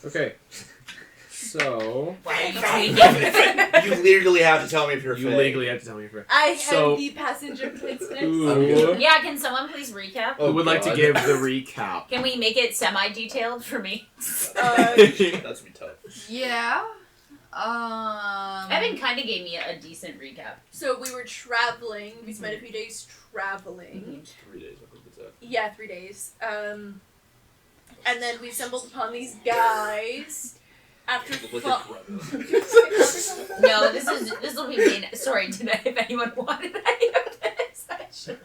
Okay. So... You legally have to tell me if you're a You Fae. legally have to tell me if you're... I have the passenger plates next. Ooh. Yeah, can someone please recap? Who would like to give the recap? Can we make it semi-detailed for me? That's gonna be tough. Yeah. Evan kind of gave me a decent recap. So we were traveling. We spent a few days traveling. 3 days, I think it's that. Yeah, 3 days. And then we stumbled upon these guys. After No, this will be main story today. If anyone wanted any of this, I should.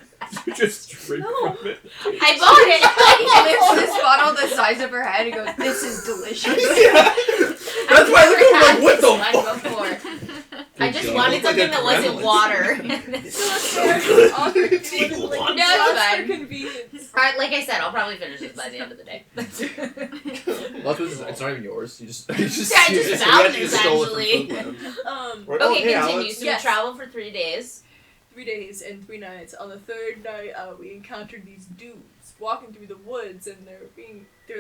You just drink from it. I bought it. Lifts this bottle the size of her head and goes, "This is delicious." That's why I look like, what the fuck? I just wanted something that wasn't water. No, for convenience. Alright, like I said, I'll probably finish this by the end of the day. Well, it's not even yours. You just I just found this actually. Okay, hey, continue. So we traveled for 3 days. 3 days and 3 nights. On the third night, we encountered these dudes walking through the woods, and they're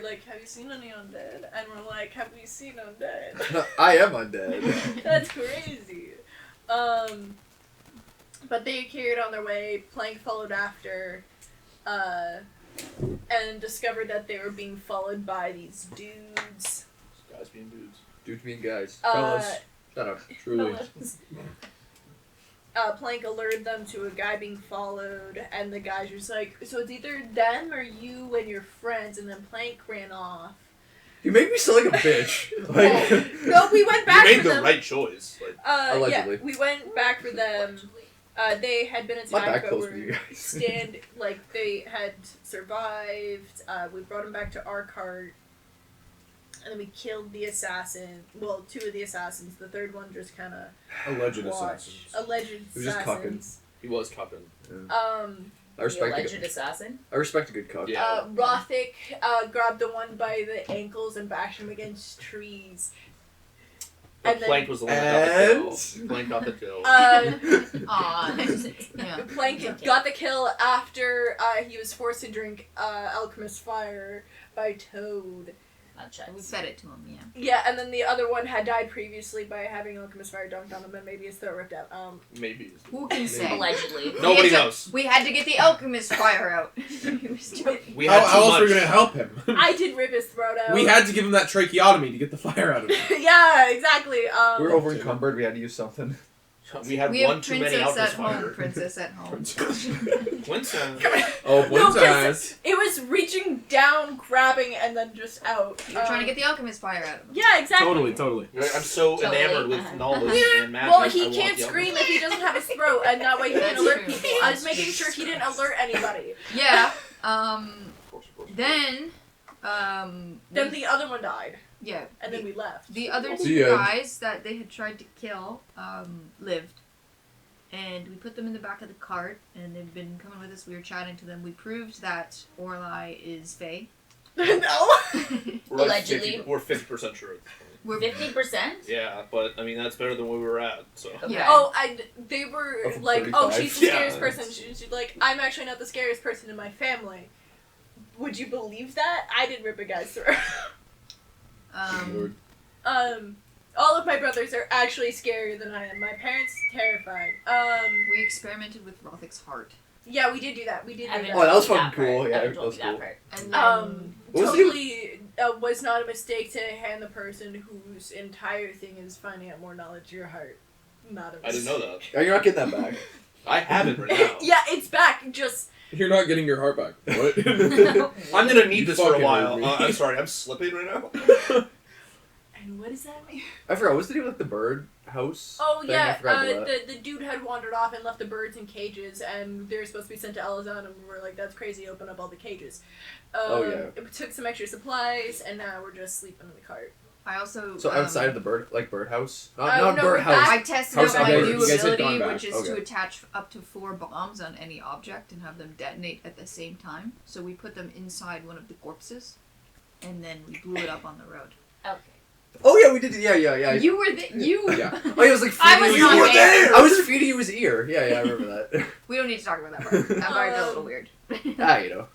like, "Have you seen any undead?" And we're like, "Have we seen undead?" I am undead. That's crazy. But they carried on their way. Plank followed after, and discovered that they were being followed by these dudes. Guys being dudes. Dudes being guys. Fellas. Shut up. Truly. Plank alerted them to a guy being followed, and the guys were just like, "So it's either them or you and your friends," and then Plank ran off. You make me sound like a bitch. Like, No, we went back You for made the them. right choice. Like, Allegedly. Yeah, we went back for them. They had been not that attacked, but close for you were guys. they had survived. We brought them back to our cart, and then we killed the assassin. Well, 2 of the assassins. The third one just kind of Alleged assassins. Alleged was just assassins. he was cupping. I respect The alleged assassin. I respect a good cook. Yeah. Rothic grabbed the one by the ankles and bashed him against trees. But And Plank then- was the one that got the kill. Plank got the kill. Yeah. Plank got the kill after he was forced to drink Alchemist Fire by Toad. That We checks. fed it to him, yeah. Yeah, and then the other one had died previously by having Alchemist Fire dunked on him and maybe his throat ripped out. Maybe. Who can say? Allegedly. Nobody We had to- knows. We had to get the alchemist fire out. He was joking. We had How too else much. were we gonna help him? I did rip his throat out. We had to give him that tracheotomy to get the fire out of him. Yeah, exactly. We're over encumbered. We had to use something. We had We one have too many princess Alchemist at home. Fire. Princess at home. Winston. Oh, No, princess. It was reaching down, grabbing, and then just out. You're trying to get the alchemist fire out of him. Yeah, exactly. Totally. I'm so Totally. enamored with knowledge and magic. Well, I he want can't the scream Alchemist. if he doesn't have his throat, and that way he can That's alert true. people. I was making sure he didn't alert anybody. Yeah. Of course. Then Then the other one died, yeah. and then we left. The other The 2 end. guys that they had tried to kill lived. And we put them in the back of the cart, and they've been coming with us. We were chatting to them. We proved that Orlai is Fae. No. We're like Allegedly. 50, we're 50% sure. We're 50%? Yeah, but I mean that's better than where we were at. So. Yeah. Oh, they were Oh, from like, oh, 35? she's the Yeah. scariest person. She's like, I'm actually not the scariest person in my family. Would you believe that? I did rip a guy's throat. All of my brothers are actually scarier than I am. My parents terrified. we experimented with Rothic's heart. Yeah, we did do that. We did do Evan that. Oh, that was told me fucking cool. part. Yeah, Evan that told was me that cool. part. And then What was Totally was not a mistake to hand the person whose entire thing is finding out more knowledge to your heart. Not a mistake. I didn't know that. Oh, you're not getting that back. I have it right now. Yeah, it's back. Just You're not getting your heart back. What? I'm gonna need You this for a fucking while. heard me. I'm sorry, I'm slipping right now. and what does that mean? I forgot. What's the deal with the bird house? Oh thing? yeah, I forgot about that. the dude had wandered off and left the birds in cages, and they were supposed to be sent to Alizaan, and we were like, "That's crazy! Open up all the cages." Oh, yeah. It took some extra supplies, and now we're just sleeping in the cart. I also So outside of the bird house? Not no, bird we're house. I tested House out my birds. new You guys had ability, gone back. which is to Okay. attach up to 4 bombs on any object and have them detonate at the same time. So we put them inside one of the corpses, and then we blew it up on the road. Okay. Oh yeah, we did. Yeah. You were you. Yeah. Oh, he was like I feeding was you. not You were there. I was feeding you his ear. Yeah, I remember that. We don't need to talk about that part. That part got a little weird. You know.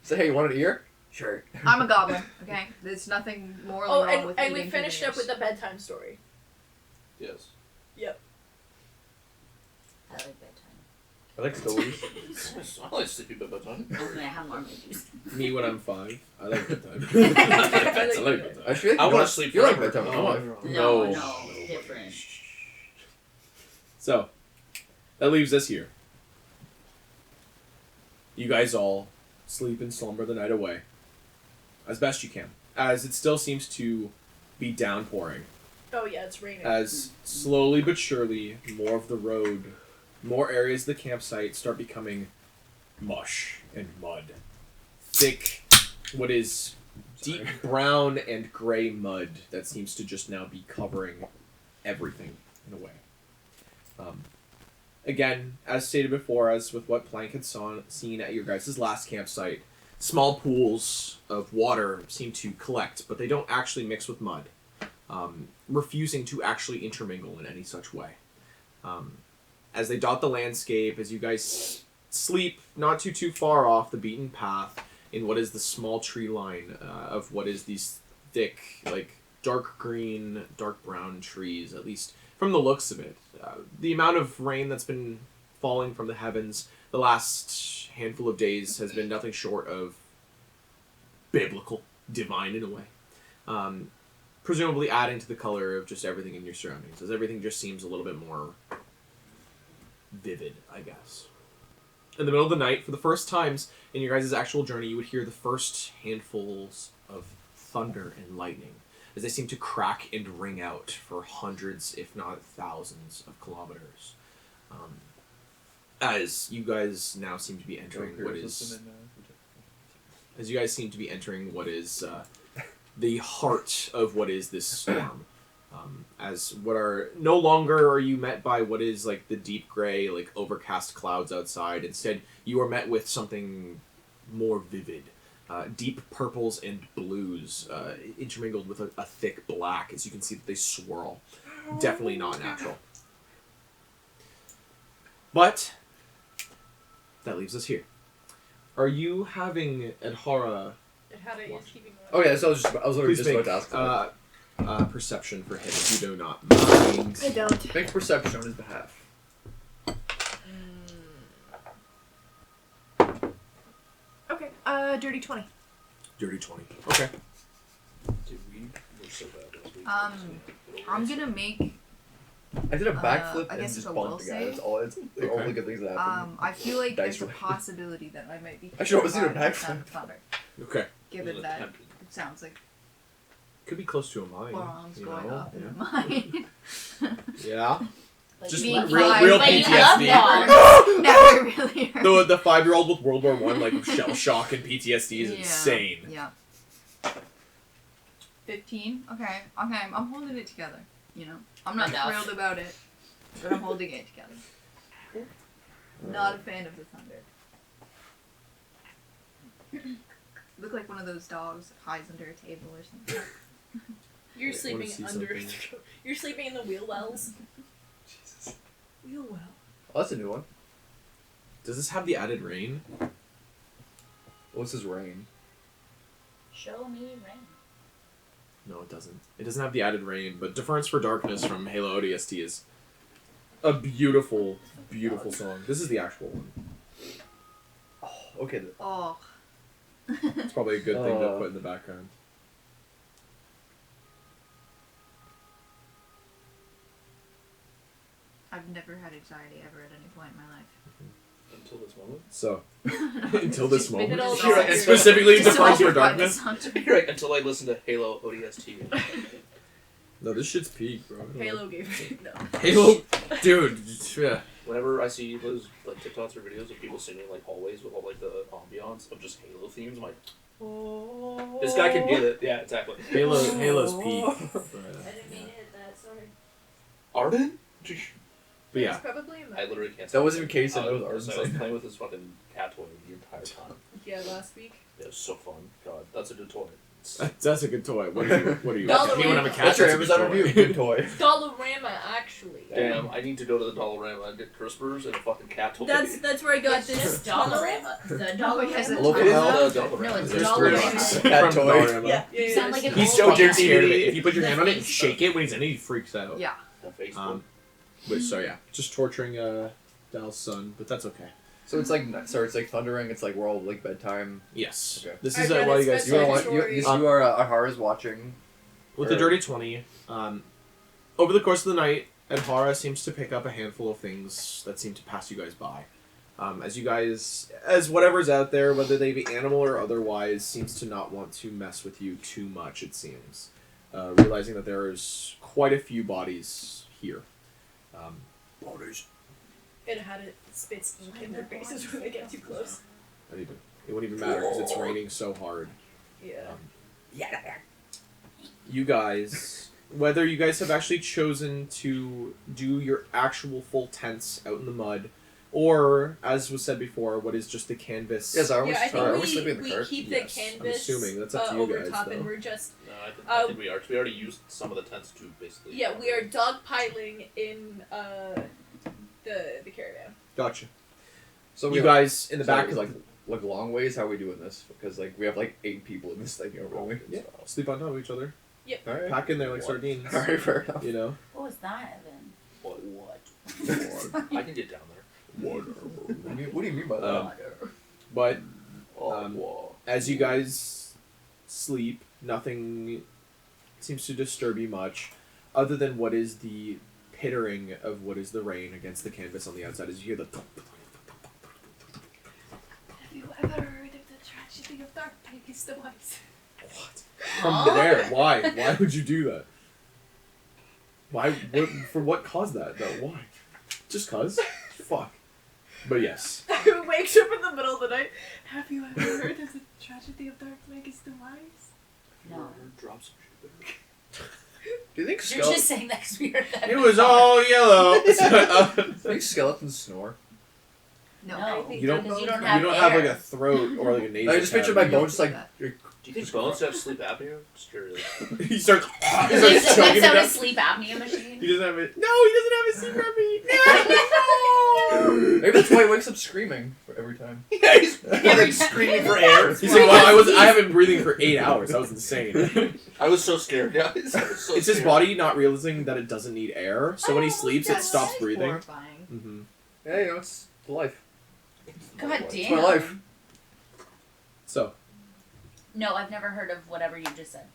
So hey, you want an ear? Sure. I'm a goblin. Okay, there's nothing morally Oh, wrong with and we eating finished up fingers. with the bedtime story. Yes. I like bedtime. I like stories. I like sleepy bedtime. Only I have more movies. Me when I'm 5. I like bedtime. I I like like bedtime. I feel like I you want to don't- sleep You like forever. bedtime. No. No, No. different. So, that leaves us here. You guys all sleep and slumber the night away. As best you can. As it still seems to be downpouring. Oh yeah, it's raining. As slowly but surely, more of the road, more areas of the campsite start becoming mush and mud. Thick, what is deep brown and gray mud that seems to just now be covering everything in a way. Again, as stated before, as with what Plank had seen at your guys' last campsite, small pools of water seem to collect, but they don't actually mix with mud, refusing to actually intermingle in any such way. As they dot the landscape, as you guys sleep not too far off the beaten path in what is the small tree line of what is these thick, like dark green, dark brown trees, at least from the looks of it. The amount of rain that's been falling from the heavens the last handful of days has been nothing short of biblical, divine in a way. Presumably adding to the color of just everything in your surroundings, as everything just seems a little bit more vivid, I guess. In the middle of the night, for the first times in your guys' actual journey, you would hear the first handfuls of thunder and lightning, as they seem to crack and ring out for hundreds, if not thousands, of kilometers. As you guys now seem to be entering what is... As you guys seem to be entering what is the heart of what is this storm. As what are... No longer are you met by what is like the deep gray, like overcast clouds outside. Instead, you are met with something more vivid. Deep purples and blues intermingled with a thick black, as you can see that they swirl. Definitely not natural. But that leaves us here. Are you having Adhara It had it is keeping going. Oh yeah, so I was literally please just make about to ask. perception for him if you do not mind? I don't. Make perception on his behalf. Okay. Dirty 20. Dirty 20. Okay. Dude, we were so bad last week. I'm gonna make. I did a backflip I and guess just it's a bumped will the guy. save. That's all. It's the only good things that happened. I feel like Dice there's a roll. possibility that I might be. I should always do a hit by backflip. thunder, Okay. given that it sounds like Could be close to a mine. bombs you going know? off in a mine. Yeah. Like Just being real fine, but you love PTSD. dogs. Never really heard. The 5-year-old with World War I, like shell shock and PTSD is Yeah. insane. Yeah. 15. Okay. I'm holding it together. You know, I'm not Enough. thrilled about it, but I'm holding it together. Not a fan of the thunder. Look like one of those dogs that hides under a table or something. You're Wait, I sleeping wanna see under. something. You're sleeping in the wheel wells. Jesus. Wheel well. Oh, that's a new one. Does this have the added rain? What's his rain? Show me rain. No, it doesn't. It doesn't have the added rain, but Deference for Darkness from Halo ODST is a beautiful, beautiful song. This is the actual one. Oh, okay. Oh. It's probably a good thing to Oh. put in the background. I've never had anxiety ever at any point in my life. Until this moment. So, until this Just made it moment. all Here, about and you. Specifically Just Deference for surrounded by the Darkness? sun. You're right, until I listen to Halo ODST. No, this shit's peak, bro. Halo gave me no. Halo, dude. Yeah. Whenever I see those like TikToks or videos of people singing like hallways with all like the ambiance of just Halo themes, I'm like, Oh. this guy can get it. Yeah, exactly. Halo's peak. I didn't mean to hit that, sorry. Arden? But yeah. It's probably in I literally can't. That wasn't even Case, I know it was I was Arden. playing with this fucking cat toy the entire time. Yeah, last week. It was so fun. God, that's a good toy. cats. That's a good toy. What are you? Dollarama. Me when I'm a cat. That's your that's a good Amazon toy. review. Good toy. Dollarama, actually. Damn, I need to go to the Dollarama and get crispers and a fucking cat toy. That's where I got It's this just Dollarama. The No, he has Dollarama. a Local It is Dollarama? the Dollarama. No, it's There's Dollarama. three Cat from toy. Dollarama. Yeah, You sound like an He's old so man. scared of it. If you put your hand on it and Facebook. shake it when he's in it, he freaks out. Yeah. The Facebook. Which, so yeah, just torturing Dal's son, but that's okay. So it's like it's like thundering. It's like we're all like bedtime. Yes. Okay. This I is read while it's you guys You are bedtime. you are Ahara's watching. with the dirty 20. Over the course of the night, Adhara seems to pick up a handful of things that seem to pass you guys by. As whatever's out there, whether they be animal or otherwise, seems to not want to mess with you too much, it seems. Realizing that there's quite a few bodies here. It had it spits ink in their faces when they get too close. It won't even matter because it's raining so hard. Yeah. You guys, whether you guys have actually chosen to do your actual full tents out in the mud, or, as was said before, what is just the canvas. Yes, are we, Yeah, I are we think sleeping in the we car? keep Yes, the I'm canvas assuming. That's up to you over guys, top, though. and we're just No, I think we are. 'Cause we already used some of the tents to basically. we are dogpiling in the caravan. Gotcha. So You guys in the back, like long ways. How are we doing this? Because like we have like 8 people in this thing, don't we? yeah, sleep on top of each other. All right. Pack in there like What? sardines. All right, fair enough. You know. What was that, Evan? What? I can get down there. What do you mean by that? But Whoa. as you guys sleep, nothing seems to disturb you much, other than what is the pittering of what is the rain against the canvas on the outside. As you hear the. Have you ever heard of the tragedy of Dark Pegasus the Wise? What? From there, why? Why would you do that? Why? What, for what caused that? Though? Why? Just cause? Fuck. But yes. Who wakes up in the middle of the night? Have you ever heard of the tragedy of Dark Pegasus the Wise? No. Drop some shit there. Do you think You're just saying that because we heard that. It was all yellow. do you think skeletons snore? No. No. think You don't. Because you You don't don't have have like air. a throat or like a nasal. I just picture my cavity. bones like. Do you think bones have sleep apnea? Just curious. He starts. He He starts takes choking out it a up. sleep apnea machine. He doesn't have it. No, he doesn't have a secret me. Maybe that's why he wakes up screaming every time. Yeah, he's like screaming for air. He's like, well, I haven't been breathing for 8 hours. That was insane. I was so scared, guys. I was so It's his scared. body not realizing that it doesn't need air. So when he sleeps, it That's stops breathing. horrifying. Mm-hmm. Yeah, you know, it's life. God It's damn. my life. So No, I've never heard of whatever you just said.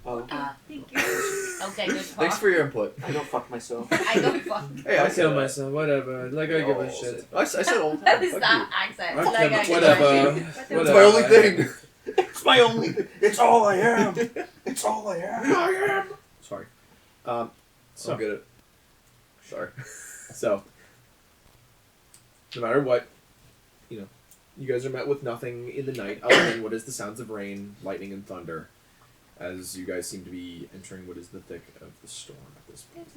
Oh, Thank you. Okay, good talk. Thanks for your input. I don't fuck myself. I go fuck. Hey, I said that. whatever. Like I said all the That time. is Fuck that accent. you. Like I Whatever. you. It's my only thing. It's my only. It's all I am. It's all I am. Sorry. So So get it. Sorry. so no matter what, you guys are met with nothing in the night other than what is the sounds of rain, lightning, and thunder, as you guys seem to be entering what is the thick of the storm at this point.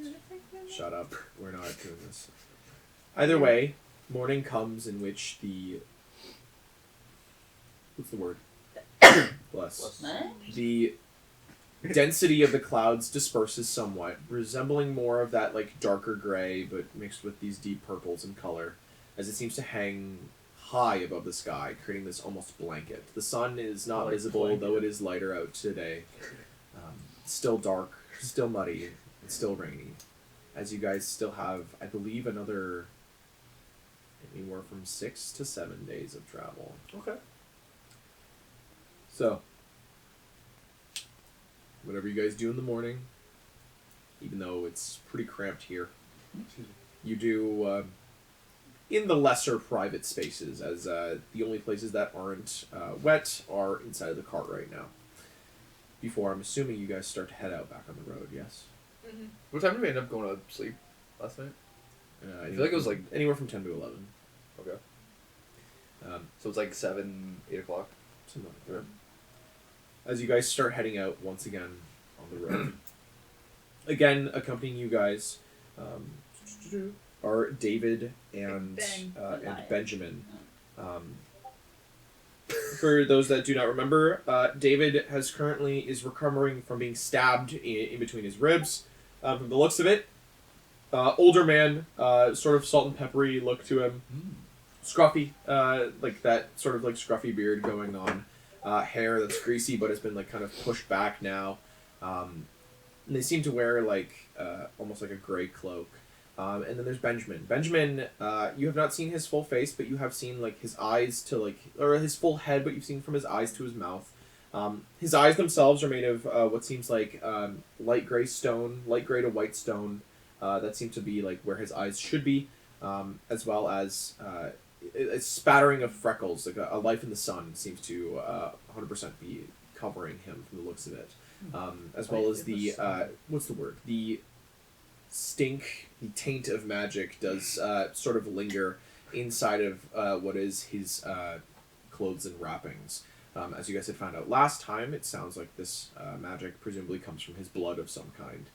Shut up. We're not doing this. Either way, morning comes in which the... What's the word? Bless. What? The density of the clouds disperses somewhat, resembling more of that like darker gray, but mixed with these deep purples in color, as it seems to hang high above the sky, creating this almost blanket. The sun is not Like visible, blanket. though it is lighter out today. Still dark, still muddy, and still rainy. As you guys still have, I believe, another anywhere from 6 to 7 days of travel. Okay. So, whatever you guys do in the morning, even though it's pretty cramped here, you do in the lesser private spaces, as the only places that aren't wet are inside of the cart right now. Before, I'm assuming you guys start to head out back on the road, yes? Mm-hmm. What time did we end up going to sleep last night? I feel like it was like anywhere from 10 to 11. okay. So it's like 7, 8 o'clock. Something like that. As you guys start heading out once again on the road. Again, accompanying you guys are David and Ben. and Benjamin. for those that do not remember, David is recovering from being stabbed in between his ribs. From the looks of it, older man, sort of salt and peppery look to him, scruffy, like that sort of like scruffy beard going on, hair that's greasy but has been like kind of pushed back now. And they seem to wear like almost like a gray cloak. And then there's Benjamin. Benjamin, you have not seen his full face, but you have seen like his eyes to like, or his full head, but you've seen from his eyes to his mouth. His eyes themselves are made of what seems like light gray to white stone. That seems to be like where his eyes should be, as well as a spattering of freckles, like a life in the sun seems to 100% be covering him from the looks of it. As well as the what's the word? The stink, the taint of magic does sort of linger inside of what is his clothes and wrappings. As you guys had found out last time, it sounds like this magic presumably comes from his blood of some kind,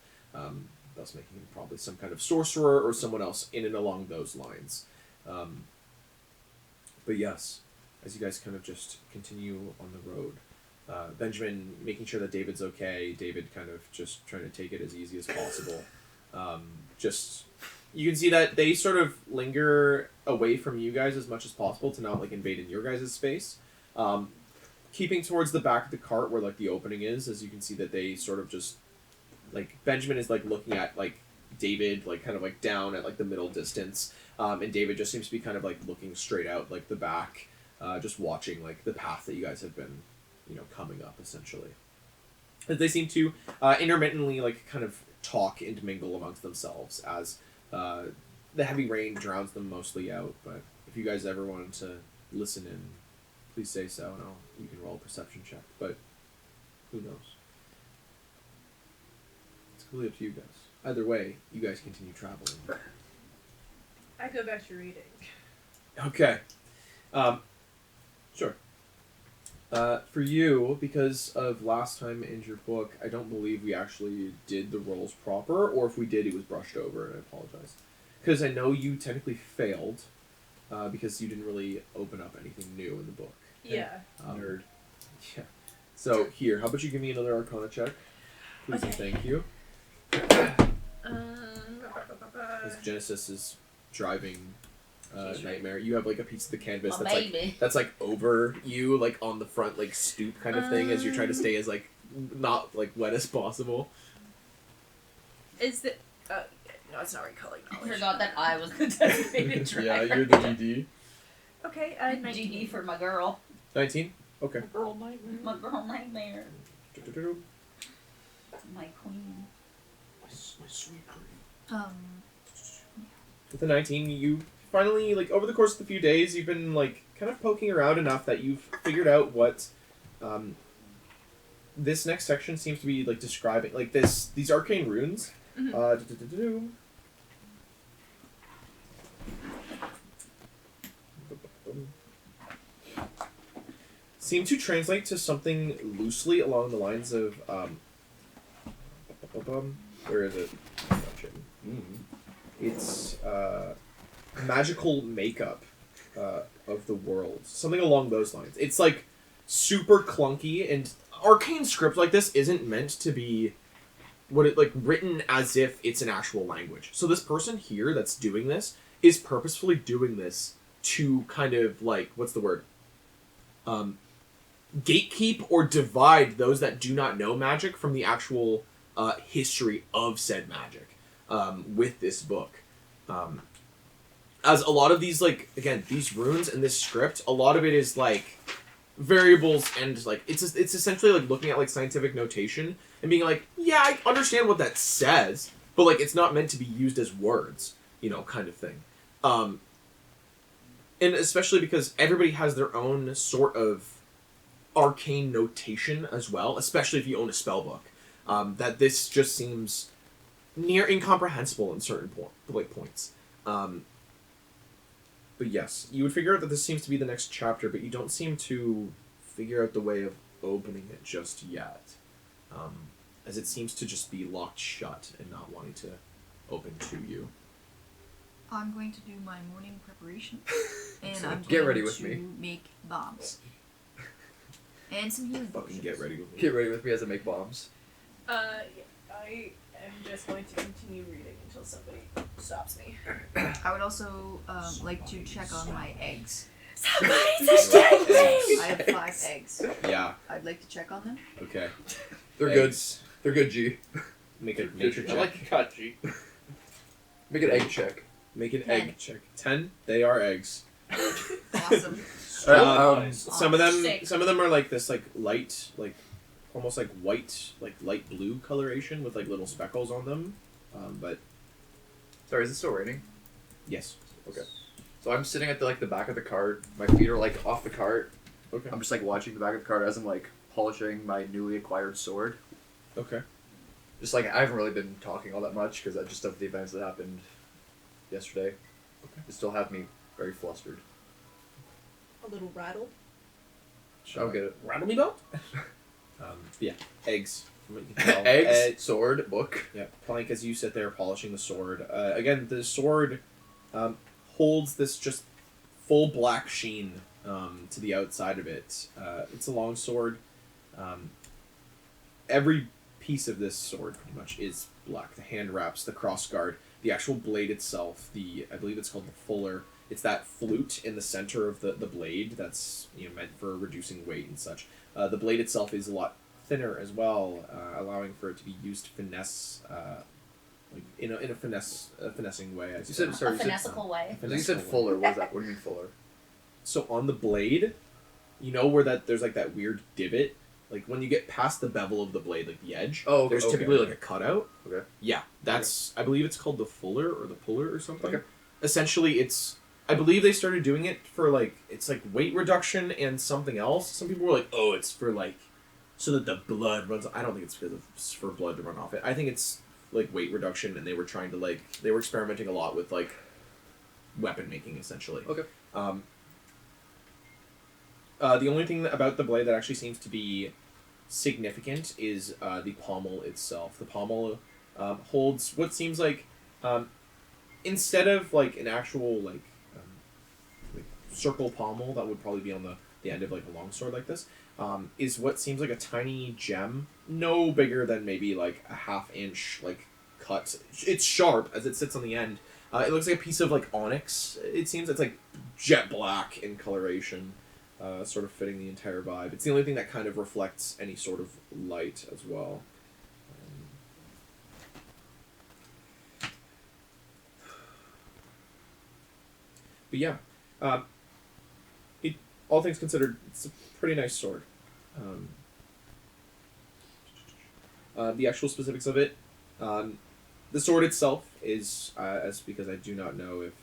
thus making him probably some kind of sorcerer or someone else in and along those lines. But yes, as you guys kind of just continue on the road, Benjamin making sure that David's okay, David kind of just trying to take it as easy as possible. Just you can see that they sort of linger away from you guys as much as possible to not like invade in your guys' space. Keeping towards the back of the cart where like the opening is, as you can see that they sort of just like Benjamin is like looking at like David like kind of like down at like the middle distance, and David just seems to be kind of like looking straight out like the back, just watching like the path that you guys have been, you know, coming up essentially. As they seem to intermittently like kind of talk and mingle amongst themselves as the heavy rain drowns them mostly out. But if you guys ever wanted to listen in, please say so, and you can roll a perception check. But who knows? It's completely up to you guys. Either way, you guys continue traveling. I go back to reading. Okay. Sure. For you, because of last time in your book, I don't believe we actually did the rolls proper, or if we did, it was brushed over, and I apologize. Because I know you technically failed, because you didn't really open up anything new in the book. Yeah. Nerd. Yeah. So, here, how about you give me another Arcana check? Please and thank you. As Genesis is driving Nightmare, you have like a piece of the canvas that's like over you, like on the front like stoop kind of thing, as you're trying to stay as like not like wet as possible. Is the no, it's not recalling I knowledge. forgot that I was the designated driver. Yeah, you're the DD. Okay, 19. GD for my girl. 19? Okay. Girl nightmare. My girl nightmare. My queen. My sweet queen. With the 19, you finally, like, over the course of the few days, you've been, like, kind of poking around enough that you've figured out what, this next section seems to be, like, describing, like, these arcane runes. Mhm. Seem to translate to something loosely along the lines of, where is it? It's magical makeup of the world. Something along those lines. It's like super clunky, and arcane script like this isn't meant to be written as if it's an actual language. So this person here that's doing this is purposefully doing this to kind of like, what's the word? Gatekeep or divide those that do not know magic from the actual history of said magic with this book. As a lot of these, like, again, these runes and this script, a lot of it is like variables, and like it's essentially like looking at like scientific notation and being like, yeah, I understand what that says, but like it's not meant to be used as words, you know, kind of thing. And especially because everybody has their own sort of arcane notation as well, especially if you own a spell book. That this just seems near incomprehensible in certain points. But yes, you would figure out that this seems to be the next chapter, but you don't seem to figure out the way of opening it just yet. As it seems to just be locked shut and not wanting to open to you. I'm going to do my morning preparation, and I'm Get going ready with to me. make bombs. And some healing Fucking potions. get ready with me. Get ready with me as I make bombs. Yeah, I am just going to continue reading until somebody stops me. I would also like to check on my eggs. Somebody's a I have 5 eggs. Yeah. I'd like to check on them. Okay. They're Eggs. good. They're good, G. Make a nature I check. like your cut, G. Make an egg check. Make an 10. egg check. 10. They are eggs. Awesome. Nice. Some of them, Sick. some of them are like this, like light, like almost like white, like light blue coloration with like little speckles on them. But Sorry, is it still raining? yes. Okay. So I'm sitting at the back of the cart. My feet are like off the cart. Okay. I'm just like watching the back of the cart as I'm like polishing my newly acquired sword. Okay. Just like I haven't really been talking all that much because just of the events that happened yesterday. Okay. It still have me very flustered. A little rattled. I'll get it. Rattle me belt. Yeah. Eggs. From what you can tell. Eggs, sword, book. Yeah, Plank, as you sit there polishing the sword. Again, the sword holds this just full black sheen to the outside of it. It's a long sword. Every piece of this sword pretty much is black. The hand wraps, the crossguard, the actual blade itself, I believe it's called the fuller. It's that flute in the center of the blade that's meant for reducing weight and such. The blade itself is a lot thinner as well, allowing for it to be used to finesse, like in a finessing way. I You said suppose. sorry. A You said, finessical way. you said fuller. What is that? What do you mean fuller? So on the blade, where there's like that weird divot, like when you get past the bevel of the blade, like the edge. Oh, there's okay. typically like a cutout. Okay. Yeah, that's I believe it's called the fuller or the puller or something. Okay. Essentially, I believe they started doing it for it's like weight reduction and something else. Some people were like, oh, it's for like so that the blood runs. I don't think it's for blood to run off it. I think it's like weight reduction, and they were trying to they were experimenting a lot with like weapon making essentially. Okay. The only thing about the blade that actually seems to be significant is the pommel itself. The pommel holds what seems like, instead of like an actual like circle pommel that would probably be on the end of like a longsword like this, is what seems like a tiny gem, no bigger than maybe like a 1/2 inch like cut. It's sharp as it sits on the end. It looks like a piece of like onyx. It seems it's like jet black in coloration. Sort of fitting the entire vibe. It's the only thing that kind of reflects any sort of light as well. But yeah, all things considered, it's a pretty nice sword. The actual specifics of it, the sword itself is, because I do not know if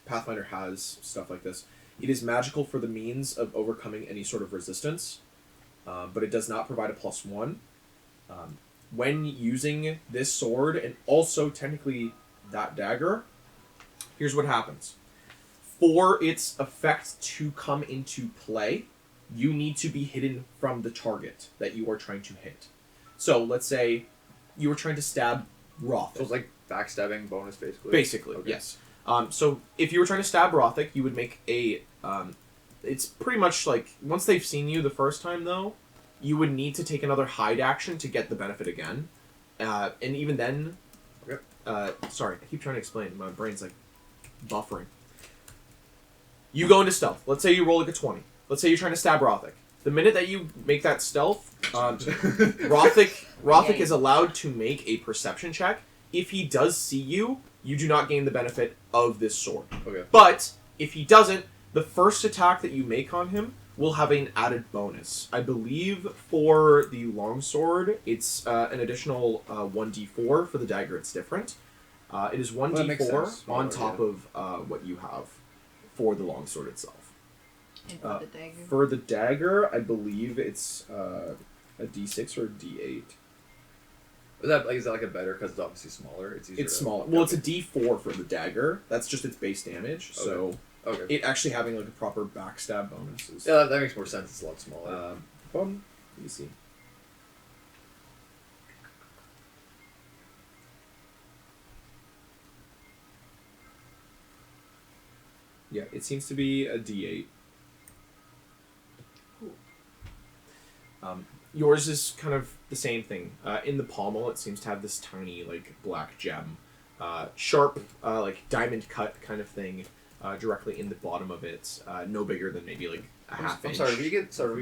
Pathfinder has stuff like this. It is magical for the means of overcoming any sort of resistance, but it does not provide a +1. When using this sword, and also technically that dagger, here's what happens. For its effect to come into play, you need to be hidden from the target that you are trying to hit. So, let's say you were trying to stab Roth. So it's like backstabbing bonus, basically. Basically, Okay. yes. So if you were trying to stab Rothic, you would make a. It's pretty much like once they've seen you the first time, though, you would need to take another hide action to get the benefit again, and even then. Okay. Sorry, I keep trying to explain. My brain's like buffering. You go into stealth. Let's say you roll like a 20. Let's say you're trying to stab Rothic. The minute that you make that stealth, Rothic is allowed to make a perception check. If he does see you, you do not gain the benefit of this sword. Okay. But if he doesn't, the first attack that you make on him will have an added bonus. I believe for the longsword, it's an additional 1d4. For the dagger, it's different. It is that makes 1d4 sense. on top of what you have for the longsword itself. And for the dagger. For the dagger, I believe it's a d6 or a d8. Is that like a better because it's obviously smaller? It's easier. It's to... smaller. Well, it's a d4 for the dagger. That's just its base damage. So Okay. it actually having like a proper backstab bonus is. Yeah, that makes more sense. It's a lot smaller. Let me see. Yeah, it seems to be a d8. Yours is kind of the same thing. In the pommel, it seems to have this tiny, like, black gem. Sharp, like, diamond cut kind of thing directly in the bottom of it. No bigger than maybe, like, a half I'm inch. sorry. We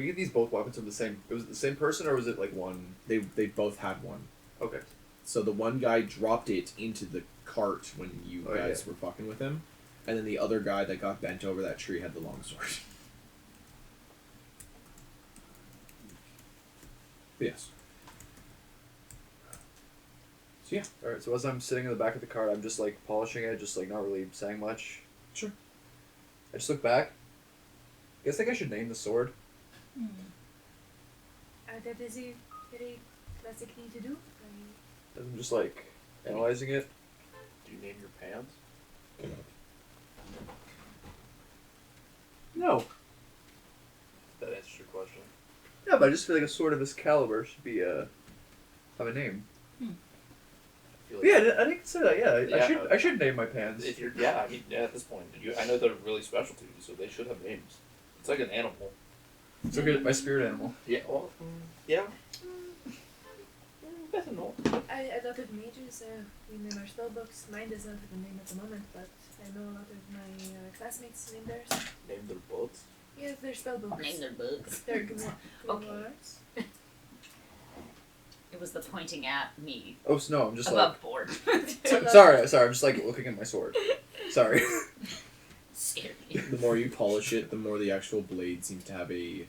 get these both weapons from the same. Was it the same person or was it like one? They both had one. Okay. So the one guy dropped it into the cart when you guys were fucking with him. And then the other guy that got bent over that tree had the longsword. Yes. So yeah. All right. So as I'm sitting in the back of the cart, I'm just like polishing it, just like not really saying much. Sure. I just look back. I guess I should name the sword. That is a very classic thing to do. And I'm just like analyzing it. Do you name your pants? No. That answers your question. Yeah, but I just feel like a sword of this caliber should be have a name. I feel like Yeah, I didn't consider that. Yeah, Yeah. I should name my pants. If you're, yeah, I mean, yeah, at this point, I know they're really special to you, so they should have names. It's like an animal. It's okay, my spirit animal. Yeah, well, yeah. Better not. A lot of mages, we name our spell books. Mine does not have a name at the moment, but I know a lot of my classmates name theirs. Name their books. Yeah, they're spell books. Name their books. They're grimoires. Okay. It was the pointing at me Oh no, I'm just above board. sorry. I'm just like looking at my sword. Sorry. Scared me. The more you polish it, the more the actual blade seems to have a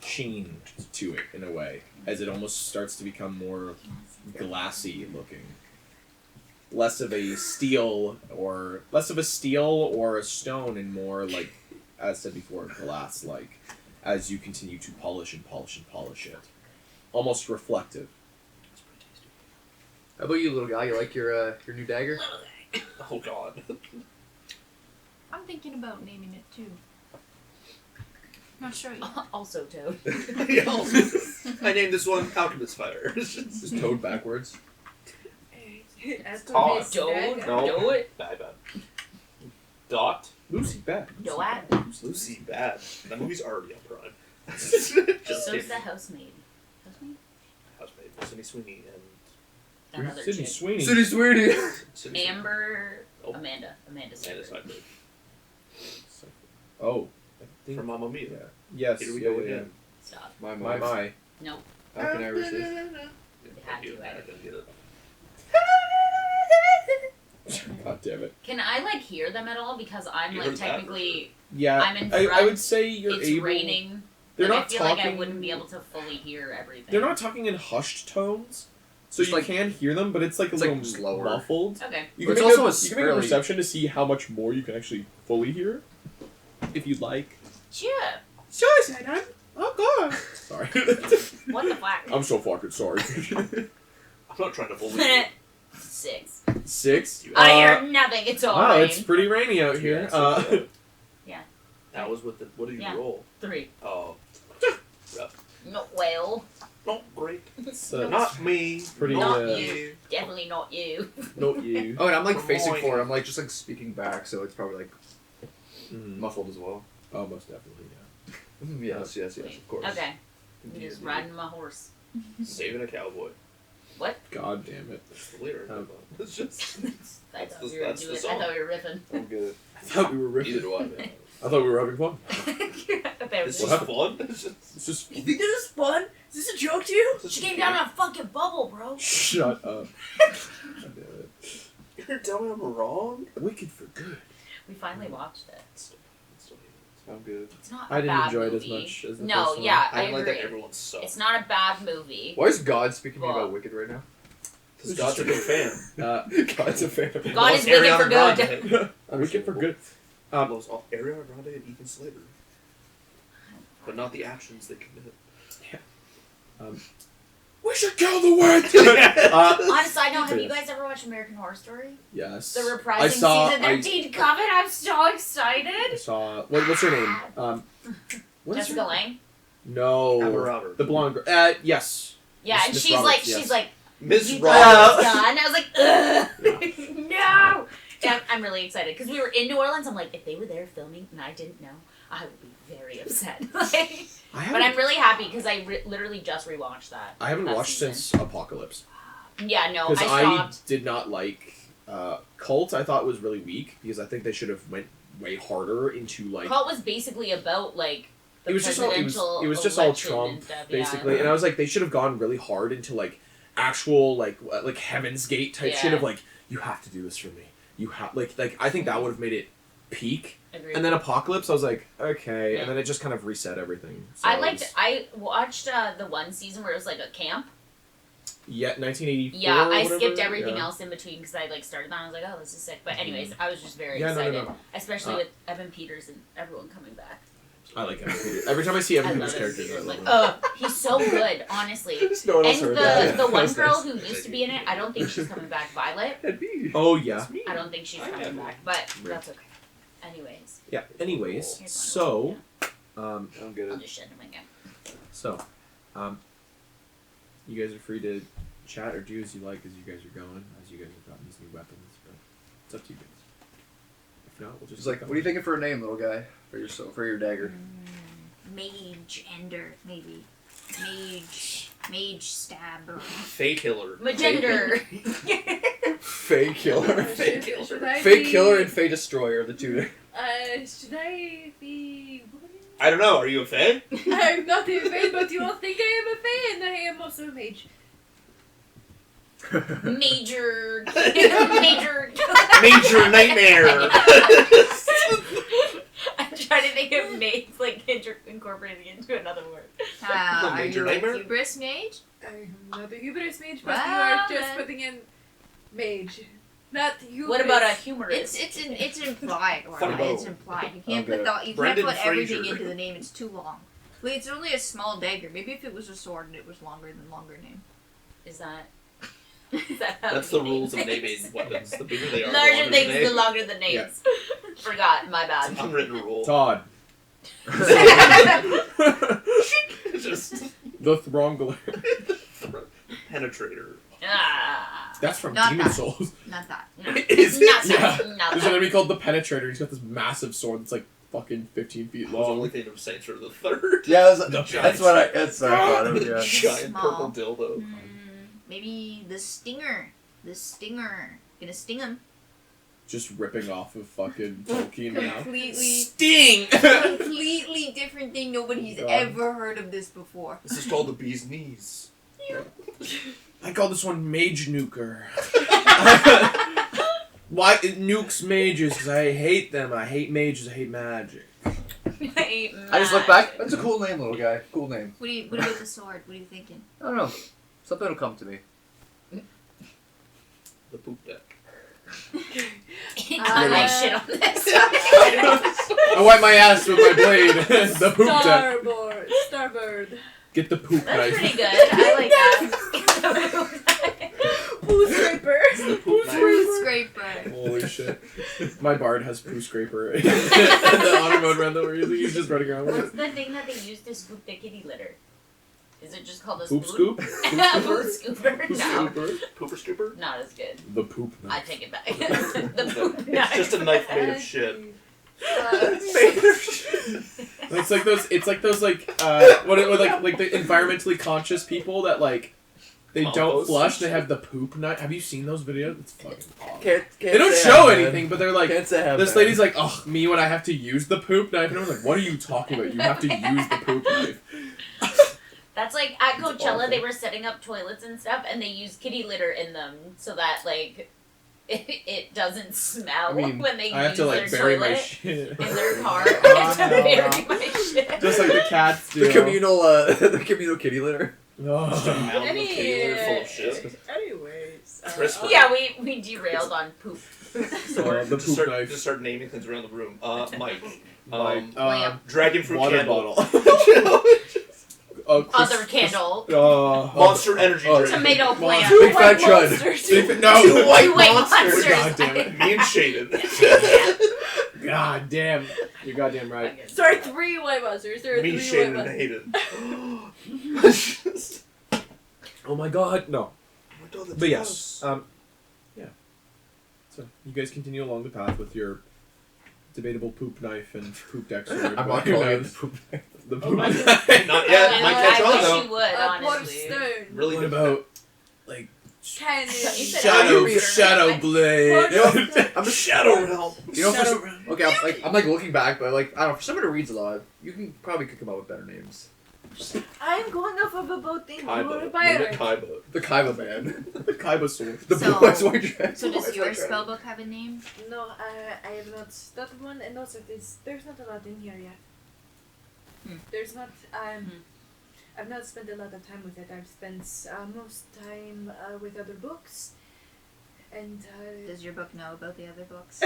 sheen to it in a way, as it almost starts to become more glassy looking. Less of a steel or a stone, and more like, as said before, glass like, as you continue to polish and polish and polish it. Almost reflective. That's pretty tasty. How about you, little guy? You like your new dagger? Oh god. I'm thinking about naming it too. Not sure yet. Also Toad. Yeah, I named this one Alchemist Fire. Just Toad backwards. As for Todd. Miss Don't Dagger- No. do it. Bad. Dot. Lucy, bad. Do it. Lucy, bad. That movie's already on Prime. So Just is the housemaid. Housemaid? Housemaid, Sydney Sweeney, and Another Sydney chick. Sweeney. City Sweetie. Sydney Amber. Oh. Amanda Seyfried. Seyfried. Oh. I think, From Mamma Mia. yeah. Yes. Here we yeah, go yeah, again. Stop. My. My. No. How can I resist? had to, I didn't get it. God damn it. Can I like hear them at all? Because I'm You like heard that technically Yeah. I'm in I front. would say you're it's able. raining. They're Like, not I feel talking. like I wouldn't be able to fully hear everything. They're not talking in hushed tones, so Just you like- can hear them, but it's like a it's, little like, slower. muffled. Okay. You But can, it's make also you can make a fairly- perception to see how much more you can actually fully hear, if you'd like. Sure. Sure, Satan. Oh God. Sorry. What the fuck? I'm so fucking sorry. I'm not trying to bully you. 6. 6. I hear nothing. It's all Wow, rain. it's pretty rainy out here. That was with the. What did you Yeah. roll? 3. Oh. Not well. Not great. it's Not me. pretty, Not uh, you. Definitely not you. not you. Oh, and I'm like Good facing morning. forward. I'm like just like speaking back, so it's probably like Mm. muffled as well. Oh, most definitely, yeah. Yes, of course. Okay. I'm just riding my horse. Saving a cowboy. God damn it. That's the lyric. Oh. It's just. I That's thought the- we were that's the doing. I song. thought we were riffing. I'm good. I thought we were Neither ripping. do I, man. I thought we were having fun. About It's this. just fun. It's just. It's just. You think this is fun? Is this a joke to you? She came down on a fucking bubble, bro. Shut up. God damn it. You're gonna tell me I'm wrong? Wicked for good. We finally watched it. Still I'm good. It's not. I a didn't bad enjoy it as movie. much as the No, first one. yeah, I I don't like agree. that everyone sucks. It's not a bad movie. Why is God speaking to me Well- about Wicked right now? Because God's a big fan. God's a fan of God Loves is wicked Ariana for good. Grande. Wicked for good. Loves all Ariana Grande and Ethan Slater. But not the actions they commit. We should kill the witch! On a side note, have you Yes. guys ever watched American Horror Story? Yes. The reprising I saw, season 13 coming. I'm so I excited. saw. What's her name? What's Jessica her? Lange. No. Amber Robert. The blonde girl. Yes. Yeah, and Miss she's Roberts, like, yes. she's like, Miss you Roberts. guys done. I was like, ugh, no. Yeah, I'm really excited because we were in New Orleans. I'm like, if they were there filming and I didn't know, I would be very upset. Like, But I'm really happy because I literally just rewatched that. I haven't that watched season. since Apocalypse. Yeah, no, I Because I stopped. did not like Cult. I thought was really weak because I think they should have went way harder into like. Cult was basically about like the It was just all presidential it was just all election Trump and stuff, basically, yeah. and I was like they should have gone really hard into like actual like Heaven's Gate type shit of like you have to do this for me. You have like I think that would have made it peak. Agreed. And then Apocalypse, I was like okay, Yeah. and then it just kind of reset everything. So I watched the one season where it was like a camp. Yeah, 1984. Yeah, or I whatever. skipped everything Yeah. else in between because I like started that and I was like, oh, this is sick. But anyways, I was just very Yeah, no, excited, no. especially with Evan Peters and everyone coming back. I like Evan Peters. Every time I see Evan I Peters love characters, I Peters. love Like, him. he's so good, honestly. No one else And heard that. the one That's girl nice. who used to be in it, I don't think she's coming back. Violet, That'd be- Oh yeah. That's me. I don't think she's coming back, but that's okay. Anyways, Yeah. Anyways, Here's so I'm good I'll at just shut him again. you guys are free to chat or do as you like as you guys are going, as you guys have gotten these new weapons, but it's up to you guys. If not, we'll just It's like, what are you thinking for a name, little guy? For your dagger. Mage Ender, maybe. Mage Stab. Fake killer. Magender. Fake killer. Fake Should killer. I Fake be- killer and Fake Destroyer are the two. Should I be? I don't know. Are you a fae? I'm not a fae, but you all think I am a fae, and I am also a mage. Major. Major. Major nightmare. I'm trying to think of mage, like incorporating into another word. Are Major you a nightmare? hubris mage? I'm not a hubris mage, but you Well, are just then. putting in mage, not hubris. What about a humorist? It's implied, or Funny it's bow. implied. You can't Okay. put you Brendan can't put everything Fraser. into the name. It's too long. Wait, it's only a small dagger. Maybe if it was a sword and it was longer than longer name. Is that how That's we the name rules of things? naming weapons. The bigger they are, Larger the longer things, the the name. longer the names. Forgot, my bad. It's an unwritten rule. Todd, Just the Throngler. penetrator. Ah. That's from Not Demon that. Souls. Not that. No. Is Not it? that. Yeah. Not There's an that. enemy called the Penetrator. He's got this massive sword that's like fucking 15 feet I was only long. thinking of Saints Row the Third. Yeah, The that's what I thought of. Yeah. Giant Small. purple dildo. Maybe the Stinger. The Stinger. Gonna sting him. Just ripping off of fucking Tolkien now. Completely, Sting! completely different thing. Nobody's God. ever heard of this before. This is called the bee's knees. I call this one Mage Nuker. Why it nukes mages? Because I hate them. I hate mages. I hate magic. I just look back. That's a cool name, little guy. Cool name. What about the sword? What are you thinking? I don't know. Something will come to me. The poop deck. I like shit on this. I wipe my ass with my blade. The poop deck. Starboard. Get the poop That's knife. pretty good. I like that. Poo scraper. Poo scraper. Holy shit. My bard has poo scraper. The honor mode run that we're using, he's just running around with What's it. the thing that they use to scoop the kitty litter? Is it just called a Poop spoon? scoop? Poop scooper? No, Scooper? Pooper scooper? not as good. The poop I knife. take it back. The poop It's knife. just a knife made of shit. It's like those like the environmentally conscious people that like they don't Compost flush, they and have the poop knife. Have you seen those videos? It's fucking awesome. Can't They don't say show I have, anything, but they're like Can't say I have, this man. lady's like, oh, me when I have to use the poop knife, and I'm like, what are you talking about? You have to use the poop knife. That's like at It's Coachella, awful. they were setting up toilets and stuff, and they use kitty litter in them so that like it doesn't smell I mean, when they I have use to like their bury toilet my shit. in their car. I have to bury my shit. Just like the cats do. the communal kitty litter. Just a Oh. mountain of kitty litter full of shit. Anyways. Crisp. Yeah, we derailed on poop. So we're the just poop start, knife. just start naming things around the room. Mike. Like, Dragon fruit water candle. bottle. Other candle. Monster energy drink. Tomato plant. Big fat chud. No. Two white monsters. monsters. God damn it. Me and Shaden. God damn. You're goddamn right. Sorry, 3 white monsters. There are Me, 3 white Shaden, and monsters. Hayden. Oh my god, no. Went to the But yes, house. yeah. So you guys continue along the path with your debatable poop knife and poop deck sword. I'm but not who calling it knows? the poop. The Oh, poop not knife. yet. Not yet. I Might catch on wish though. you would, Pot of honestly. stone. Really What good. about like Cannon. You said shadow blade? I'm just Shadow Realm. You know, Shadow okay, I'm like looking back, but like I don't know, for someone who reads a lot, you can probably come up with better names. I'm going off of a boat thing. Kaiba. Or a Limit pirate. Kaiba. The Kaiba man. The Kaiba sword. The So- blue eyes white dragon. So does your spellbook have a name? No, I have not started one, and also there's not a lot in here yet. There's not. I've not spent a lot of time with it. I've spent most time with other books, and. Does your book know about the other books?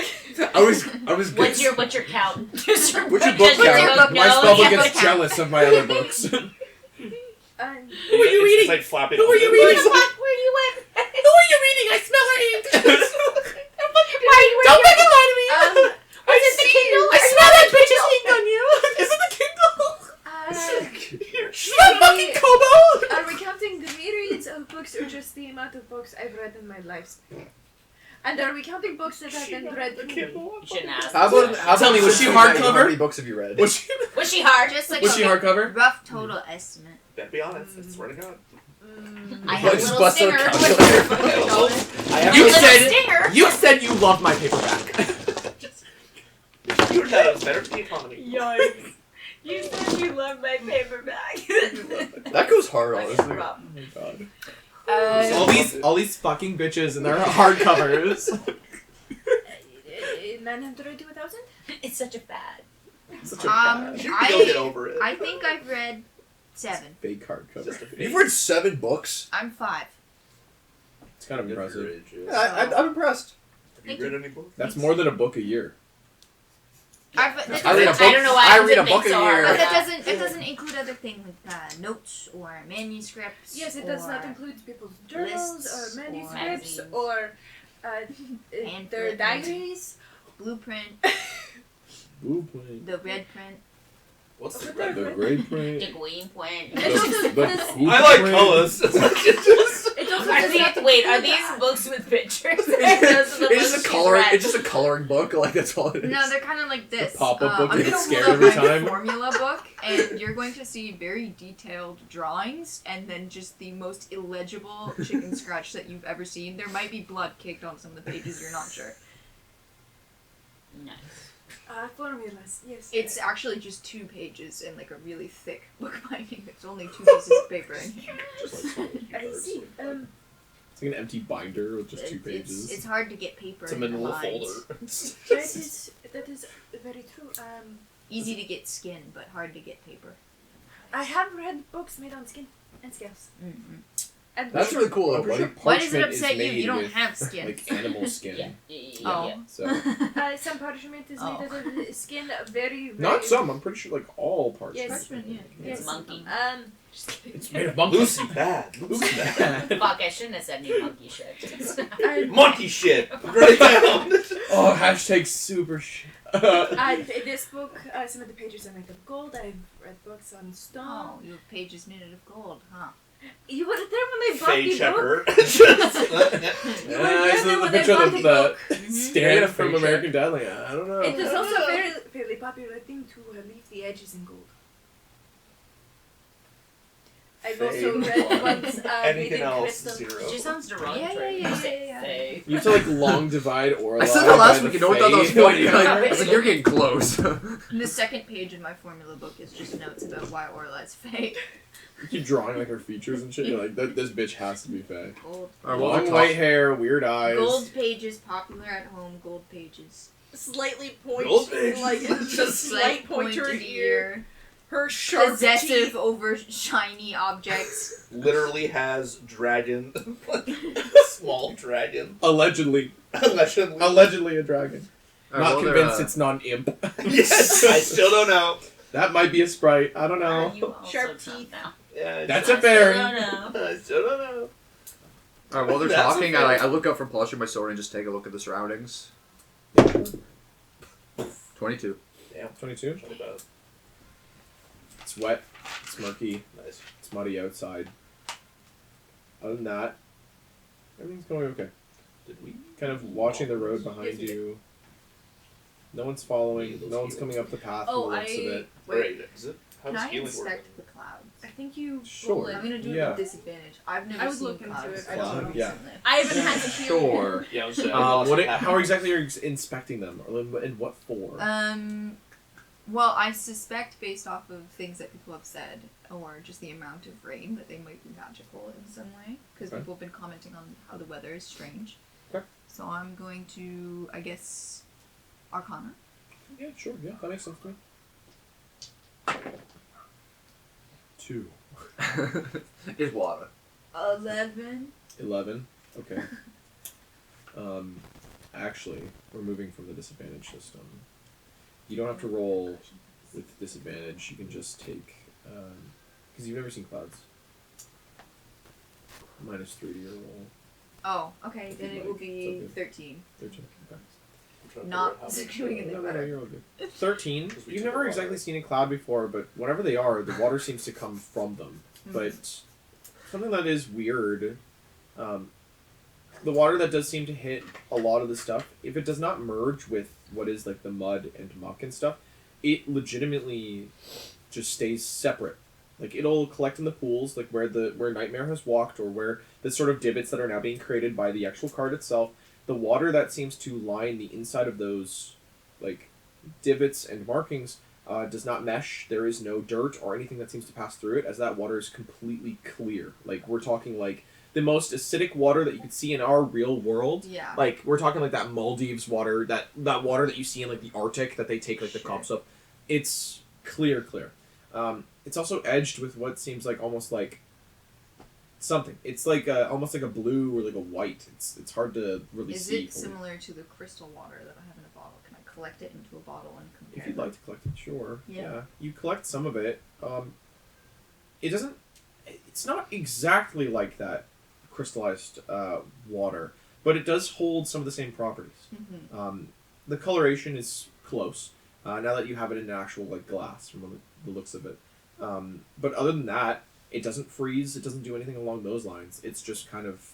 I was good. What's your count? Does your What's your book- book does your count? book My know? spellbook Yeah. gets jealous of my other books. Um, Who are you It's reading? like flapping. Who are you over. reading? Who the fuck were you with? Who are you reading? I smell her ink. Why Don't fucking lie to me. Was it the Kindle? I smell that bitch's ink on you. Is it the Kindle? Smell fucking Kobo. Are we counting the myriads of books or just the amount of books I've read in my lifespan? And are we counting books that have been read in You shouldn't ask. How about Tell me, was she how hardcover? many books have you read? Was she? Was she hard? Just like Was she a hardcover? rough total estimate. Better be honest. I swear to God. I have a Just little bust out a stinger. calculator. I have You A little said- stinger. You said you love my paperback. You said it was better for the economy. Yikes. You said you love my paperback. That goes hard, Okay, honestly. rough. Oh my god. Uh, All these fucking bitches and their hardcovers. 900 to 1,000? It's such a fad. Such a bad. You'll get over it. I think I've read 7. Fake hardcover. Just a fake. You've read 7 books? I'm 5. It's kind of Good for impressive. your age, yeah. I'm impressed. Have you read any books? That's more than a book a year. That I read a doesn't- book. I don't know why I I'm read a being book a so year. hard. But that doesn't include other things like notes or manuscripts. Yes, it does not or- include people's journals lists or or manuscripts magazines. or their Pamphlet. diaries. blueprint, Blue print. the red print. What's the The red The one? great print. The green point. It's also The this, poop I like print. colors. It's like it just. it also Are does these, not wait, are include these books with pictures? It's Those are the just books a she's coloring. read. It's just a coloring book. Like that's all it is. No, they're kind of like this. pop-up book I'm you gonna get hold scared up every my time. formula book, and you're going to see very detailed drawings, and then just the most illegible chicken scratch that you've ever seen. There might be blood caked on some of the pages. You're not sure. Nice. formulas. Yes. It's actually just 2 pages and like a really thick book binding. There's only 2 pieces of paper in here. Just like I see. It's like an empty binder with just 2 pages. It's hard to get paper it's a in the manila lines. folder. That is very true. Easy to get skin, but hard to get paper. I have read books made on skin and scales. Mm-hmm. And That's really cool. I'm Though, pretty buddy. sure Why does it parchment is upset you? made You don't with, have skin. like animal skin. Yeah. Oh. So some parchment is Oh. made out of skin. Very, very. not some. I'm pretty sure like all parchment. Yes. Parchment, yeah. Yes. It's monkey. It's made of monkeys. Lucy bad. Lucy bad. Fuck, I shouldn't have said any monkey shit. Monkey shit. Write it down. Oh, hashtag super shit. This book, some of the pages are made of gold. I've read books on stone. Oh, you have pages made out of gold, huh? You were there when I bought Faye the book. Checker. You Yeah, were it's there the when I picture bought of the the book. stand Yeah, from fake American Dad. Like, I don't know. It is also a very fairly popular thing to leave the edges in gold. I've also read ones Anything made in else? crystal. Zero. It just sounds derogatory. Yeah. Say. You have to like long divide or. I said that last week. And no one thought that was funny. Like, I was like, you're getting close. The second page of my formula book is just notes about why Orla's fake. You keep drawing like her features and shit. You're like, this bitch has to be fake. Gold. Alright, well, Long we're white talk- hair, weird eyes. Gold pages, popular at home, gold pages. Slightly Gold pointed, pages. like just slight pointer pointed ear. Her sharp Possessive teeth. over shiny objects. Literally has dragon. Small dragon. Allegedly. Allegedly. Allegedly a dragon. Alright, Not well, convinced they're, it's not an imp. Yes. I still don't know. That might be a sprite. I don't know. You also Sharp don't teeth. know. Yeah. That's I a fairy. I don't know. I still don't know. Alright, while they're That's talking, okay. I look up from polishing my sword and just take a look at the surroundings. 22. Damn. 22. Not bad. It's wet. It's murky. Nice. It's muddy outside. Other than that, everything's going okay. Did we? Kind of watching the road behind Yes, we did. you. No one's following. Those No one's healing. coming up the path. Oh, from the looks of it. Right, is it? How Can does I healing work? inspect the clouds? I think you. Sure. I'm gonna do it Yeah. with disadvantage. I've never I would seen look into clouds it, I don't know. recently. I haven't had to heal. Sure. Yeah, I was saying. How exactly are you inspecting them, or in what for? Well, I suspect based off of things that people have said, or just the amount of rain, that they might be magical in some way. Because Okay. people have been commenting on how the weather is strange. Okay. So I'm going to, I guess, Arcana. Yeah, sure. Yeah, that makes sense to me. 2. It's water. 11. 11. Okay. Actually, we're moving from the disadvantage system. You don't have to roll with disadvantage. You can just take, because you've never seen clouds. -3 to your roll. Oh, okay. If Then you'd it will like. be It's okay. 13. 13. Okay. Not doing anything better. You're all good. 13. Because we You've took never a exactly water. seen a cloud before, but whatever they are, the water seems to come from them. But something that is weird, the water that does seem to hit a lot of the stuff, if it does not merge with what is like the mud and muck and stuff, it legitimately just stays separate. Like it'll collect in the pools, like where Nightmare has walked, or where the sort of divots that are now being created by the actual card itself. The water that seems to line the inside of those, like, divots and markings, does not mesh. There is no dirt or anything that seems to pass through it, as that water is completely clear. Like, we're talking, like, the most acidic water that you could see in our real world. Yeah. Like, we're talking, like, that Maldives water, that water that you see in, like, the Arctic, that they take, like, the Sure. cups of. It's clear. It's also edged with what seems like almost like something. It's like almost like a blue or like a white. It's hard to really Is see. it similar to the crystal water that I have in a bottle? Can I collect it into a bottle and compare If you'd them? like to collect it, sure. Yeah. You collect some of it. It doesn't. It's not exactly like that crystallized water, but it does hold some of the same properties. Mm-hmm. The coloration is close. Now that you have it in an actual like glass, from the looks of it. But other than that, it doesn't freeze. It doesn't do anything along those lines. It's just kind of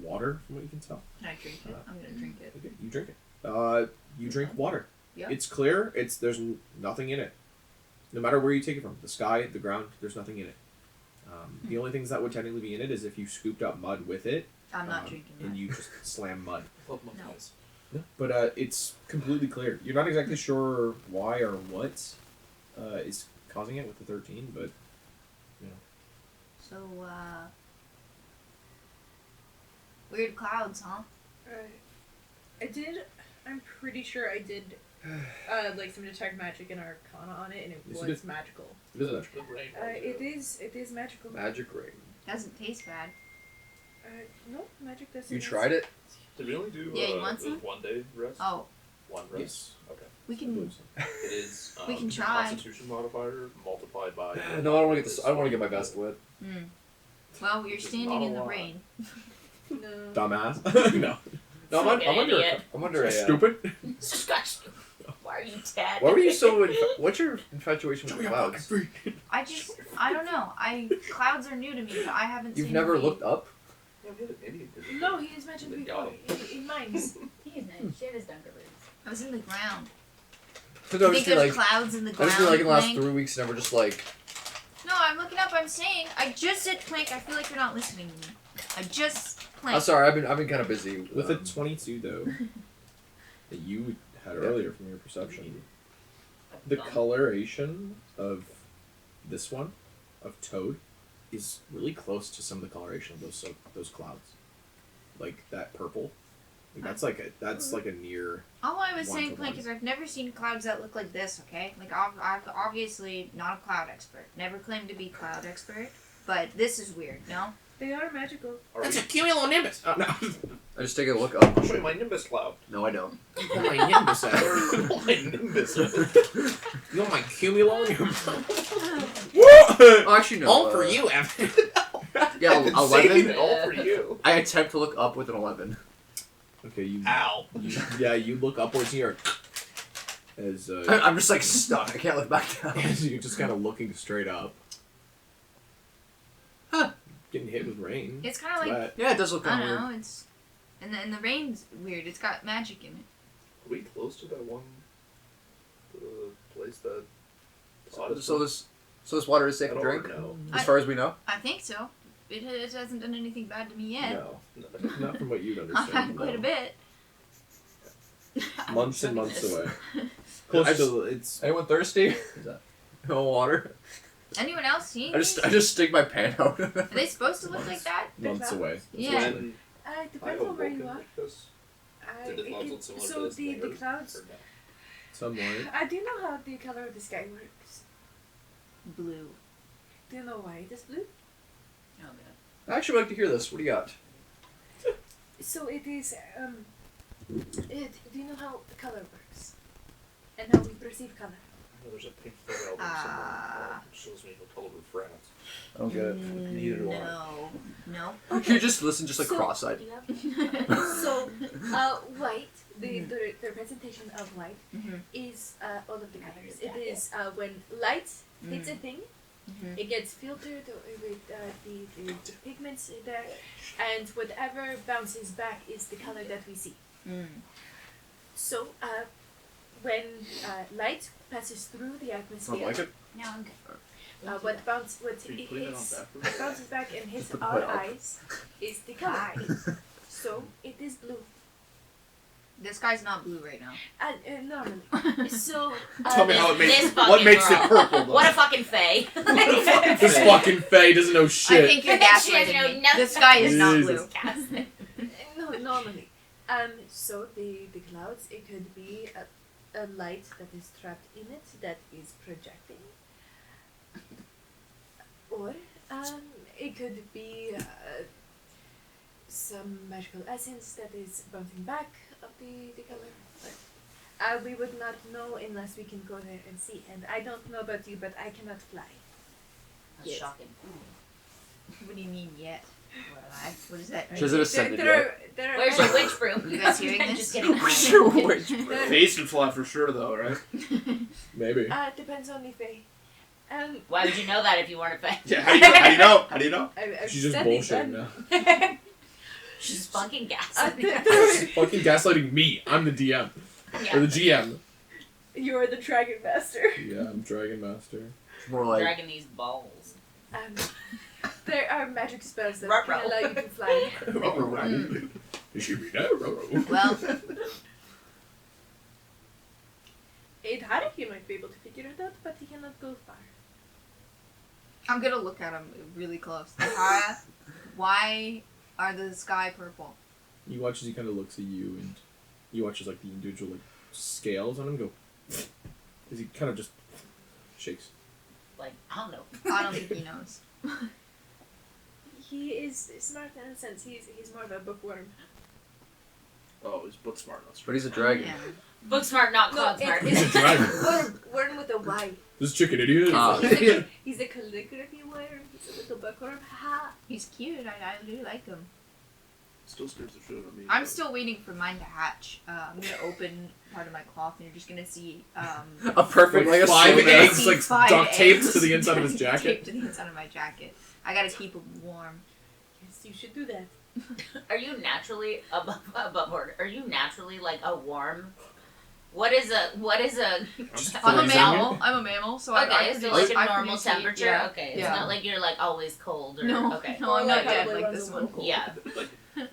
water, from what you can tell. Can I drink it? I'm gonna drink it. Okay, you drink it. You drink water. Yeah. It's clear. There's nothing in it. No matter where you take it from, the sky, the ground, there's nothing in it. The only things that would technically be in it is if you scooped up mud with it. I'm not drinking that. And you just slam mud. Love my No. guys. No. But it's completely clear. You're not exactly sure why or what is causing it with the 13, but you know. So, weird clouds, huh? I'm pretty sure I did, like some detect magic and Arcana on it, and it Yes, you was did. magical. It is magical. The rain. It is magical. Magic rain. Doesn't taste bad. No, magic doesn't. You tried it? Did we only do Yeah, you want some? 1 day rest? Oh, One rest? Yes. Okay. we I can. believe so. It is We can try. Constitution modifier multiplied by. No, I don't want to get this. I don't want to get my vest wet. Well, you're Which is standing not a in the lot. rain. No. Dumbass. No. No, I'm Fucking under. idiot. I'm under a. Stupid. Scratch. Why are you dead? Why were you so? What's your infatuation with clouds? I don't know. Clouds are new to me, but I haven't You've seen never any- looked up? Yeah, maybe it did. No, he has mentioned They before got in mines. He's nice. She had his Dunkaroos. I was in the ground. Because You I think just feel there's like clouds in the I ground? just feel like in the last Plank? 3 weeks, never just like. No, I'm looking up. I'm saying. I just said plank. I feel like you're not listening to me. I just plank. I'm sorry. I've been kind of busy With a 22 though, that you had earlier from your perception, the coloration of this one, of Toad, is really close to some of the coloration of those clouds, like that purple. Like that's like a near. All I was One saying, for plank, one. is I've never seen clouds that look like this. Okay, like I'm obviously not a cloud expert. Never claimed to be cloud expert, but this is weird. No. They are magical. Are That's we- a cumulonimbus. Oh no. I just take a look up. I'll show you my Nimbus cloud. No, I don't. Oh, my nimbus. My Nimbus. You're my cumulonimbus. Oh, actually, no. All for you, Evan. Yeah, Saving 11. it all for you. I attempt to look up with an 11. Okay, Ow. you look upwards here. As I'm just like stuck. I can't look back down. as you're just kind of looking straight up. Huh. Getting hit with rain. It's kind of like Wet. Yeah, it does look I kind don't of weird. know. It's and the rain's weird. It's got magic in it. Are we close to that one the place that. So this water is safe to drink, No. as far as we know. I think so. It hasn't done anything bad to me yet. No, not from what you'd I've understand. had quite a bit. Months and months Goodness. away. Close to it's. Anyone thirsty? No water. Anyone else seeing I just stick my pan out. Are they supposed to look like that? Months away. Yeah. When It I depends on where you are. because did the clouds look similar So to this the neighbor? clouds. Or no? Somewhere. Do you know how the color of the sky works? Blue. Do you know why it is blue? Oh, God. I actually would like to hear this. What do you got? So it is. Do you know how color works? And how we perceive color? I know there's a pink thread album somewhere that shows me how color refracts. I don't get it. Neither do I. No. You just listen, just like So- cross-eyed. So, white, the representation of light Mhm. is all of the colors. It is when light hits a thing, Mhm. it gets filtered with the pigments there, and whatever bounces back is the color that we see. So, when light passes through the Sounds atmosphere, like it. No, I'm good. what Are you putting it on hits, backwards? what bounces back and hits Put our it up. eyes is the color. So it is blue. This guy's not blue right now. Normally. So Tell me how it makes. This What fucking makes it girl. purple? Though? What a fucking fae. This fucking Faye doesn't know shit. I think you're She doesn't gaslighting know me. nothing. This guy is not Jesus. blue. no, normally. So the clouds, it could be a light that is trapped in it that is projecting, or it could be some magical essence that is bouncing back of the color. But we would not know unless we can go there and see. And I don't know about you, but I cannot fly. That's Yes. shocking. What do you mean yet? What is that? She hasn't ascended there yet. are Where's your witch broom? You guys hearing I'm this? just kidding. Where's your witch? there- Face can fly for sure, though, right? Maybe. depends on the fae. Why would you know that if you weren't a fae? Yeah. How do you know? How do you know? I've She's just studied bullshitting them. now. She's fucking gas. She's fucking gaslighting me. I'm the DM. Or the GM. You're the dragon master. Yeah, I'm Dragon Master. It's more like Dragging these balls. There are magic spells that Ruh-roh. can allow you to fly. Well, Haruki might be able to figure it out, but he cannot go far. I'm gonna look at him really close. Tahara, why are the sky purple? You watch as he kind of looks at you, and you watch as like the individual like scales on him go. As he kind of just shakes. Like, I don't know. I don't think he knows. He is smart in a sense. He's more of a bookworm. Oh, he's book smart. That's but he's a dragon. Yeah. Book smart, not No, cloud smart. He's a dragon. Worm with a Y. This chicken idiot. Ah. He's a calligraphy worm. He's a little bookworm. Haha. He's cute. I really like him. still scares the shit out of me. I'm still waiting for mine to hatch. I'm gonna open part of my cloth, and you're just gonna see A perfect like a 5 snowman. eggs like 5 duct taped eggs to the inside of his taped jacket. to the inside of my jacket. I gotta keep him warm. Yes, you should do that. Are you naturally above board? Are you naturally like a worm? What is a Just I'm a freezing. mammal. I'm a mammal, so I okay? can So do, like a I normal produce heat, temperature. yeah. Okay, it's Yeah. not like you're like always cold or No, okay. no, I'm Or not like dead probably like runs this a one. little Yeah, Like,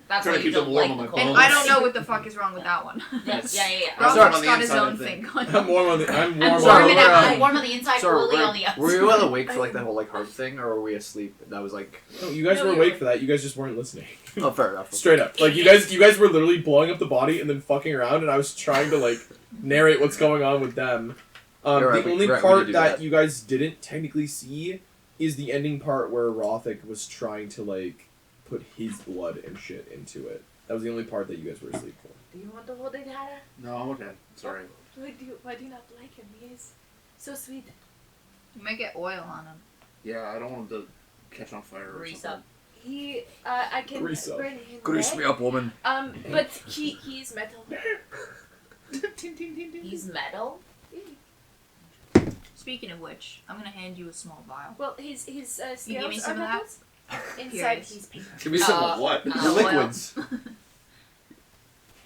that's Trying why to you keep them don't warm like on the my cold. And bones. I don't know what the fuck is wrong with that one. Yeah. I'm Robert's sorry, on the got his inside own of the thing thing. going. I'm warm on the. I'm warm I'm on sorry, the. man, I'm warm on the inside, So cooling were, on the outside. were you all awake for like that whole like heart thing, or were we asleep? That was like No, you guys No, were you awake were- for that. You guys just weren't listening. oh fair enough. Straight up, like you guys were literally blowing up the body and then fucking around, and I was trying to like narrate what's going on with them. You're right, The only we did part do that that. you guys didn't technically see is the ending part where Rothic was trying to like put his blood and shit into it. That was the only part that you guys were asleep for. Do you want to hold it, Hara? No, I'm okay. Sorry. Why do you not like him? He is so sweet. You might get oil on him. Yeah, I don't want him to catch on fire or Grease something. up. He, I can Grease up. burn him Grease red. me up, woman. But he's metal. He's metal. Speaking of which, I'm gonna hand you a small vial. Well, his scales You give me are some of that? metals. Inside Curious. he's paper. Give me some Uh, of what? uh, The oil. liquids.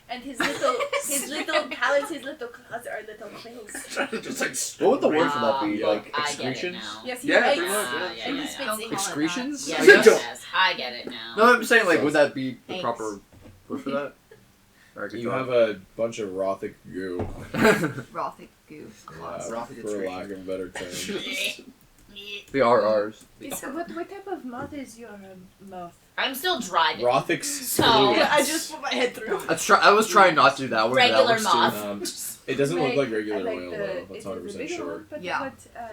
And his little talons, his little claws are little claws. Just like What would the word for that be? Yeah, Like I get it excretions? now. Yes, he Yeah, bites. pretty much, yeah, And yeah, he yeah. spits Don't ink. call it Excretions? Yes, I yes, don't- yes, I get it now. No, I'm saying like, would that be the Thanks. proper word for that? Or I could You talk. have a bunch of Rothic goo, Rothic goo. Claws. Rothic for lack of a better term. The RRs. What type of moth is your moth? I'm still driving. Rothic's So- screw. Yeah, I just put my head through. I was trying not to do that one. but that Regular works too. moth. It doesn't look Like- like regular like oil the- though. That's is it the 100% bigger sure. one? But Yeah. what,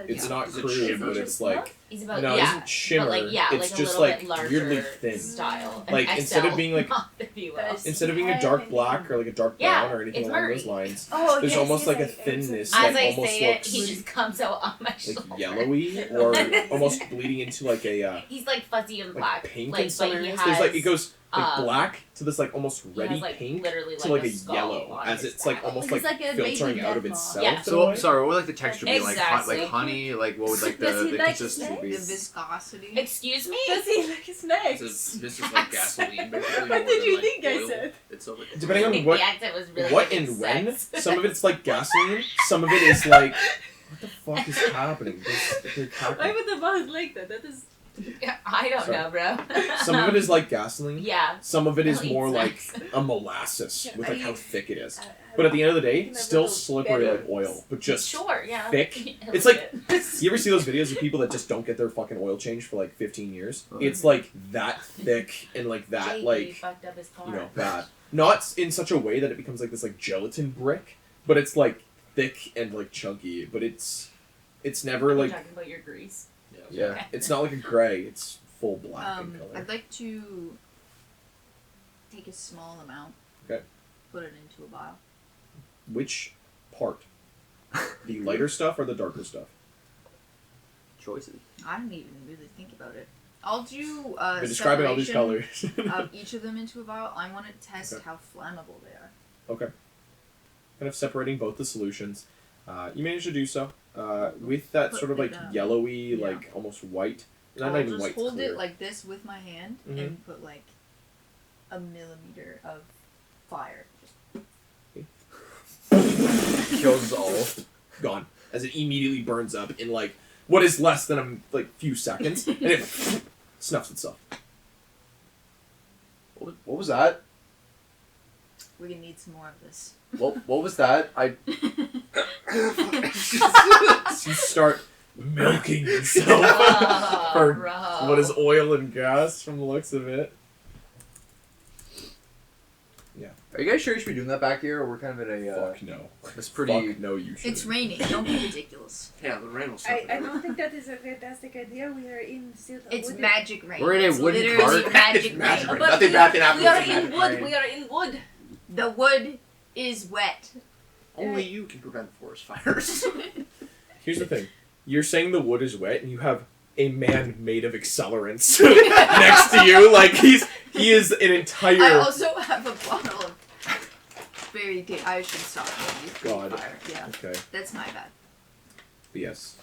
It's yeah. not Is it crude, shimmer? but Is it it's just like moth? He's about no, it yeah, isn't shimmer. but like yeah, it's like a just little like bit larger weirdly thin. style. Like, An instead of XL being, like- moth, if you will. That's- Instead of being a dark black or like a dark Yeah, brown or anything it's along Murray. those lines, Oh, there's yes, almost yes, like a I was thinness like- As that I almost say it, looks he just comes out on my shoulder. like yellowy or almost bleeding into like a He's like fuzzy and like black. pink like, in some but he areas. has, There's like it goes like um, black to this like almost he reddy has, like, pink literally to like a skull yellow on as his it's like back. almost He's like like a baby filtering out of death itself. moth. Yeah. in a So way. sorry, what would like the texture be like? Exactly. Like honey? Like what would like Does he the like consistency The be? viscosity. Excuse me? Does he like snakes? This is like gasoline, basically. What more did than, you like, think I oil. said? It's so, like, Depending I on think what- the accent was really What giving and when? sex. Some of it's like gasoline. Some of it is like what the fuck is happening? They're Why cracking. would the moth like that? That is. I don't Sorry. know, bro. Some of it is like gasoline. Yeah. Some of it is I'll eat more like snacks. a molasses with like I- how thick it is. Uh, But at the end of the day, Can have still little slippery like berries. oil, but just Sure, yeah. thick. A It's little like- bit. You ever see those videos of people that just don't get their fucking oil changed for like 15 years? Oh. It's like that thick and like that JD like fucked up his car. you know bad. Not in such a way that it becomes like this like gelatin brick, but it's like thick and like chunky. But it's never Are you like talking about your grease? yeah. It's not like a gray. It's full black in color. I'd like to take a small amount. Okay. Put it into a vial. Which part? The lighter stuff or the darker stuff? Choices. I don't even really think about it. I'll do They're describing all these separation colors. of each of them into a vial. I want to test Okay. how flammable they are. Okay. Kind of separating both the solutions. You managed to do so. With that Put sort of it, like yeah. yellowy, like almost white. Not I'll even just white. hold clear. it like this with my hand Mhm. and put like a millimeter of fire. Just Kills us all. Gone. As it immediately burns up in like what is less than a like few seconds, and it snuffs itself. What was that? we're gonna need some more of this. What was that? I You start milking yourself Oh, for bro. what is oil and gas from the looks of it. Are you guys sure you should be doing that back here, or we're kind of in a Fuck no. it's pretty. Fuck no, you should. It's raining. Don't be ridiculous. Yeah, the rain will stop. I don't think that is a fantastic idea. We are in still. It's wooded- magic rain. We're in a It's wooden literally cart. magic It's magic rain. rain. Nothing bad can happen We are with in magic wood. rain. We are in wood. The wood is wet. Only you can prevent forest fires. Here's the thing. You're saying the wood is wet, and you have a man made of accelerants next to you. Like he is an entire. I also have a bottle of very good. I should stop. God. Fire. Yeah, Okay. that's my bad. But yes.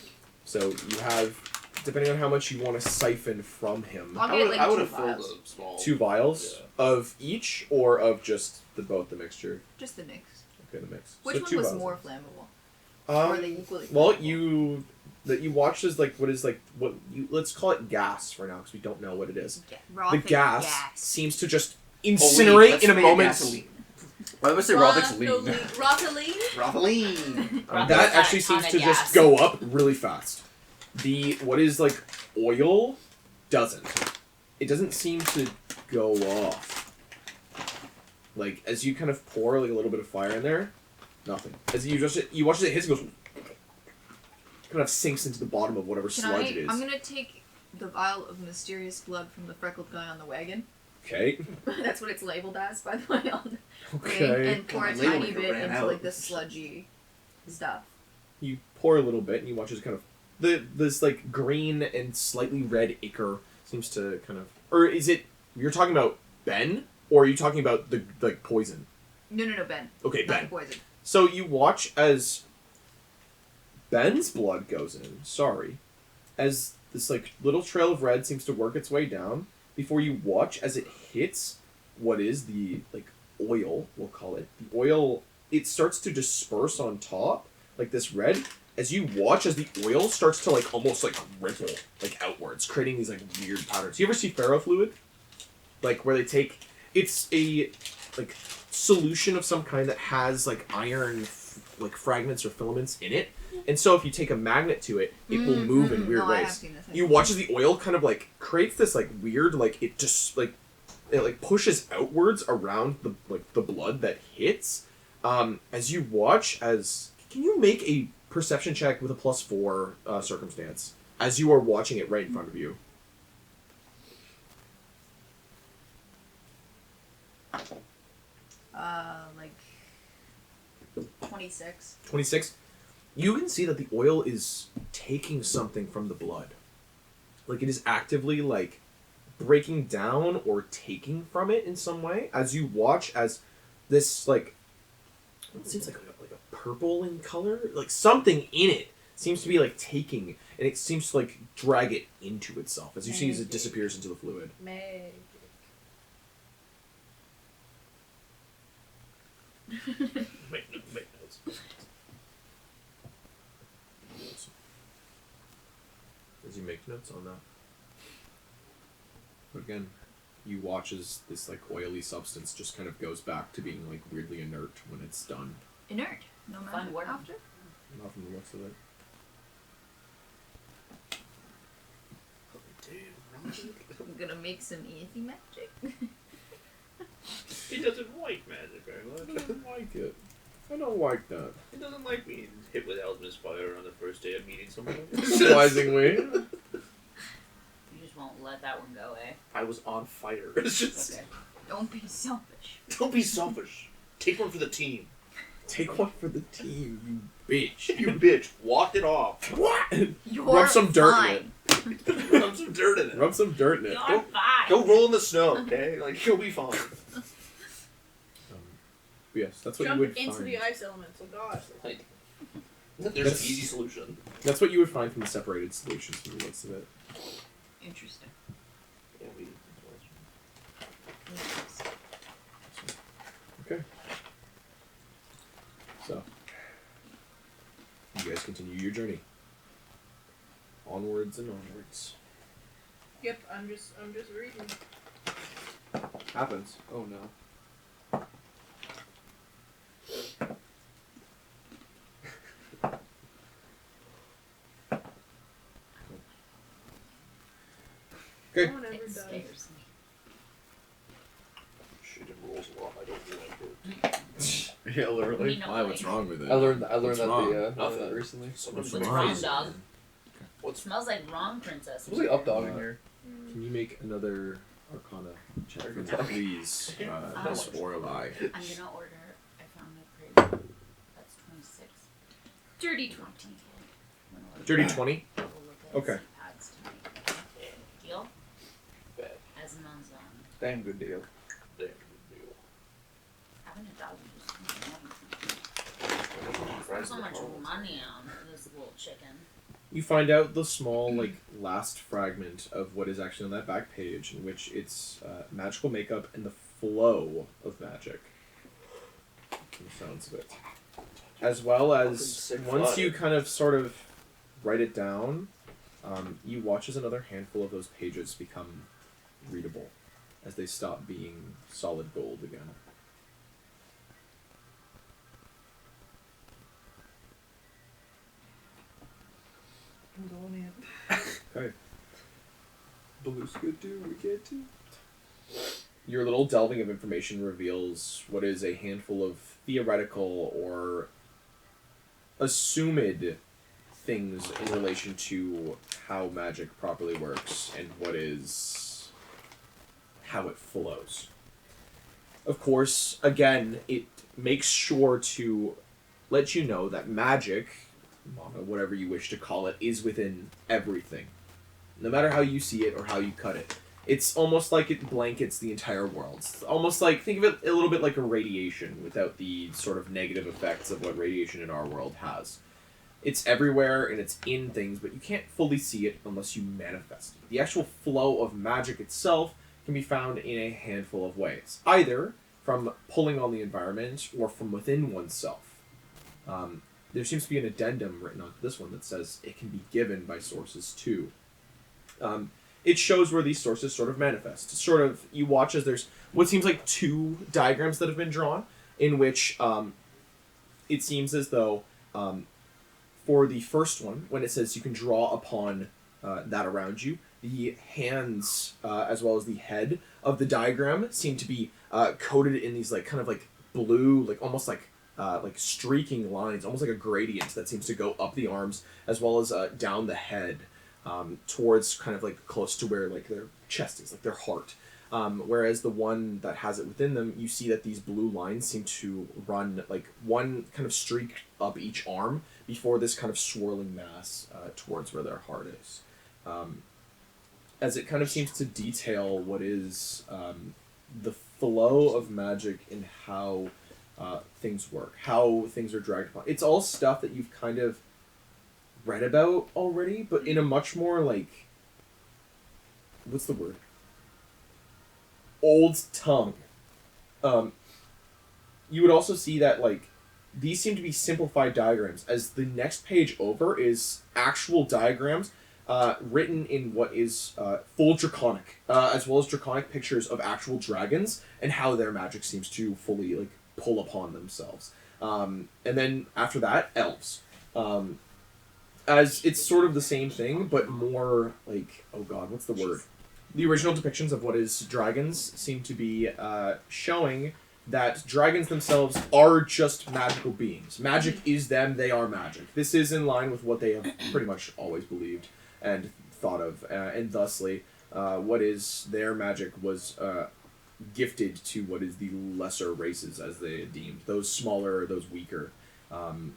So you have, depending on how much you want to siphon from him, I'll I get would like I would 2 have filled vials. a small. 2 vials of each, or of just both the mixture. Just the mix. Okay, the mix. Which So one 2 was vials. more flammable? Or are Um, they equally? well, flammable? that you watched is like what is like what you let's call it gas for now because we don't know what it is. Raw The thing, gas seems to just incinerate in a moment. Why would I say Rothic's lean? Rosaline. Rothylene. Rothic's That got actually a ton seems of to gas. just go up really fast. The what is like oil doesn't. It doesn't seem to go off. Like as you kind of pour like a little bit of fire in there, nothing. As you watch as it hits, it goes kind of sinks into the bottom of whatever Can sludge it is. I'm gonna take the vial of mysterious blood from the freckled guy on the wagon. Okay. That's what it's labeled as, by the way, on the thing, Okay. and pour a God, labeling tiny it bit ran into out. like the sludgy stuff. You pour a little bit, and you watch as kind of this like green and slightly red ichor seems to kind of, or is it? You're talking about Ben, or are you talking about the like poison? No, Ben. Okay, Not Ben. the poison. So you watch as Ben's blood goes in. Sorry, as this like little trail of red seems to work its way down before you watch as it hits what is the like oil, we'll call it, the oil, it starts to disperse on top, like this red, as you watch as the oil starts to like almost like ripple like outwards, creating these like weird patterns. You ever see ferrofluid? Like where they take, it's a like solution of some kind that has like iron like fragments or filaments in it. And so if you take a magnet to it, it will move in weird ways. You watch as the oil kind of like creates this like weird, like it just like it like pushes outwards around the like the blood that hits. As you watch, as can you make a perception check with a +4 circumstance as you are watching it right in front of you? Like 26. 26. You can see that the oil is taking something from the blood. Like it is actively like breaking down or taking from it in some way. As you watch as this like it seems like a purple in color, like something in it seems to be like taking, and it seems to like drag it into itself as you see as it disappears into the fluid. Magic. Make notes. As you make notes on that. But again, you watch as this like oily substance just kind of goes back to being like weirdly inert when it's done. Inert. No Fun magic word. after. Not from the looks of it. I'm gonna make some easy magic. He doesn't like magic very I much. don't like it. I don't like that. He doesn't like being hit with alchemist fire on the first day of meeting someone. Surprisingly. You just won't let that one go, eh? I was on fire. It's just Okay. Don't be selfish. don't be selfish. Take one for the team. Take one for the team, you bitch. You bitch. Walked it off. What? You're Rub some dirt in fine. Rub some dirt in it. Rub some dirt in it. You're Go- fine. Go roll in the snow, okay? Like you'll be fine. Yes, that's what Jump you would into find. the ice elemental, God. Like there's That's- an easy solution. That's what you would find from the separated solutions from the looks of it. Interesting. Yeah, we. Okay. So, you guys continue your journey. Onwards and onwards. Yep, I'm just reading. Happens. Oh no. Okay. No one ever It does. scares me. Shit, it rolls a lot. I don't like it. Yeah, literally. You know Why? What's wrong with it? I learned What's that wrong? Nothing. recently. Sometimes What's it's wrong? crazy. Dog. What's Smells like wrong, princess. What's like up dog in here? Can you make another Arcana check for me, Arcana. please, Miss Orlai? I'm gonna order. I found my crate. That's 26. Dirty 20. I'm gonna order Dirty that. 20? We'll look at Okay. pads tonight. Deal? bad? As an on. Damn good deal. Damn good deal. Having a dog is just There's so much money on this little chicken. You find out the small, like, last fragment of what is actually on that back page, in which it's magical makeup and the flow of magic. From the sounds of it. As well as, Sick once fuck. you kind of sort of write it down, you watch as another handful of those pages become readable, as they stop being solid gold again. I'm going in. Okay. Blue's good too. We get to. Your little delving of information reveals what is a handful of theoretical or assumed things in relation to how magic properly works and what is how it flows. Of course, again, it makes sure to let you know that magic, whatever you wish to call it, is within everything. No matter how you see it or how you cut it. It's almost like it blankets the entire world. It's almost like, think of it a little bit like a radiation without the sort of negative effects of what radiation in our world has. It's everywhere and it's in things, but you can't fully see it unless you manifest it. The actual flow of magic itself can be found in a handful of ways. Either from pulling on the environment or from within oneself. There seems to be an addendum written onto this one that says it can be given by sources too. It shows where these sources sort of manifest. Sort of, you watch as there's what seems like 2 diagrams that have been drawn, in which it seems as though for the first one, when it says you can draw upon that around you, the hands as well as the head of the diagram seem to be coated in these like kind of like blue, like almost like streaking lines, almost like a gradient that seems to go up the arms as well as down the head towards kind of like close to where like their chest is, like their heart. Whereas the one that has it within them, you see that these blue lines seem to run like one kind of streak up each arm before this kind of swirling mass towards where their heart is. As it kind of seems to detail what is the flow of magic and how things work, how things are dragged upon. It's all stuff that you've kind of read about already, but in a much more like, what's the word? Old tongue. You would also see that like these seem to be simplified diagrams, as the next page over is actual diagrams written in what is full draconic, as well as draconic pictures of actual dragons and how their magic seems to fully like pull upon themselves. And then after that, elves. As it's sort of the same thing, but more like, oh god, what's the word? The original depictions of what is dragons seem to be showing that dragons themselves are just magical beings. Magic is them, they are magic. This is in line with what they have pretty much always believed and thought of, and thusly, what is their magic was gifted to what is the lesser races, as they deemed. Those smaller, those weaker.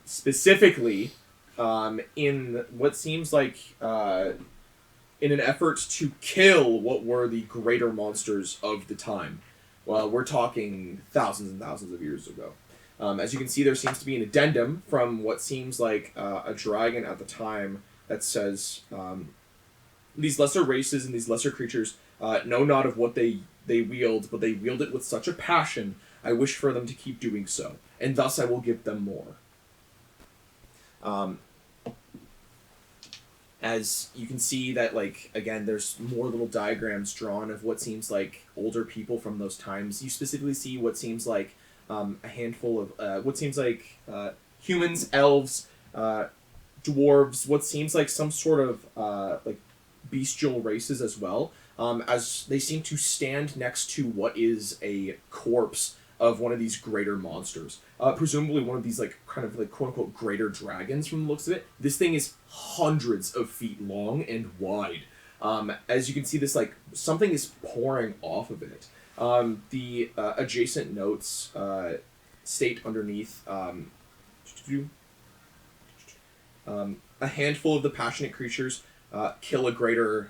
Specifically, in what seems like in an effort to kill what were the greater monsters of the time. Well, we're talking thousands and thousands of years ago. As you can see, there seems to be an addendum from what seems like a dragon at the time that says, these lesser races and these lesser creatures know not of what they wield, but they wield it with such a passion, I wish for them to keep doing so, and thus I will give them more. As you can see that, like, again, there's more little diagrams drawn of what seems like older people from those times. You specifically see what seems like a handful of, what seems like humans, elves, dwarves, what seems like some sort of, like, bestial races as well, as they seem to stand next to what is a corpse of one of these greater monsters. Presumably one of these, like, kind of, like, quote-unquote greater dragons from the looks of it. This thing is hundreds of feet long and wide. As you can see, this, like, something is pouring off of it. The adjacent notes state underneath a handful of the passionate creatures kill a greater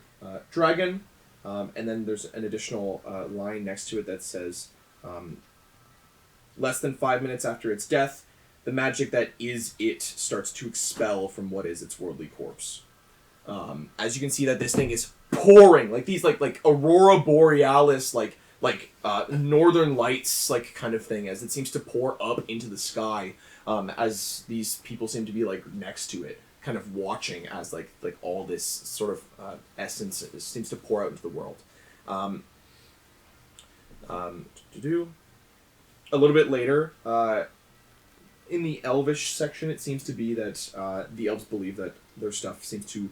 dragon, and then there's an additional line next to it that says, less than 5 minutes after its death, the magic that is it starts to expel from what is its worldly corpse. As you can see that this thing is pouring, like these like aurora borealis, like northern lights, like kind of thing, as it seems to pour up into the sky, as these people seem to be like next to it, kind of watching as like all this sort of essence seems to pour out into the world. A little bit later, in the elvish section, it seems to be that the elves believe that their stuff seems to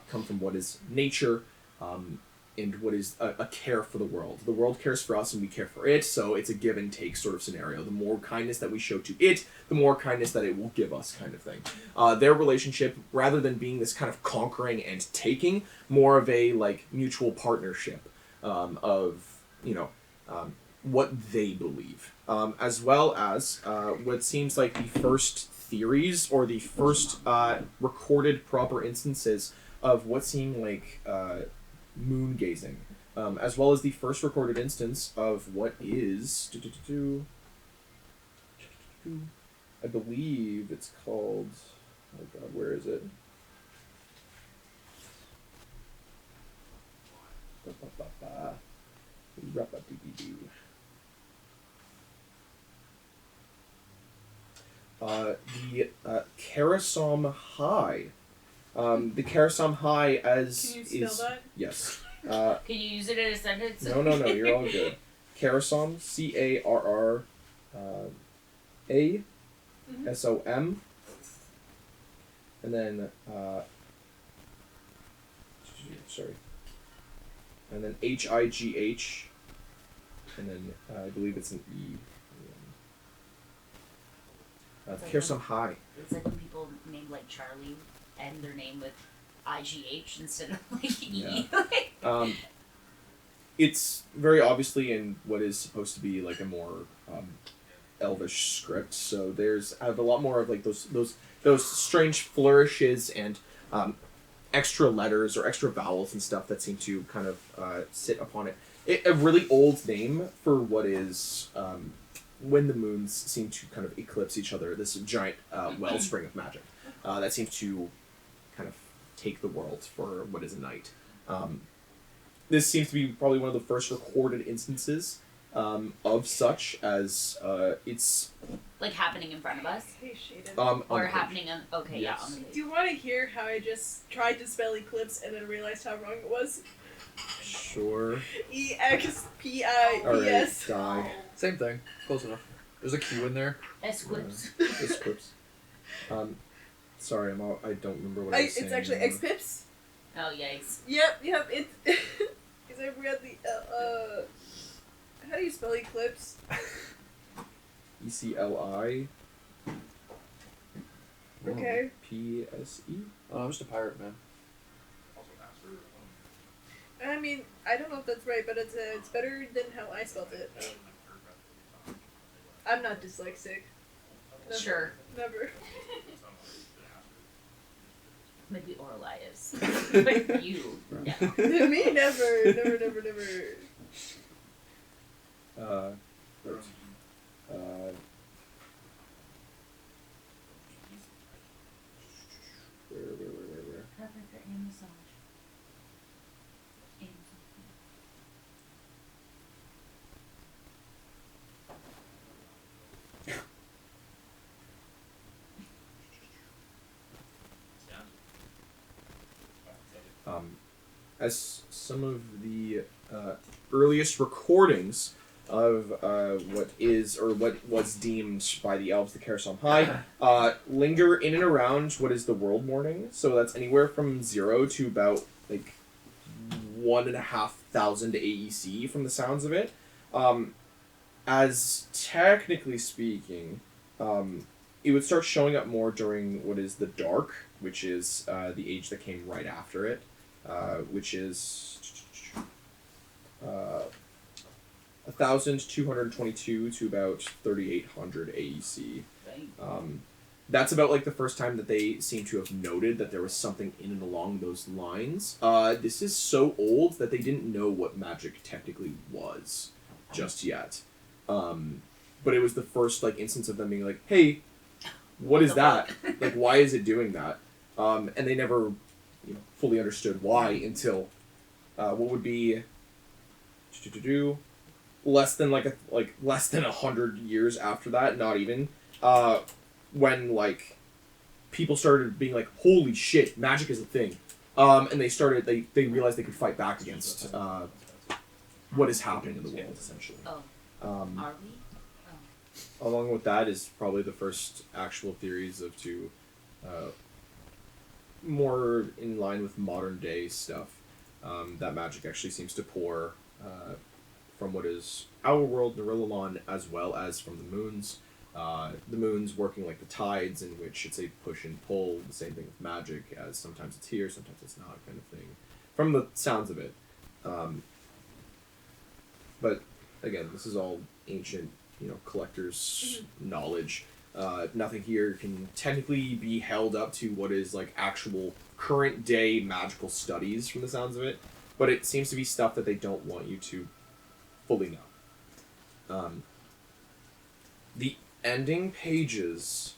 come from what is nature, and what is a care for the world. The world cares for us and we care for it, so it's a give and take sort of scenario. The more kindness that we show to it, the more kindness that it will give us, kind of thing. Their relationship, rather than being this kind of conquering and taking, more of a like mutual partnership of, you know, what they believe. As well as what seems like the first theories or the first recorded proper instances of what seem like moon gazing, as well as the first recorded instance of what is I believe it's called, oh god, where is it? the Karasom High. The Karasom High as Can you is spell that? yes. Can you use it in a sentence? No, you're all good. Karasom, Carra Asom, and then sorry, and then High, and then I believe it's an E. Karasom High. It's like when people name like Charlie end their name with IGH instead of like E. It's very obviously in what is supposed to be like a more elvish script, so I have a lot more of like those strange flourishes and extra letters or extra vowels and stuff that seem to kind of sit upon it. A really old name for what is when the moons seem to kind of eclipse each other. This giant wellspring of magic that seems to kind of take the world for what is a night. This seems to be probably one of the first recorded instances of such as it's Like happening in front of us? Hey, Shaden. on Or the page. happening on. Okay, Yes. yeah, on the Do you want to hear how I just tried to spell eclipse and then realized how wrong it was? Sure. EXPIPS. Alright, die. Same thing. Close enough. There's a Q in there. Esquips. This clips. Sorry, I don't remember what I was saying. It's actually anymore. XPips. Oh, yikes. Yep, it's. Because I forgot the. How do you spell eclipse? ECLI. Okay. PSE. Oh, I'm just a pirate, man. I mean, I don't know if that's right, but it's better than how I spelled it. I'm not dyslexic. Never. Sure. Never. Maybe Orlai is. But you, no. Me, never. Where? Amazon. As some of the earliest recordings of what was deemed by the elves the Karasom High linger in and around what is the world morning. So that's anywhere from 0 to about like 1,500 AEC from the sounds of it. As technically speaking, it would start showing up more during what is the dark, which is the age that came right after it. Which is 1,222 to about 3,800 AEC. That's about like the first time that they seem to have noted that there was something in and along those lines. This is so old that they didn't know what magic technically was just yet. But it was the first like instance of them being like, "Hey, what is that? Like, why is it doing that?" And they never fully understood why until what would be less than less than 100 years after that, not even, when like people started being like, holy shit, magic is a thing, and they realized they could fight back against what is happening in the world essentially. Are we? Along with that is probably the first actual theories of more in line with modern day stuff, that magic actually seems to pour from what is our world, Narilamon, as well as from the moons. The moons working like the tides, in which it's a push and pull, the same thing with magic, as sometimes it's here, sometimes it's not, kind of thing, from the sounds of it. But again, this is all ancient, collector's knowledge. Nothing here can technically be held up to what is like actual current day magical studies from the sounds of it, but it seems to be stuff that they don't want you to fully know. The ending pages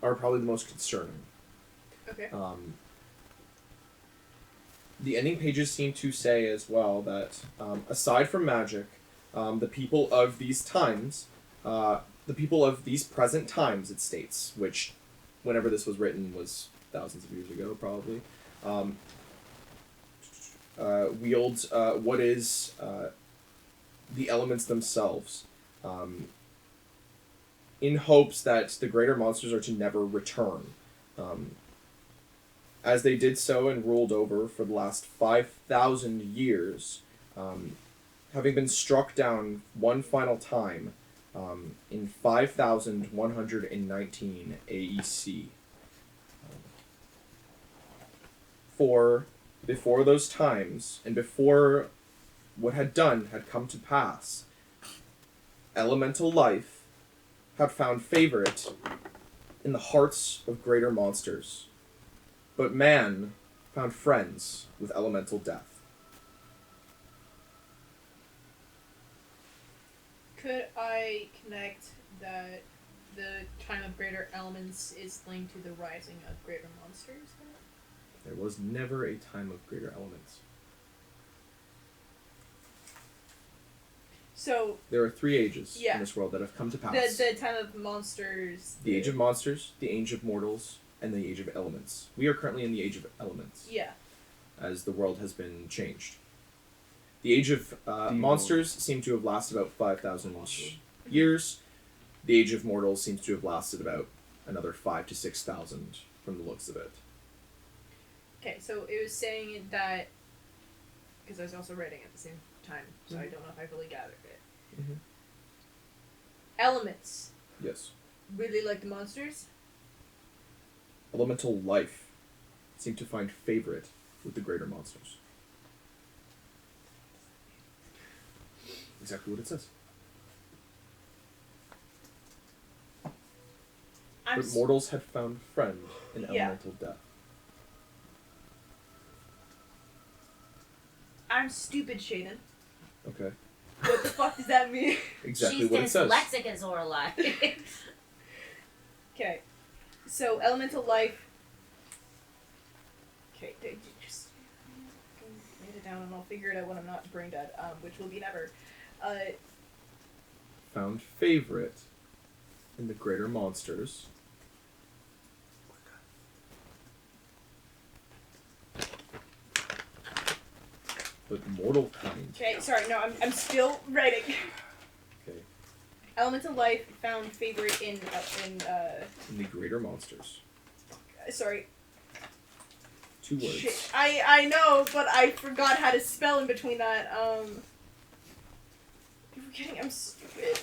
are probably the most concerning. Okay. The ending pages seem to say as well that aside from magic, the people of these times the people of these present times, it states, which, whenever this was written, was thousands of years ago, probably, wield what is the elements themselves, in hopes that the greater monsters are to never return. As they did so and ruled over for the last 5,000 years, having been struck down one final time in 5119 AEC. For before those times, and before what had come to pass, elemental life had found favorite in the hearts of greater monsters, but man found friends with elemental death. Could I connect that the time of greater elements is linked to the rising of greater monsters? There was never a time of greater elements. So There are 3 ages Yeah. in this world that have come to pass. the time of monsters. The Age of Monsters, the Age of Mortals, and the Age of Elements. We are currently in the Age of Elements, Yeah. as the world has been changed. The Age of Monsters seem to have lasted about 5,000 years. The Age of Mortals seems to have lasted about another 5,000 to 6,000 from the looks of it. Okay, so it was saying that because I was also writing at the same time, so I don't know if I fully gathered it. Mhm. Elements Yes. really like the monsters. Elemental life seem to find favorite with the greater monsters. Exactly what it says. But mortals had found friend in Yeah. elemental death. I'm stupid, Shaden. Okay. What the fuck does that mean? Exactly She's what it says. dyslexic as Orla. Okay, so elemental life. Okay, just write it down and I'll figure it out when I'm not brain dead, which will be never. Found favorite in the greater monsters. But mortal kind. Okay, sorry, no, I'm still writing. Okay. Elemental life found favorite in In the greater monsters. sorry. 2 words. Shit. I know, but I forgot how to spell in between that. You're forgetting I'm stupid.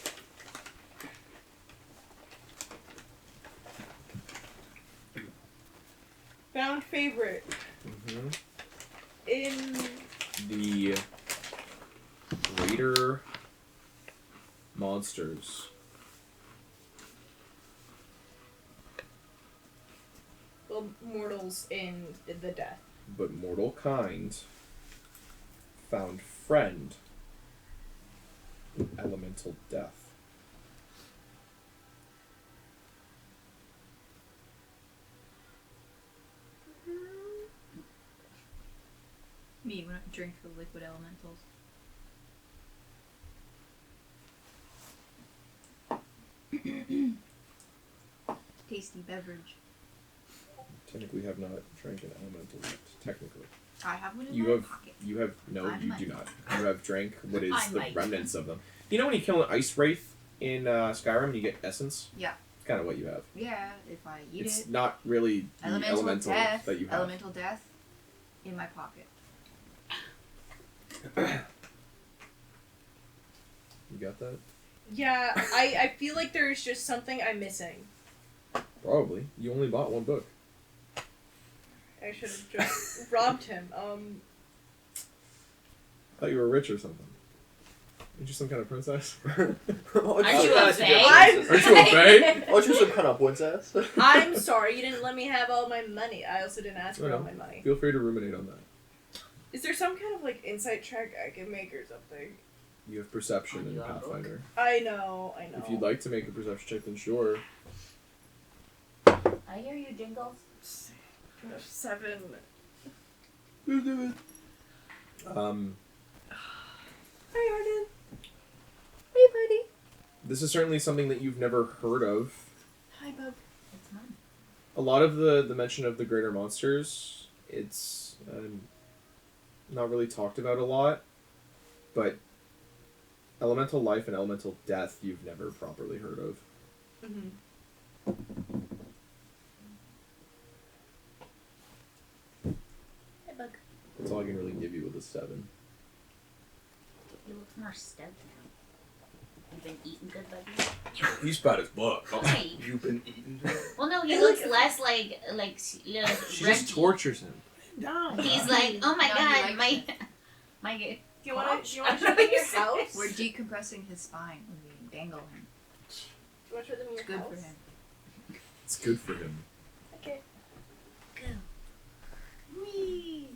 Found favorite Mm-hmm. in The greater monsters. well, mortals in the death. But mortal kind found friend with elemental death. Me, when I drink the liquid elementals. Tasty beverage. Technically, have not drank an elemental yet. Technically, I have one in you my have. pocket. You have no. I You might. do not. You have drank what is I the might. remnants of them. You know when you kill an ice wraith in Skyrim, and you get essence. Yeah. It's kind of what you have. Yeah, if I eat It's it. not really the elemental death. that you have. Elemental death in my pocket. You got that? Yeah, I feel like there's just something I'm missing. Probably. You only bought 1 book. I should have just robbed him. I thought you were rich or something. Aren't you some kind of princess? Aren't you a fae? Aren't you a fae? Aren't you some kind of princess? I'm sorry, you didn't let me have all my money. I also didn't ask for Oh, all no. my money. Feel free to ruminate on that. Is there some kind of like insight check I can make or something? You have perception in You got a book? Pathfinder. I know. If you'd like to make a perception check, then sure. I hear you, Jingles. 7. Um, Hi, Arden. Hey, buddy. this is certainly something that you've never heard of. Hi, Bub. It's mine. A lot of the mention of the greater monsters, it's not really talked about a lot, but elemental life and elemental death you've never properly heard of. Mm-hmm. Hi, Bug. That's all I can really give you with a 7. He looks more stout now. You've been eating good, buddy. He's about his book. Right. You've been eaten. Well, no, he looks less like She Reggie. just tortures him. Down. He's like, oh my No, he god, likes my Do you want to show them your house? We're decompressing his spine when we dangle him. Do you want to show them your It's good house? for him. It's good for him. Okay. Wee.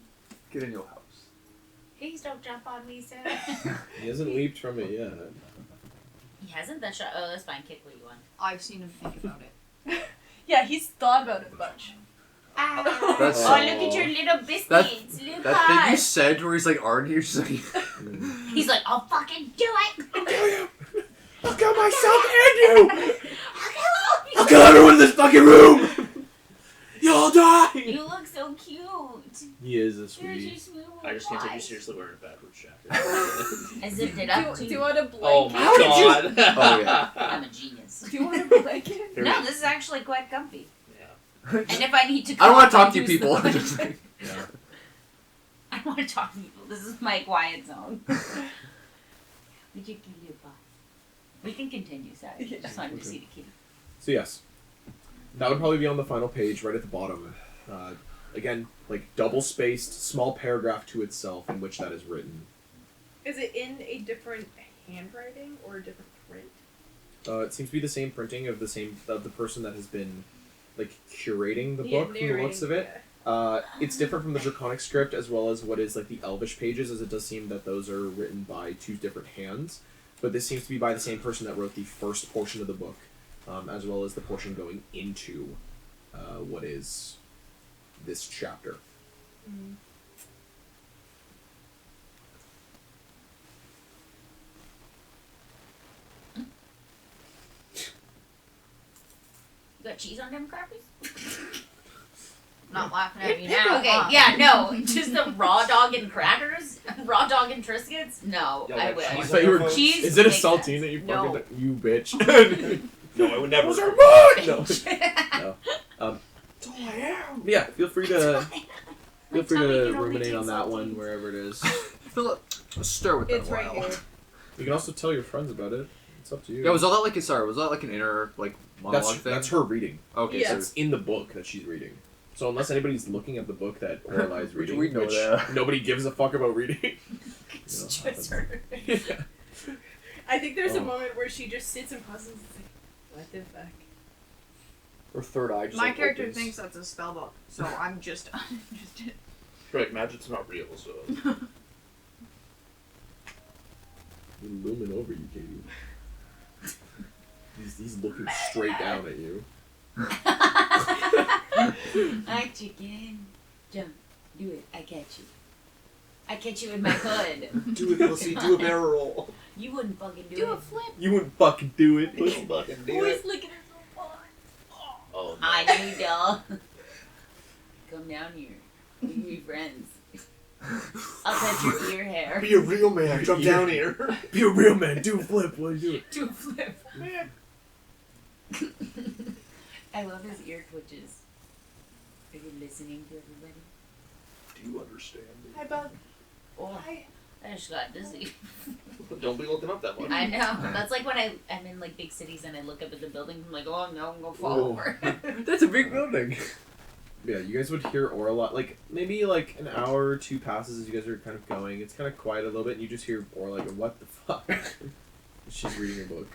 Get in your house. Please don't jump on me, sir. He hasn't leaped from it yet. He hasn't that shot. Oh, that's fine. Kick what you want. I've seen him think about it. Yeah, he's thought about it a bunch. Ah. That's- Oh, look at your little biscuits. Look That thing you hard. said where he's like, aren't you? Just like, He's like, I'll fucking do it. I'll kill you! I'll kill myself and you! I'll kill everyone in this fucking room! You'll die! You look so cute. He is a You're sweetie. so smooth. I just can't take you Eyes. seriously wearing a backwards jacket. I zipped it Do up you too. want a blanket? Oh my How did you- god. Oh, yeah. I'm a genius. Do you want a blanket? Here No, we- this is actually quite comfy. Yeah. And if I need to, I don't want to cough, talk to you use people. the- Just like, Yeah. I want to talk to people. This is my quiet zone. We could give you a bye. We can continue, sorry. Yeah. Just wanted to see the kitty. So yes, that would probably be on the final page, right at the bottom. Again, like double-spaced, small paragraph to itself in which that is written. Is it in a different handwriting or a different print? It seems to be the same printing of the person that has been like curating the Yeah, book from the looks of it. It's different from the Draconic script as well as what is like the Elvish pages, as it does seem that those are written by 2 different hands. But this seems to be by the same person that wrote the first portion of the book, as well as the portion going into what is this chapter. Mm. You got cheese on them crackers? Not laughing at you now. Okay, huh? yeah, no. Just the raw dog and crackers? Raw dog and Triscuits? No, Yo, I that wish. cheese I thought you were. Cheese Is it a makes saltine sense. that you No. fucking you bitch? No, I would never. Those are mine. No. No. That's all I am. Yeah, feel free to My feel free tummy to can only ruminate take on that saltines. one wherever it is. stir with that It's a right while. here. You can also tell your friends about it. It's up to you. Yeah, was all that like was that like an inner like monologue thing? that's her reading. Okay, Yeah. so It's in the book that she's reading. So unless anybody's looking at the book that Orla is Which reading, we know which that. nobody gives a fuck about reading. It's You know, just her. yeah. I think there's a Oh. moment where she just sits and pauses and is like, what the fuck? her third eye just My like, character opens. thinks that's a spell book, so I'm just uninterested. You're like, magic's not real, so. He's looming over you, Katie. He's looking straight down at you. Hi, chicken. Jump. Do it. I catch you. I catch you in my hood. Do it, pussy. Do a barrel roll. You wouldn't fucking do Do a it. flip. You wouldn't fucking do it. Don't fucking do Always it. looking at so far. Oh, no. Hi, new doll. Come down here. We can be friends. I'll touch your ear hair. Be a real man. Jump down here. Be a real man. Do a flip. What do you do? Do a flip. I love his ear twitches. Are you listening to everybody? Do you understand me? Hi, Bug. Oh, Hi. I just got dizzy. Don't be looking up that much. I know. That's like when I'm in like big cities and I look up at the buildings. I'm like, oh no, I'm gonna fall Whoa. over. That's a big building. Yeah, you guys would hear Orla, like, maybe like an hour or 2 passes as you guys are kind of going. It's kind of quiet a little bit, and you just hear Orla go, what the fuck? She's reading her book.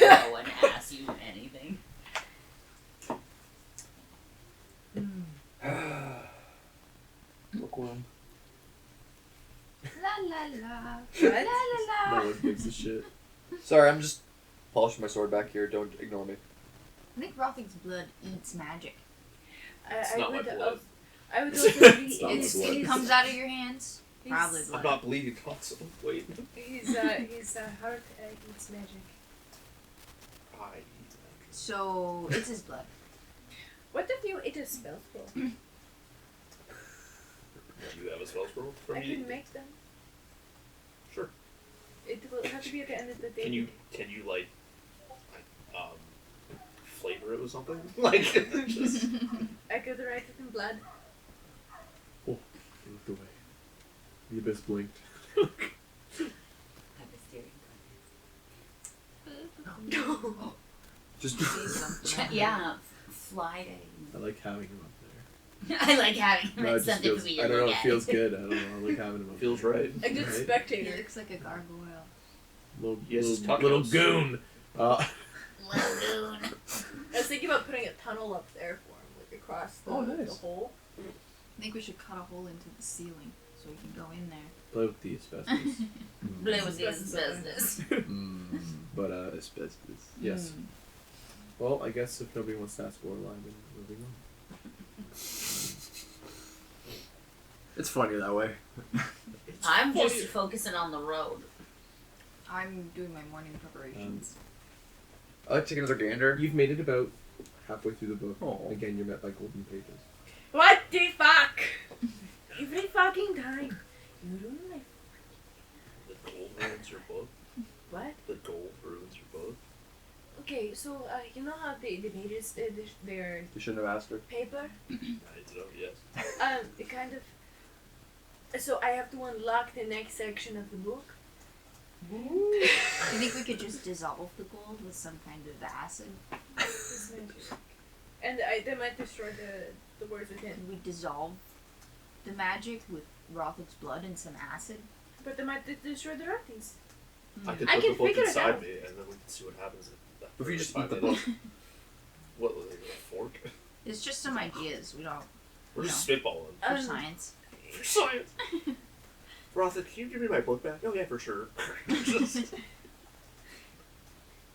No one asks you anything. Bookworm. La la la. What? La la la. No one gives a shit. Sorry, I'm just polishing my sword back here. Don't ignore me. I think Rothing's blood eats magic. It's I not my would blood. I would also It's not be my It's, blood. it comes out of your hands. Probably I'm blood. not bleeding constantly. Wait. His heart eats magic. I So it's his blood. What if you ate a spell scroll? Do you have a spell scroll for I me? can make them. Sure. It will have to be at the end of the day. Can you like flavor it with something? Like just I could write it in blood. He looked away. The abyss blinked. Have a steering Just. Say something. Yeah, fly day. I like having him up there. I like having him. No, it It's just something feels. for me I to don't know. look It at. feels good. I don't know. I like having him up feels there. right. A good Right. He spectator. looks like a gargoyle. Little, Yes, it's little tacos. goon. Lagoon. I was thinking about putting a tunnel up there for him, like across the, Oh, nice. the hole. I think we should cut a hole into the ceiling so we can go in there. Play with the asbestos. Play with his business. But Asbestos. yes. Mm. Well, I guess if nobody wants to ask Orline, then moving on. It's funnier that way. I'm just focusing on the road. I'm doing my morning preparations. I like to take another gander. You've made it about halfway through the book. Oh. Again, you're met by golden pages. What the fuck? Every fucking time. You ruin my. The gold ruins your book. What? The gold ruins your book. Okay, so you know how the pages they're You shouldn't have asked her. paper. I know, yes. It kind of. So I have to unlock the next section of the book. Do you think we could just dissolve the gold with some kind of acid? It's magic. And they might destroy the words within. Can we dissolve the magic with Rothod's blood and some acid? But they might destroy the writings. I could I put can the book figure it inside out. me, and then we can see what happens. If you just eat the Finally- book. What was it? A fork? It's just some ideas. We don't We're just spitballing. for science. For science. Rotha, can you give me my book back? Oh yeah, for sure. Just-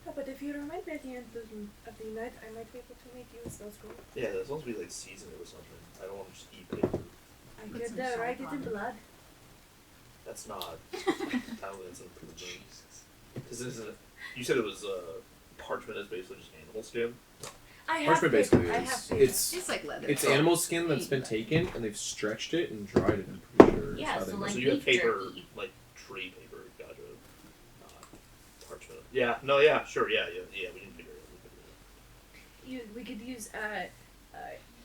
Oh, but if you remind me at the end of the night, I might be able to make you a spell scroll. yeah, as long as we like season it with something. I don't want to just eat paper. I Put could some salt write it on in it. blood. That's not. I don't think that's improvement. Because isn't. You said it was parchment is basically just animal skin. I have Parchment paper. basically I is. have paper. It's like leather. It's animal skin that's been taken and they've stretched it and dried it. I'm pretty sure. is Yeah, how so they like make so it. you have beef paper, jerky. like tree paper, gotcha. Not parchment. Yeah, no, yeah, sure, yeah, we can figure it out. We could use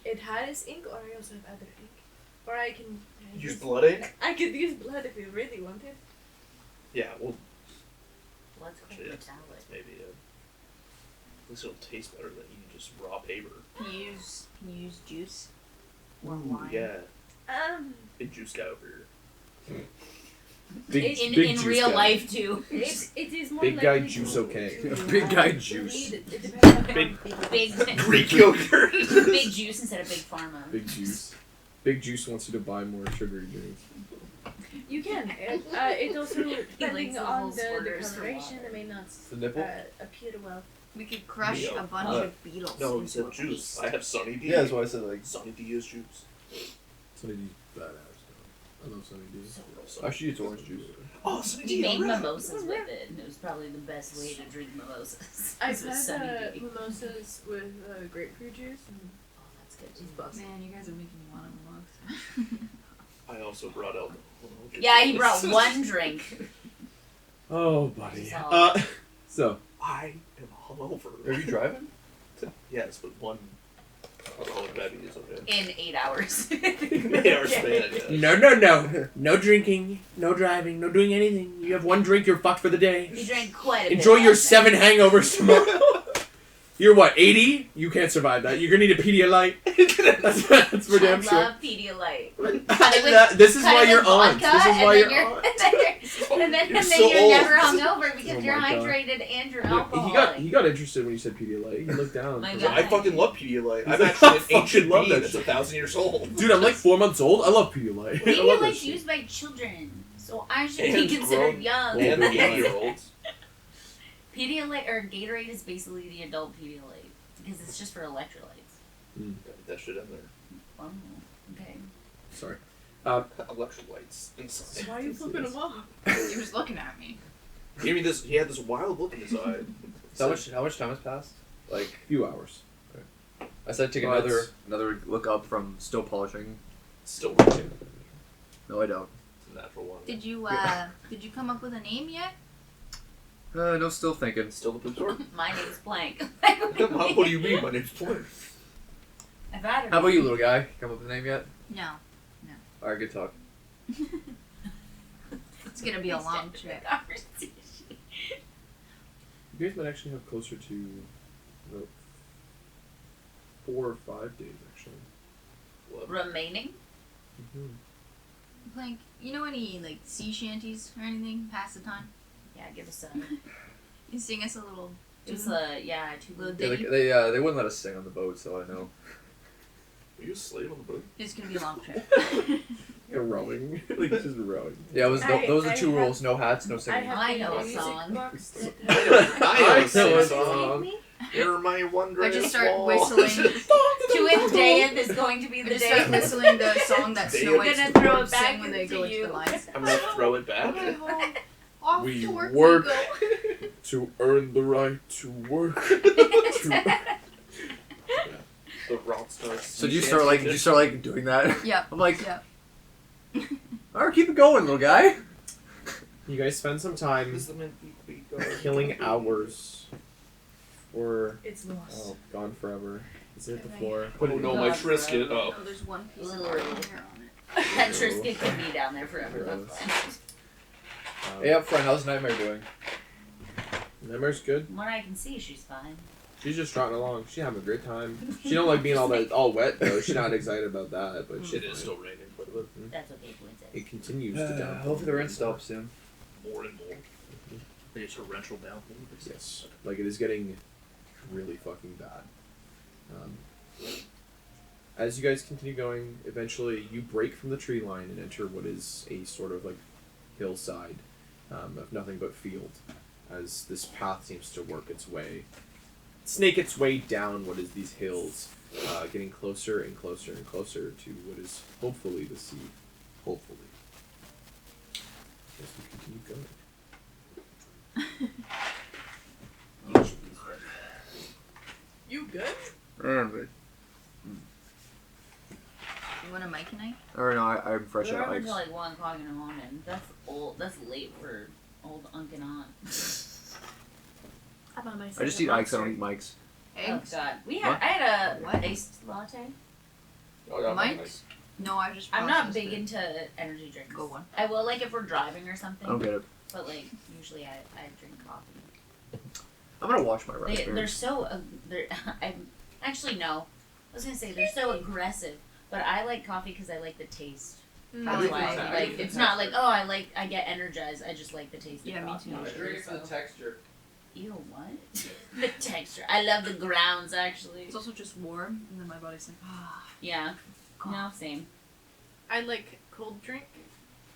it has ink, or I also have other ink, or I can Use blood ink? I could use blood if you really wanted. Yeah, well, Let's quite Shit. metallic. maybe. At least it'll taste better than eating just raw paper. Can you use juice or Ooh, wine? yeah, Um, big juice guy over here. Big, In big in juice real guy. life too. it is more Big likely guy juice to- okay. to, Big guy to juice. need it. It depends on Big- Big Greek yogurt. big juice instead of big pharma. Big juice. Big juice wants you to buy more sugary drinks. You can. It also depending the on whole the squirters for coloration, water. it may not The nipple? appear well. We could crush Neo. a bunch Uh, of beetles. No, he into said a juice. paste. I have Sunny D. Yeah, that's why I said like. Sunny D is juice. Sunny D's badass. I love Sunny D. Actually, it's orange juice. Oh, Sunny D. He made alright. mimosas with it, and it was probably the best way to drink mimosas. I've was Sunny had D. mimosas with grapefruit juice. And Oh, that's good it's too. busted. Man, you guys are making me want to mug. I also brought out. Yeah, he brought one drink. Oh, buddy. That's all. So, I am hungover. Are you driving? Yes, but one alcoholic bevy is okay. In 8 hours. They are span, yeah. no. No drinking, no driving, no doing anything. You have one drink, you're fucked for the day. He drank quite a bit. Enjoy your last night. 7 hangovers tomorrow. You're what, 80? You can't survive that. You're gonna need a Pedialyte. That's for damn I sure. love Pedialyte. This is Cut why it you're with on. vodka, This is and why then you're you're- on. And then You're you're so old. never hungover because Oh you're my God. hydrated and you're He alcoholic. got interested when you said Pedialyte. He looked down. My for God. that. I fucking love Pedialyte. I'm I actually an fucking ancient love being that that's shit. 1,000 years old. Dude, I'm like 4 months old. I love Pedialyte. I love that Pedialyte's shit. used by children, so I should And be considered grown- young. And Well, 80-year-olds. Pedialyte or Gatorade is basically the adult Pedialyte because it's just for electrolytes. That shit in there. Oh, okay. Sorry. Electrolytes inside. Why are you flipping them off? He was looking at me. He gave me this. He had this wild look in his eye. So how much time has passed? Like, A few hours. I said take But- another look up from still polishing. Still working. No, I don't. It's a natural one. Did you come up with a name yet? No, still thinking. Still the poop sword? My name's Blank. What do you mean? My name's Flint. I've had it. How about you, little guy? Come up with a name yet? No. All right, good talk. It's gonna be a long trip. Conversation. You guys might actually have closer to about 4 or 5 days, actually. What? Remaining? Like, you know any like sea shanties or anything? Pass the time. Yeah, give us some. You sing us a little. Just tune? two Little Yeah, ditty. they wouldn't let us sing on the boat, so I know. Are you a slave on the boat? It's gonna be a long trip. You're rowing. Like, just rowing. Yeah, those are I the two have- rules: no hats, no I singing. have I the know a music song. box that I know a song. You're my wondrous I just start wall. whistling. Tuesday is going to be I the just day. start whistling the song that Day Snow of- White's Gonna throw it dwarves back sing when they into go into you. the mines. I'm gonna throw it back. Okay, home. Off We to work, work. we go. To earn the right to work. The rock stars. So did you start like doing that? Yeah. I'm like, Yeah. all right, keep it going, little guy. You guys spend some time Is the man beat killing hours for it's lost. gone forever. Is it at the Right. floor? Oh no, my Trisket. Oh. Oh, there's one piece of Ooh. art in here on it. That Trisket can be down there forever. Gross. That's fine. Hey, up front, how's Nightmare doing? Nightmare's good. From what I can see, she's fine. She's just trotting along. She's having a great time. She don't like being all wet though. She's not excited about that, but It she's is fine. still raining quite a bit. That's okay, Princess. It continues to down. Hopefully the rain stops soon. More and more. They just torrential downpour. Yes, like it is getting really fucking bad. As you guys continue going, eventually you break from the tree line and enter what is a sort of like hillside of nothing but field, as this path seems to work its way, snake its way down what is these hills, getting closer and closer and closer to what is hopefully the sea. Hopefully. As we continue going. You good? You want a mic tonight? Or no, I'm fresh We were out up of until Ike's. like 1 o'clock in the morning. That's old. That's late for old Uncle Aunt. I bought myself I just a eat Ike's, I monster. don't eat Mike's. Oh Eggs? God, we had. What? I had a What? iced latte. Oh, yeah, Mike's? No, I just. I'm not processed big it. into energy drinks. Go one. I will like if we're driving or something. I don't get it. But like usually I drink coffee. I'm gonna wash my They're raspberries. so they're I'm actually no. I was gonna say they're so aggressive, but I like coffee because I like the taste. I That's like why. coffee. Like it's not like I get energized. I just like the taste Yeah, of me coffee. too. Drink it for the texture. Ew, what? The texture. I love the grounds actually. It's also just warm, and then my body's like, ah. Yeah. No, same. I like cold drink,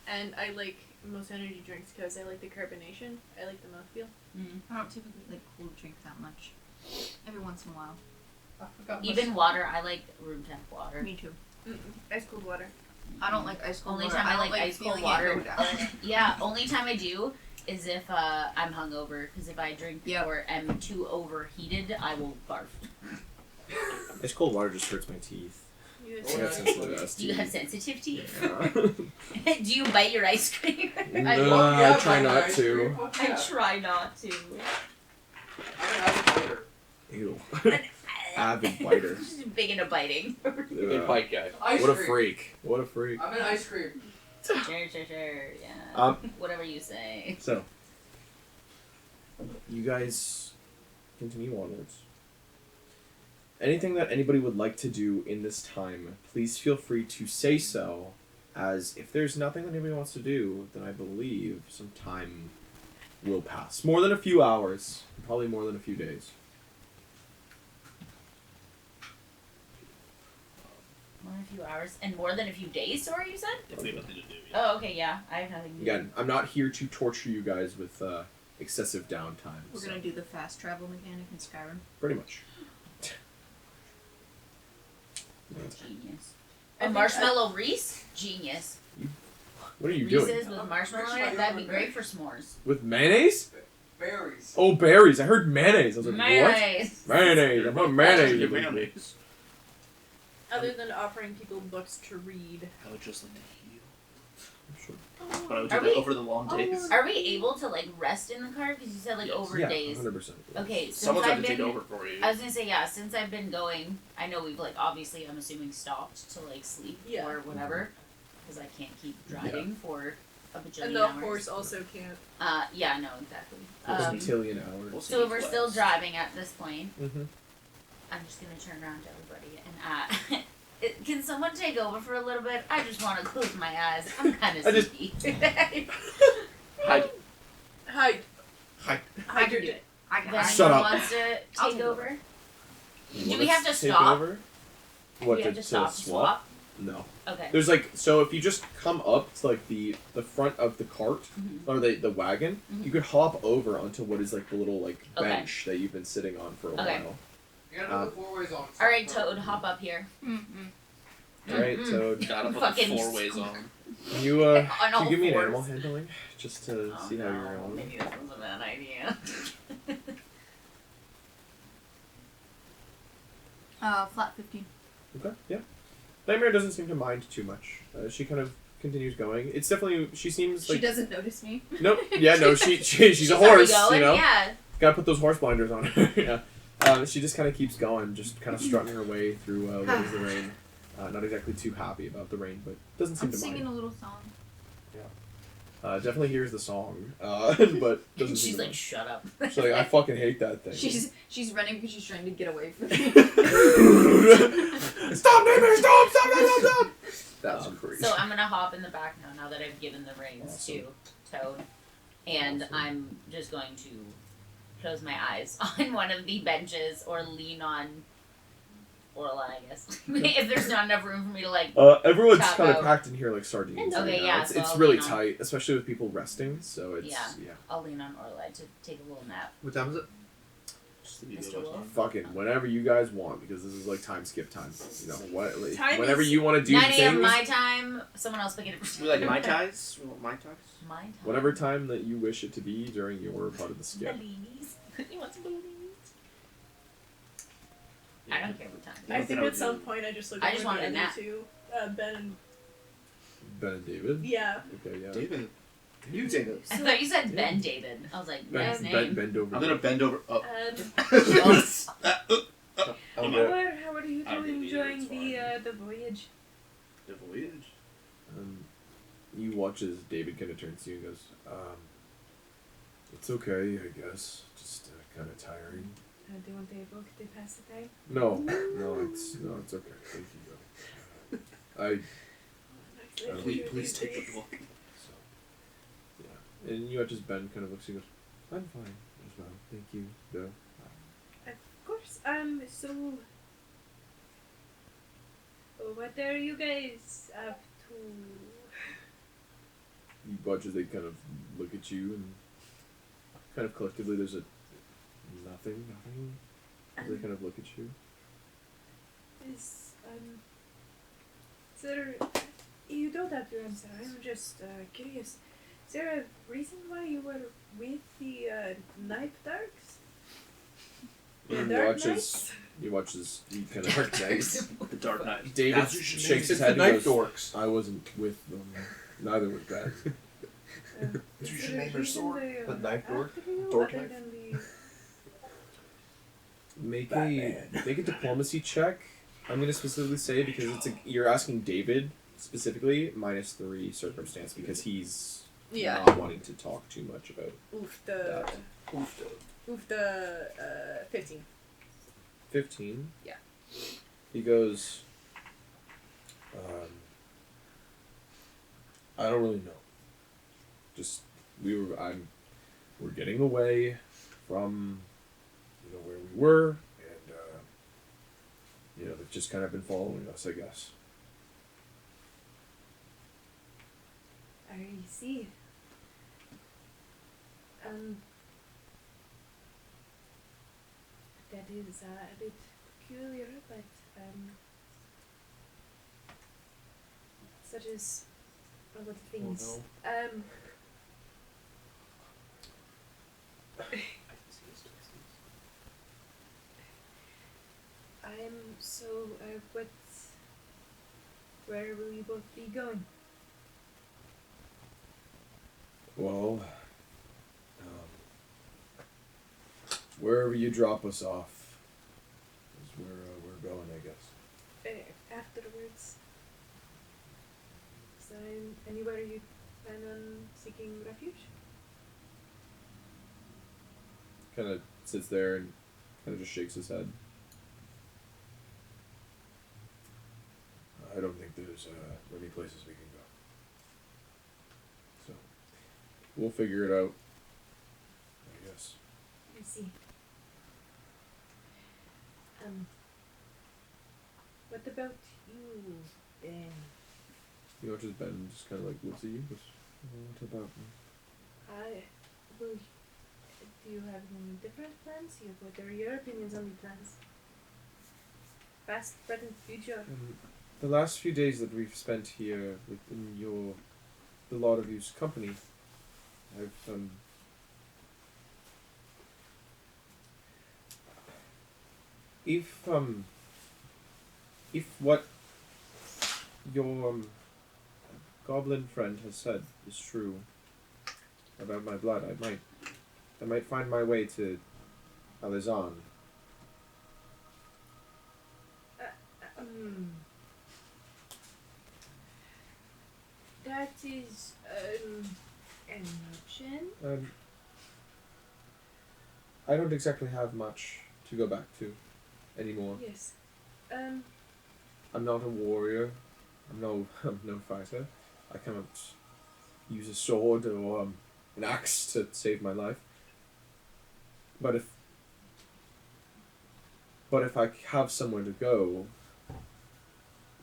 and I like most energy drinks because I like the carbonation. I like the mouthfeel. I don't typically like cold drink that much. Every once in a while. I forgot Even water. I like room temp water. Me too. ice cold water. I don't like ice cold Only water. time I don't like ice cold feeling it water. go down. Yeah, only time I do is if I'm hungover. Because if I drink Yep. or am too overheated, I will barf. Ice cold water just hurts my teeth. You I got sensitive ass Do you have teeth. sensitive teeth? Yeah. Do you bite your ice cream? No, I try not to. I try not to. Ew. Avid biter. Just big into biting. Big bike guy. What a freak. What a freak. I'm an ice cream. Sure, yeah. Whatever you say. So, you guys continue onwards. Anything that anybody would like to do in this time, please feel free to say so, as if there's nothing that anybody wants to do, then I believe some time will pass. More than a few hours, probably more than a few days. More than a few hours and more than a few days. Sorry, you said. If they have nothing to do. Yeah. Oh, okay, yeah. I have nothing to do. Again, I'm not here to torture you guys with excessive downtime. We're so- gonna do the fast travel mechanic in Skyrim. Pretty much. Genius. I A think marshmallow Reese? Genius. What are you doing? Reese's with marshmallow in it? That'd be great for s'mores. With mayonnaise? Berries. Oh, berries. I heard mayonnaise. I was like, Mayonnaise. what? Mayonnaise. I put mayonnaise. Your in it. mayonnaise. Other than offering people books to read. I would just like to heal. Sure. But I would do Are that we- over the long days. Are we able to like rest in the car? Because you said like Yes. over Yeah, days. 100%. Okay, since Someone's I've have to been, take over for you. I was gonna say yeah. Since I've been going, I know we've like obviously I'm assuming stopped to like sleep Yeah. or whatever, because I can't keep driving for a bajillion And the hours. horse also can't. Yeah, no, exactly. Tillion hours. We'll see So you we're flex. still driving at this point. Mm-hmm. I'm just gonna turn around to everybody and can someone take over for a little bit? I just want to close my eyes. I'm kind of I just- sleepy. Hide. Hide. Hide. Hide your dick. I can. If Shut anyone up. wants to I'll take take over? You Do want we us have to take stop? over? What, we have to stop to swap? No. Okay. There's like, so if you just come up to like the front of the cart, Mhm. or the wagon, Mhm. you could hop over onto what is like the little like Okay. bench that you've been sitting on for a Okay. while. You gotta know the 4 ways on. All right, Toad, hop up here. Alright, so Gotta put Fucking the 4 ways on. you On can all you give me an fours. animal handling just to see how you're going. Maybe this was a bad idea. Flat 15. Okay, yeah. Nightmare doesn't seem to mind too much. She kind of continues going. It's definitely she seems She like doesn't notice me. no, yeah, no, she's a already horse, going, you know. Yeah. Gotta put those horse blinders on her. Yeah. She just kind of keeps going, just kind of strutting her way through what is the rain. Not exactly too happy about the rain, but doesn't seem I'm to singing mind. a little song. Definitely hears the song, but doesn't seem She's to like, mind. shut up. She's like, I fucking hate that thing. She's running because she's trying to get away from me. Stop, Nightmare! Stop! That's crazy. So I'm gonna hop in the back now that I've given the reins Awesome. to Toad, and Awesome. I'm just going to close my eyes on one of the benches or lean on Orla, I guess. If there's not enough room for me to like. Everyone's Tap kind of out. packed in here like sardines. Okay, right now. yeah, It's, so it's I'll really lean on- tight, especially with people resting. So it's Yeah. yeah. I'll lean on Orla to take a little nap. What time is it? Just to be Mr. the best Wolf. one. Fucking whenever you guys want, because this is like time skip time. You know what? Like, Time whenever is you want to do 9 a.m. things, my time. Someone else pick it up. We like Mai Tais? We want Mai Tais? My time. whatever time that you wish it to be during your part of the skip. Bellinis. You want some bellinis? I don't care what time. I think at some point I just looked I at just the wanted a other nap. two, Ben and Ben and David. yeah. Okay, yeah. David. You, David. I thought you said Ben David. I was like, nice name. Bend over. I'm gonna bend over. Oh. I'm How gonna- are you I don't doing believe it's enjoying the voyage? The voyage. You watch as David kind of turns to you and goes, "It's okay, I guess. Just kind of tiring." Do you want a book to pass the time? No, it's okay. Thank you, though. Please take the book. So, yeah. And you watch as Ben kind of looks and goes, "I'm fine as well. Thank you, though." Of course. So what are you guys up to? You watch as they kind of look at you and kind of collectively there's a nothing. As they kind of look at you. Is there? You don't have to answer. I'm just curious. Is there a reason why you were with the Night Darks? The You Dark watch as he kind of Dark Knights. The Dark Knight. David That's what you should shakes his The head and knife goes, dorks. I wasn't with them. Neither was Ben. You should name your sword the Knife Dork. Dork Dork Knife. Make Batman. a diplomacy check. I'm gonna specifically say because you're asking David specifically -3 circumstance because he's Yeah. not wanting to talk too much about Oof the. that. Oof the 15. 15. Yeah. He goes. I don't really know. Just we're getting away from where we were, and they've just kind of been following us, I guess. I see. That is a bit peculiar, but such as a lot of things. no. I can see his twisties. Where will you both be going? Well, wherever you drop us off is where we're going, I guess. Afterwards. Is there anywhere you plan on seeking refuge? Kind of sits there and kind of just shakes his head. I don't think there's many places we can go. So, we'll figure it out, I guess. I see. What about you, Ben? You know, just Ben just kind of like looks at you. Goes, what about me? Do you have any different plans? What are your opinions on the plans? Past, present, future. The last few days that we've spent here within the lot of you's company, I've if what your goblin friend has said is true about my blood, I might find my way to Alizaan. That is an option. I don't exactly have much to go back to anymore. Yes. I'm not a warrior. I'm no fighter. I cannot use a sword or an axe to save my life. But if I have somewhere to go,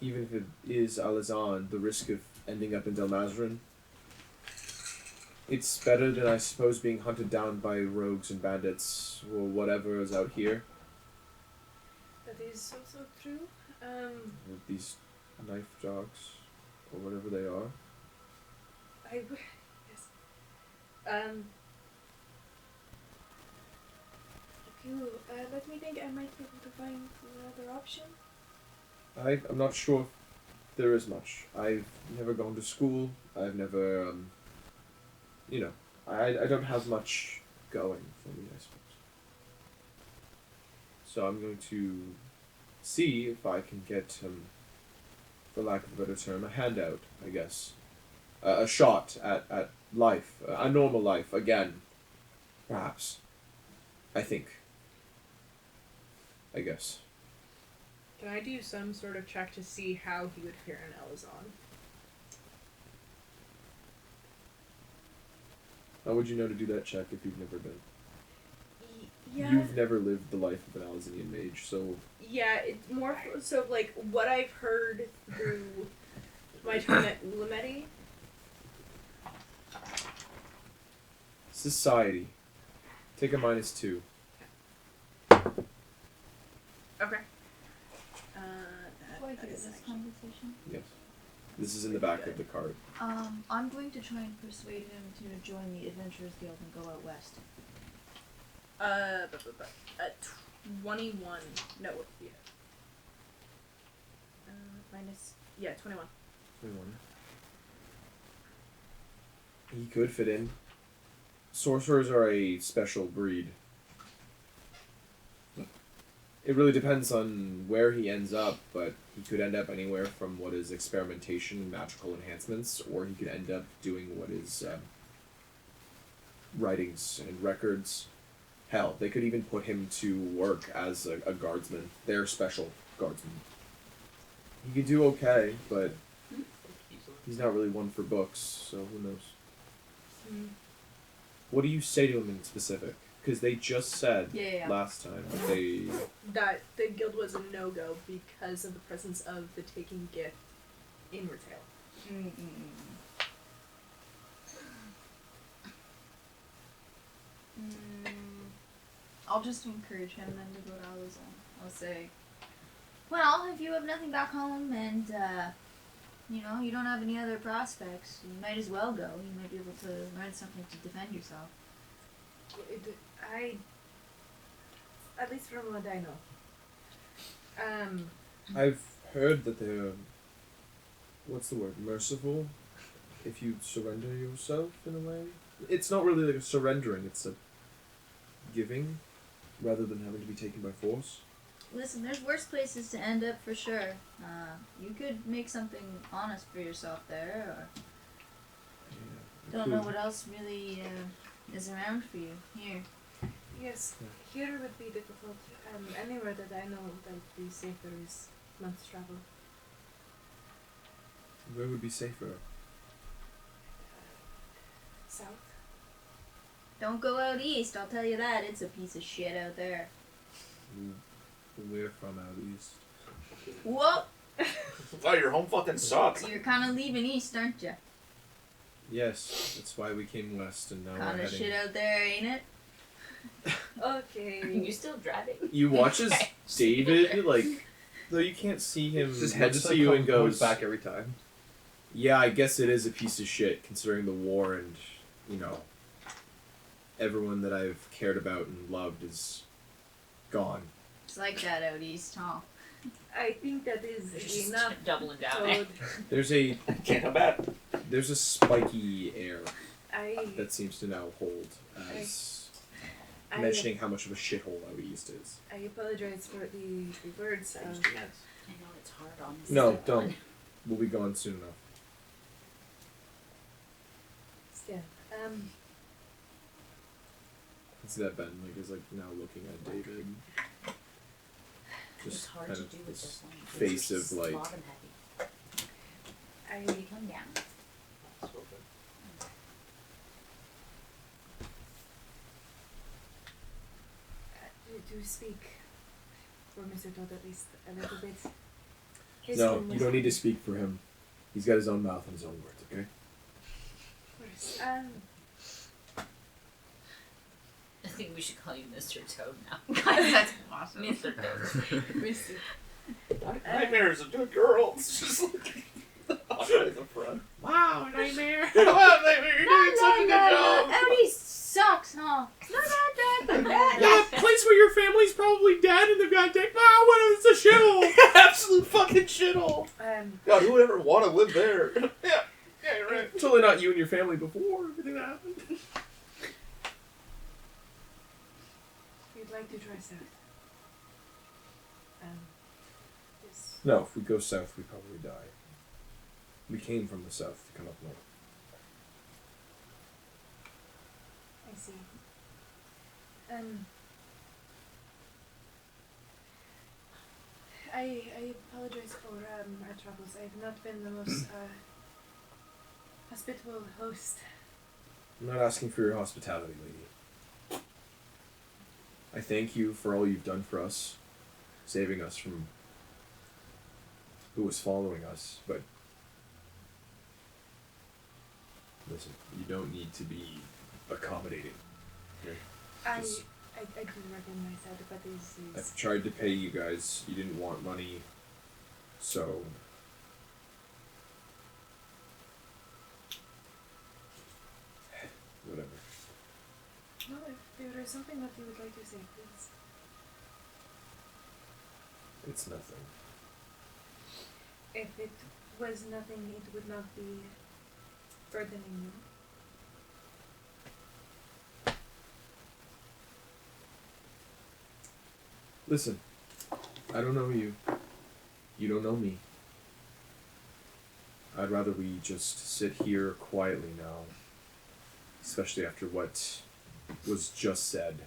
even if it is Alizaan, the risk of ending up in Delmazran, it's better than, I suppose, being hunted down by rogues and bandits or whatever is out here. That is also true. With these knife dogs, or whatever they are. Yes. Let me think. I might be able to find another option. I'm not sure if there is much. I've never gone to school. I've never, I don't have much going for me, I suppose. So I'm going to see if I can get, for lack of a better term, a handout, I guess. A shot at life, a normal life, again. Perhaps. I think. I guess. Can I do some sort of check to see how he would fare in Alizaan? How would you know to do that check if you've never been? Yeah. You've never lived the life of an Alizanian mage, so... Yeah, it's more so like what I've heard through my time at Ulameti. Society. Take a -2. Okay. Before I hear this conversation, Yes. This is in the back of the card. I'm going to try and persuade him to join the Adventurers Guild and go out west. 21. No, yeah. Minus. Yeah, 21. 21. He could fit in. Sorcerers are a special breed. It really depends on where he ends up, but he could end up anywhere from what is experimentation and magical enhancements, or he could end up doing what is writings and records. Hell, they could even put him to work as a guardsman. They're special guardsmen. He could do okay, but he's not really one for books, so who knows. What do you say to him in specific? Because they just said last time that they... That the guild was a no-go because of the presence of the taking gift in retail. I'll just encourage him then to go to Alizaan. I'll say, Well, if you have nothing back home and you know, you don't have any other prospects. You might as well go. You might be able to learn something to defend yourself. At least from what I know. I've heard that they're, what's the word, merciful, if you surrender yourself in a way. It's not really like a surrendering, it's a giving, rather than having to be taken by force. Listen, there's worse places to end up for sure. You could make something honest for yourself there, or don't know what else really is around for you here. Yes, here would be difficult. Anywhere that I know that would be safer is months travel. Where would be safer? South. Don't go out east, I'll tell you that. It's a piece of shit out there. We're from out east. Whoa! Wow, your home fucking sucks. You're kind of leaving east, aren't you? Yes, that's why we came west and now Kind we're of heading... shit out there, ain't it? Okay. You still driving? You watch as David, like, though you can't see him, His head looks just at like you and goes goes, back every time. yeah, I guess it is a piece of shit, considering the war and, you know, everyone that I've cared about and loved is gone. It's like that out east, huh? I think that is Just enough. doubling down. So There's a Can't come back. there's a spiky air I that seems to now hold as I mentioning how much of a shithole out east is. I apologize for the words. I know it's hard on this. No, one. don't. We'll be gone soon enough. Still, See that Ben is like now looking at David. It's Just hard kind to of do with this this one. face It's of like bottom heavy. I Come down. to speak for Mr. Todd at least a little bit. His no, room you was- don't need to speak for him. He's got his own mouth and his own words, okay? Of course. I think we should call you Mr. Toad now. Guys, that's awesome. Mr. Toad. Mr. Nightmares of good girl. It's just like in the front. Wow, nightmare! Wow, nightmare, you're doing such a good job. Out east sucks, huh? It's not that bad. Yeah, a place where your family's probably dead and they've got dick. Wow, what is a shithole? Absolute fucking shithole. God, who would ever want to live there? Yeah, you're right. Totally not you and your family before everything that happened. We'd like to try south. Yes. No, if we go south, we probably die. We came from the south to come up north. I see. I apologize for our troubles. I've not been the most hospitable host. I'm not asking for your hospitality, lady. I thank you for all you've done for us, saving us from who was following us, but listen, you don't need to be accommodating. Okay? I Just- do recognize that, but this is I've tried to pay you guys. You didn't want money, so whatever. no. If there is something that you would like to say, please. It's nothing. If it was nothing, it would not be burdening you. Listen, I don't know you. You don't know me. I'd rather we just sit here quietly now, especially after what was just said.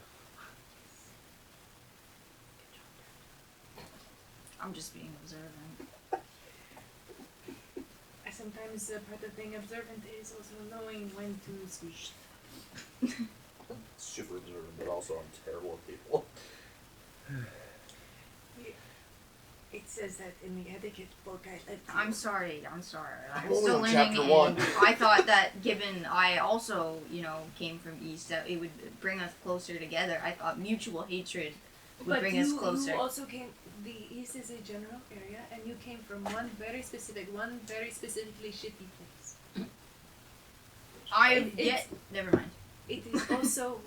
I'm just being observant. Sometimes part of being observant is also knowing when to speak. Super observant, but also I'm terrible at people. It says that in the etiquette book. I'm sorry. I'm I'm still only on learning, chapter 1. and I thought that given I also, came from East, that it would bring us closer together. I thought mutual hatred would bring us closer. You also came. The East is a general area, and you came from one very specifically shitty place. Never mind. It is also.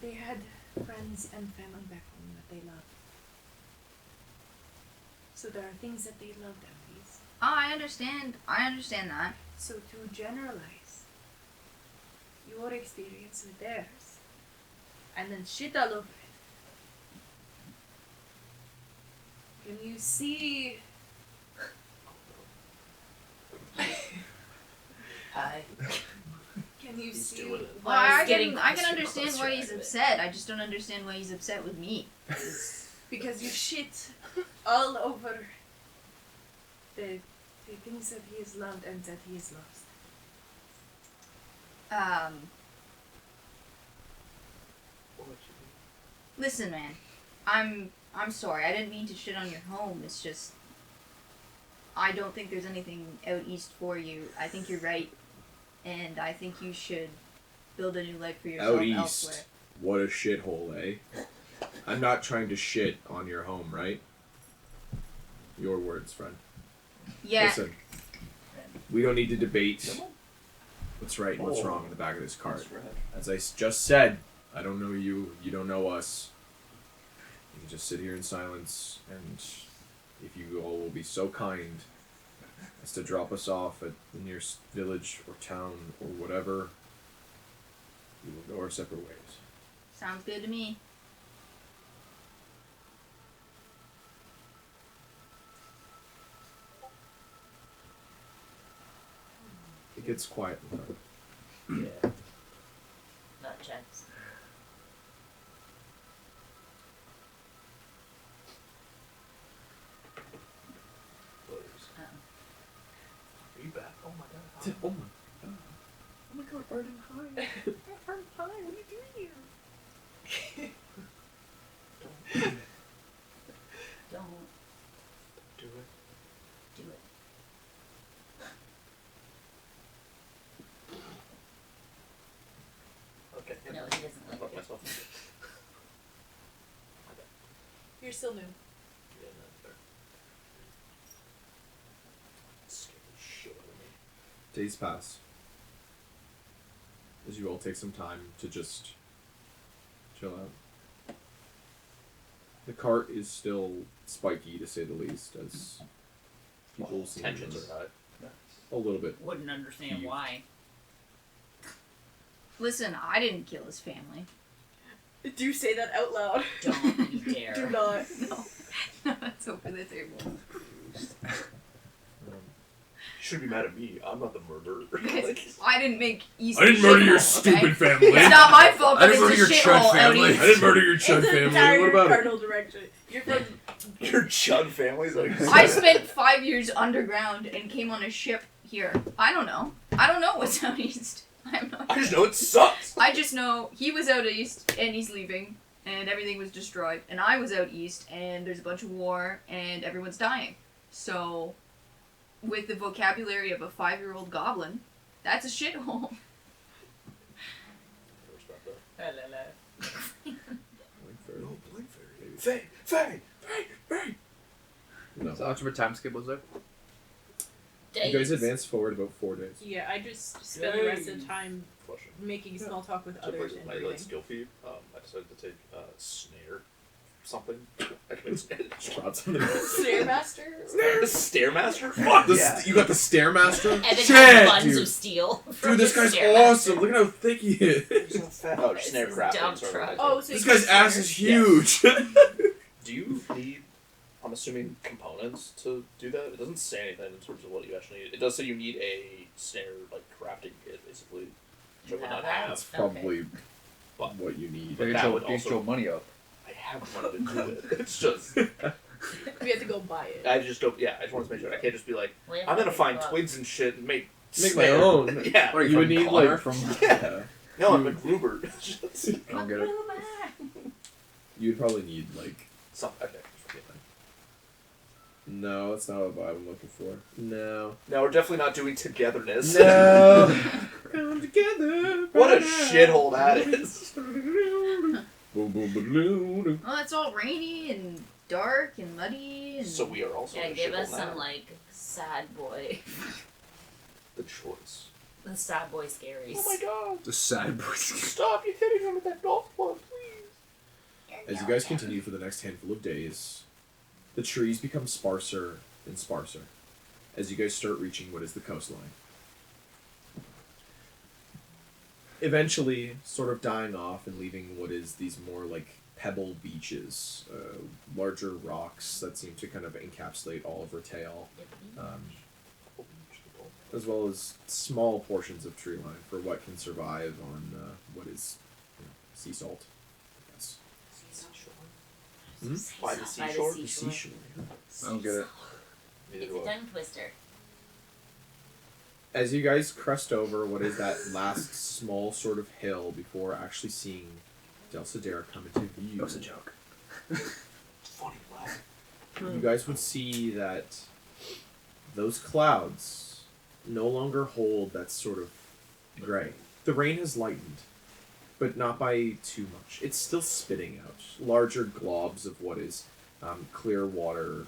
They had friends and family back home that they loved. So there are things that they loved at least. Oh, I understand that. So to generalize your experience with theirs, and then shit all over it. Can you see? Hi. Can you see doing it. Well, why? I getting can closer, understand closer why out he's of it. upset. I just don't understand why he's upset with me. Because you shit all over the things that he has loved and that he has lost. Listen, man. I'm sorry. I didn't mean to shit on your home. It's just I don't think there's anything out east for you. I think you're right, and I think you should build a new life for yourself Out east. elsewhere. What a shithole, eh? I'm not trying to shit on your home, right? Your words, friend. Yeah. Listen, we don't need to debate what's right and what's wrong in the back of this cart. As I just said, I don't know you, you don't know us. You can just sit here in silence, and if you all will be so kind as to drop us off at the nearest village or town or whatever, we will go our separate ways. Sounds good to me. It gets quiet. Yeah. Not checks. Are you back? Oh my god. Oh my god, Arden, hi. Arden, hi, what are you doing here? Don't Do it. do it. Okay. No, he doesn't like Fuck it. myself. You're still new. Yeah, no, fair. Scared the shit out of me. Days pass. As you all take some time to just chill out. The cart is still spiky, to say the least, as people seem Tensions are high. a little bit. Wouldn't understand You- why. Listen, I didn't kill his family. Do say that out loud. Don't you dare. Do not. No. No, that's over the table. You shouldn't be mad at me. I'm not the murderer. I didn't make East I didn't murder your shithole, stupid okay? family. It's not my fault I that didn't murder your it's a Chud shithole out family. east. I didn't murder your Chud It's an family. entire What about it? cardinal direction. You're from. Your Chud family's like. I spent 5 years underground and came on a ship here. I don't know. I don't know what's out east. I have no I idea. just know it sucks. I just know he was out east and he's leaving and everything was destroyed. And I was out east and there's a bunch of war and everyone's dying. So, with the vocabulary of a 5-year-old goblin, that's a shithole. No, blink fairy. Faye! No. So how much of a time skip was there? You guys advance forward about 4 days. Yeah, I just spent the rest of the time Question. making small talk with So others for and my reading. like skill feed, I decided to take snare something. I can make snare. Drop something. Stairmaster? Stairmaster? Fuck The you got the Stairmaster? Evan Shit, has buns dude. of steel. from Dude, this the guy's Stairmaster. awesome. Look at how thick he is. Oh, snare This is crafting. dump sorry. truck. Oh, so This you guy's can ass is huge. Do you need, I'm assuming, components to do that? It doesn't say anything in terms of what you actually need. It does say you need a snare, like, crafting kit, basically. Which I would not have. That's probably But what you need. But You that can would throw also- money up. I have money to do it. It's just, We have to go buy it. I just don't, yeah, I just want to make sure. I can't just be like, We have I'm gonna to find go up. twigs and shit and make Make my snare. own. Yeah. What are You would from need, Connor like- from? Yeah. No, I'm a Gruber. Just I don't get it. You'd probably need, like... something. Okay. No, that's not what I'm looking for. No. No, we're definitely not doing togetherness. No. Come together. What a shithole that is. Oh, it's all rainy and dark and muddy. And... So we are also. Yeah, in a give us shithole some now. like sad boy, The choice. the sad boy scaries. Oh my god! The sad boy. Stop! You're hitting him with that golf club, please. As you guys continue for the next handful of days, the trees become sparser and sparser as you guys start reaching what is the coastline. Eventually, sort of dying off and leaving what is these more like pebble beaches, larger rocks that seem to kind of encapsulate all of Retail, as well as small portions of tree line for what can survive on what is sea salt, I guess. By the seashore? The seashore. I don't get it. Neither It's do a I. tongue twister. As you guys crest over what is that last small sort of hill before actually seeing Del Sedera come into view, That was a joke. Funny laugh. you guys would see that those clouds no longer hold that sort of gray. The rain has lightened, but not by too much. It's still spitting out. Larger globs of what is clear water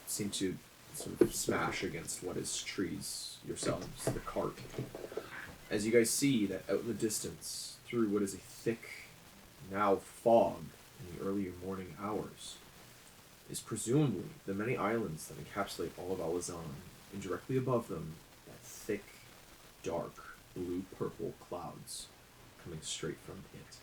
seem to sort of smash against what is trees yourselves, the cart. As you guys see that out in the distance, through what is a thick, now fog in the earlier morning hours, is presumably the many islands that encapsulate all of Alizaan, and directly above them, that thick, dark, blue-purple clouds coming straight from it.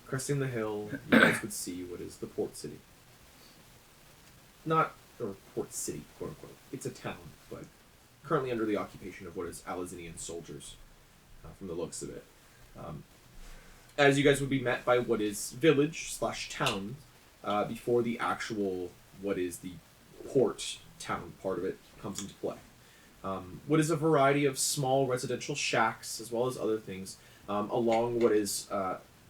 Cresting the hill, you guys would see what is the port city. Not, or port city, quote unquote. It's a town, but currently under the occupation of what is Alizanian soldiers, from the looks of it. As you guys would be met by what is village/town, before the actual, what is the port town part of it comes into play. What is a variety of small residential shacks, as well as other things, along what is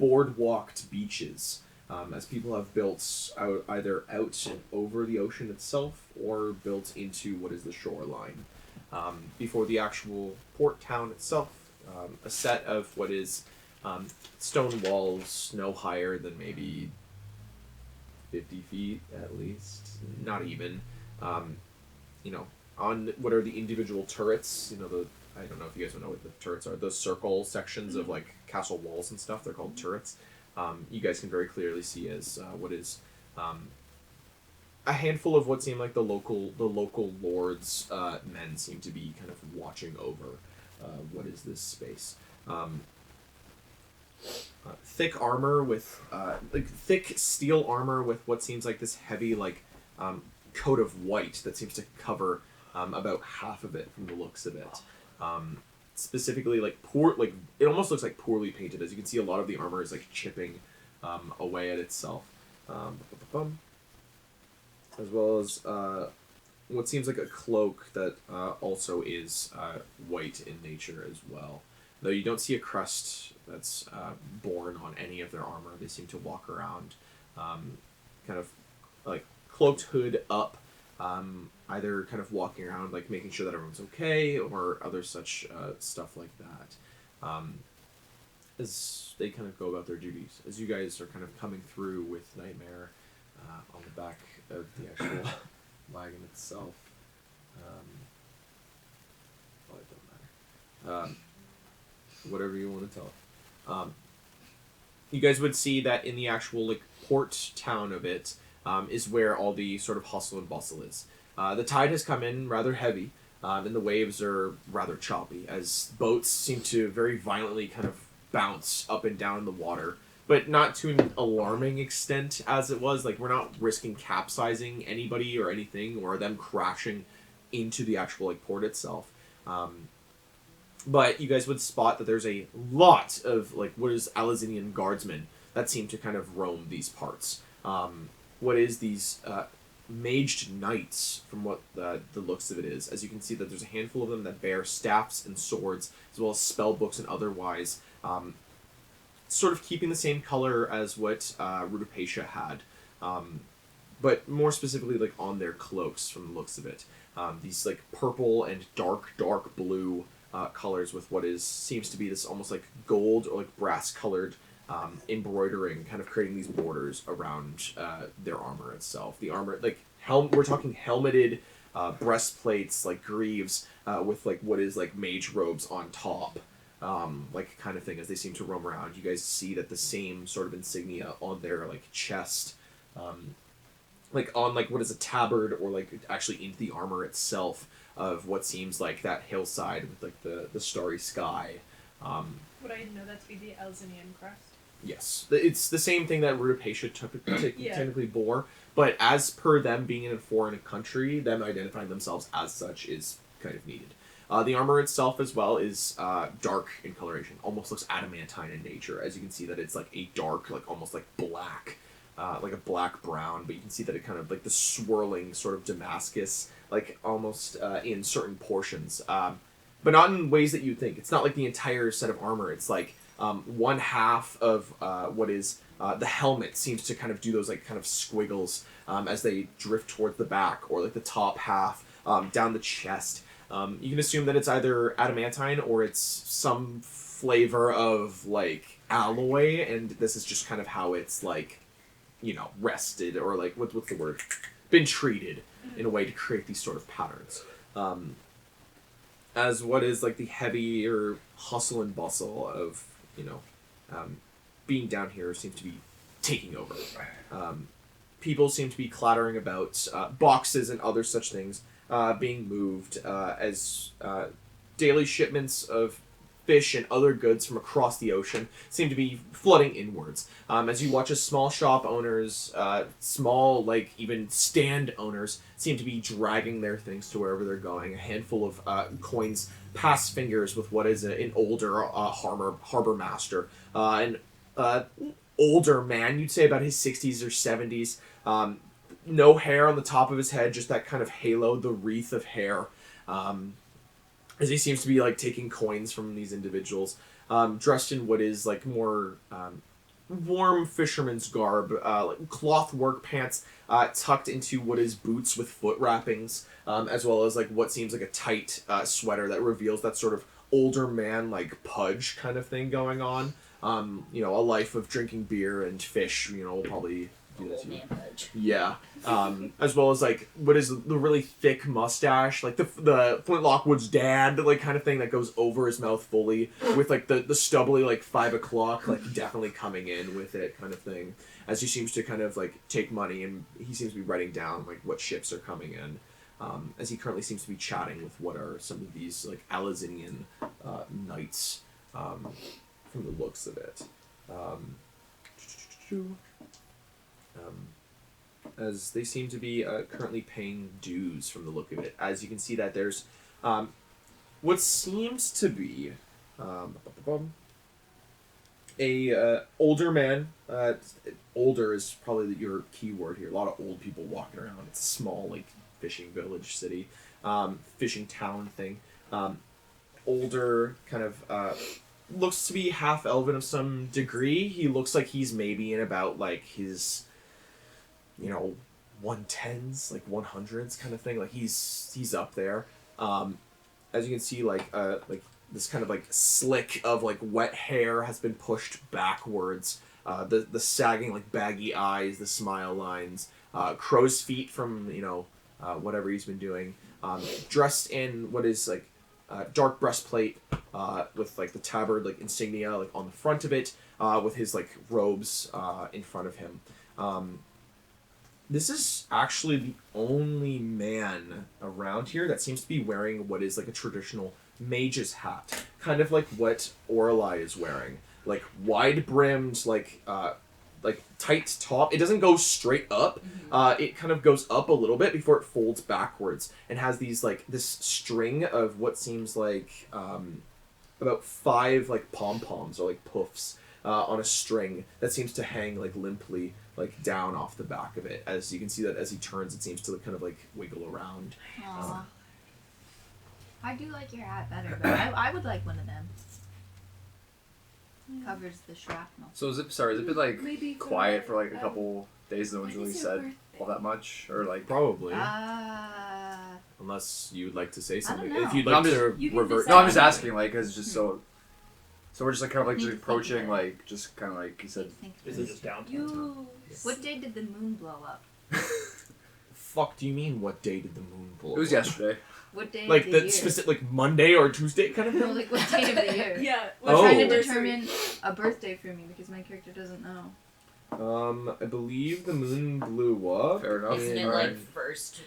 boardwalked beaches, as people have built either out and over the ocean itself, or built into what is the shoreline. Before the actual port town itself, a set of what is stone walls no higher than maybe 50 feet at least, not even. On what are the individual turrets, I don't know if you guys know what the turrets are, those circle sections of like castle walls and stuff, they're called turrets. You guys can very clearly see as what is a handful of what seem like the local lords' men seem to be kind of watching over what is this space. Thick armor with thick steel armor with what seems like this heavy coat of white that seems to cover about half of it from the looks of it. Specifically, it almost looks like poorly painted. As you can see, a lot of the armor is like chipping away at itself, as well as what seems like a cloak that also is white in nature as well. Though you don't see a crest that's borne on any of their armor. They seem to walk around kind of like cloaked hood up, either kind of walking around like making sure that everyone's okay, or other such stuff like that, as they kind of go about their duties. As you guys are kind of coming through with Nightmare on the back of the actual wagon itself. Well, it don't matter. Whatever you want to tell. You guys would see that in the actual port town of it is where all the sort of hustle and bustle is. The tide has come in rather heavy, and the waves are rather choppy, as boats seem to very violently kind of bounce up and down in the water, but not to an alarming extent as it was. We're not risking capsizing anybody or anything, or them crashing into the actual port itself. But you guys would spot that there's a lot of what is Alizanian guardsmen that seem to kind of roam these parts. What is these maged knights, from what the looks of it is. As you can see that there's a handful of them that bear staffs and swords, as well as spell books and otherwise, sort of keeping the same color as what Rudapacia had, but more specifically on their cloaks from the looks of it. These purple and dark blue colors with what seems to be this almost like gold or like brass colored embroidering, kind of creating these borders around their armor itself. The armor, like we're talking helmeted breastplates, like greaves, with like what is like mage robes on top, like kind of thing. As they seem to roam around, you guys see that the same sort of insignia on their like chest, like on like what is a tabard, or like actually into the armor itself of what seems like that hillside with like the starry sky. Would I know that to be the Alizaan crest? Yes, it's the same thing that Rudapacia technically bore, but as per them being in a foreign country, them identifying themselves as such is kind of needed. The armor itself as well is dark in coloration, almost looks adamantine in nature, as you can see that it's like a dark, like almost like black, like a black brown, but you can see that it kind of like the swirling sort of Damascus, like almost in certain portions, but not in ways that you'd think. It's not like the entire set of armor, it's like one half of what is the helmet seems to kind of do those like kind of squiggles as they drift towards the back, or like the top half down the chest. You can assume that it's either adamantine or it's some flavor of like alloy, and this is just kind of how it's like, you know, rested, or like what's the word, been treated in a way to create these sort of patterns. As what is like the heavier hustle and bustle of, you know, being down here seems to be taking over. People seem to be clattering about, boxes and other such things being moved as daily shipments of fish and other goods from across the ocean seem to be flooding inwards. As you watch as small shop owners, small, like, even stand owners seem to be dragging their things to wherever they're going. A handful of coins pass fingers with what is an older harbor master. An older man, you'd say about his 60s or 70s. No hair on the top of his head, just that kind of halo, the wreath of hair. As he seems to be like taking coins from these individuals, dressed in what is like more warm fisherman's garb, like cloth work pants tucked into what is boots with foot wrappings, as well as like what seems like a tight sweater that reveals that sort of older man like pudge kind of thing going on. You know, a life of drinking beer and fish, you know, will probably do that to you. Yeah. As well as like what is the really thick mustache, like the Flint Lockwood's dad, like kind of thing that goes over his mouth fully, with like the stubbly like 5 o'clock, like definitely coming in with it kind of thing. As he seems to kind of like take money, and he seems to be writing down like what ships are coming in. As he currently seems to be chatting with what are some of these like Alizaan knights, from the looks of it. As they seem to be currently paying dues from the look of it. As you can see that there's what seems to be a older man. Older is probably your key word here. A lot of old people walking around. It's a small like fishing village city, fishing town thing. Older, kind of looks to be half elven of some degree. He looks like he's maybe in about like his, you know, 110s, like 100s kind of thing. Like he's up there. As you can see, like this kind of like slick of like wet hair has been pushed backwards. The sagging like baggy eyes, the smile lines, crow's feet from, you know, whatever he's been doing. Dressed in what is like dark breastplate with like the tabard like insignia like on the front of it, with his like robes in front of him. This is actually the only man around here that seems to be wearing what is like a traditional mage's hat, kind of like what Orlai is wearing, like wide brimmed, like tight top. It doesn't go straight up. It kind of goes up a little bit before it folds backwards, and has these like this string of what seems like about 5 like pom-poms or like puffs on a string that seems to hang like limply like down off the back of it. As you can see that as he turns, it seems to kind of like wiggle around. I do like your hat better, but I would like one of them. Covers the shrapnel. So is it been like Maybe quiet for like a couple days? No one's when really is your said birthday? all that much, or like Probably. Unless you would like to say something. know. If you'd No, like I'm just- to You can revert. decide. No, I'm just asking, like, cause it's just so we're just like kind of like Need just to think approaching, about it. like, just kind of like you said. Is it just downtime? You. What day did the moon blow up? Fuck, do you mean what day did the moon blow? It was up? yesterday. What day Like of the the year? specific, like Monday or Tuesday kind of No, thing. like what day of the year? Yeah. We're Oh. trying to determine a birthday for me because my character doesn't know. I believe the moon blew up. Fair enough. Isn't it Alright. like first?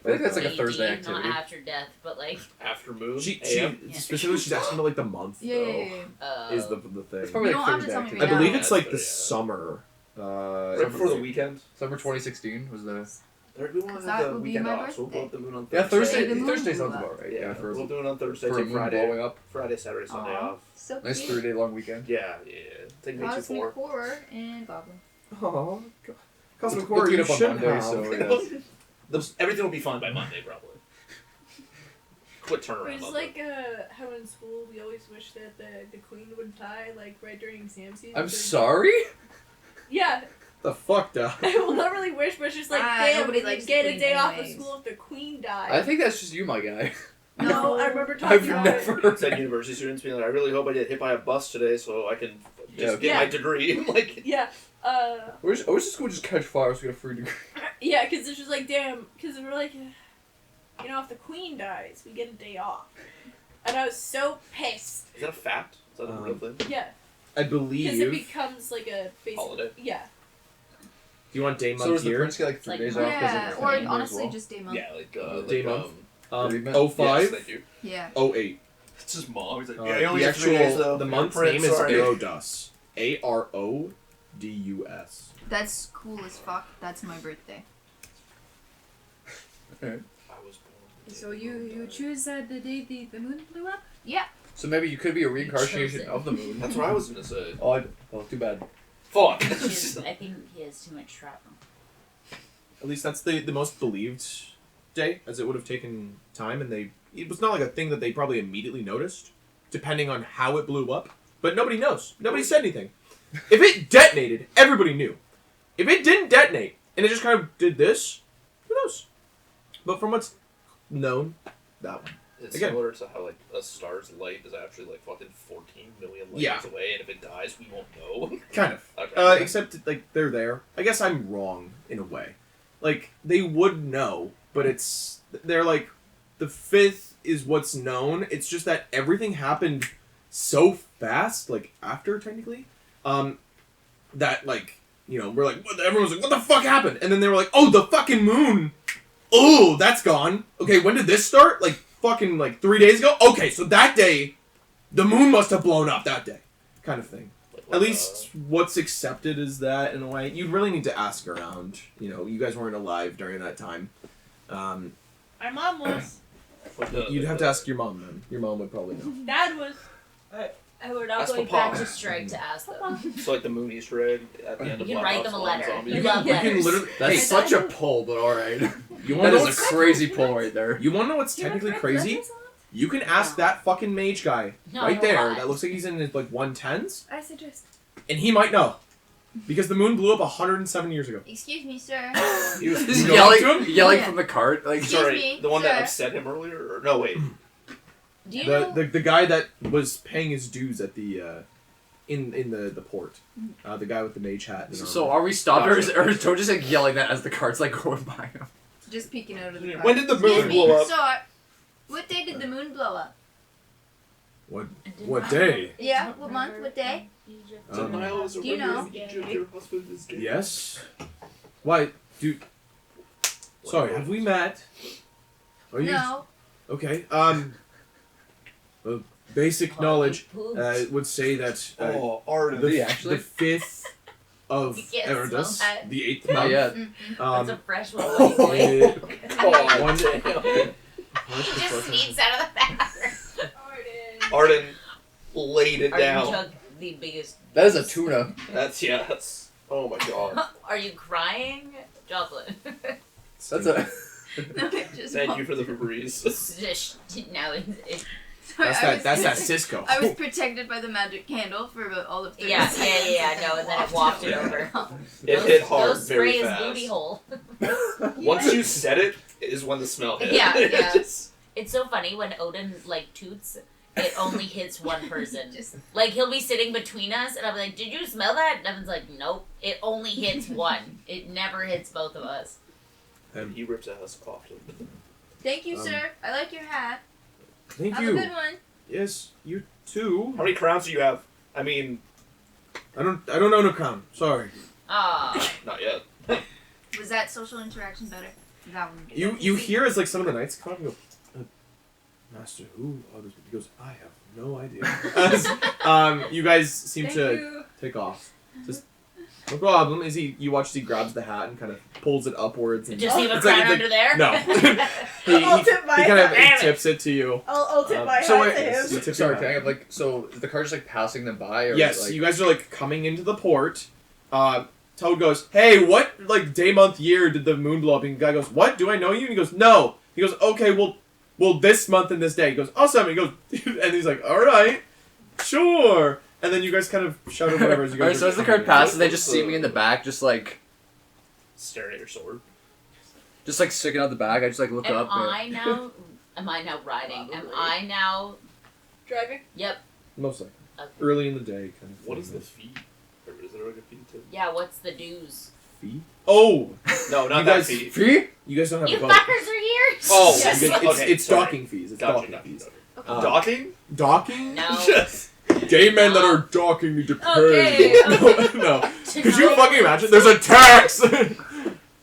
I think that's like a AD, Thursday not activity. after death, but like. After moon. She AM? specifically she's asking about like the month Yeah, though. yeah, yeah. Is the thing. It's probably You like don't have to Thursday tell me activity. I believe Yeah. it's like the Yeah. summer. Right before the weekend. Summer 2016 was the. We want to That have the would be weekend my off, so we'll blow birthday. up the moon on Yeah, Thursday. Thursday. The moon Thursday blew sounds up. about right. Yeah, Yeah, for we'll do it on Thursday. a Take moon Friday, blowing up. Friday, Saturday, Sunday Aw, off. so Nice cute. 3-day long weekend. Yeah. Take me to Cosmic 4. horror and goblin. Oh, Cosmic We'll Horror, clean you up on should Monday, have. so yeah. Everything will be fine by Monday, probably. Quick turnaround. It's on like how in school we always wish that the queen would die like right during exam season. I'm so- sorry. Yeah, The fuck, duh. well, not really wish, but it's just like Ah, damn, nobody we likes get the a queen day off of anyways. school if the queen died. I think that's just you, my guy. No, I remember talking I've about never. it. Said university students being like, I really hope I get hit by a bus today so I can just Yeah. get my degree. Like, Yeah, I wish the school would just catch fire so we get a free degree. yeah, because it's just like damn, because we're like, you know, if the queen dies, we get a day off, and I was so pissed. is that a fact? Is that a real thing? Yeah, I because it believe. becomes like a basic Holiday? Yeah, Do you want day So month does the year? prince get like 3 Like, days off? 'cause of Yeah, the or family as honestly well? just day month. Yeah, like Day like, month? Yes, 05, Yes, thank you. Yeah. 08. It's his mom. He's like, Uh, yeah, you only the get 3 days actual though. the You're month's Prince, name is sorry. Arodus. Arodus. That's cool as fuck. That's my birthday. I was born. so you choose the day the moon blew up. So maybe you could be a chose reincarnation it. of the moon. That's what I was gonna say. Oh, too bad. Fuck. I think he has too much shrapnel. At least that's the most believed day, as it would have taken time, and it was not like a thing that they probably immediately noticed, depending on how it blew up. But nobody knows. Nobody said anything. If it detonated, everybody knew. If it didn't detonate, and it just kind of did this, who knows? But from what's known, that one. It's Again. similar to how like a star's light is actually like fucking 14 million light Yeah. years away, and if it dies, we won't know. Kind of. Okay. Except, like, they're there. I guess I'm wrong, in a way. Like, they would know, but they're like, the 5th is what's known. It's just that everything happened so fast, like, after, technically, that, like, you know, we're like, everyone's like, what the fuck happened? And then they were like, oh, the fucking moon! Oh, that's gone. Okay, when did this start? Like, fucking, like, 3 days ago? Okay, so that day, the moon must have blown up that day. Kind of thing. Like, At least what's accepted is that, in a way. You'd really need to ask around. You know, you guys weren't alive during that time. My mom was. You'd have to ask your mom then. Your mom would probably know. Dad was. And we're not That's going the back pop. to strike to ask them. So like the moon Easter egg at the end of You can Black write Ops them a 1 letter. Zombies. You love You can letters. literally. That's Hey, such a pull, but alright. you That want to know is a what's crazy pull right there. You want to know what's technically crazy? You can ask that fucking mage guy No, right there. what? That looks like he's in his like 110s, I suggest. and he might know, because the moon blew up 107 years ago. Excuse me, sir. He was Just You go up to yelling, him? yelling Yeah. from the cart. Like, Excuse sorry, me, the one that sir. upset him earlier. Or no, wait. Do you know? The guy that was paying his dues at the in the port, the guy with the mage hat. And so armor. are we stopped, or is Toad just like yelling that as the cart's like going by him? Just peeking out of the car. When did the Excuse moon me, blow up? sir. What day did the moon blow up? What day? Yeah, what month? What day? The Nile is a Do you river know? of Egypt, your husband is dead. Yes. Why, dude? Sorry, have we met? Are you No. okay? Well, basic knowledge would say that Oh, Arden. the, Did he actually? the 5th of Yes, Eridus, well, the 8th Not month. yet. That's a fresh one. Oh, God One- damn. He just sneaks out of the bathroom. Arden laid it Are you down. Chuck the biggest? That is a tuna. That's. Oh my god. Are you crying, Jocelyn? That's a. No, it just Thank you for the Febreze. Just now, Sorry, That's that Cisco. I was protected by the magic candle for about all of 30 Yeah, seconds. no, and then it wafted over. It hit hard Those very spray his fast. booty hole. Once you said it, is when the smell hit. Yeah, yeah. It's so funny when Odin like toots, it only hits one person. Just Like he'll be sitting between us, and I'll be like, "Did you smell that?" And Evan's like, "Nope." It only hits one. It never hits both of us. And he rips ass often. thank you, sir. I like your hat. Thank Have you. a good one. Yes, you too. How many crowns do you have? I mean, I don't own a crown. Sorry. Ah, not yet. Was that social interaction better? That one. You hear as like some of the knights come up and go, Master, who are those people? He goes, I have no idea. As, you guys seem Thank to you. take off. Just no problem. You watch as he grabs the hat and kind of pulls it upwards and just leave a It's like- crown it's like- under there. no. I'll tip my he kind of hat. Damn it. tips it to you. I'll tip my So hat wait, to him. You tip sorry, your can I hat. have like so the car's just like passing them by or Yes, like, you guys are like coming into the port. Toad goes, "Hey, what like day, month, year did the moon blow up?" And the guy goes, "What? Do I know you?" And he goes, "No." He goes, "Okay, well, this month and this day." He goes, "Awesome." And he goes, and he's like, "All right, sure." And then you guys kind of shout whatever as you guys. Alright, so are as the coming card in. passes, they just see me in the back, just like Staring at your sword. sticking out the back. I just like look Am up. I now riding? Am I now? Driving? Yep. Most likely. Okay. Early in the day, kind of. What thing. is the fee? Or is there like a fee to? Yeah. What's the dues? fee? Oh, No, not You that guys- fee. Fee? you guys don't have You a boat. fuckers are here. Oh, Yes. You guys- it's, okay, it's sorry. docking fees. It's Gotcha, docking fees. gotcha. Docking? Docking? No. Just Gay men that are docking need to pay. Okay, no. Could you fucking imagine? There's a tax!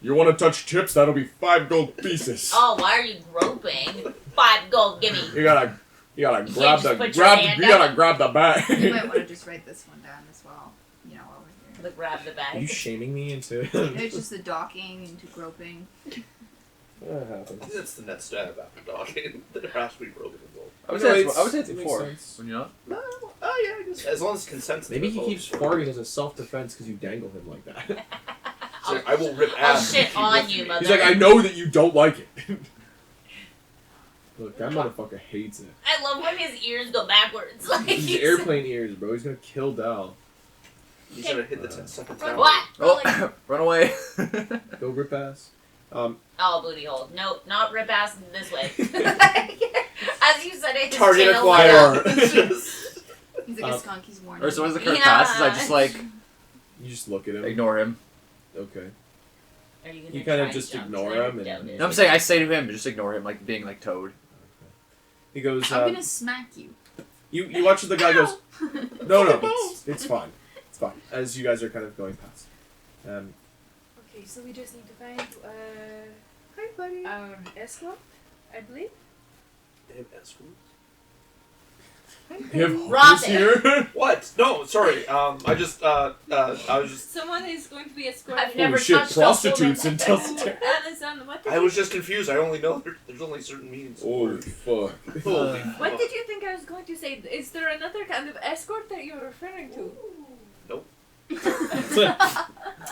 You want to touch chips? That'll be 5 gold pieces. Oh, why are you groping? 5 gold, gimme. You gotta grab just the put your hand you gotta up. grab the You bag. might want to just write this one down as well. You know, over here. Look, grab the Are you bag. shaming me into? It's just the docking into groping. That I happens. think that's the net stab after docking. There has to be broken involved. I would No, say it's- it's it makes 4. sense. When you're not. No, oh yeah, I guess. As long as consent's Maybe he involved. keeps farting as a self-defense because you dangle him like that. It's like, I will rip I'll ass. shit if you on lift you, me. mother. He's like, I know that you don't like it. Look, that motherfucker hates it. I love when his ears go backwards. Like He's he's airplane ears, bro. He's gonna kill Dal. He's gonna hit the second tower. What? Oh, run away. Go rip ass. Oh, booty hole. No, not rip ass this way. As you said it, his Target chin acquired. opened up. He's like a skunk, he's warning. Or so as the card Yeah. passes, I just like You just look at him. ignore him. Okay. Are you gonna You kind try of and just jump ignore there? him and- Doubt it. No, I'm saying I say to him, just ignore him, like being like Toad. He goes. I'm gonna smack you. You watch as the guy goes. No, Ow! it's fine. It's fine. As you guys are kind of going past. Okay, so we just need to find Hi, buddy. our escort, I believe. They have escorts? You have Rob horse it. here. What? No, sorry. I was just. Someone is going to be escorted. I've never Holy shit! touched a Prostitutes woman. until. Alizaan, what did I was just confused. I only know there's only certain means. Holy fuck! Holy What fuck. did you think I was going to say? Is there another kind of escort that you're referring to?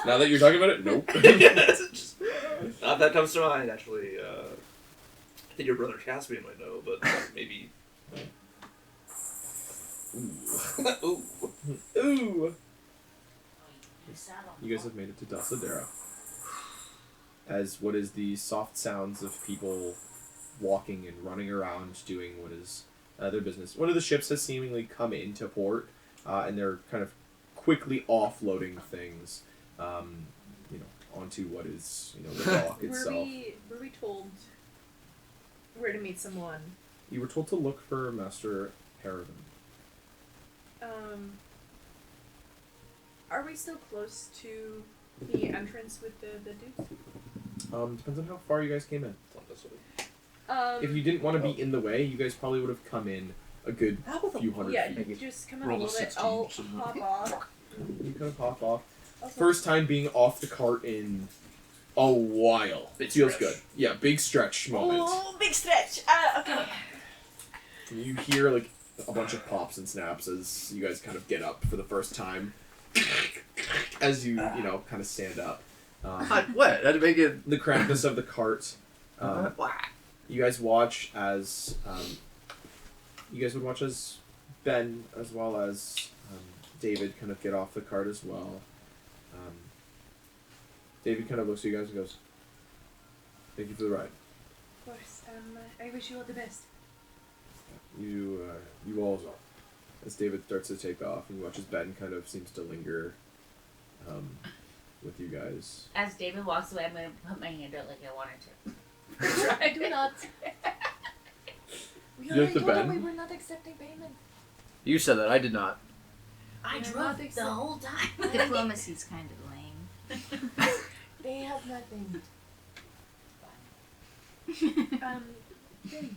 Now that you're talking about it, nope. Yes, it's just, not that comes to mind, actually. I think your brother Caspian might know, but maybe. Ooh. Ooh. You guys have made it to Dasadera. As what is the soft sounds of people walking and running around doing what is their business. One of the ships has seemingly come into port, and they're kind of quickly offloading things, onto what is, the dock itself. Were we told where to meet someone? You were told to look for Master Paragon. Are we still close to the entrance with the dudes? Depends on how far you guys came in. If you You didn't want to be in the way, you guys probably would have come in a good few hundred yeah, feet. you just come in a Roll a little bit. 16, I'll so- hop off. You kind of hop off. Okay. First time being off the cart in a while. Big Feels stretch. good. Yeah, big stretch moment. Oh, big stretch. Okay. You hear like a bunch of pops and snaps as you guys kind of get up for the first time. As you kind of stand up. What? That'd make it. The crampness of the cart. You guys watch as you guys would watch as Ben as well as David kind of get off the cart as well. David kind of looks at you guys and goes, "Thank you for the ride. Of course. I wish you all the best. You all as well." As David starts to take off, and you watch as Ben kind of seems to linger with you guys. As David walks away, I'm going to put my hand out like I wanted to. I do not. We You already have to told them bend? we were not accepting payment. You said that. I did not. I They're drove not the accept- whole time. Diplomacy's kind of lame. They have nothing. Then,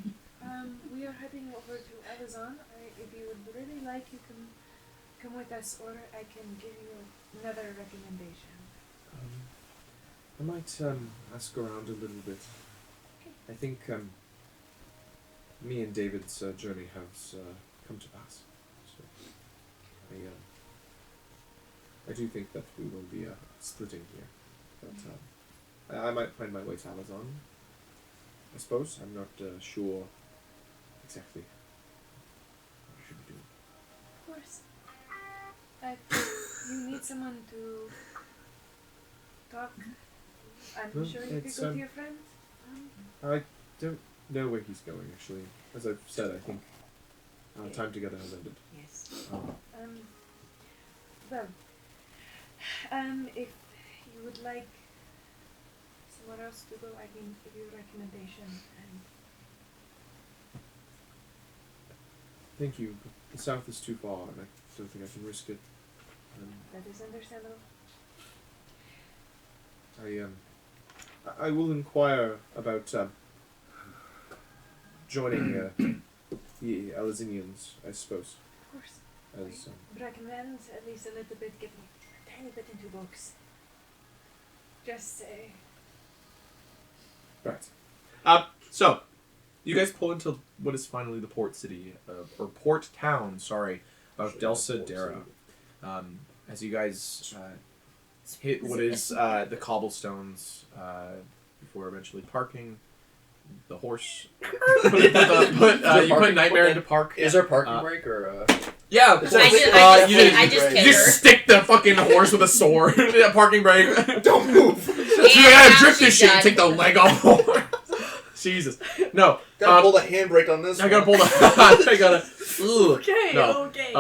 we are heading over to Alizaan. If you would really like, you can come with us, or I can give you another recommendation. I might ask around a little bit. I think me and David's journey has come to pass. So I do think that we will be splitting here. But I might find my way to Alizaan. I suppose. I'm not sure exactly what I should be doing. Of course. You need someone to talk. I'm Well, sure you could it's, go to your friend. I don't know where he's going, actually. As I've said, I think our time together has ended. Yes. Well, if you would like somewhere else to go, I can give you a recommendation. And Thank you, but the south is too far, and I don't think I can risk it. that is understandable. I will inquire about joining the Alizanians, I suppose. Of course. As I recommend at least a little bit, getting a tiny bit into books. Just say. right. So you guys pull into what is finally the port city, or port town, sorry, of Delsa Dara. As you guys hit what is the cobblestones before eventually parking the horse. You put Nightmare into park. Is there parking brake or? Yeah, It's of a- course. I just You hit just her. stick the fucking horse with a sword. Yeah, parking brake. Don't move. You gotta drift this shit and take the leg off the horse. Jesus. No. Gotta pull the handbrake on this. I gotta pull one. the. I gotta. Ugh. Okay. No. Okay.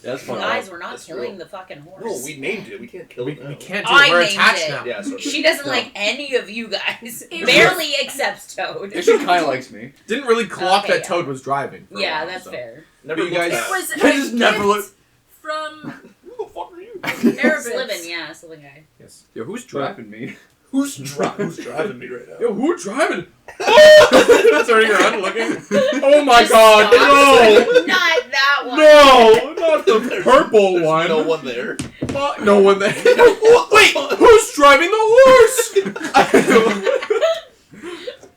That's fine. Guys, we're not That's killing real. the fucking horse. No, we named it. We can't kill it now. We can't do it. I We're named attached it. now. Yeah, so She doesn't No. like any of you guys. It Barely accepts Toad. She kind of likes me. Didn't really clock Okay, that yeah. Toad was driving. For a Yeah, while, that's so. fair. Never You guys- looked It was I a just never gift look- from Who the fuck are you? Erebus. Sliven, yeah, Sliven guy. Yes. Yo, who's driving me? Who's driving me right now? Yo, who driving? Turning around, looking. Oh my God! Not that one. No! No! Not the purple There's one. no one there. Fuck, no one there. Wait, who's driving the horse?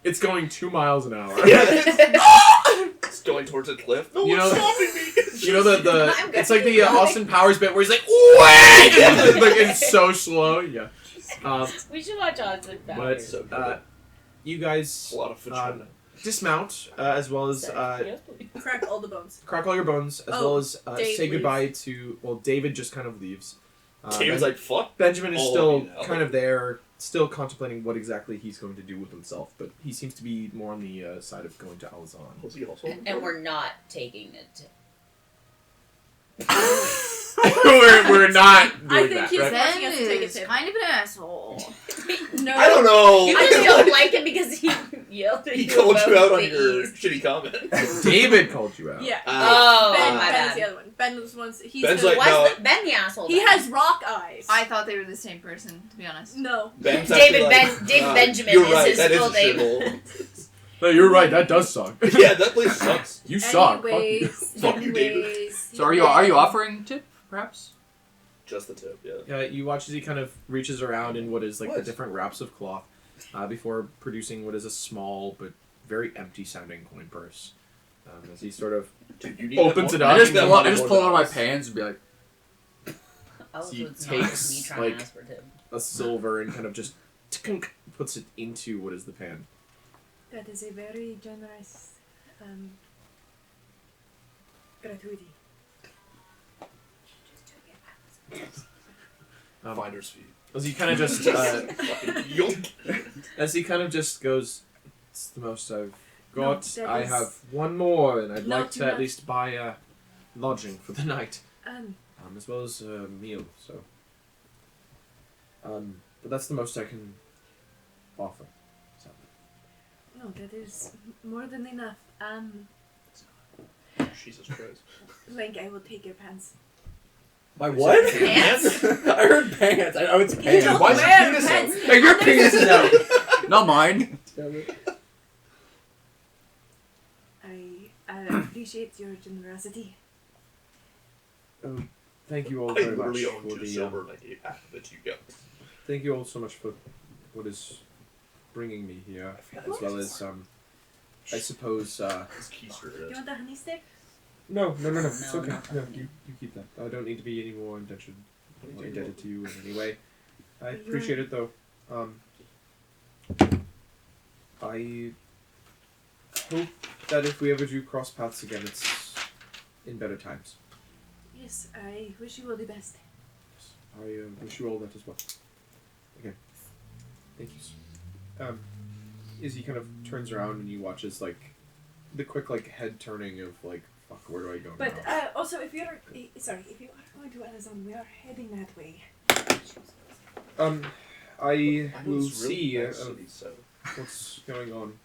It's going 2 miles an hour. Yeah, it's going towards a cliff. No You one's know- stopping me. You know the I'm it's like the gonna be Austin Powers bit where he's like, wait! Like, it's so slow. Yeah. We should watch Austin But Powers. So good. you guys A lot of vagina. dismount as well as Yes, please. Crack all the bones. crack all your bones as Oh, well as Dave say leaves. goodbye to. Well, David just kind of leaves. David's like, fuck. Benjamin is all still of you now. kind of there, still contemplating what exactly he's going to do with himself, but he seems to be more on the side of going to Alizaan. Was he also? And we're not taking it. we're not doing I think that, he's right? forcing Ben us to take a is tip. kind of an asshole. No. I don't know. You just don't like it because he yelled at He you called about you out on the your East. shitty comment. David called you out. Yeah. Oh, Ben, my Ben is bad. the other one. Ben was once. He's Ben's the, like, Was no. Ben the asshole? he then? has rock eyes. I thought they were the same person, to be honest. No. Ben's David actually Dave Benjamin you're is right, his that is full a name. shithole. No, you're right. That does suck. Yeah, that place sucks. You suck. Fuck you. Anyways, Fuck you, David. anyways, So are you offering tip, perhaps? Just the tip, yeah. Yeah, you watch as he kind of reaches around in what is like the What? different wraps of cloth before producing what is a small but very empty sounding coin purse. As he sort of Dude, you need Opens that it more- up. you I need just that pull, I money just more pull it than out of my us. pants and be like, Also, He it's not me takes, trying like, to ask for tip. a silver and kind of just puts it into what is the pan. That is a very generous. gratuity. Finder's fee. As he kind of just Fucking yoink. as he kind of just goes, it's the most I've No, got. that I is have one more, and I'd not like to at enough. least buy lodging for the night, Um, as well as a meal. So, but that's the most I can offer. So, no, that is more than enough. Jesus Christ. Link, I will take your pants. My what? Pants? I heard pants. I it's You pants. don't Why is your wear penis pants. out? Hey, your penis is out. Not mine. I appreciate your generosity. Thank you all I very much literally own for 2 the. silver and I gave half of it to you. Thank you all so much for what is bringing me here, as well as I suppose. His keister You is. want the honey stick? No, it's No, okay. not No, that. you keep that. I don't need to be any more indebted to you in any way. I You're- appreciate it though. I hope that if we ever do cross paths again, it's in better times. Yes, I wish you all the best. I wish you all that as well. Again, thank you. Izzy kind of turns around and you watch as like the quick like head turning of like, fuck, where do I go But now? also, if you are going to Alizaan, we are heading that way. I I know will it's really see nice city, so. what's going on.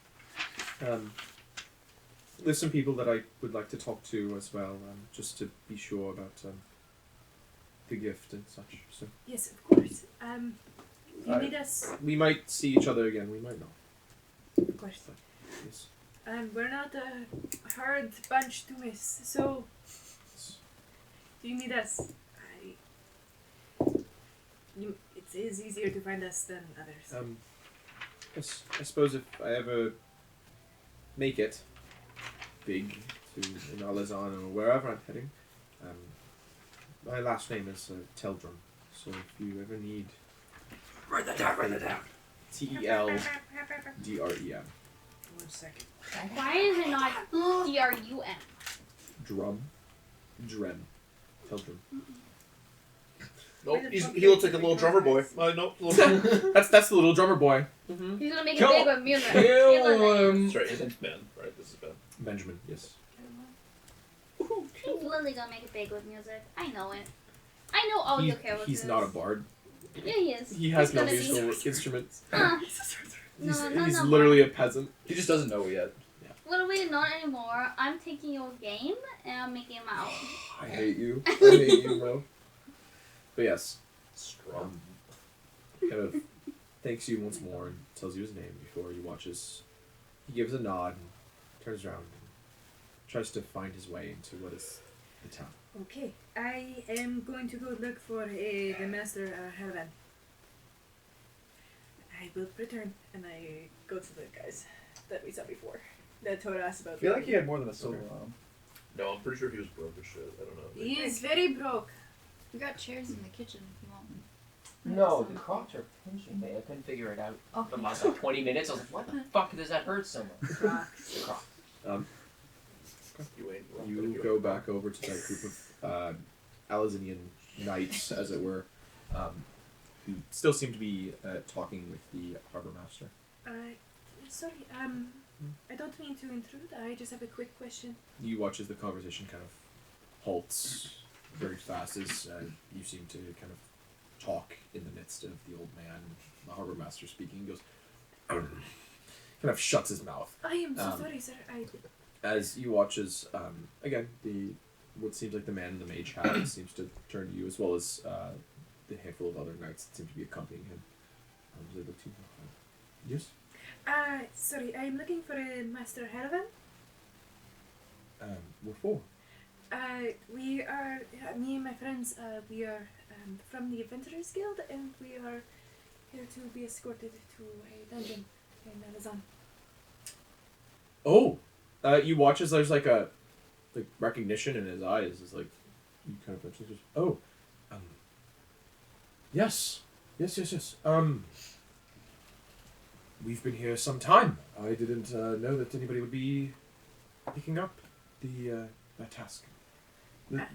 There's some people that I would like to talk to as well, just to be sure about the gift and such. So Yes, of course. You I- need us, we might see each other again. We might not. of course. Yes. We're not a hard bunch to miss, so do you need us? It is easier to find us than others. Yes, I suppose if I ever make it big to in Alizaan or wherever I'm heading, my last name is Teldrum. So if you ever need Write that down. Write that down. Teldrem. 1 second. Why is it not DRUM? Drem. Teldrum. Nope, Where the he fuck looks did like a you little find drummer boy. this? Nope, little drummer. That's the little drummer boy. Mm-hmm. He's gonna make Kill- it big with music. Kill Sorry, his name's Ben, right? This is Ben. Benjamin. Yes. He's literally gonna make it big with music. I know it. I know audio characters. He's not a bard. Yeah, he is. He has He's no gonna be- musical instruments. He's No, literally a peasant. He just doesn't know yet. Literally not anymore. I'm taking your game and I'm making it my own. I hate you. I hate you, bro. But yes, Strong. kind of thanks you once more and tells you his name before you watches. He gives a nod and turns around and tries to find his way into what is the town. Okay, I am going to go look for the Master Helvan. I will return, and I go to the guys that we saw before. That told us about. I feel like he had more than a silver on him. No, I'm pretty sure he was broke as shit. I don't know. He is very broke. We got chairs in the kitchen if you want them. No, the crocs are pinching me. I couldn't figure it out for the last like 20 minutes. I was like, what the fuck does that hurt so much? Rocks. The crocs. You ain't wrong. You go back over to that group of Alizanian knights, as it were, who still seem to be talking with the harbor master. Sorry, I don't mean to intrude. I just have a quick question. You watch as the conversation kind of halts very fast as you seem to kind of talk in the midst of the old man, the harbor master speaking. He goes, kind of shuts his mouth. I am so Um, sorry, sir. As you watch as, again, what seems like the man in the mage hat seems to turn to you, as well as the handful of other knights that seem to be accompanying him. They look to you. Yes? Sorry, I'm looking for a Master Helvan. What for? We are, me and my friends, we are from the Adventurers Guild, and we are here to be escorted to a dungeon in Alizaan. Oh! You watch as there's like a recognition in his eyes. It's like, you kind of mention, oh, yes. We've been here some time. I didn't know that anybody would be picking up that task.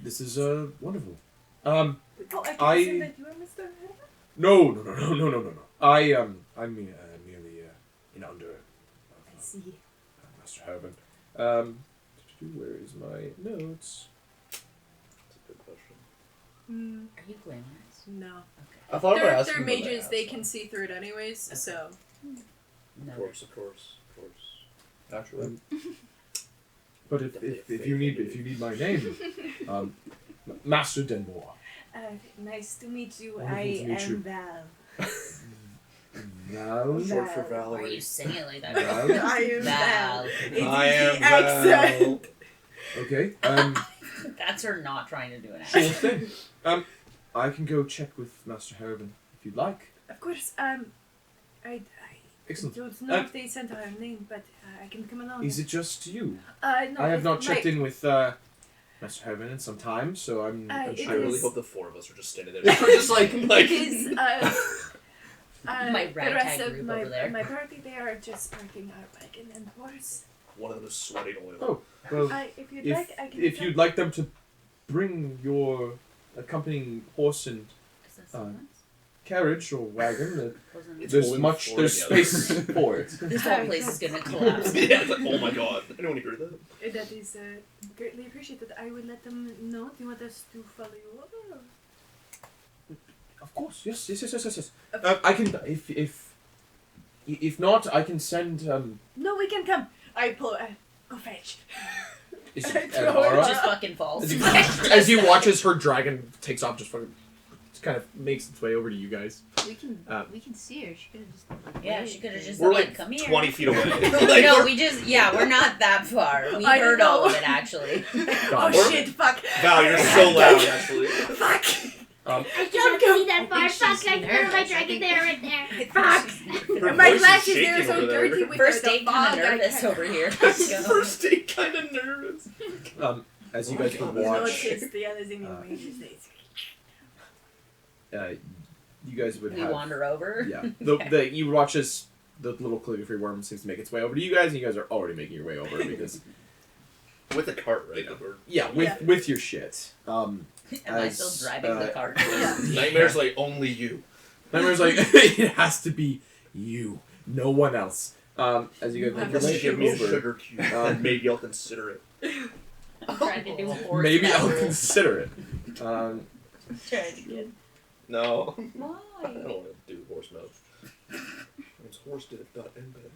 This is wonderful. Oh, I I- can say that you are Mr. Herman? No. I'm merely in under I see. Master Herman. Where is my notes? That's a good question. Mm, Are you glamorous? no. Okay. I thought about They're asking about mages. that. They can see through it anyways. So No. Of course. Naturally. But if you need my name, Master Denmore. Nice to meet you. Wonderful I to meet am you. Val. Val. Short for Val. Why are you Valerie. singing it like that? Val. I am Val. Val. It is I the am accent. Okay. That's her not trying to do an Sure accent. thing. I can go check with Master Herman if you'd like. Of course. I Excellent. don't know if they sent our name, but I can come along. Is it just you? No, I have not checked my, in with Master Herman in some time, so I'm it sure. I really is- hope the four of us are just standing there. We're just like It is My the ragtag rest of group my over there. my party. They are just parking our wagon and horse. One of them is sweating oil. Oh, well, If you'd if like, I can. if you'd like them to bring your accompanying horse and Is that someone's? carriage or wagon, Wasn't It's there's holding much. the floor There's together. space for it. This whole place is gonna collapse. Yeah, it's like, oh my god. Anyone hear that? That is greatly appreciated. I will let them know. Do you want us to follow you over? Of course, yes. I can if not, I can send No, we can come. I pull. Go fetch. is I it throw it Adara? Just fucking falls. As you watch as her dragon takes off, just fucking kind of makes its way over to you guys. We can see her. She could have just. Yeah, she could have just We're like, like come here. 20 feet away. No, we're not that far. We I heard know. all of it actually. Oh God. shit! Fuck. Val, you're so loud, actually. Fuck. I can't see that far. think Fuck, she's I threw my nervous. dragon there right there. Fuck. Her My voice is glasses, shaking they're so over there. dirty with First the date fog. kind of I nervous can't- over here. Let's go. First date kind of nervous. As you guys Oh can my You know, watch, it's the others in your ranges. you guys would We have wander over. yeah. You watch as the little calligraphy worm seems to make its way over to you guys, and you guys are already making your way over because With a cart, right? Or with your shit. Am I As, still driving the cart? Nightmare's like only you. Nightmare's like it has to be you, no one else. As you guys make your Just way give me a over, sugar cube, and maybe I'll consider it. I'm trying to do a horse maybe I'll battle. consider it. Trying to get. No. I don't Why? want to do horse mouth. It's horse did it dot embed.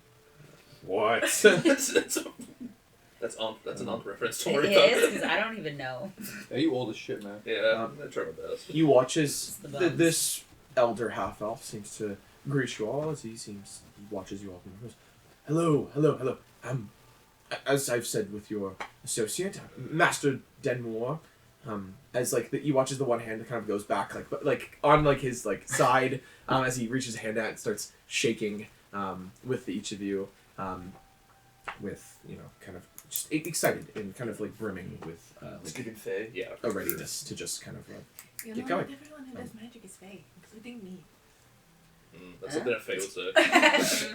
What? That's an on reference. It Don't worry is about because I don't even know. Yeah, you old as shit, man. Yeah, I try my best. You watch as the bones. this elder half elf seems to greet you all as he watches you all and goes, hello. As I've said with your associate, Master Denmore, as like you watch as the one hand kind of goes back like on like his like side as he reaches a hand out and starts shaking with each of you with kind of just excited and kind of like brimming with It's giving Faye. Yeah. a readiness to just kind of You Get know, going. not everyone who does magic is fey, including me. That's something that Faye would say.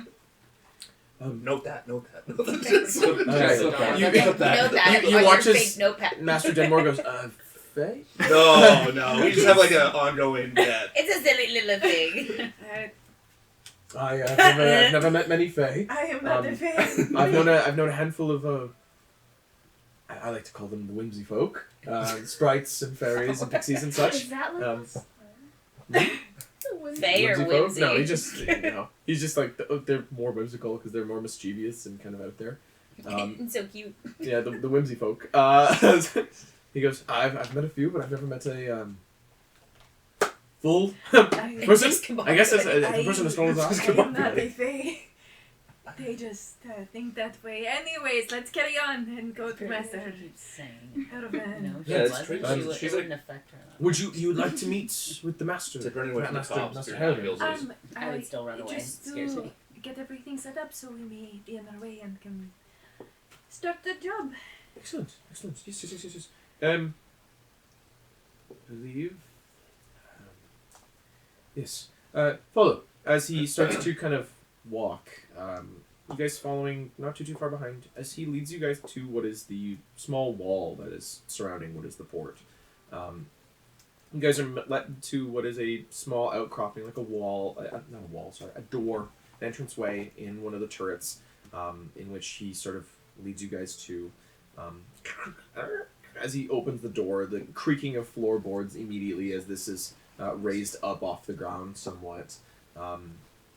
Note that. Alright. You You- got that. Note that You on watch your as fake notepad. Master Denmore goes, Faye? No. We just have like an ongoing debt. It's a silly little thing. I've never met many Fae. I am not a fey. I've known a handful of I like to call them the whimsy folk, sprites and fairies and pixies and such. Is that what Um, Fae or folk? whimsy? No, he's just like they're more whimsical because they're more mischievous and kind of out there. It's so cute. Yeah, the whimsy folk. He goes, I've met a few, but I've never met a full person. I guess it's a person as tall as us. I am not a fey. They just think that way. Anyways, let's carry on and go to Master Keep saying. Herman. No, she Yeah, it's wasn't. true. She would, She's it like- wouldn't affect her. Though. Would you like to meet with the master? It's like running away from the cops. Master You're not Herman. guilty. I would still run away. Just It scares to me. get everything set up so we may be on our way and can start the job. Excellent. Yes. Believe. Yes. Follow as he starts to kind of walk. you guys following not too far behind as he leads you guys to what is the small wall that is surrounding what is the port. You guys are led to what is a small outcropping, like a wall, not a wall, sorry, a door, an entranceway in one of the turrets, in which he sort of leads you guys to. As he opens the door, the creaking of floorboards immediately as this is raised up off the ground somewhat.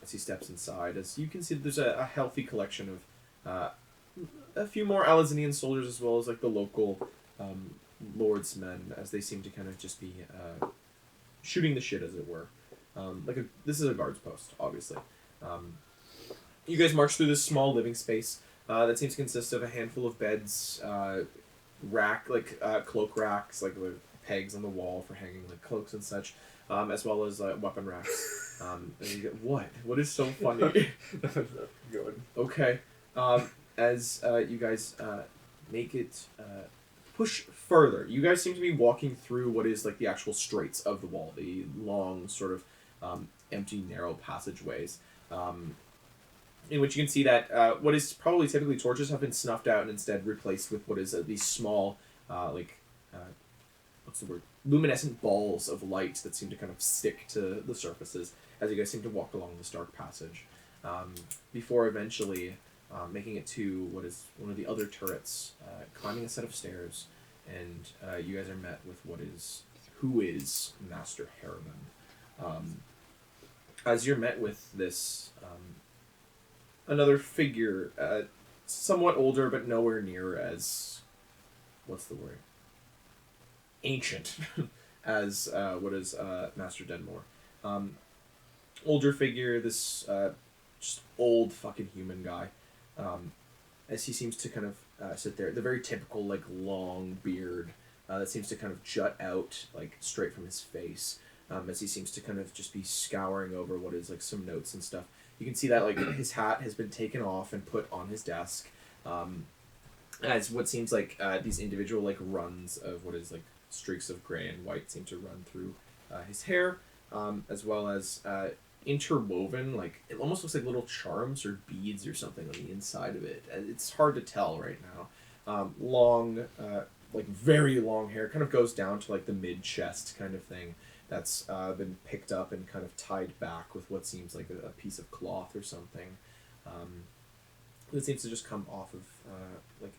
As he steps inside, as you can see, there's a healthy collection of a few more Alizaan soldiers as well as like the local lord's men, as they seem to kind of just be shooting the shit, as it were. This is a guard's post, obviously. You guys march through this small living space that seems to consist of a handful of beds, cloak racks, with pegs on the wall for hanging like cloaks and such, as well as weapon racks. And you get, what is so funny? Good. Okay. As you guys make it push further, you guys seem to be walking through what is like the actual straits of the wall, the long sort of empty, narrow passageways. In which you can see that what is probably typically torches have been snuffed out and instead replaced with what is these small, what's the word? Luminescent balls of light that seem to kind of stick to the surfaces as you guys seem to walk along this dark passage. Before eventually making it to what is one of the other turrets, climbing a set of stairs, and you guys are met with who is Master Harriman. As you're met with this another figure, somewhat older but nowhere near as, what's the word? Ancient as what is Master Denmore. Older figure, this just old fucking human guy. As he seems to kind of sit there, the very typical long beard that seems to kind of jut out straight from his face, as he seems to kind of just be scouring over what is some notes and stuff. You can see that his hat has been taken off and put on his desk, as what seems like these individual runs of what is streaks of gray and white seem to run through his hair, as well as interwoven, it almost looks like little charms or beads or something on the inside of it. It's hard to tell right now. Long, very long hair, kind of goes down to the mid-chest kind of thing. That's been picked up and kind of tied back with what seems like a piece of cloth or something. It seems to just come off of,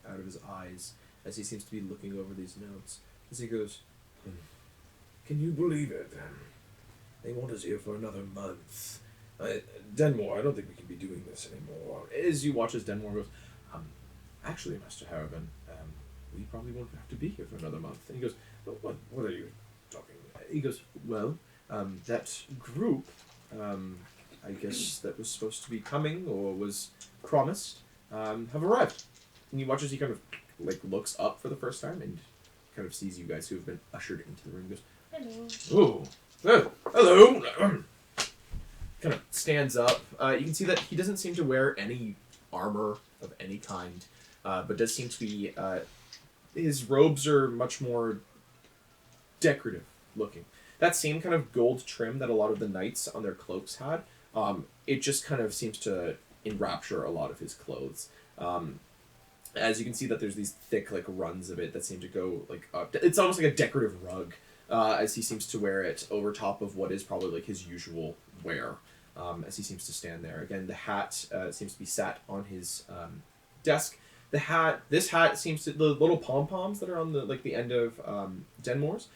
out of his eyes as he seems to be looking over these notes. As he goes, "Can you believe it? They want us here for another month. Denmore, I don't think we can be doing this anymore." As you watch as Denmore goes, "Actually, Master Harriman, we probably won't have to be here for another month." And he goes, what are you talking about? He goes, "Well, that group, I guess that was supposed to be coming or was promised, have arrived." And you watch as he kind of looks up for the first time and kind of sees you guys who have been ushered into the room. He goes, "Hello. Oh, hello." Kind of stands up. You can see that he doesn't seem to wear any armor of any kind, but does seem to be, his robes are much more decorative looking. That same kind of gold trim that a lot of the knights on their cloaks had, it just kind of seems to enrapture a lot of his clothes. As you can see that there's these thick runs of it that seem to go up. It's almost like a decorative rug, as he seems to wear it over top of what is probably his usual wear, as he seems to stand there. Again, the hat seems to be sat on his desk. This hat seems to, the little pom-poms that are on the end of Denmore's,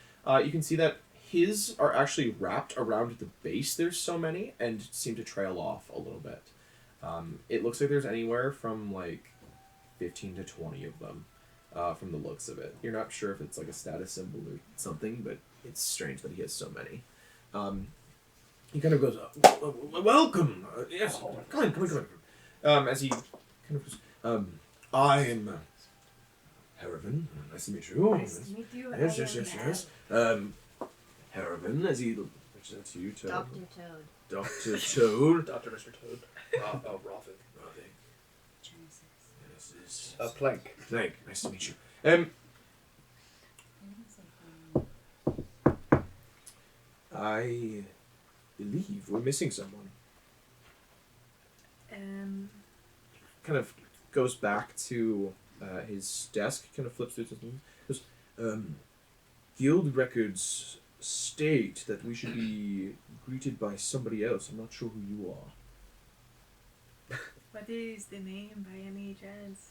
you can see that his are actually wrapped around the base. There's so many and seem to trail off a little bit. It looks like there's anywhere from 15 to 20 of them, from the looks of it. You're not sure if it's a status symbol or something, but it's strange that he has so many. He kind of goes, "Welcome, yes, come on. As he kind of goes, "I am Harriman. Nice to meet you." Nice to meet you. Yes. Harriman, as he looks at you, Toad. Dr. Toad. Dr. Toad. Dr. Mr. Toad. Rothic. Yes. Plank. Plank, nice to meet you. I believe we're missing someone. kind of goes back to his desk, kind of flips through something. Goes, guild records state that we should be greeted by somebody else. I'm not sure who you are. What is the name by any chance?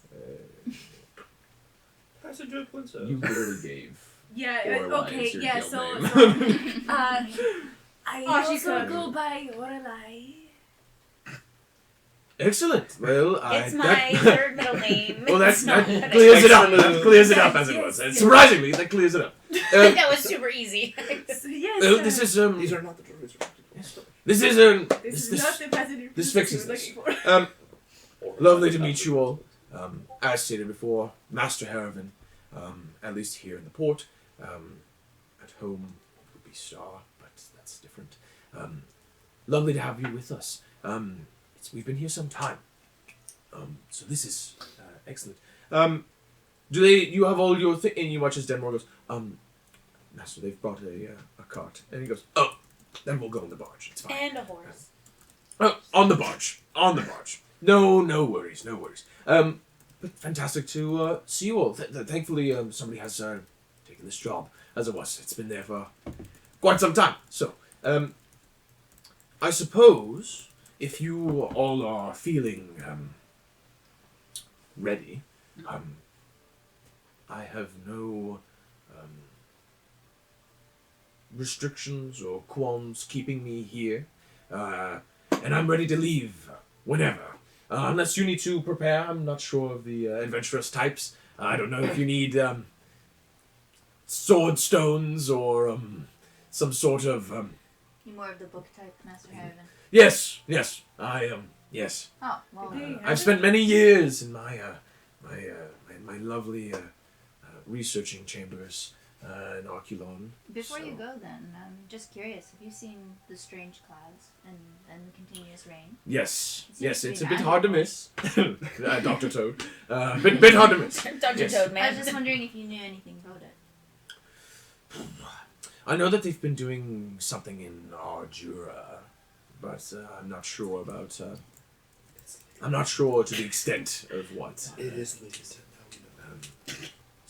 Passenger of Princess. You literally gave. Yeah, Orla okay, is your yeah, guild so, name. I Oh, she also could. go by Orlai. Excellent. Well, It's my third middle name. Well, It's not that what clears it up. Excellent. That clears it up Yes, as it yes, was. yes. Surprisingly, that clears it up. that was super easy. So, yes, This is These are not the droids. This is this is not the passenger this princess fixes you were looking for. lovely to meet you all. As stated before, Master Haravan, at least here in the port. At home would be Star, but that's different. Lovely to have you with us. We've been here some time. So this is excellent. You have all your thing? And you watch as Denmore goes, Master, they've brought a cart. And he goes, oh, then we'll go on the barge. It's fine. And a horse. Oh, on the barge. On the barge. No worries, no worries. But fantastic to see you all. Thankfully, somebody has taken this job, as it was. It's been there for quite some time. So, I suppose, if you all are feeling ready, I have no restrictions or qualms keeping me here. And I'm ready to leave whenever. Unless you need to prepare, I'm not sure of the adventurous types. I don't know if you need sword stones or some sort of... You're more of the book type, Master Haravan. Yes, I am. Yes. Oh, well, I've spent many years in my lovely researching chambers in Arculon. before so- you go then, I'm just curious, have you seen the strange clouds and the continuous rain? Yes, It seems yes, to it's be a bit hard to magical. miss. Dr. Toad. Bit hard to miss. Dr. Yes. Toad, I man. was just wondering if you knew anything about it. I know that they've been doing something in Ardura, but I'm not sure about. I'm not sure to the extent of what. It is Alizaan.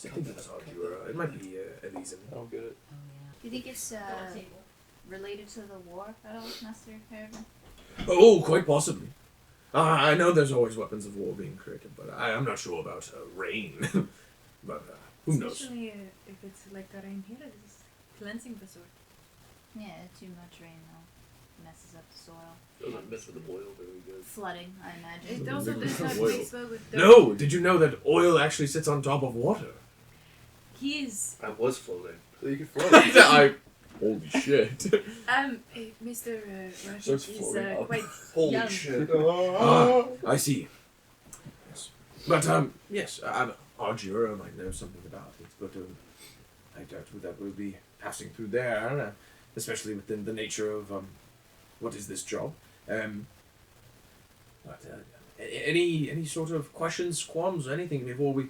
I think that's Ardura. It might be Alizaan. I don't get it. Do you think it's related to the war at all, Master Haravan? Oh, quite possibly. I know there's always weapons of war being created, but I'm not sure about rain. But who knows? Especially if it's like the rain here, it's cleansing the sword. Yeah, too much rain though messes up the soil. Doesn't mess with the boil very good. Flooding, I imagine. It also does not Oil. mix well with the... No, did you know that oil actually sits on top of water? He is... I was floating. So you can float. Holy shit. Mr. Starts Rashid is floating up. quite Holy young. shit. I see. Yes. But, yes, Ardura might know something about it, but I doubt that we'll be passing through there, especially within the nature of, what is this job? But, any sort of questions, qualms, anything before we...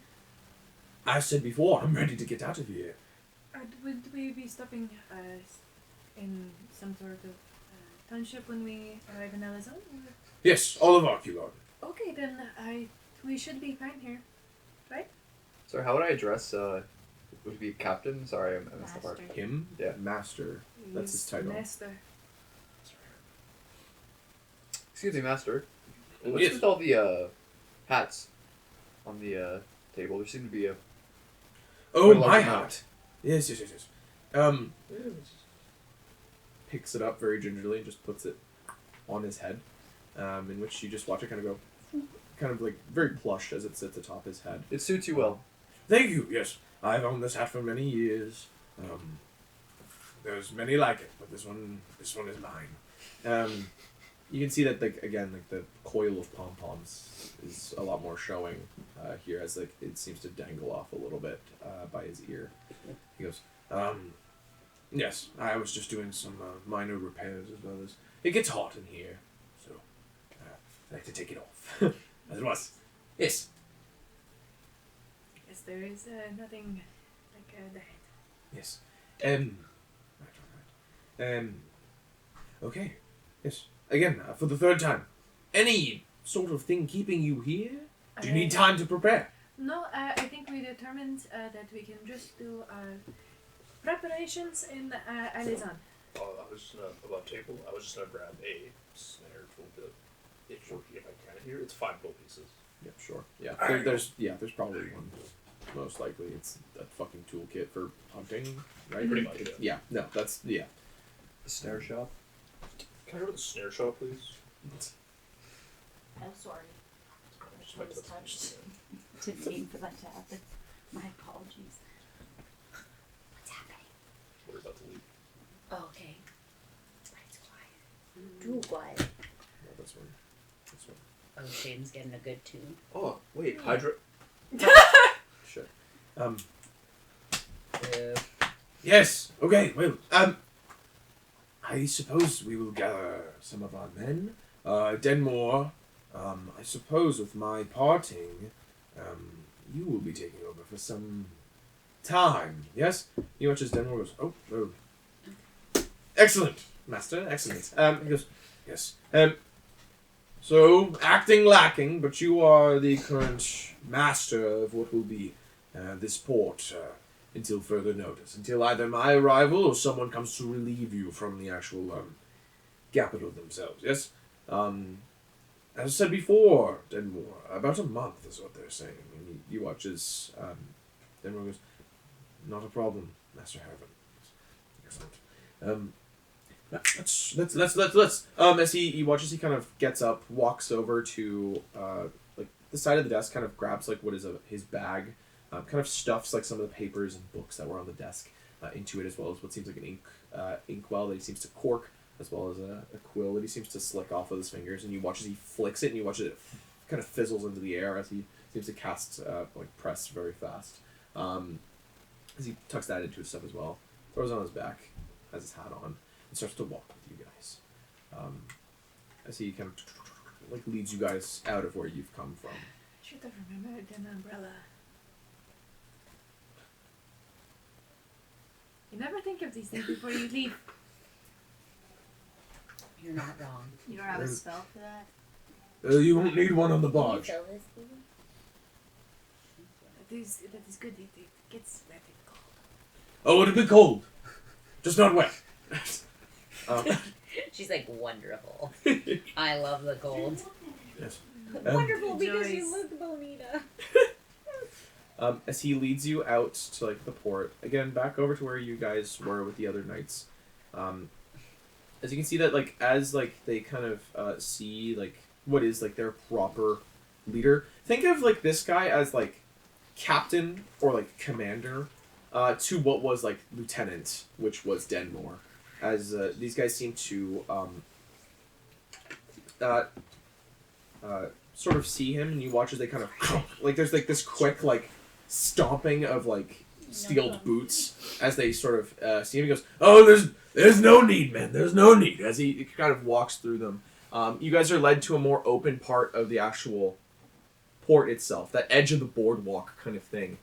As said before, I'm ready to get out of here. Would we be stopping in some sort of township when we arrive in Alizaan? Yes, all of Arculon. Okay, then we should be fine here. Sorry, how would I address, would it be captain? Sorry, I missed the part. Master. Him? Yeah. Master. That's his title. Master. Excuse me, master. What's Yes. with all the, hats on the, table? There seemed to be a... Oh, Quite a my large amount. hat. Yes. Picks it up very gingerly and just puts it on his head, in which you just watch it kind of go, kind of like very plush as it sits atop his head. It suits you well. Thank you. Yes, I've owned this hat for many years. There's many like it, but this one is mine. You can see that, like, again, like the coil of pom poms is a lot more showing here, as like it seems to dangle off a little bit by his ear. He goes, yes, I was just doing some minor repairs as well as it gets hot in here, so I like to take it off as it was. Yes. Yes, there is nothing like the head. Yes. Right. Okay. Yes. Again, for the third time. Any sort of thing keeping you here? Do you need time to prepare? No, I think we determined that we can just do preparations in Alizaan. I was just gonna, about table, I was just gonna grab a snare toolkit. If I can here, it's 5 gold pieces. Yeah, sure. Yeah, there's probably one. Most likely, it's a fucking toolkit for hunting, right? Pretty much, Yeah. No, that's The snare shop. Can I go to the snare shop, please? I'm sorry. Just my touch. touched. Didn't mean for that to happen. My apologies. What's happening? We're about to leave. Oh, okay. It's quiet. Too quiet. no, this one. This one. Oh, Shane's getting a good tune. Oh, wait, Hydra. Shit. Yes. Okay. Well. I suppose we will gather some of our men. Denmore. I suppose with my parting, you will be taking over for some time. Yes. You watch as Denmore goes. Oh. Excellent, master. Excellent. He goes. Yes. So, acting lacking, but you are the current master of what will be this port until further notice. Until either my arrival or someone comes to relieve you from the actual capital themselves. Yes? As I said before, Denmore, about a month is what they're saying. And you watch as Denmore goes, not a problem, Master Harvin. Excellent. Let's as he watches, he kind of gets up, walks over to like the side of the desk, kind of grabs like what is his bag, kind of stuffs like some of the papers and books that were on the desk into it, as well as what seems like an inkwell that he seems to cork, as well as a quill that he seems to slick off with his fingers. And you watch as he flicks it, and you watch as it kind of fizzles into the air as he seems to cast like press very fast. As he tucks that into his stuff as well, throws it on his back, has his hat on, and starts to walk with you guys. As he kind of like leads you guys out of where you've come from. Should have remembered an umbrella. You never think of these things before you leave. You're not wrong. You don't have a spell for that? You won't need one on the Can you barge. fill this, please? That is good. It gets wet and cold. Oh, it'll be cold, just not wet. She's like, wonderful. I love the gold. Yes. Wonderful because Joyce. you look bonita. As he leads you out to like the port again, back over to where you guys were with the other knights. As you can see that like as like they kind of see like what is like their proper leader. Think of like this guy as like captain or like commander to what was like lieutenant, which was Denmore. As these guys seem to sort of see him, and you watch as they kind of like there's like this quick like stomping of like steeled boots as they sort of see him. He goes, "Oh, there's no need, man. There's no need." As he kind of walks through them, you guys are led to a more open part of the actual port itself, that edge of the boardwalk kind of thing,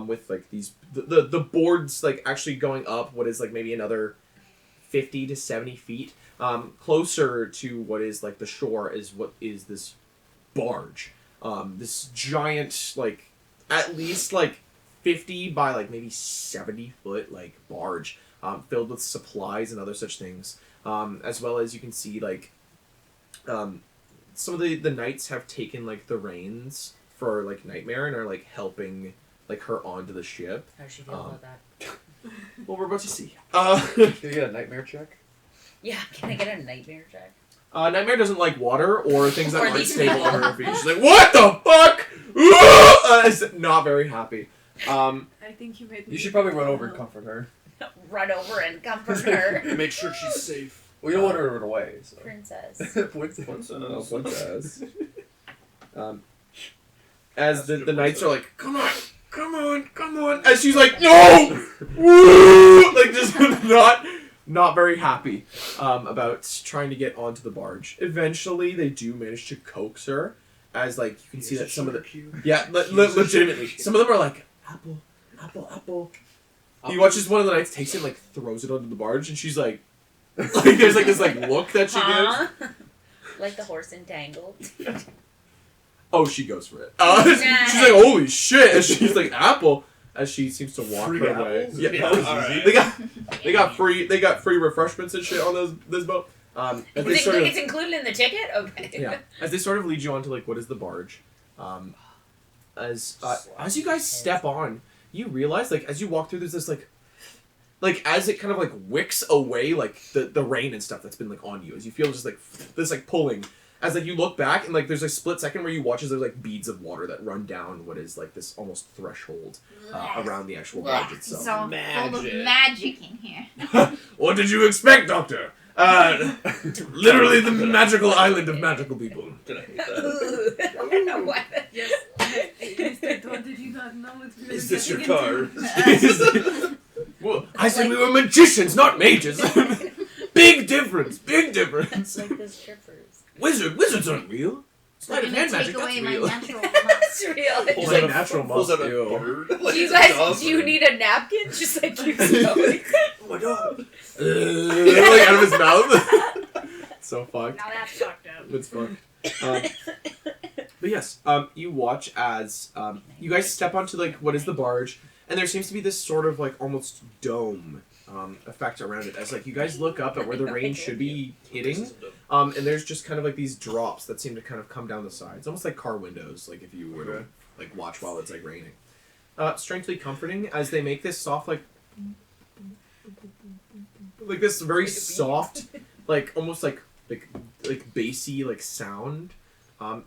with like these the boards like actually going up what is like maybe another 50 to 70 feet closer to what is like the shore is what is this barge, this giant like at least like 50 by like maybe 70 foot like barge, filled with supplies and other such things, as well as you can see like some of the knights have taken like the reins for like Nightmare and are like helping like her onto the ship. How does she feel about that? Well, we're about to see. Can you get a nightmare check? Yeah, can I get a nightmare check? Nightmare doesn't like water or things that Or aren't these stable on people. her feet. She's like, "What the fuck?" Is not very happy. I think you made me. You should probably run over and comfort her. Run over and comfort her. Make sure she's safe. We don't want her to run away, so. Princess. Princess. Oh, princess. As the knights are like, come on, as she's like, no, woo, like just not very happy about trying to get onto the barge. Eventually, they do manage to coax her, as like you can see that some of the legitimately some of them are like apple. He watches one of the knights takes it and, like throws it onto the barge, and she's like there's like this like look that she gives. Like the horse entangled. Oh, she goes for it. She's like, holy shit! As she's like, apple. As she seems to walk Free her way. apples? Yeah, Alright. they got free refreshments and shit on this boat. As they It's, sort of, it's included in the ticket? Okay. yeah, as they sort of lead you onto like what is the barge. As you guys step on, you realize like as you walk through, there's this like as it kind of like wicks away like the rain and stuff that's been like on you. As you feel just like this like pulling. As like you look back and like there's a split second where you watch as there's like beads of water that run down what is like this almost threshold around the actual barge itself. So full of magic in here. What did you expect, Doctor? Literally the magical island of magical people. Did I hate that? What? Yes. Mr. Todd, did you not know it's really Is this your getting car? Well, I said we were magicians, not mages. Big difference. Big difference. Like the strippers. Wizards aren't real. They're Sleight of gonna hand take magic, away that's my real. natural That's real. He's Pulls like out a- natural pulls out a muscle. bird. Do Like you it's guys, dumb. do you need a napkin? Just like keep going. Oh my god. Like out of his mouth. So fucked. Now that's fucked up. It's fucked. But yes, you watch as you guys step onto like what is the barge, and there seems to be this sort of like almost dome effect around it. As like you guys look up at where the rain should be hitting, and there's just kind of like these drops that seem to kind of come down the sides, almost like car windows. Like if you were to like watch while it's like raining. Strangely comforting as they make this soft like this very soft, like almost like bassy like sound.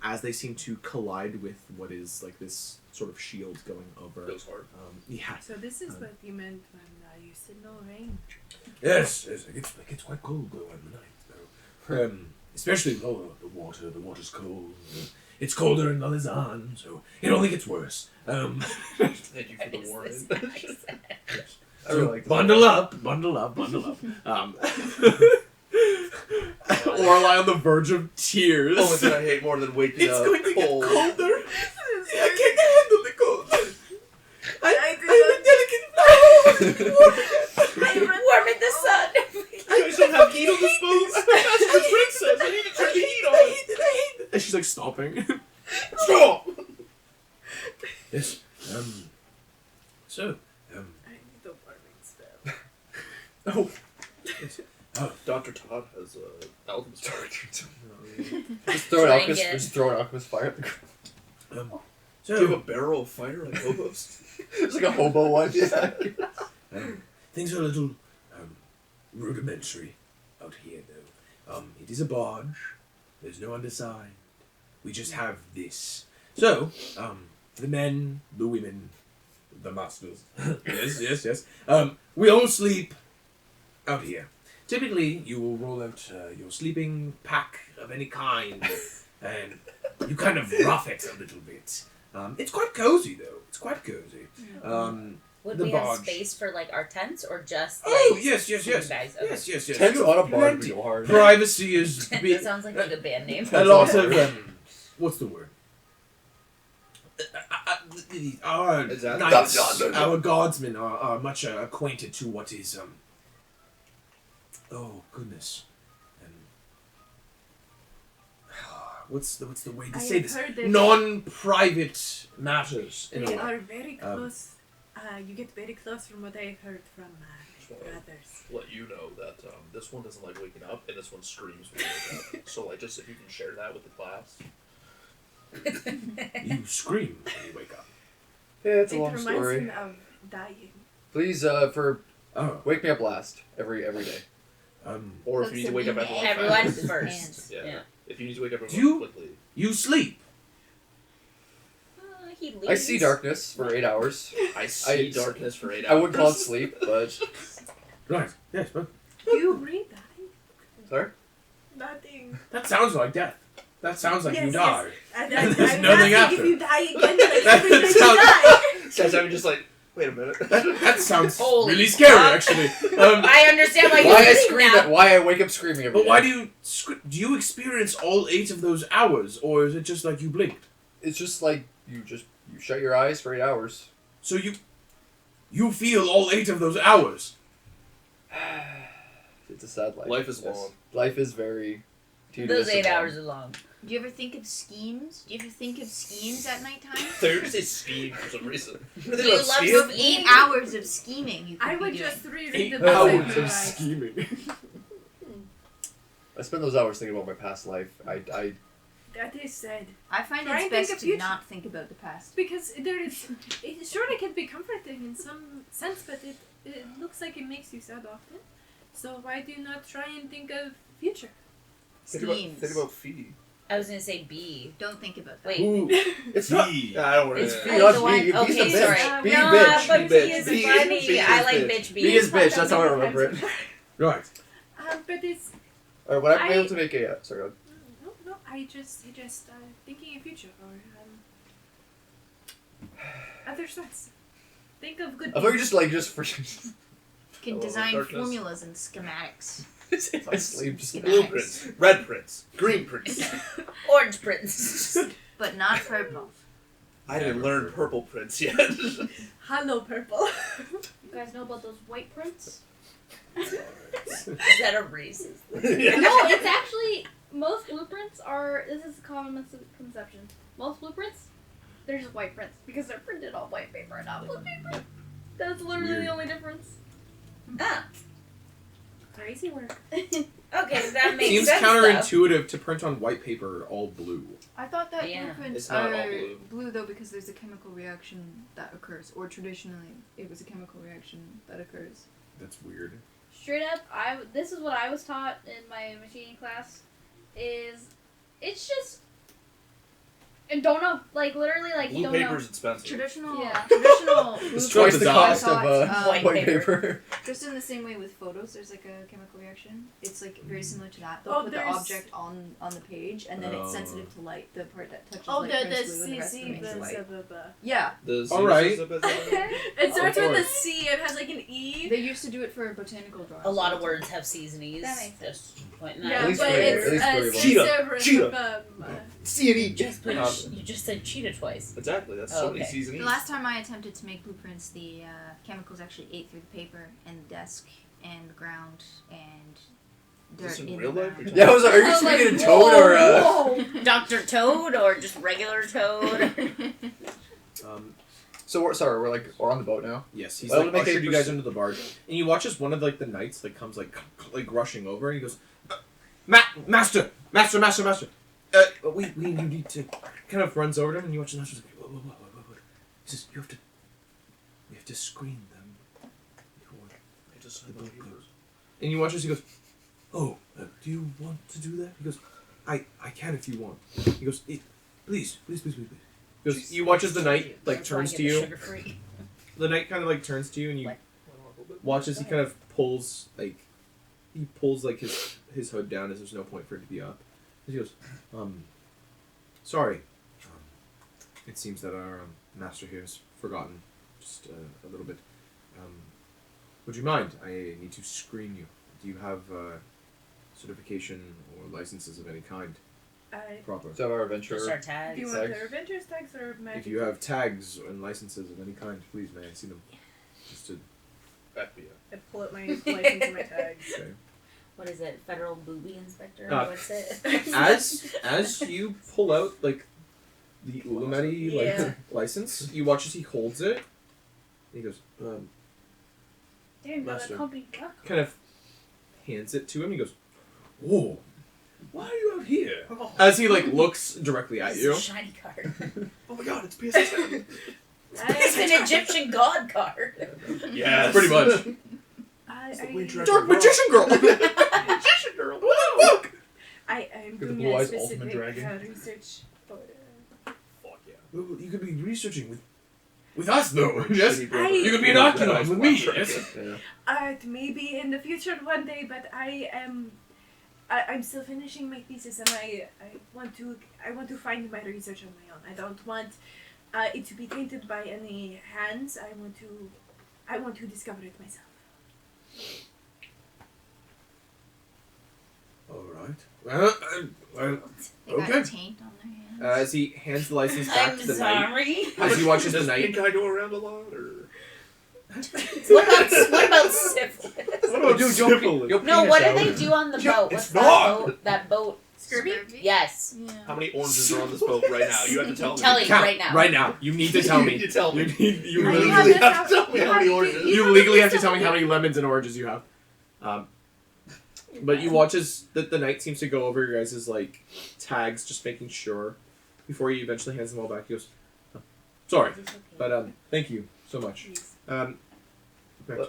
As they seem to collide with what is like this sort of shield going over. Goes hard. Yeah. So this is what you meant when you said no rain. Yes, it gets quite cold though at night, though. Especially the water's cold. It's colder in Alizaan, so it only gets worse. Thank you for the warning. I really like this. Bundle up. Orlai on the verge of tears. Only thing I hate more than waking It's up going to cold. get colder. I can't handle the cold. I'm a delicate flower. Warm in the sun. You guys don't have heat on this boat? That's the princess. I need to turn the heat on. I hate it. And she's like stomping. Stop! Yes. So, I need the warming spell. Oh. Dr. Todd has alchemist character. Just throw an Trying alchemist. it. Just throw an alchemist fire at the ground. Do you have a barrel of fire like hobos? It's like a hobo one. Yeah. things are a little rudimentary out here, though. It is a barge. There's no underside. We just have this. So, the men, the women, the masters. yes. We all sleep out here. Typically, you will roll out your sleeping pack of any kind, and you kind of rough it a little bit. It's quite cozy, though. It's quite cozy. Would The we have barge. space for like our tents or just like Oh, yes. you guys? Okay. Yes. Tents You on a have barge would plenty. go hard. Privacy is That sounds like a band name. a lot of what's the word? Our Is that- knights, our guardsmen are much acquainted to what is oh goodness. What's the way to I say have this? heard that Non-private matters. In a they way. are very close. You get very close from what I've heard from others. Let you know that this one doesn't like waking up, and this one screams when you wake up. So, like, just if you can share that with the class. You scream when you wake up. Yeah, it's a It long reminds story. him of dying. Please, for Oh, wake me up last every day. Or if you need to wake up everyone Everyone fast. first. Yeah. Yeah. If you need to wake up Do everyone you- quickly. you sleep. He leaves. I see darkness for 8 hours. I see darkness for 8 hours. I wouldn't call it sleep, but Right. Yes, but Do you really die? sorry. Nothing. that sounds like death. That sounds like you Yes, die. And There's I'm nothing asking after. if you die again, like every time you sounds- die. Guys, I'm just like, wait a minute. That sounds Holy really scary, fuck. actually. I understand why Why I you're scream now. at? Why I wake up screaming every But why day. do you experience all 8 of those hours, or is it just like you blinked? It's just like you shut your eyes for 8 hours. So you feel all 8 of those hours. It's a sad life. Life is Yes. long. Life is very tedious. Those 8 and long. hours are long. Do you ever think of schemes? Do you ever think of schemes at nighttime? They're just a scheme for some reason. Do you love You have 8 hours of scheming you could I be would doing. just reread 8 the book. hours and of realize- scheming. I spend those hours thinking about my past life. I That is sad. I find Try it's and think best of to future. not think about the past. Because there is, it surely can be comforting in some sense, but it looks like it makes you sad often. So why do you not try and think of future? Schemes. Think about fee. I was gonna say B. Don't think about that. Wait. Ooh, it's not. Bee. I don't want It's to. B, I not the one- B. B's okay, a bitch. sorry. B, No, bitch. but B, B is bitch. funny. B is I like bitch. bitch B B. is bitch. That's how I remember it. Right. But it's Alright, would I be I- able to make a... sorry, go no. I just suggest thinking in future or other sense. Think of good. I thought you things. just for... You can Hello, design darkness. formulas and schematics. I sleep just... Blueprints, red prints, green prints. Orange Prince. But not purple. I didn't learn purple prints yet. Hello, purple. You guys know about those white prints? Is that a racist? No, it's actually most blueprints are. This is a common misconception. Most blueprints, they're just white prints because they're printed on white paper and not blue paper. That's literally Weird. the only difference. Ah, Crazy work. okay, that makes Seems sense. counterintuitive to print on white paper all blue. I thought that Yeah. blueprints It's not all are blue. blue though because there's a chemical reaction that occurs, or traditionally it was a chemical reaction that occurs. That's weird. Straight up, this is what I was taught in my machining class. It's just. And don't know, like literally, like you Blue don't paper's know. expensive. Traditional, Yeah. traditional. It's blueprints twice the are cost of taught, white white paper. paper. just in the same way with photos, there's like a chemical reaction. It's like very similar to that. They'll Oh, put the there's- object on the page, and then it's Oh. sensitive to light. The part that touches Oh, light the turns blue, and the rest CC, remains white. the Yeah, All right. It starts Of with a course. C. It has like an E. they used to do it for botanical drawings. A lot of words have C's and E's. That makes sense. Just pointing Yeah, At least but three. it's At least three of them. Cheetah. Cheetah. C and E. Just put, you just said cheetah twice. Exactly. That's Oh, so many okay. C's and The E's. last time I attempted to make blueprints, the chemicals actually ate through the paper and the desk and the ground and dirt this in in real the life? ground. Yeah, are you I was speaking in like, Toad or... whoa. Dr. Toad or just regular Toad? So we're on the boat now. yes, he's Well, like to make a ushered you guys pursuit- into the barge, and you watch as one of like the knights like comes like rushing over, and he goes, master. We you need to kind of runs over to him, and you watch the master's like, whoa. He says, we have to screen them. The boat goes. And you watch as he goes, oh, do you want to do that? He goes, I can if you want. He goes, please. He goes, you watch as the knight like That's why I turns get to the you. sugar-free. The knight kind of like turns to you, and you What? watch as he kind of pulls like his hood down as there's no point for it to be up. He goes, sorry. It seems that our master here has forgotten just a little bit. Would you mind? I need to screen you. Do you have certification or licenses of any kind? Proper. So our adventure. Just our Do tags. you want Tags. the Avengers tags or magic? If you have tags and licenses of any kind, please may I see them? Just to FBI. I pull out my license and my tags. say. What is it? Federal Booby Inspector? What's it? As you pull out like the Ulameti Yeah. license, you watch as he holds it. And he goes, Damn, Master. the company. kind of hands it to him. He goes, whoa, why are you out here? As he like looks directly at It's you. a shiny card. Oh my god, it's PS10. It's an Egyptian god card. Yes. Pretty much. Dark magician girl. Magician girl. I am The doing Blue a Eyes specific Ultimate Dragon. research. Fuck yeah. Well, you could be researching with us, though. Yes. Shitty brother. You could be an Arcane with me. Yes. Yeah. Maybe in the future one day, but I'm still finishing my thesis, and I want to find my research on my own. I don't want it to be tainted by any hands. I want to discover it myself. All right. Well, They got Okay. taint on their hands. As he hands the license back I'm to the knight. sorry. As he watches the Does knight. pink guy go around a lot, or What about syphilis? what about Dude, syphilis? your No, penis what do out. they do on the Yeah, boat? it's What's not. that boat Scurvy? Yes. Yeah. How many oranges are on this boat right now? You have to tell me. Tell you Count right now. Right now. You need to tell me. You need to tell me. You I legally have legally this have to tell me how many oranges. You legally have to tell me how many lemons and oranges you have. But you watch as the knight seems to go over your guys' like tags, just making sure before he eventually hands them all back. He goes, "Oh, sorry, but thank you so much." Okay.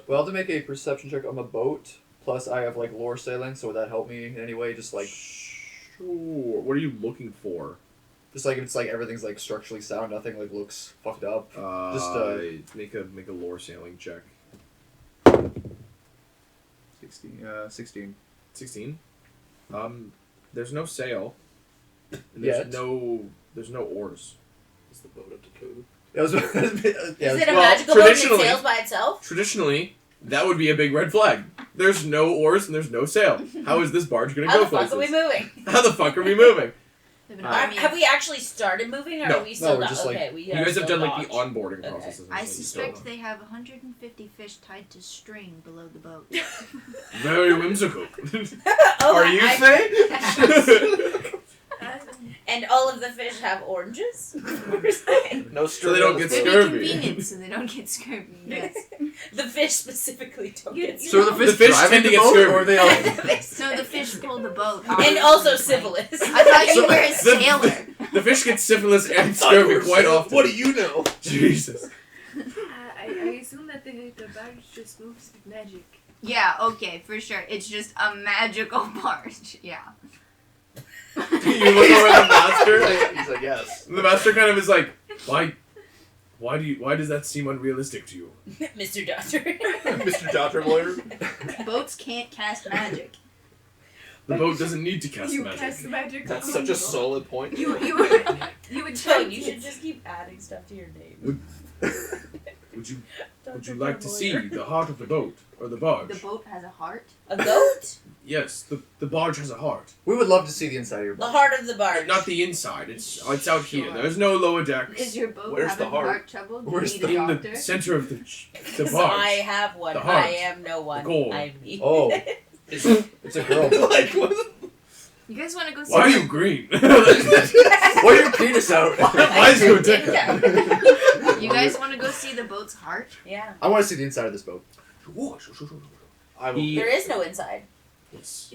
We'll have to make a perception check on the boat. Plus, I have like lore sailing, so would that help me in any way? Just like, Sure. What are you looking for? just like if it's like everything's like structurally sound, nothing like looks fucked up. Make a lore sailing check. 16. 16. There's no sail. And Yet. there's no oars. Is the boat up to code? That was, yeah, Is it a well, magical boat and it traditionally- sails by itself? Traditionally, that would be a big red flag. There's no oars and there's no sail. How is this barge gonna How go the fuck places? are we moving? How the fuck are we moving? Have we actually started moving, or No. are we still No, we're not? just, like- Okay, we You are guys have still done like the dodged. onboarding Okay. processes. I like, you suspect still- they have 150 fish tied to string below the boat. Very whimsical. Oh, Are you I- And all of the fish have oranges? No So they don't get They'd be scurvy. convenient, so they don't get scurvy. Yes. The fish specifically don't get You So know- the fish, The fish driving tend to the get boat, scurvy. or are they all? So the fish pull the boat. And also syphilis. I thought you So were a the- sailor. The fish get syphilis and I thought you scurvy were quite saying, often. What do you know? Jesus. I assume that the barge just moves with magic. Yeah, okay, for sure. It's just a magical barge. Yeah. You look over at the master. He's like, yes. The master kind of is like, why does that seem unrealistic to you? Mr. Doctor. Mr. Doctor Lawyer. Boats can't cast magic. The boat doesn't need to cast You magic. cast magic. That's such a solid point. You would So you should just keep adding stuff to your name. Would you Dr. like to see Lawyer. the heart of the boat or the barge? The boat has a heart. A goat? Yes, the barge has a heart. We would love to see the inside of your The boat. heart of the barge. Not the inside. It's out here. Sure. There's no lower decks. Is your boat Where's the having heart? heart trouble? Do Where's you need a in doctor? the center of the 'Cause barge. I have one. The heart. I am no one. The goal. I'm me. Oh, it's a girl. Like, what? You guys want to go see? Why are you green? Why are your penis out? Why is your dick Yeah. out? You guys want to go see the boat's heart? Yeah. I want to see the inside of this boat. I'm, He- There is no inside. Yes.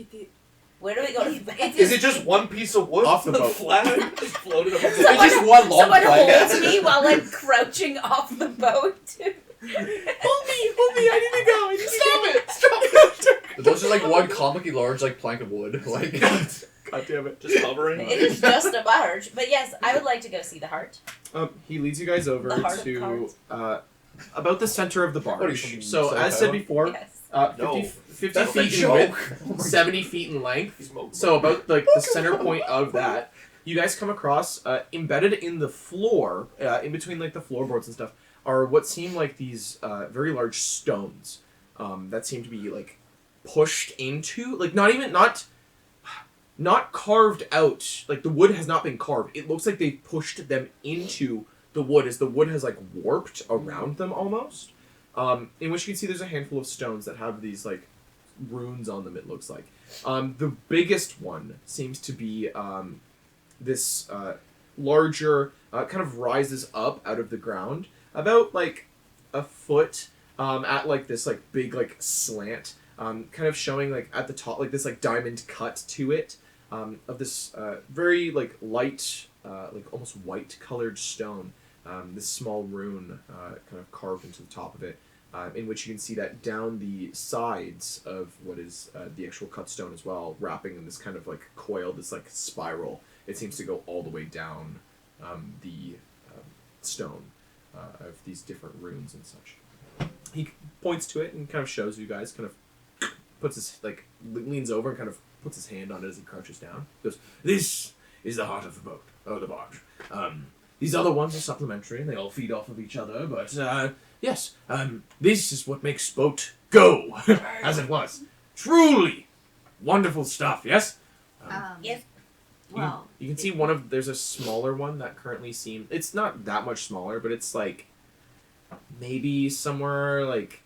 Where do we go to the is it just one piece of wood? Off the boat. Flat? Just floated up on the It's just one long Someone plank. holds me while I'm crouching off the boat. Hold me! I need to go. I need to Stop it! Those are like one comically large like plank of wood. Like, God damn it. Just hovering. It is just a barge. But yes, I would like to go see the heart. He leads you guys over The heart of to cards. about the center of the What are you, barge. fucking So as said psycho? before, Yes. 50, No. 50 That's feet the in width, joke. Oh my 70 feet in length. He's smoking. So about like the center point of that, you guys come across embedded in the floor, in between like the floorboards and stuff, are what seem like these very large stones that seem to be like pushed into, like not carved out. Like the wood has not been carved. It looks like they pushed them into the wood as the wood has like warped around them almost. In which you can see there's a handful of stones that have these like runes on them, it looks like. The biggest one seems to be this larger, kind of rises up out of the ground, about like a foot, at like this like big like slant, kind of showing like at the top like this like diamond cut to it, of this very like light, like almost white colored stone. This small rune kind of carved into the top of it, in which you can see that down the sides of what is the actual cut stone as well, wrapping in this kind of like coil, this like spiral. It seems to go all the way down the stone of these different runes and such. He points to it and kind of shows you guys, kind of puts his, like, leans over and kind of puts his hand on it as he crouches down. He goes, "This is the heart of the boat, or the barge. These other ones are supplementary, and they all feed off of each other, but, yes, this is what makes boat go, as it was. Truly wonderful stuff, yes?" Yes. Well, You can see there's a smaller one that currently seems, it's not that much smaller, but it's like, maybe somewhere, like,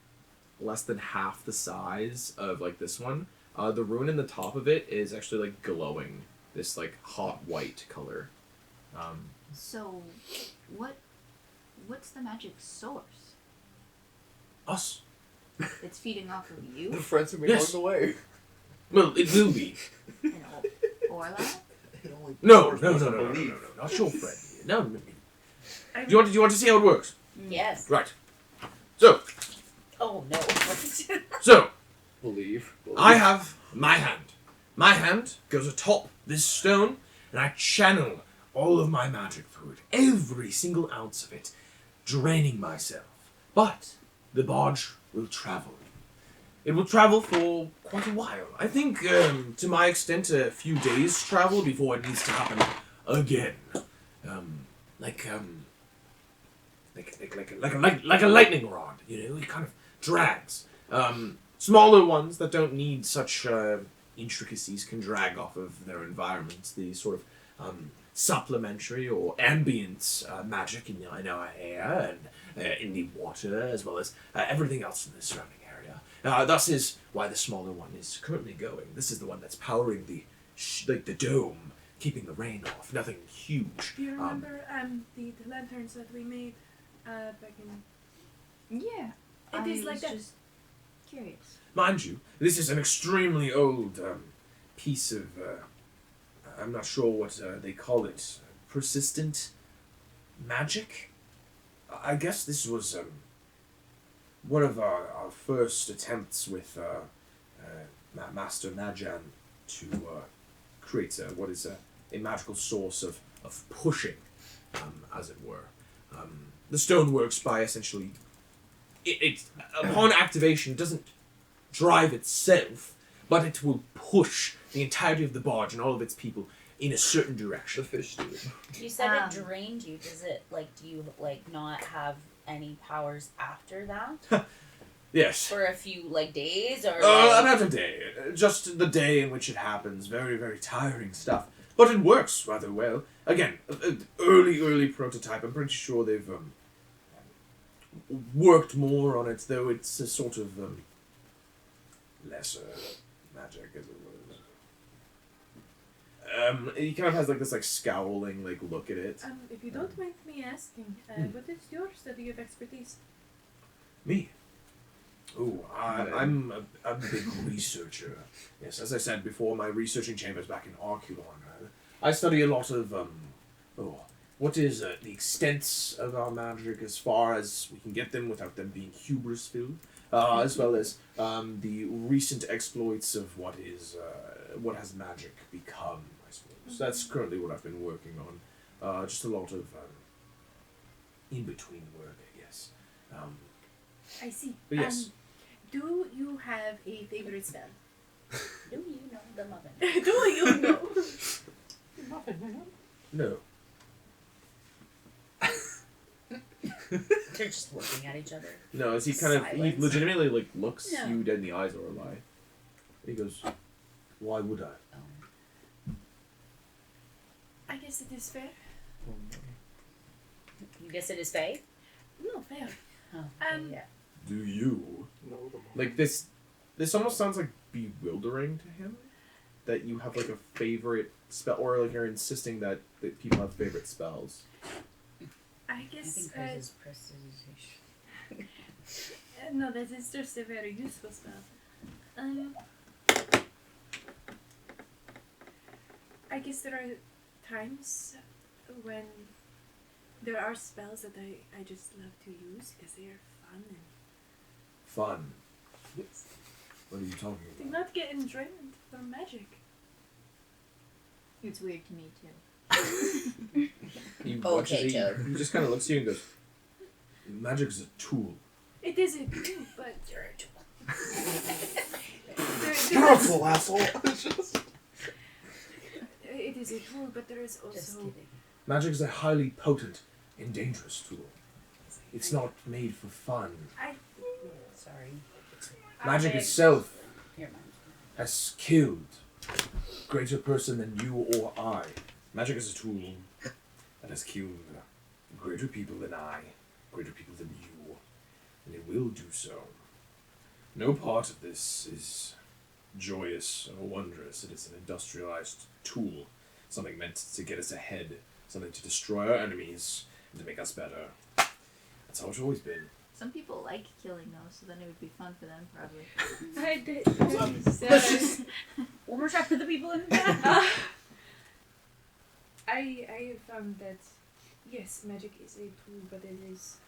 less than half the size of, like, this one. The rune in the top of it is actually, like, glowing this like hot white color. So, what's the magic source? Us. It's feeding off of The you? friends who made Yes. along the way. Well, it will be. And Orla? No, Source no, was no, a no, no, no, belief. no, not your friend here. No, no. Do you want to see how it works? Yes. Right. So, Oh no. so Believe. I have my hand. My hand goes atop this stone, and I channel all of my magic through it, every single ounce of it, draining myself. But the barge will travel. It will travel for quite a while. I think, to my extent, a few days' travel before it needs to happen again. Like a lightning rod, you know? It kind of drags. Smaller ones that don't need such intricacies can drag off of their environments. The sort of supplementary or ambient magic in our air and in the water, as well as everything else in the surrounding area. Thus is why the smaller one is currently going. This is the one that's powering the dome, keeping the rain off. Nothing huge. Do you remember the lanterns that we made back in? Yeah. It is like that. Just curious. Mind you, this is an extremely old piece of, I'm not sure what they call it, persistent magic? I guess this was one of our first attempts with Master Majan to create what is a magical source of pushing, as it were. The stone works by essentially, it upon activation, it doesn't drive itself, but it will push the entirety of the barge and all of its people in a certain direction. The fish do it. You said it drained you. Does it do you not have any powers after that? Yes. For a few days or About a day. Just the day in which it happens. Very, very tiring stuff. But it works rather well. Again, early prototype. I'm pretty sure they've worked more on it, though it's a sort of lesser magic, as it was. He kind of has this scowling look at it. If you don't mind me asking, what is your study of expertise? Me? Oh, I'm a big researcher. Yes, as I said before, my researching chamber's back in Arcane. I study a lot of, what is the extents of our magic as far as we can get them without them being hubris-filled, as well as the recent exploits of what has magic become, I suppose. That's currently what I've been working on. Just a lot of in-between work, I guess. I see. But yes. Do you have a favorite spell? Do you know the muffin? Do you know? No. They're just looking at each other. No, as he he legitimately looks Yeah. you dead in the eyes, or a lie. He goes, "Why would I?" I guess it is fair. You guess it is Faye? No, fair. Oh, yeah. Do you? No, This almost sounds bewildering to him. That you have a favorite spell, or you're insisting that people have favorite spells. I I guess. think hers is prestidigitation. No, that is just a very useful spell. I guess there are times when there are spells that I just love to use because they are fun and Fun. What are you talking do about? not get enjoyment from magic. It's weird to me too. He Okay, Joe. He just kind of looks at you and goes, Magic is a tool. It is a tool, but You're a tool. Powerful asshole. it is a tool, but there is Just also kidding. Magic is a highly potent and dangerous tool. It's not made for fun. Sorry. Magic itself Here, Mom. has killed a greater person than you or I. Magic is a tool that has killed greater people than I, greater people than you, and it will do so. No part of this is joyous or wondrous. It is an industrialized tool something meant to get us ahead, something to destroy our enemies and to make us better. That's how it's always been. Some people like killing though, so then it would be fun for them, probably. I did. One more shot for the people in the I have found that yes, magic is a tool, but it is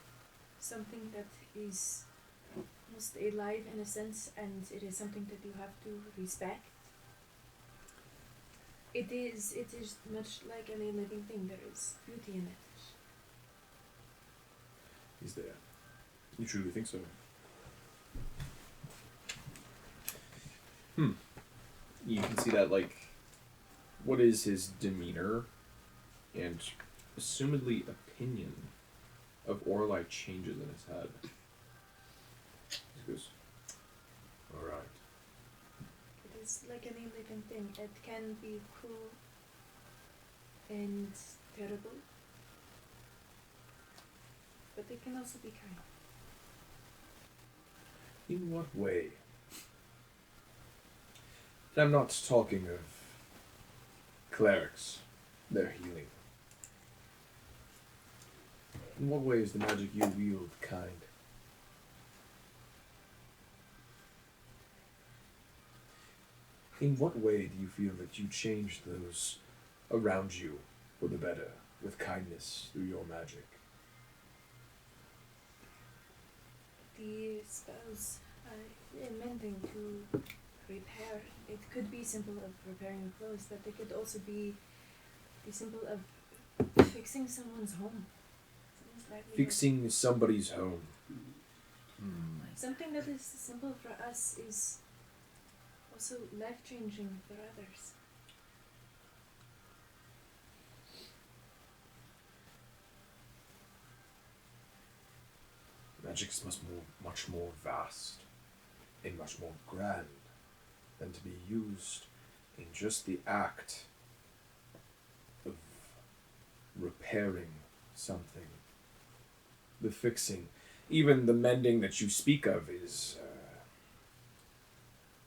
something that is almost alive in a sense, and it is something that you have to respect. It is much like any living thing. There is beauty in it. He's there. You truly think so? You can see that, like, what is his demeanor and assumedly opinion of Orlai changes in his head. He goes, Alright. It is like any living thing. It can be cruel and terrible, but it can also be kind. In what way? And I'm not talking of clerics, their healing. In what way is the magic you wield kind? In what way do you feel that you change those around you for the better, with kindness through your magic? The spells are mending to repair. It could be simple of repairing clothes, but it could also be the simple of fixing someone's home. Fixing somebody's home. Something that is simple for us is also life-changing for others. Magic is much more vast and much more grand than to be used in just the act of repairing something. The fixing, even the mending that you speak of is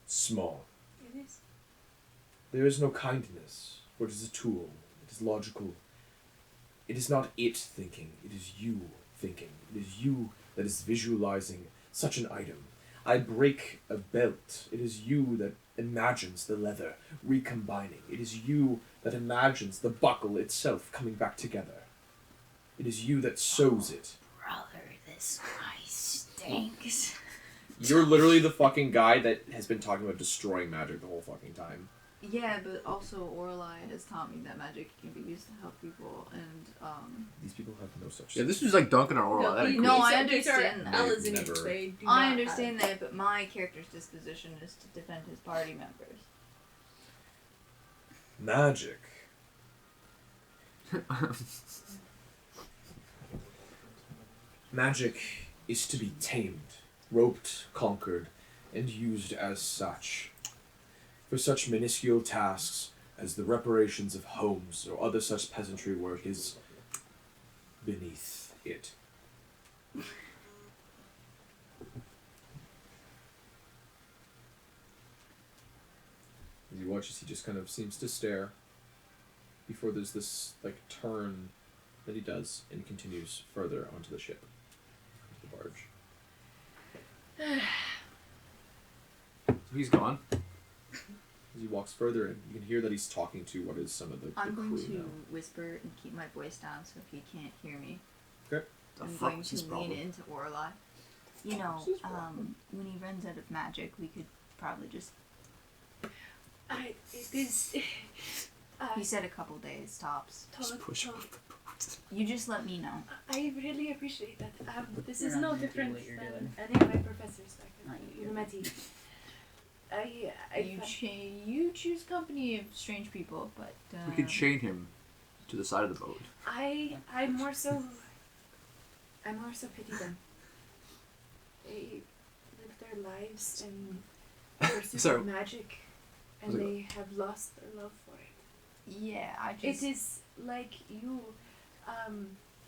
small. It is. There is no kindness, for it is a tool, it is logical. It is not it thinking, it is you thinking. It is you that is visualizing such an item. I break a belt. It is you that imagines the leather recombining. It is you that imagines the buckle itself coming back together. It is you that sews it. Brother, this guy stinks. You're literally the fucking guy that has been talking about destroying magic the whole fucking time. Yeah, but also Orlai has taught me that magic can be used to help people, and These people have no such Yeah, this was like dunking on Orla. That ain't cool. No, I these are understand that. Alizaan, Never- they do I not understand that, but my character's disposition is to defend his party members. Magic. Magic is to be tamed, roped, conquered, and used as such. For such minuscule tasks as the reparations of homes or other such peasantry work is beneath it. As he watches, he just kind of seems to stare before there's this, like, turn that he does, and he continues further onto the ship, onto the barge. So he's gone. As he walks further in, you can hear that he's talking to what is some of the I'm going crew to now. whisper and keep my voice down so he can't hear me. Okay. The I'm fuck going is his to problem? lean into Orlai. You know, when he runs out of magic, we could probably just... It is. He said a couple days, tops. Just push him Todd, off the boat. You just let me know. I really appreciate that. This We're is not no gonna do different what you're than doing. any of my professors back Not at you. Unimeti. You choose company of strange people, but... We could chain him to the side of the boat. I more so pity them. They live their lives in pursuit So- of magic, and Was it- they have lost their love for it. Yeah, I It just... is like you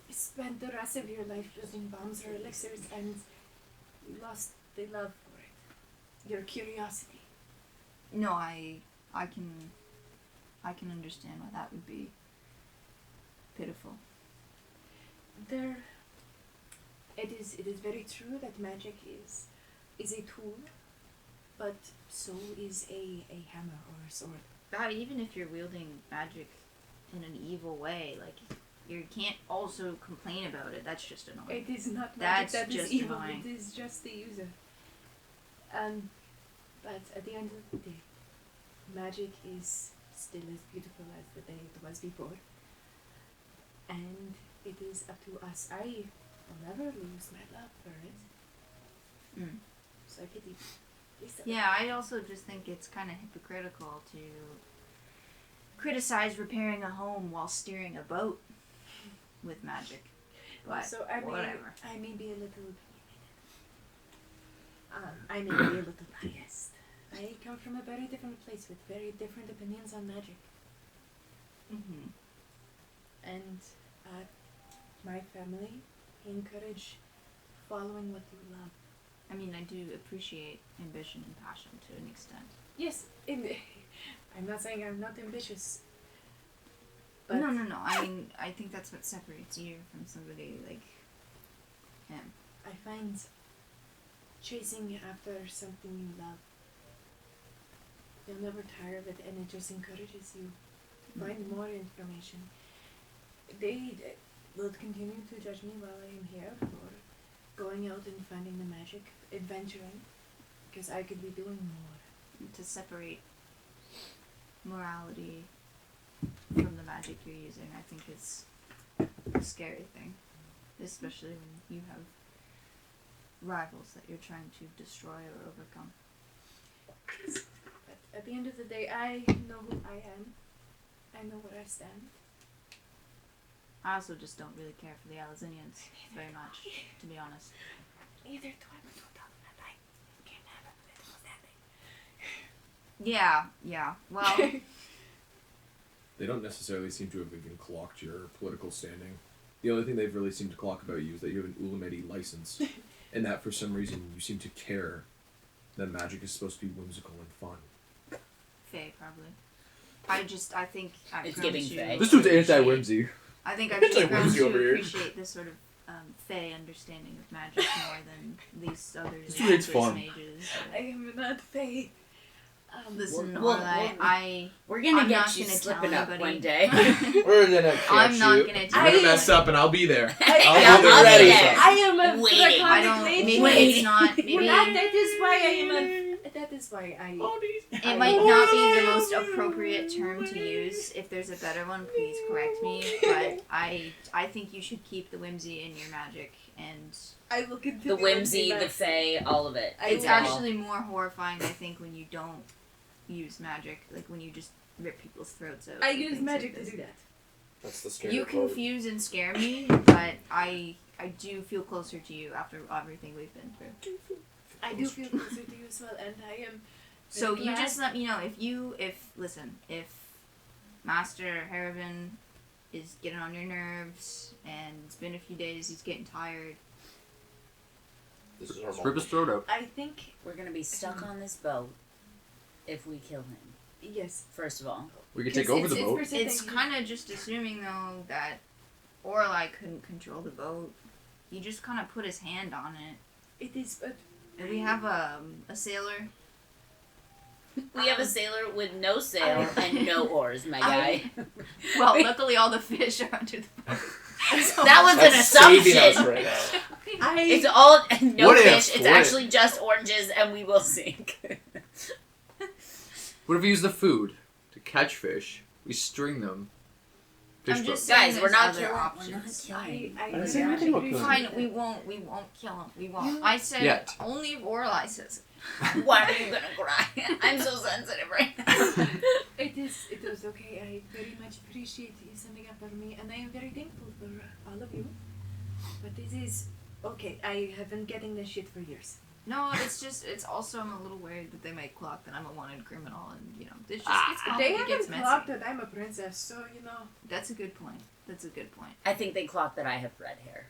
spent the rest of your life using bombs or elixirs, and you lost the love for it. Your curiosity. No, I can I can understand why that would be pitiful. It is very true that magic is a tool, but so is a hammer or a sword. Even if you're wielding magic in an evil way, like, you can't also complain about it. That's just annoying. It is not magic That's that is just evil. annoying. It is just the user. But at the end of the day, magic is still as beautiful as the day it was before. And it is up to us. I will never lose my love for it. Mm. So I pity Lisa. Yeah, I also just think it's kind of hypocritical to criticize repairing a home while steering a boat with magic. But So whatever. I may be a little opinionated. I may be a little biased. I come from a very different place with very different opinions on magic. Mm-hmm. And my family encourage following what you love. I mean, I do appreciate ambition and passion to an extent. Yes, I'm not saying I'm not ambitious. But No. I mean, I think that's what separates you from somebody like him. I find chasing after something you love, you'll never tire of it, and it just encourages you to find more information. They will continue to judge me while I am here for going out and finding the magic, adventuring, because I could be doing more. To separate morality from the magic you're using, I think is a scary thing. Especially when you have rivals that you're trying to destroy or overcome. But at the end of the day, I know who I am. I know where I stand. I also just don't really care for the Alizanians very much, to be honest. Neither do I, but don't tell them that I can't have a political standing. Yeah, well, They don't necessarily seem to have even clocked your political standing. The only thing they've really seemed to clock about you is that you have an Ulamedi license, and that for some reason you seem to care that magic is supposed to be whimsical and fun. Faye, probably. I think I've It's grown giving to Faye. This dude's appreciate- anti-whimsy. I think I've It's just like grown whimsy to over here. appreciate this sort of Faye understanding of magic more than these other This dude hates space fun. mages. I am not Faye. Listen, Well, Orlai, We're gonna I'm get not you gonna slipping tell up anybody. one day. We're gonna catch I'm not you. gonna You're tell gonna you. mess up and I'll be there. Yeah, I'll be I'll ready. be there. I am a Waiting. I draconic don't. nature. Maybe Wait. it's not. Maybe That is why I am a. That is why I. it might not be the most appropriate term to use. If there's a better one, please correct me. But I think you should keep the whimsy in your magic, and I will continue. The whimsy, to be the fae, all of it. it's all. actually more horrifying, I think, when you don't use magic, like when you just rip people's throats out. I and use things magic like to this. do that. That's the scary You part. confuse and scare me, but I do feel closer to you after everything we've been through. I do feel closer to you as well, and I am. So very you glad. just let me know if Master Harrivan is getting on your nerves and it's been a few days, he's getting tired. This is our Just rip his throat out. I think We're gonna be stuck on this boat if we kill him. yes. First of all. We could take over the boat. It's kind of just assuming though that Orlai couldn't control the boat. He just kind of put his hand on it. It is, but And we have a sailor. We have a sailor with no sail and no oars, my guy. Well, luckily all the fish are under the boat. That was an That's saving us assumption. right now. It's all no What if? fish. It's What actually just oranges, and we will sink. What if we use the food to catch fish? We string them. Fish I'm boat. just saying Guys, we're there's not other killing. We're not options. killing. I didn't say anything about killing. Fine, we won't kill him. We won't. I said Yet. only if Orlai says it. Why are you gonna cry? I'm so sensitive right now. It was okay. I very much appreciate you sending up for me, and I am very thankful for all of you. But this is okay. I have been getting this shit for years. No, it's also I'm a little worried that they might clock that I'm a wanted criminal, and this just gets They complicated, haven't gets messy. clocked that I'm a princess, so you know. That's a good point. I think they clocked that I have red hair.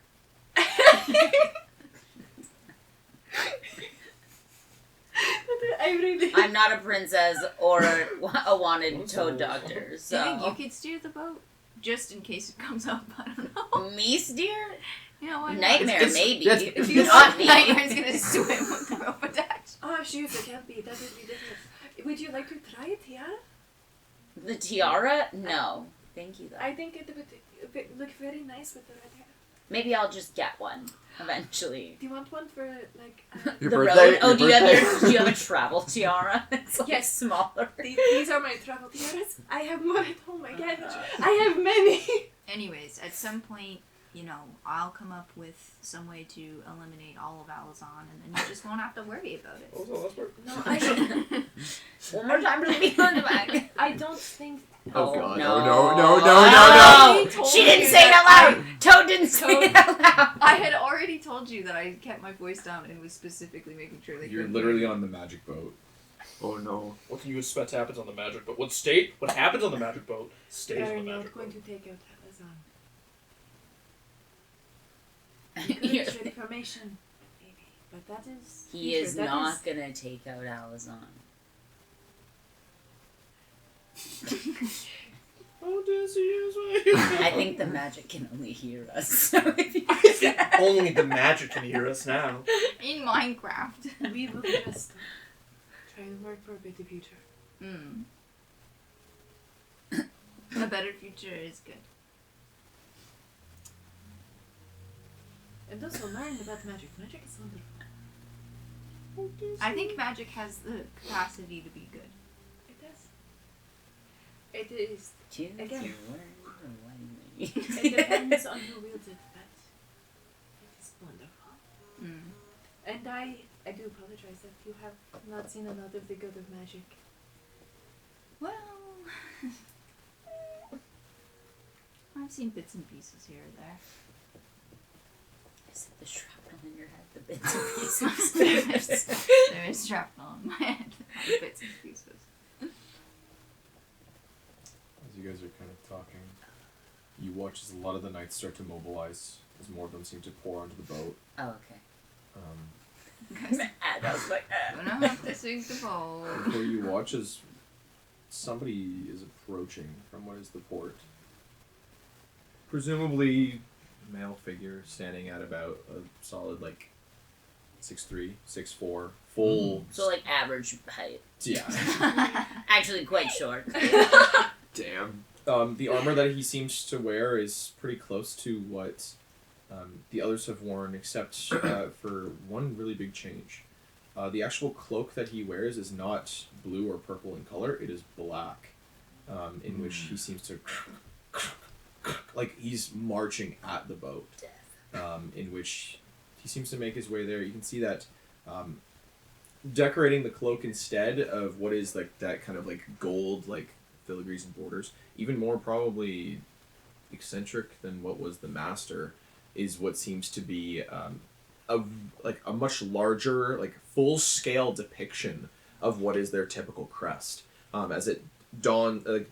I really. I'm not a princess or a wanted toad doctor, Do you think so. you could steer the boat? Just in case it comes up, I don't know. Me steer? You know what? Nightmare, maybe. If you Not me. Nightmare's gonna swim with the rope attached. Oh, shoot, it can't be. That would be different. Would you like to try it, Tiara? The tiara? No. Thank you, though. I think it would look very nice with the red hair. Maybe I'll just get one eventually. Do you want one for, like... Your The birthday? road? Oh, Your do you have birthday? do you have a travel tiara? It's like Yes. smaller. These are my travel tiaras. I have more at home again. I have many. Anyways, at some point, you know, I'll come up with some way to eliminate all of Alizaan, and then you just won't have to worry about it. What was the last part? No, I don't, One more time for me on the back. I don't think... Oh, God. No. I told She didn't you say it out that loud. Toad didn't say it out loud. I had already told you that I kept my voice down and was specifically making sure they You're couldn't literally hear me. on the magic boat. Oh no. What do you expect happens on the magic boat? What happens on the magic boat stays They're on the not magic going boat. to take out Alizaan. Good information, maybe. But that is... He is not gonna take out Alizaan. Oh, Dizzy is I think the magic can only hear us. So if you Only the magic can hear us now. In Minecraft. We will just try to work for a better future. A better future is good. And also learn about magic. Magic is wonderful. I think magic has the capacity to be good. It does. It is. choose Again. your word wisely. It depends on who wields it, but it is wonderful. And I do apologize if you have not seen a lot of the good of magic. Well, I've seen bits and pieces here or there. Is it the shrapnel in your head? The bits and pieces? There is shrapnel in my head. Bits and pieces. As you guys are kind of talking, you watch as a lot of the knights start to mobilize, as more of them seem to pour onto the boat. Oh, okay. I was like, don't have to sink the boat. Where you watch as somebody is approaching from what is the port. Presumably male figure standing at about a solid 6'3", 6'4", full. So like average height. Yeah. Actually quite short. Damn. The armor that he seems to wear is pretty close to what the others have worn, except for one really big change. The actual cloak that he wears is not blue or purple in color, it is black, in which he seems to... like he's marching at the boat, in which he seems to make his way there. You can see that decorating the cloak instead of what is that kind of gold filigrees and borders, even more probably eccentric than what was the master, is what seems to be a much larger full-scale depiction of what is their typical crest, as it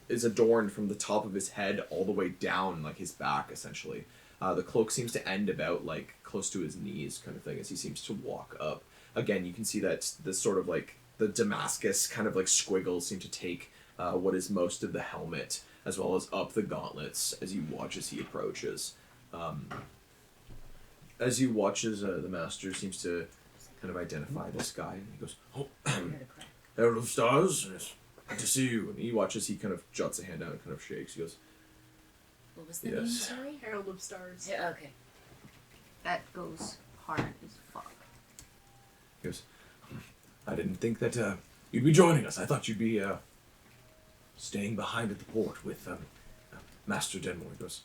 is adorned from the top of his head all the way down his back essentially. The cloak seems to end about close to his knees kind of thing as he seems to walk up. Again, you can see that this sort of the Damascus kind of squiggles seem to take what is most of the helmet, as well as up the gauntlets as you watch as he approaches. As you watch as the master seems to kind of identify this guy, and he goes, "Oh, Herald of Stars, yes, good to see you." And you watch as he kind of juts a hand out and kind of shakes. He goes, What was the Yes. name, sorry? Herald of Stars. Yeah, okay. That goes hard as fuck. He goes, I didn't think that you'd be joining us. I thought you'd be staying behind at the port with Master Denmore. He goes,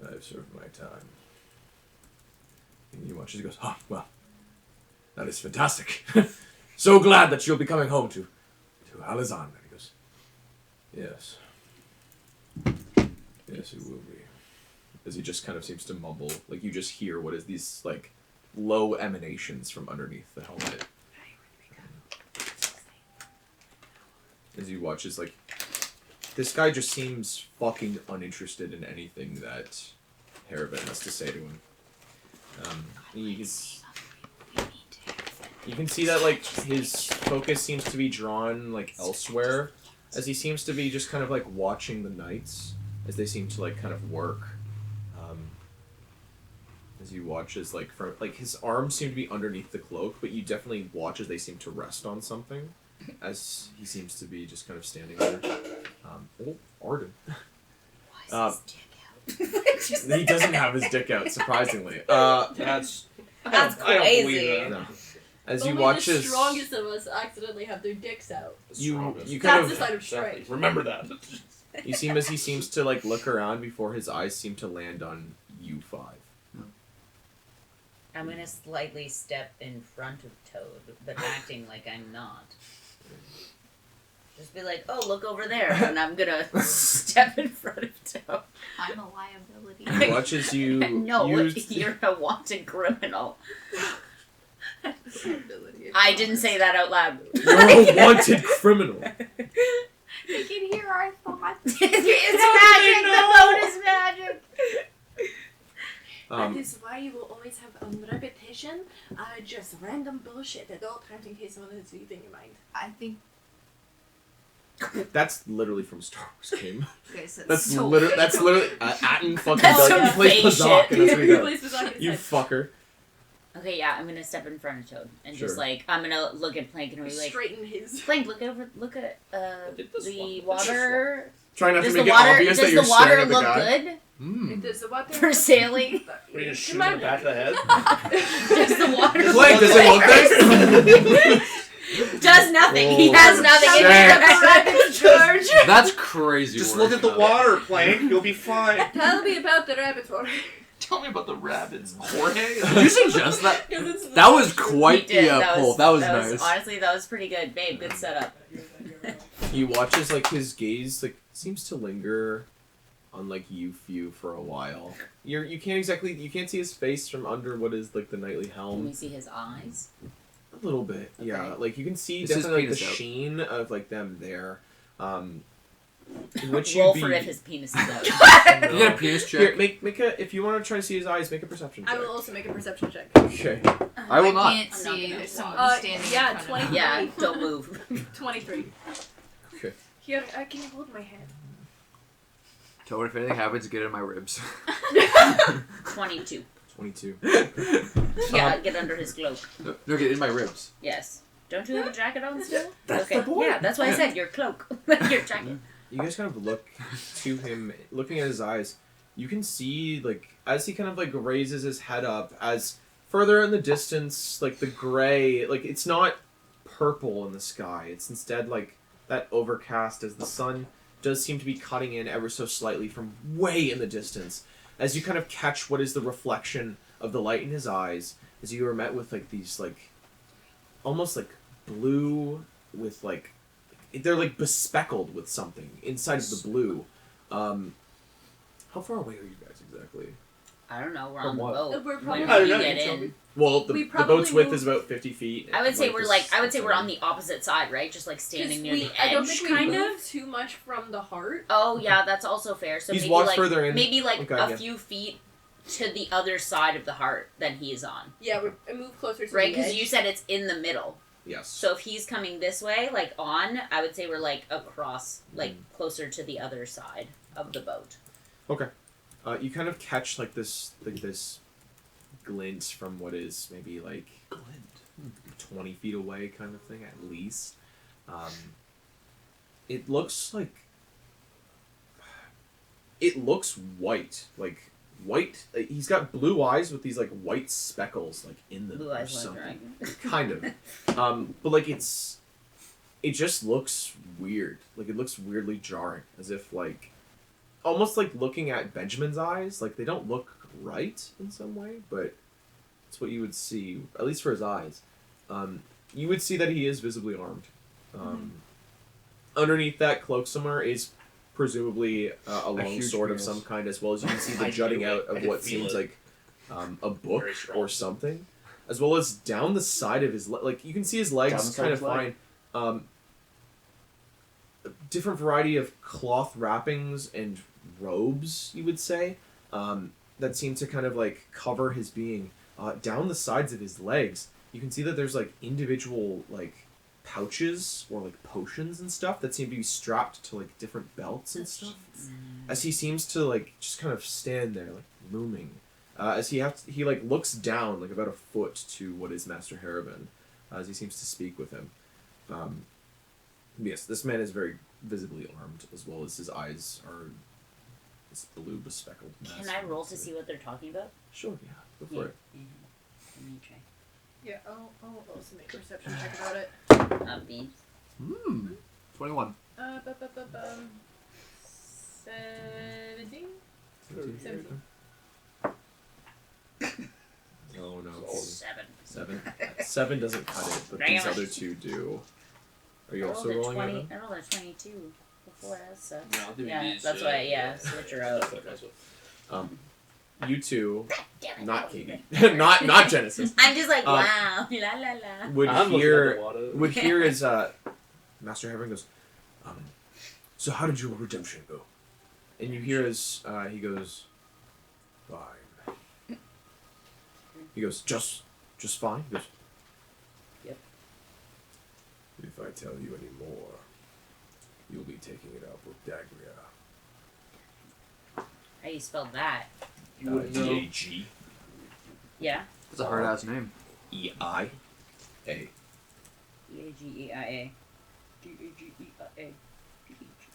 I've served my time. And you watch as he goes, well, that is fantastic. So glad that you'll be coming home to Alizaan. And he goes, yes. Yes, it will be. As he just kind of seems to mumble, you just hear what is these low emanations from underneath the helmet. As you watch as this guy just seems fucking uninterested in anything that Haravan has to say to him. He's You can see that like his focus seems to be drawn like elsewhere, as he seems to be just kind of like watching the knights as they seem to like kind of work. As you watch as like from like his arms seem to be underneath the cloak, but you definitely watch as they seem to rest on something, as he seems to be just kind of standing there. Arden. Why is his dick out? He doesn't have his dick out, surprisingly. That's That's I don't crazy. believe that. No. As you Only watch the as strongest of us accidentally have their dicks out. you kind That's of the sign of Exactly. strength. Remember that. you see him as he seems to like look around before his eyes seem to land on you five. I'm gonna slightly step in front of Toad, but acting like I'm not. Just be like, oh, look over there, and I'm gonna step in front of Toad. I'm a liability. You watch as you No, use you're a wanted criminal. Liability. I didn't say that out loud. you're a wanted criminal. They can hear our thoughts. It's magic. The boat is magic. That is why you will always have on repetition just random bullshit at all times in case someone is reading your mind. I think. That's literally from Star Wars game. Okay, so That's so literally Atten fucking That's does. some He plays fake Pazak, shit. and that's what he does. Replace the document. You fucker. Okay, yeah, I'm gonna step in front of Toad and just Sure. like I'm gonna look at Plank and be like, Straighten his. Plank, look at did this the one. water. Try not to Does make the it water obvious that does you're the water staring at the look guy. good Mm. Does the water for sailing? What, you just shoot Come him in on. the back of the head? Does the water Blake, does it look nice? does nothing? He Oh, has nothing in shit. there. George. That's crazy. Just work, look at the though. water, Plank. You'll be fine. Tell me about the rabbit hole. Tell me about the rabbits, Jorge. Did you suggest that? That was quite He did. the pull. That was that nice. Honestly, that was pretty good, babe. Good setup. You watch as like his gaze like seems to linger on like you few for a while. You can't see his face from under what is like the knightly Can helm. we see his eyes? A little bit, yeah. Okay. Like you can see Is his definitely like, the penis out? sheen of like them there. In which Roll you'd for be. if his penis is out. You get a penis check. Here, make a if you want to try to see his eyes, make a perception check. I will also make a perception check. Okay. I will not. can't I'm not see. gonna There's walk. someone standing Yeah, in front 20. of me. Yeah, don't move. 23. Okay. Here, can you hold my hand? Toad, if anything happens, get in my ribs. 22. 22. Yeah, get under his cloak. No, get in my ribs. Yes. Don't you have a jacket on still? That's okay. the point. Yeah, that's why I said your cloak. Your jacket. You guys kind of look to him, looking at his eyes. You can see, like, as he kind of, like, raises his head up, as further in the distance, like, the gray, like, it's not purple in the sky. It's instead, like, that overcast as the sun does seem to be cutting in ever so slightly from way in the distance. As you kind of catch what is the reflection of the light in his eyes, as you are met with, like, these, like, almost, like, blue with, like, they're like bespeckled with something inside of the blue. How far away are you guys exactly? I don't know. We're From on the what? boat. We're When probably. I don't did know, you you get tell in? me. Well, We the probably boat's width moved- is about 50 feet. I would say we're this- like we're on the opposite side, right? Just like standing near the I don't edge, think we kind of. moved too much from the heart. Oh yeah, that's also fair. So He's maybe walked like further in. maybe like Okay, a yeah. few feet to the other side of the heart than he is on, Yeah, we moved closer to right? the edge. Because you said it's in the middle. Yes. So if he's coming this way, like on, I would say we're like across, like closer to the other side of the boat. You kind of catch like this glint from what is maybe like 20 feet away, kind of thing at least. It looks like white, like white. He's got blue eyes with these like white speckles like in them Blue or eyes like something. dragon. Kind of. But like it just looks weird. Like it looks weirdly jarring, as if like almost like looking at Benjamin's eyes. Like they don't look right in some way, but it's what you would see, at least for his eyes. You would see that he is visibly armed. Underneath that cloak somewhere is presumably a long huge sword of penis. some kind, as well as you can see the I jutting knew out it. I of could what feel seems it. like a book Very strong. or something, as well as down the side of his like you can see his Down the legs side kind of of his leg. fine. A different variety of cloth wrappings and robes, you would say, that seem to kind of like cover his being. Down the sides of his legs, you can see that there's like individual like pouches or like potions and stuff that seem to be strapped to like different belts and stuff. As he seems to like just kind of stand there like looming. As he like looks down like about a foot to what is Master Harriman, as he seems to speak with him. Yes, this man is very visibly armed, as well as his eyes are this blue bespeckled mask. Can I roll to see what they're talking about? Sure, yeah, go for it. Let me try. Yeah, I'll also make a perception check about it. Beams. 21. 17? 17. Oh no. So, 7. 7 doesn't cut it, but these other two do. Are you also rolling at them? I rolled a 22 before us, so. No, I think Yeah, we need that's to- why, switch her out. You two, Damn it, not that was Katie, not Genesis, I'm just like, wow, la la la. would I'm looking hear at the water. would hear his Master Harriman goes, so how did your redemption go? And you hear his he goes, fine. He goes, just fine. He goes, Yep. If I tell you any more, you'll be taking it up with Dagria. How you spelled that? You wouldn't know. D-A-G. Yeah. That's a hard ass name. E-I-A. E-A-G-E-I-A. D-A-G-E-I-A.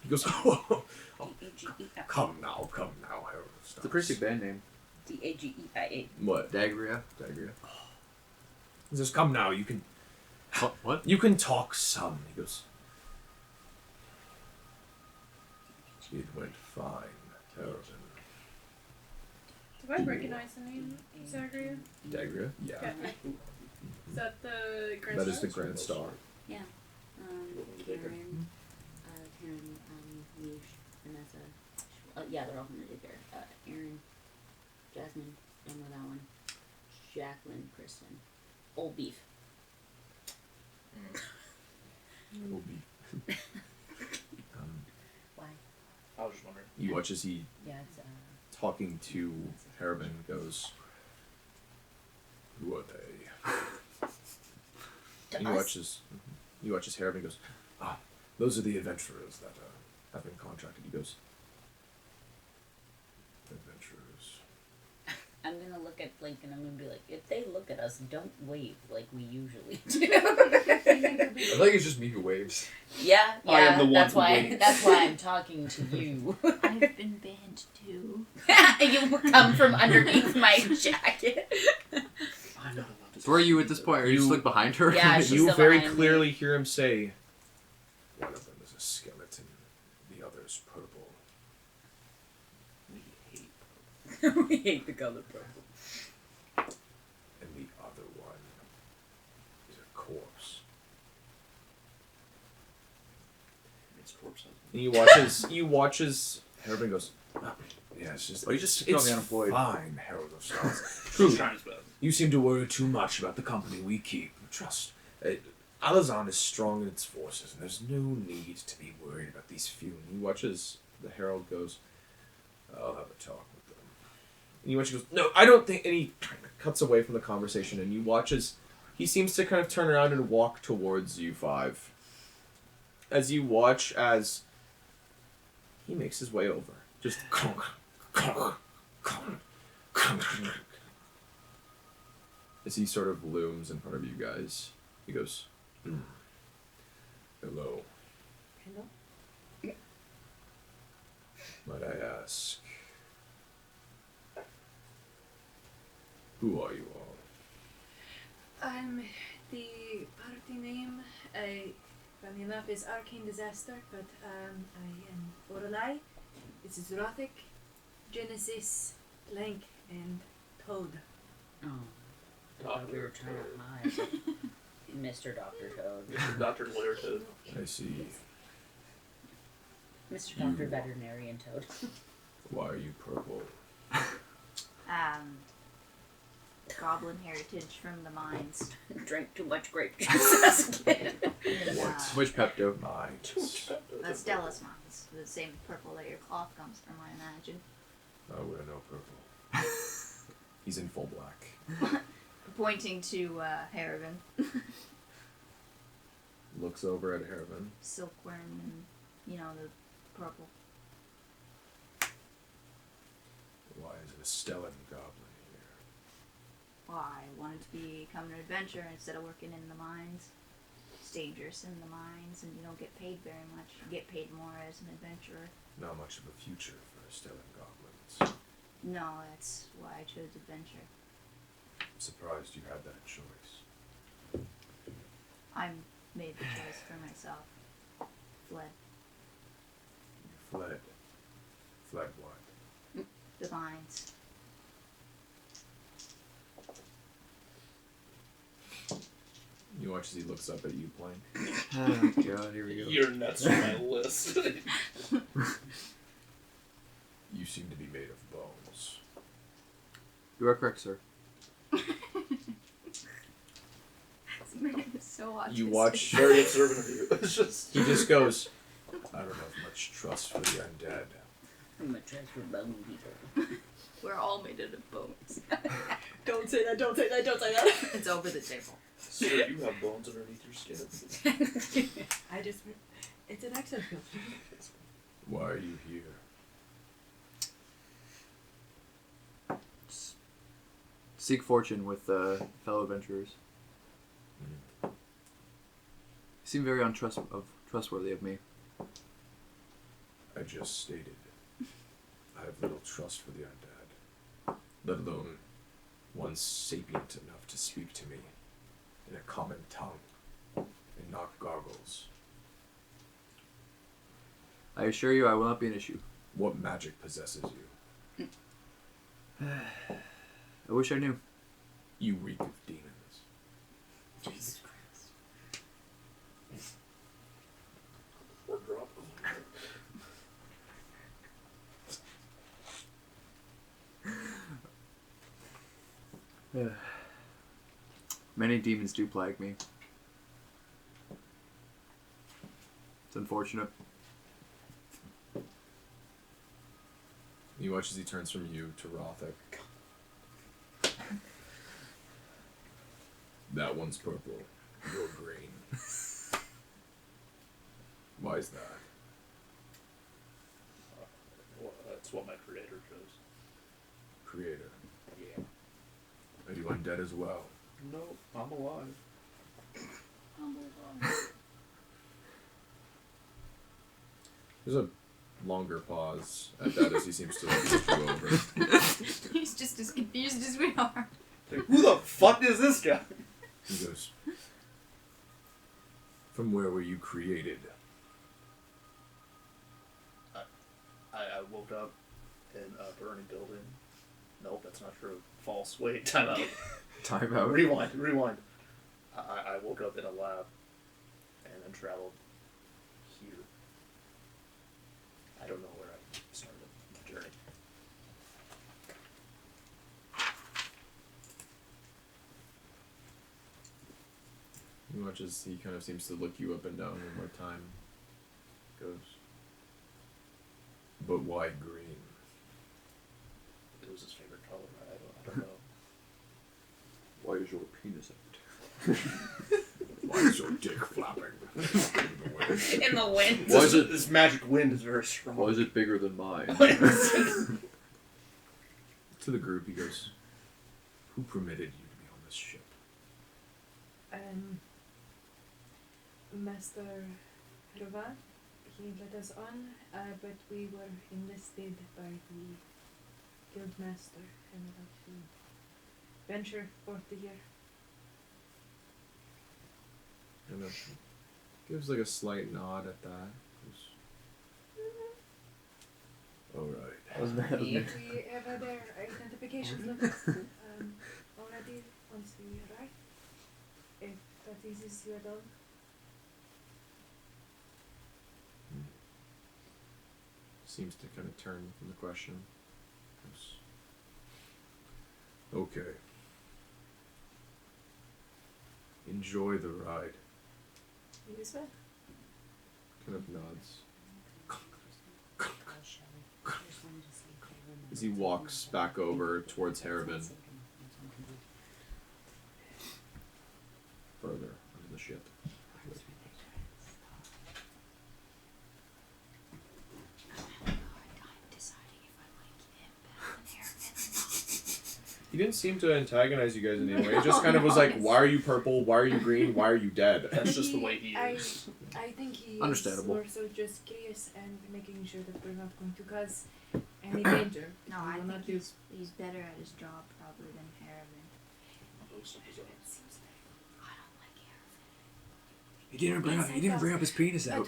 he goes, D-A-G-E-I-A. Come now, Harold. It's a pretty big band name. D-A-G-E-I-A. what? Dagria. Dagria. He says, come now, you can What? you can talk some. He goes, It went fine, Harold. Do I recognize the name Zagria? Dagria? Yeah. Okay. Is that the Grand That is Star? the Grand Star. Karen, Leash, Vanessa. Yeah, they're all from the Digger. Aaron, Jasmine, don't know that one. Jacqueline, Kristen. Old Beef. Will be. Why? I was just wondering. You watch as he, Yeah, it's talking to Harriman, goes, Who are they? and you watch as Harriman goes, Those are the adventurers that have been contracted. He goes, adventurers. I'm gonna look at Blink and I'm gonna be like, if they look at us, don't wave like we usually do. I think it's just me who waves. Yeah, I am the one that's who why. waves. That's why I'm talking to you. I've been banned too. You come from underneath my jacket. I'm not allowed to. So where are you at this point? Are you just like behind her? Yeah, she's you still very behind me. clearly hear him say, One of them is a skeleton, the other is purple. We hate. We hate the color purple. And the other one is a corpse. It's corpse hunting. and you watch as Harriman goes, Yeah, it's just. Well, you just it's currently unemployed. fine, Herald of Stars. Truly. Trying his best. You seem to worry too much about the company we keep. Trust. Alizaan is strong in its forces, and there's no need to be worried about these few. And you watch as the Herald goes, I'll have a talk with them. and you watch he goes, no, I don't think, and he cuts away from the conversation, and you watch as he seems to kind of turn around and walk towards you five. As you watch as he makes his way over. Just as he sort of looms in front of you guys. He goes, Hello. Hello? Might I ask, who are you all? The party name, funny enough, is Arcane Disaster, but I am Orlai. This is Rothic, Genesis, Blank, and Toad. Oh. I thought we were trying to hide. Mr. Dr. Toad. Dr. Lawyer Toad. I see. Mr. Dr. Veterinarian Toad. Why are you purple? Goblin heritage from the mines. Drank too much grape juice as a kid. Which Pepto? Mines. That's Dallas mines. The same purple that your cloth comes from, I imagine. I wear no purple. he's in full black. Pointing to Haravan. Looks over at Haravan. Silkworm and, you know, the purple. Why is a Stellan goblin here? Why? I wanted to become an adventurer instead of working in the mines. It's dangerous in the mines, and you don't get paid very much. You get paid more as an adventurer. Not much of a future for Stellan goblins. No, that's why I chose adventure. I'm surprised you had that choice. I made the choice for myself. Fled. You fled. Fled what? The mines. You watch as he looks up at you, Plank. Oh god, here we go. You're next on my list. You seem to be made of bones. You are correct, sir. This man is so autistic. You watch. Very observant of you. It's just. He just goes. I don't have much trust for the undead. I'm a transfer bone people. We're all made out of bones. Don't say that, don't say that, don't say that. It's over the table. Sir, you have bones underneath your skin. I just. It's an accent field. Why are you here? Seek fortune with fellow adventurers. You seem very trustworthy of me. I just stated I have little trust for the undead, let alone one sapient enough to speak to me in a common tongue and not gargles. I assure you I will not be an issue. What magic possesses you? I wish I knew. You reek of demons. Jesus Christ. Or drop. Many demons do plague me. It's unfortunate. You watch as he turns from you to Rothic. That one's purple. You're green. Why is that? Well, that's what my creator chose. Creator. Yeah. Are you undead as well? No, I'm alive. There's a longer pause at that as he seems to look you over. He's just as confused as we are. Like, who the fuck is this guy? He goes, from where were you created? I woke up in a burning building. Nope, that's not true. False. Wait, time out. Time out. Rewind. I woke up in a lab and then traveled here. I don't know where I started my journey. You watch as he kind of seems to look you up and down one more time. Goes. But why green? It was his favorite color. I don't know. Why is your penis out? Why is your dick flapping in the wind? In the wind. Why is it- This magic wind is very strong. Why is it bigger than mine? To the group, he goes, who permitted you to be on this ship? Master Rova, he let us on, but we were enlisted by the guildmaster and about to venture forth the year. And it gives like a slight nod at that. Alright. We have their identification numbers already once we arrive. If that eases you at all. Seems to kind of turn from the question. Okay. Enjoy the ride. You as well. Kind of nods. As he walks back over towards Haravan. didn't seem to antagonize you guys in any way. He just kind of was like, why are you purple? Why are you green? Why are you dead? That's just the way he is. I think he Understandable. is more so just curious and making sure that we're not going to cause any danger. No, We I will think not do. he's better at his job probably than Harriman. He didn't bring up his penis Toad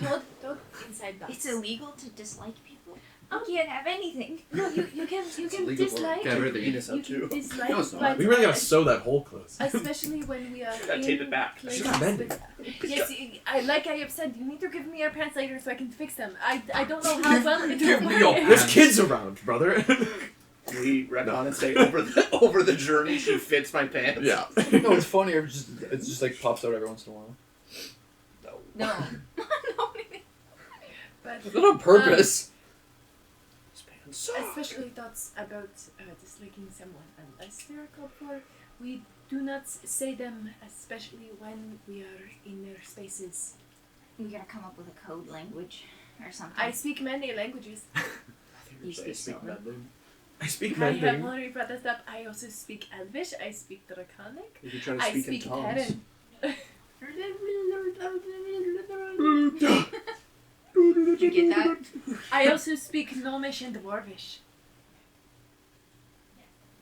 inside box. It's illegal to dislike people. You can't have anything. No, you can illegal. dislike. Can't hurt the penis You out too. can dislike, No, it's not. but We really gotta sew that hole closed. especially when we are Gotta in tape it back. places She's bending. with- Yes, like I have said, you need to give me your pants later so I can fix them. I don't know how well it give will me your work. There's kids around, brother. We retcon and say over the journey she fits my pants. Yeah. No, it's funny. It just like pops out every once in a while. No. No. But It's not on purpose. His pants suck. especially thoughts about disliking someone unless they are called for, we do not say them, especially when we are in their spaces. We gotta come up with a code language or something. I speak many languages. You speak Sylvan. Mending. I speak I have Mending. already brought this up. I also speak Elvish. I speak Draconic. You can try to I speak speak in tongues. Terran. Did you get that? I also speak Gnomish and Dwarvish.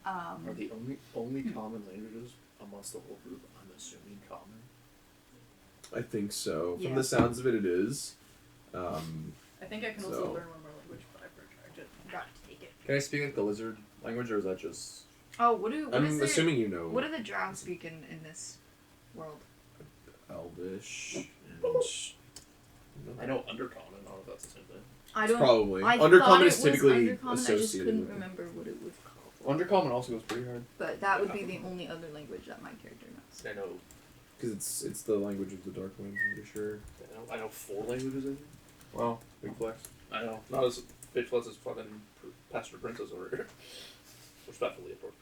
Are the only common languages amongst the whole group, I'm assuming, common? I think so. From Yeah. the sounds of it, it is. I think I can also So- learn one more language, but I've tried it. Got to take it. Can I speak like the lizard language, or is that just? Oh, what is I'm it? assuming you know What do the drow speak in this world? Elvish and I know Undercommon, I don't know if that's the same thing. I It's don't. probably I Undercommon thought it is was typically Undercommon, I just associated couldn't with it. remember what it was called. Undercommon also goes pretty hard. But that would be the only other language that my character knows. I know Because it's the language of the Dark Winds, I'm pretty sure. I know 4 languages in Wow, big flex. I know. Not as big flex as fucking Pastor Princess over here. Respectfully, of course.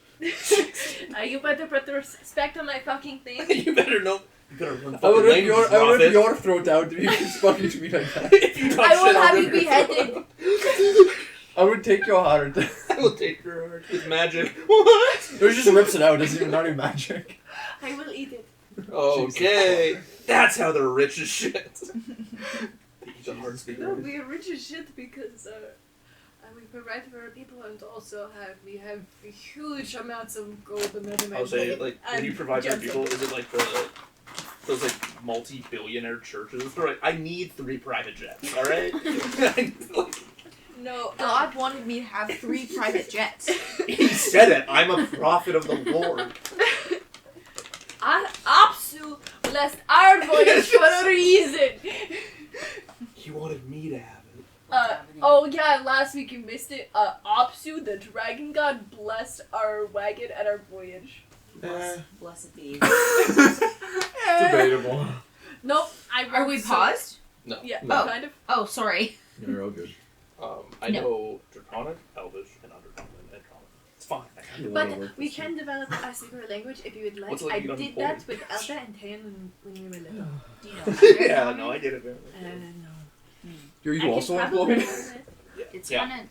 You better put the respect on my fucking thing. You better know. You better learn I fucking would rip languages, your throat down to be fucking to me like that. If you talk I will shit, I'll have rip you your beheaded. throat. I would take your heart. I will take your heart with magic. What? It just rips it out. It's even not even magic. I will eat it. Okay. That's how they're rich as shit. They eat the hearts they No, eat. we are rich as shit because we provide for our people and also we have huge amounts of gold and other I would say, like, when you provide for gems. people, is it like those like multi-billionaire churches? They're like, I need 3 private jets, alright? No, God wanted me to have 3 private jets. He said it. I'm a prophet of the Lord. Apsu blessed our voyage for a reason. He wanted me to have it. Oh yeah, last week you missed it. Apsu, the dragon god, blessed our wagon and our voyage. Blessed be. Debatable. Nope, Are we paused? No. Yeah, No. kind of. Oh, sorry. You're all good. I know Draconic, Elvish, and Undercommon, and Common. It's fine. But we can develop a secret language if you would like. What's the I language did on that Polish? with Elsa and Tayan when we were little. Do you know? Yeah, no, I get it, man. No. Are you I also can probably employed? learn it. It's Yeah. kind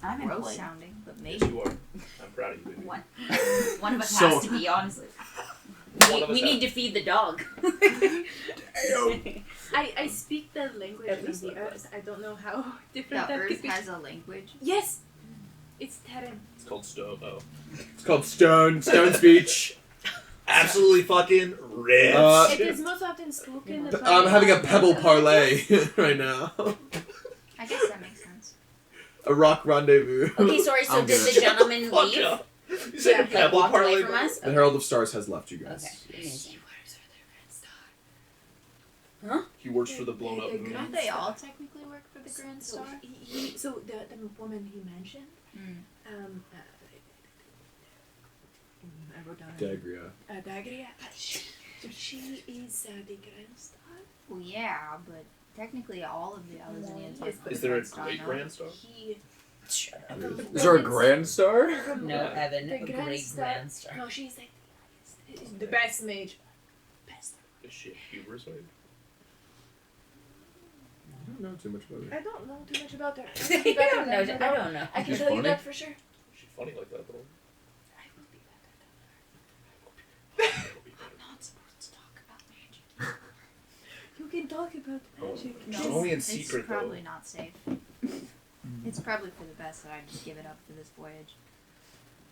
I'm of gross employed. sounding, but Yes, maybe. you are. I'm proud of you, baby. One of us So- has to be, honestly. One of us We has- need to feed the dog. I speak the language At of least the that earth. I don't know how different The that Earth could be. has a language. Yes, it's Terran. It's called Stovo. It's called Stone Speech. Absolutely fucking rips. It is most often spoken. I'm having a pebble parlay right now. I guess that makes sense. A rock rendezvous. Okay, sorry, so I'm did good. the gentleman Fuck leave? yeah. You said a Like, pebble walked away parlay. from us? The Herald of Stars has left you guys. Okay. Yes. He works for the blown up moon. Don't they all technically work for the Grand So Star? so the woman he mentioned. Mm. I wrote down. Dagria. Dagria. She is the Grand Star. Well, yeah, but technically all of the Alizanians work for Is the there a Grand Star, great no? Grand Star? He. Is there a Grand Star? No, Evan, The a Grand great Star- grandster. No, she's like the best mage. Best. Is she a hubris mage? I don't know too much about it. I don't know too much about her. I don't know. I don't know. I can She's tell you funny. that for sure. Is she funny like that though? I will can talk about magic. It's only in It's secret, though. probably not safe. It's probably for the best that I just give it up for this voyage.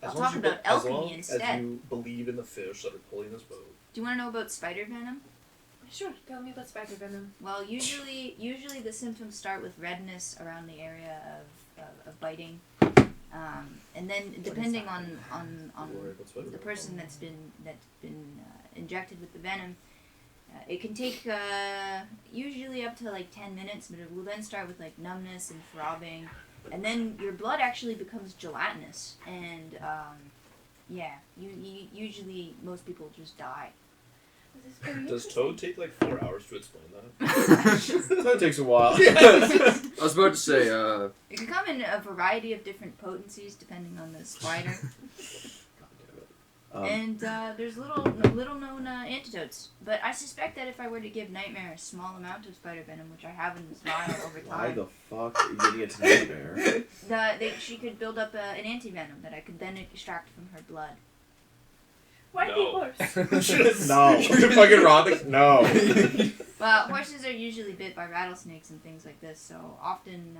I'll talk about alchemy as instead. you believe in the fish that are pulling this boat. Do you want to know about spider venom? Sure, tell me about spider venom. Well, usually the symptoms start with redness around the area of biting, and then depending on the person that's been injected with the venom, it can take usually up to like 10 minutes, but it will then start with like numbness and throbbing, and then your blood actually becomes gelatinous, and usually most people just die. This is very Does interesting. Toad take like 4 hours to explain that? That takes a while. I was about to say, It can come in a variety of different potencies depending on the spider. And there's little known antidotes. But I suspect that if I were to give Nightmare a small amount of spider venom, which I have in this vial over Why time, the fuck are you giving it to Nightmare? she could build up an anti-venom that I could then extract from her blood. Why No. horse? No. You're fucking Roddick? No. Well, horses are usually bit by rattlesnakes and things like this, so often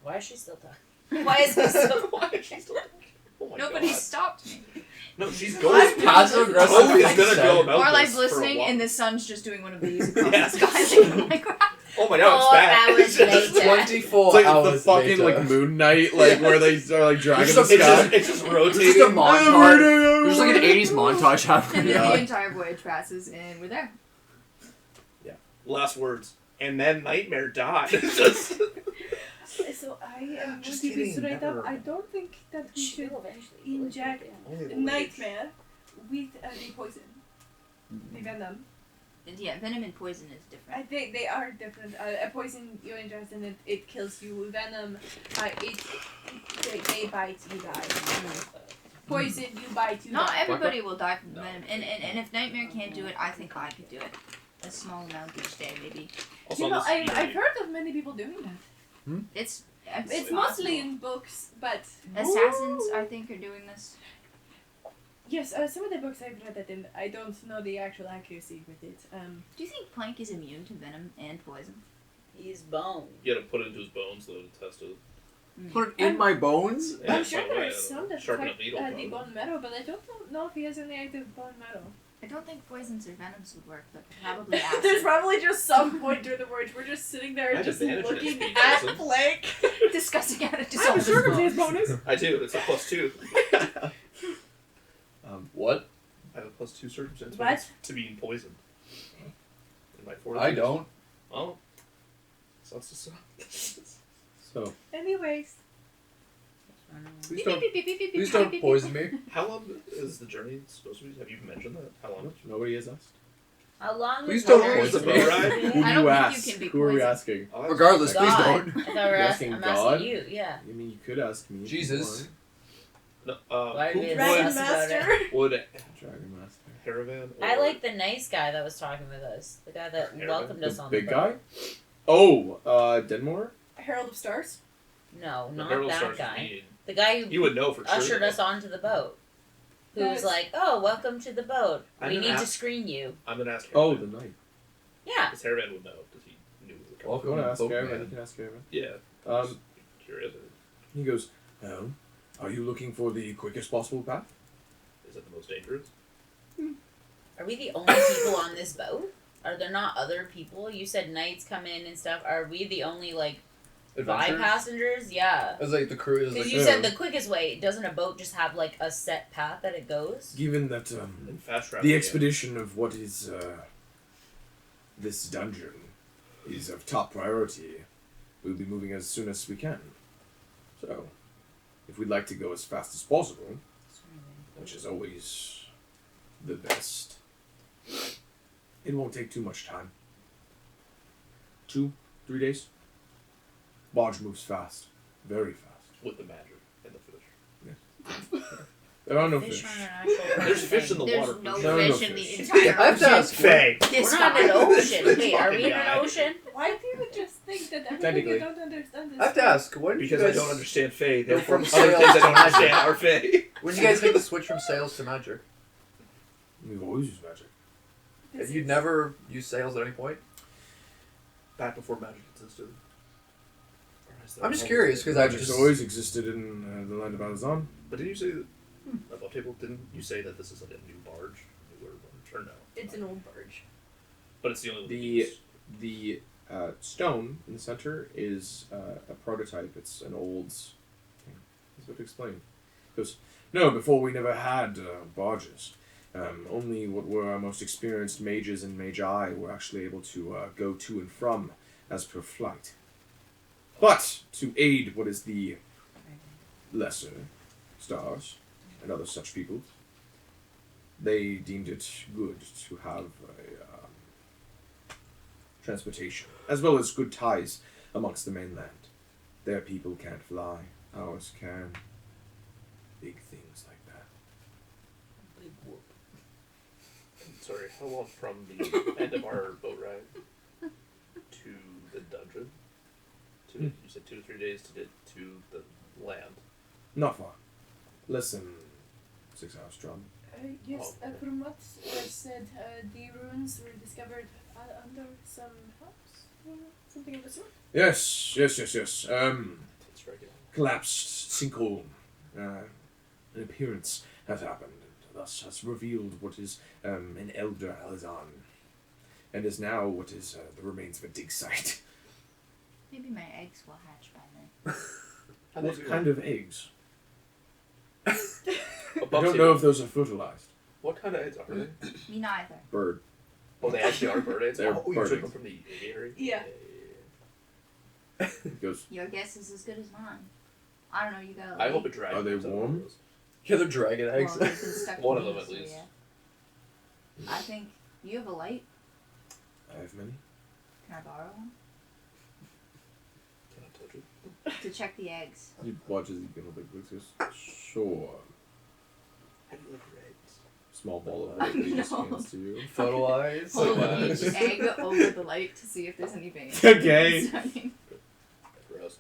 Why is she still talking? Why is he still Why is she still Oh my nobody God. stopped me. No, she's going. passive aggressive. Toad is gonna go about Or like this for a listening while. and the sun's just doing one of these across Yeah. the sky. Like, oh my God. Oh my God, 4 it's back. hours later. 24 It's like hours the fucking later. like Moon Knight, like where they are like dragging the It's just- sky. It's just It's rotating. just a montage. There's like an 80s montage happening. The entire voyage passes and we're there. Last words. And then Nightmare died. Just- So I am Just going to be kidding, straight never. up. I don't think that we She should will eventually. inject Only the Nightmare with the poison. The venom. Yeah, venom and poison is I different. think they are different. A poison you ingest and it kills you. Venom, they bite, you die. Poison, you bite, you Not die. everybody will die from venom, and if Nightmare can't do it, I think I could do it. A small amount each day, maybe. Also You know, on this I've evening- heard of many people doing that. It's It's possible. mostly in books, but Assassins, I think, are doing this. yes, some of the books I've read that in. I don't know the actual accuracy with it. Do you think Plank is immune to venom and poison? He's bone. You gotta put it into his bones though to test it. Put it in my bones? Yeah, I'm sure by the there way, are some that sharpen fight a needle. the probably. bone marrow, but I don't know if he has any active bone marrow. I don't think poisons or venoms would work, but probably acid. There's probably just some point during the voyage we're just sitting there I have just advantage looking against at poison. Blake. discussing how to I have a dissolve circumstance bonus. I do. It's a +2. What? I have a +2 circumstance What? bonus to being poisoned. In my 4 I don't. Oh. So that's just So Anyways, Please don't poison me. How long is the journey supposed to be? Have you mentioned that? How long? nobody has asked. How long Please is don't the poison me. Who I don't you think you ask? can be Who are we poisoned. asking? Oh, Regardless, please God. don't. I thought we were You're asking, asking I'm God? asking you, yeah. I mean, you could ask me. if you Jesus. No, Why are who we would, Dragon obsessed about it? Master. would want. Dragon Master. Caravan? I or- like the nice guy that was talking with us. The guy that Aaron? welcomed us The on big the guy? boat. Oh, Denmore? Herald of Stars. No, The not Herald that Stars guy. need- The guy who You would know for sure. ushered though. us onto the boat. Who was That's- like, "Oh, welcome to the boat. I'm We gonna need to ask- screen you." I'm gonna ask Oh, Caravan. the knight. Yeah. Because Caravan would know. Because he knew it was coming. If you want to ask Boat Gavin, man. you can ask Gavin. Yeah. Um, Curious. he goes, "Oh, are you looking for the quickest possible path?" Is it the most dangerous? Are we the only people on this boat? Are there not other people? You said knights come in and stuff. Are we the only like 5 Adventures? passengers? Yeah. It's like the crew is Because like, you said the quickest way. Doesn't a boat just have like a set path that it goes? Given that And fast travel. the yeah. expedition of what is this dungeon is of top priority, we'll be moving as soon as we can. So, if we'd like to go as fast as possible, which is always the best, it won't take too much time. 2, 3 days. Barge moves fast, very fast. With the magic and the fish. There are no Fish fish. aren't an actual There's fish in the There's water. no There are no fish in the fish. entire I have to ocean. ask. Faye. This We're not guy. in an ocean. This Wait, are we in fucking an guy. ocean? Why do you just think that everything Technically. you don't understand is I have to ask, when did Because you I guys, don't understand Faye. Go Therefore, from other sails things I to don't magic. understand are Faye. when did you guys make the switch from sails to magic? We've always used magic. This Have you is- never used sails at any point? back before magic existed? Or is there I'm just a- curious because I Magic's just always existed in the land of Alizaan. But didn't you say that above table? Didn't you say that this is like a new barge, newer barge, or no? It's an old barge. But it's the only one. The stone in the center is a prototype. It's an old thing. That's what to explain. He goes, no, before we never had barges. Only what were our most experienced mages and magi were actually able to go to and from as per flight. But to aid what is the lesser stars and other such people, they deemed it good to have a transportation, as well as good ties amongst the mainland. Their people can't fly, ours can. Big things like that. Big whoop. Sorry, how long from the end of our boat ride to the dungeon? You said 2 to 3 days to get to the land. Not far. Less than 6 hours travel. Yes, from what was said, the ruins were discovered under some house, something of the sort. Yes. It's regular. Collapsed sinkhole. An appearance has happened, and thus has revealed what is an elder Alizaan, and is now what is the remains of a dig site. Maybe my eggs will hatch by then. What kind of eggs? I Above don't table. know if those are fertilized. What kind of eggs are they? Me neither. Bird. Oh, they actually are bird eggs? They're Oh, you bird took eggs. them from the aviary? Yeah. He goes, Your guess is as good as mine. I don't know. You got. I hope a dragon. Are they comes out of warm? those. yeah, they're dragon eggs. Well, they've been stuck One in of them me, at so least. yeah. I think you have a light. I have many. Can I borrow one Can I touch it? to check the eggs? He watches you get a big look. He goes, sure. How do you like your eggs? Small ball of light that he just No. hands to you. Photo eyes. Hold bad. each egg over the light to see if there's any veins. Okay. Gross.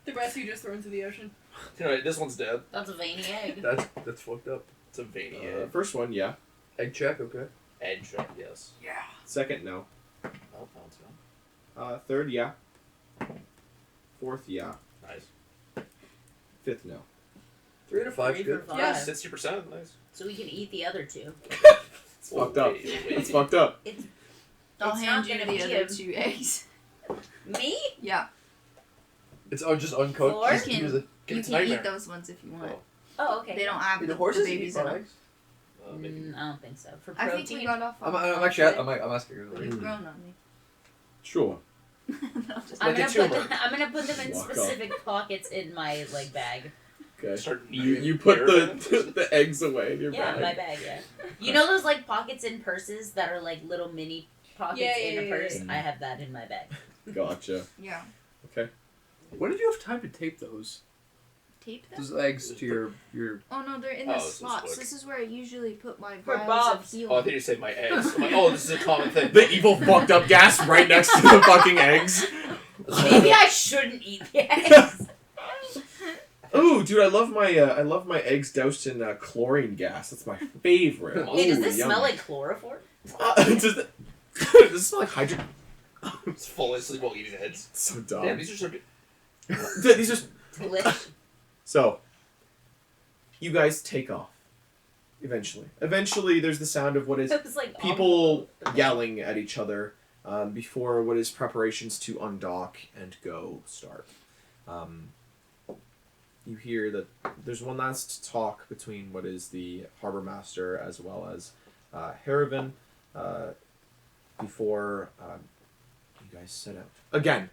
The rest you just throw into the ocean. You know, this one's dead. That's a veiny egg. That's fucked up. It's a veiny egg. First one, yeah. Egg check, okay. Egg shot, yes. Second, no. Oh, no, it's gone. Third, yeah. Fourth, yeah. Nice. Fifth, no. 3 out of 5 3 good. for 5. Yeah. 60%, nice. So we can eat the other 2. It's fucked up. Wait. It's fucked up. I'll It's hand not you gonna the be other a- 2 eggs. Me? Yeah. It's just uncooked. Four? Just You use it. You It's can nightmare. eat those ones if you want. Oh. Oh, okay. They don't have Do the the horses babies eat in them. eggs? Maybe. I don't think so. For I protein. think we got off on I'm the actually. wrong I'm asking you. foot. You've grown on me. Sure. No, just- I'm Like a gonna tumor. I'm gonna put them in Walk off. specific pockets in my bag. Okay. Start You eating put air the then? the eggs away in your Yeah, bag. my bag. Yeah. You know those pockets in purses that are little mini pockets Yeah, in a yeah, purse? yeah. I have that in my bag. Gotcha. Yeah. Okay. When did you have time to tape those? Tape them? Those eggs to your. Oh no, they're in Oh, the this is slots. quick. This is where I usually put my For vials Bob's. of Oh, I healing. think you said my eggs. I'm like, oh, this is a common thing. The evil fucked up gas right next to the fucking eggs. Maybe I shouldn't eat the eggs. Ooh, dude, I love my eggs doused in chlorine gas. That's my favorite. Hey, does Ooh, this yummy. smell like chloroform? Does it smell like hydrogen? It's falling asleep while eating eggs. So dumb. Damn, these are so good. These are Delish. so. You guys take off. Eventually, there's the sound of what is It was like people yelling at each other before what is preparations to undock and go start. You hear that there's one last talk between what is the harbor master as well as Haravan before you guys set out. Again,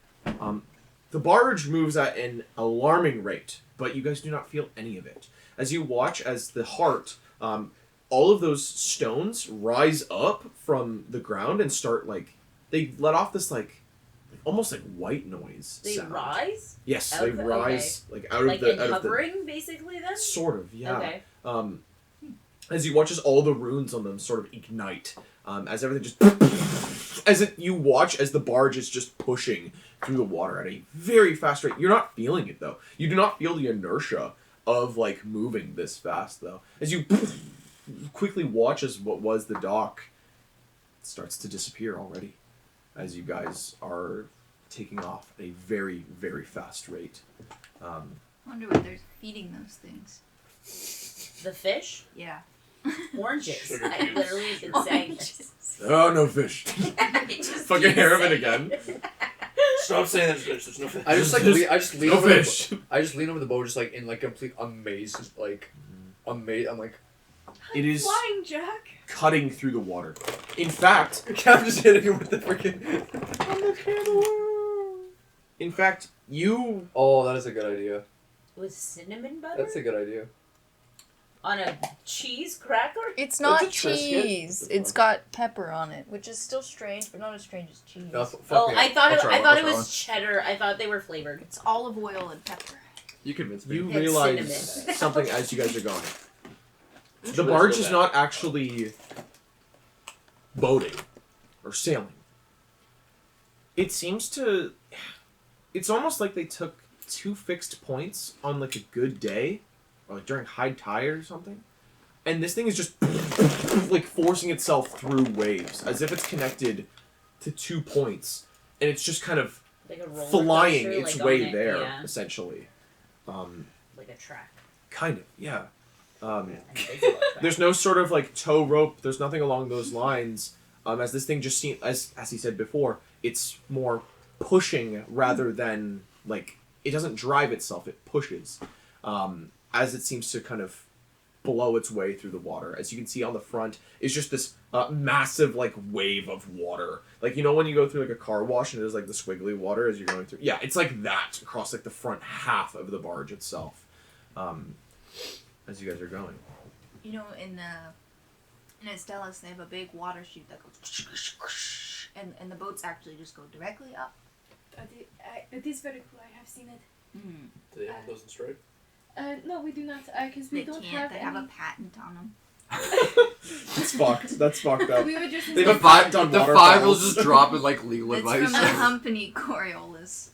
the barge moves at an alarming rate, but you guys do not feel any of it. As you watch as the heart, all of those stones rise up from the ground and start they let off this almost white noise They sound. rise? Yes, Out they of the- rise out of Like the in out hovering, basically, then? of the sort of, yeah. Okay. As you watch as all the runes on them sort of ignite, as everything just you watch as the barge is just pushing through the water at a very fast rate. You're not feeling it though. You do not feel the inertia of moving this fast though. As you quickly watch as what was the dock starts to disappear already. as you guys are taking off at a very, very fast rate. I wonder what they're feeding those things. The fish? Yeah. Oranges. Sugar I cubes. literally have been saying this. Oh, no fish. Just Fucking keep hair of it saying again. Stop saying there's no fish. I just like I just lean No over fish. I just lean over the boat, just like in like complete amaze, like amaze. I'm like, It is Flying Jack. cutting through the water. In fact, I'm just hitting him with the freaking. In fact, you Oh, that is a good idea. With cinnamon butter? That's a good idea. On a cheese cracker? It's That's not a Triscuit. cheese. It's got pepper on it, which is still strange, but not as strange as cheese. No, fuck Oh, me. I thought I'll it, try I one, thought I'll it try was cheddar. I thought they were flavored. It's olive oil and pepper. You convinced me. you It's realize cinnamon. something as you guys are going. The Let's barge go is back. not actually boating or sailing. It seems to. It's almost like they took 2 fixed points on like a good day, or like during high tide or something, and this thing is just like forcing itself through waves as if it's connected to 2 points, and it's just kind of Like a roller flying coaster, its like way on it, there, Yeah. essentially. Like a track. Kind of, yeah. I think it's about that. There's no sort of like tow rope. There's nothing along those lines. As this thing just seems, as he said before, it's more pushing rather than like it doesn't drive itself. It pushes, as it seems to kind of blow its way through the water. As you can see on the front is just this massive like wave of water. Like you know when you go through like a car wash and there's like the squiggly water as you're going through. Yeah, it's like that across like the front half of the barge itself. As you guys are going. You know, in Estella's, they have a big water chute that goes, and the boats actually just go directly up. It is very cool. I have seen it. Mm. Do they have those in Stripe? No, we do not. Because we They don't can't. have They any. have a patent on them. That's fucked. That's fucked up. We were just. They have a patent on The water five will falls. just drop in like legal It's advice. from the company Coriolis.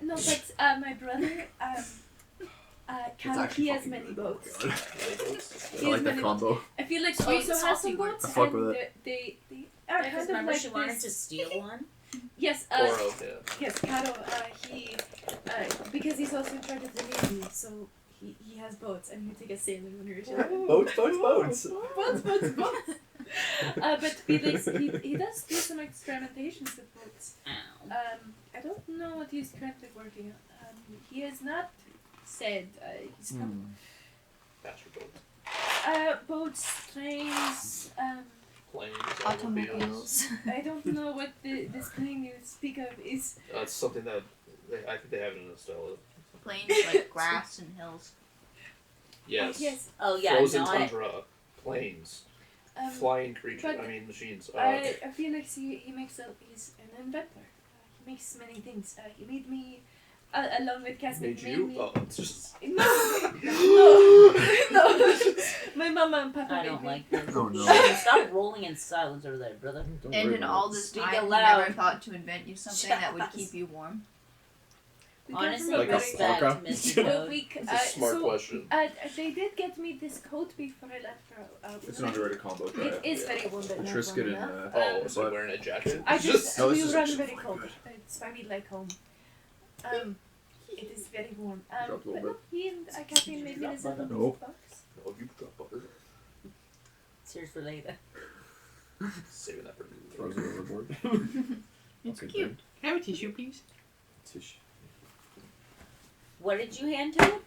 No, but my brother. actually He has fucking many good. boats. Many boats? He I like has that many combo. boats. I feel like Sweet she and also has salty some work. boats, I fuck and with it. they are Yeah, kind because of remember like she wanted this. to steal one? Yes, Oro, yeah. yes, Caro, he, because he's also in charge of the Navy, so he has boats, and he take a sailing when you're Boats, boats, boats. boats. But he does do some experimentations with boats. Ow. I don't know what he's currently working on. He has not said. He's probably, Faster boats. boats, trains. Planes, Automobiles. I don't know what this plane you speak of is. It's something that I think they have it in Estella. Plains like grass and hills. Yes. Yes. Oh, yeah, Frozen no, I, tundra, planes, flying creatures. but I mean machines. I feel like he's an inventor. He makes many things. He made me, along with Casper. Made you? Oh, it's just. No. My mama and papa I made don't me. like this. Oh, no. Stop rolling in silence over there, brother. Don't And worry in about all it. this Speak time, it you loud. never thought to invent you something that would keep you warm. We come Honestly, from a Like a very- respect, parka? Mr. Well, Toad. It's a smart question. They did get me this coat before I left for. It's an underrated combo. Try It it. is very warm, but A not Triscuit warm and enough. Oh, so but- wearing a jacket? I just No, this we is run actually very fucking cold. good. It's why we like home. It is very warm. Dropped a little But no, he and Kathleen made me this Drop little butter. box. Oh, you drop butter. Cheers for later. Saving that for Throws it overboard. It's Okay, cute. Can I have a tissue, please? Tissue. What did you hand to him?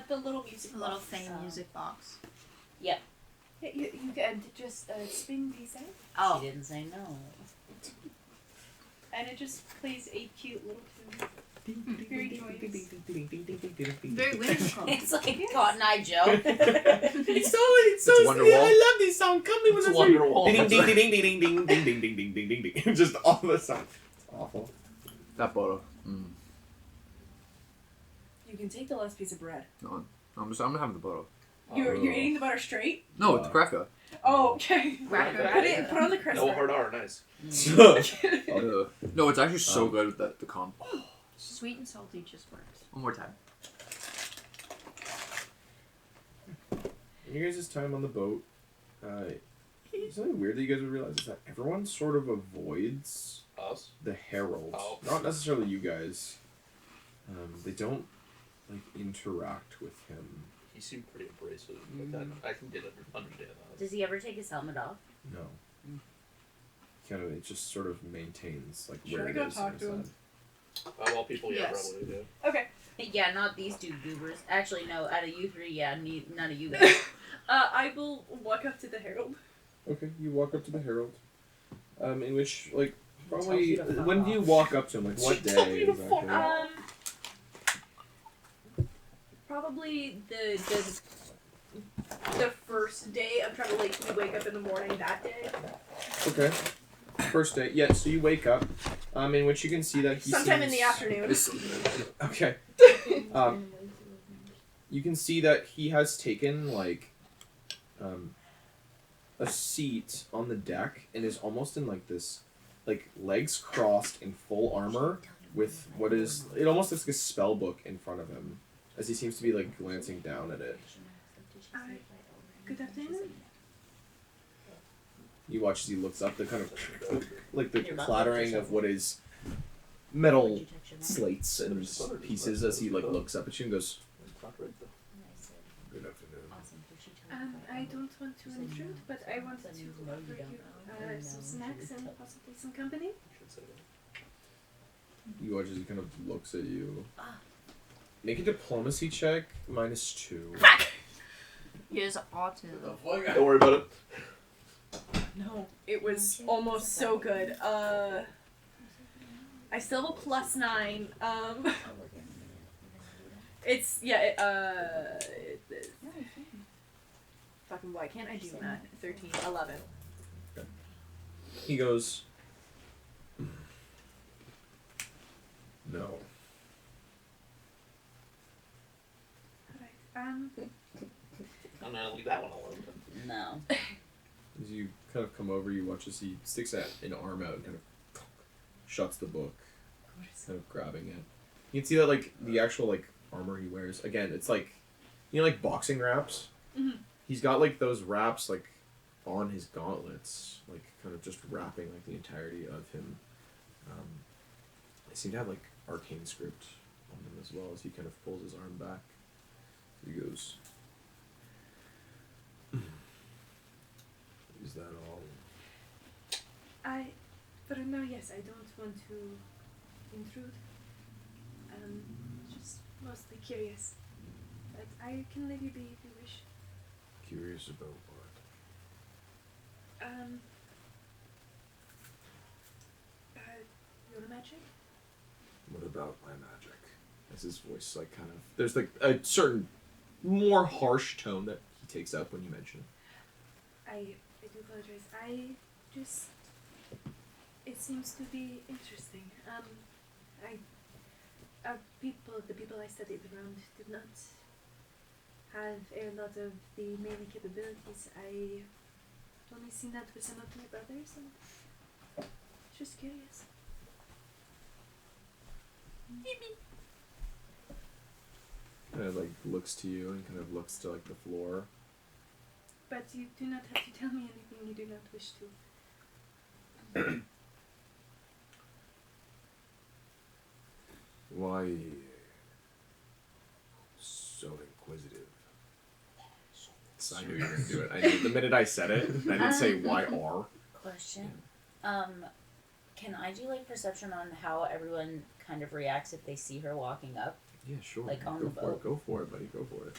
The little music A little box. thing music box. Yeah, you can just spin these out, Oh, She didn't say no. and it just plays a cute little tune. Very joyous. very whimsical. It's like Cotton Eye Joe. It's so It's Wonderwall. I love this song. Come me when It's I say Wonderwall. ding ding ding ding ding ding ding ding ding ding ding ding ding. Just all the sound. It's awful. That photo. You can take the last piece of bread. No, I'm gonna have the photo. You're eating the butter straight. No, it's Kraken. Oh, okay. Cracker. Put on the crisp. No hard R, nice. No, it's actually so good with the combo. Sweet and salty just works. One more time. In your guys' time on the boat, Something weird that you guys would realize is that everyone sort of avoids Us? the herald. Oh. Not necessarily you guys. They don't like interact with him. He seemed pretty abrasive, but then I can understand that. Does he ever take his helmet off? No. Kind of, it just sort of maintains like Should where I it go is talk in to his him? head. Well, people, yeah, Yes. probably do. Okay. Yeah, not these two goobers. Actually, no. Out of you three, yeah, none of you guys. I will walk up to the herald. Okay, you walk up to the herald. In which like Tells probably you to fuck when do you off. walk up to him? Like what She told day me to exactly? fuck Probably the first day of trying to like we wake up in the morning that day. Okay. First day. Yeah, so you wake up, in which you can see that he Sometime in seems- the afternoon. Okay. You can see that he has taken like a seat on the deck and is almost in like this like legs crossed in full armor with what is it almost looks like a spell book in front of him as he seems to be like glancing down at it. Good afternoon. You watch as he looks up, the kind of like the clattering of what is metal slates and pieces as he like looks up at you and goes, "Good afternoon." I don't want to intrude, but I wanted to offer you some snacks and possibly some company. You watch as he kind of looks at you. Make a diplomacy check, -2. He has autism. Don't worry about it. No, it was almost so good. I still have a +9. It's fucking why can't I do that? 13, 11. He goes, "No." Alright, I'm gonna leave that one alone. No. As you kind of come over, you watch as he sticks an arm out and kind of shuts the book, kind of grabbing it. You can see that like the actual like armor he wears. Again, it's like like boxing wraps. Mhm. He's got like those wraps like on his gauntlets, like kind of just wrapping like the entirety of him. They seem to have like arcane script on them as well as he kind of pulls his arm back. He goes, "Is that all?" For now, yes, I don't want to intrude. Just mostly curious. But I can let you be if you wish. Curious about what? Your magic? What about my magic? As his voice like kind of there's like a certain more harsh tone that he takes up when you mention it. I do apologize. I just it seems to be interesting. The people I studied around did not have a lot of the melee capabilities. I only seen that with some of my brothers, and just curious. Kind of like looks to you and kind of looks to like the floor. But you do not have to tell me anything you do not wish to. Why so inquisitive? I knew you were gonna do it. I knew the minute I said it. I didn't say why are. Question. Can I do like perception on how everyone kind of reacts if they see her walking up? Yeah, sure. Like on go the for boat. it. Go for it, buddy. Go for it.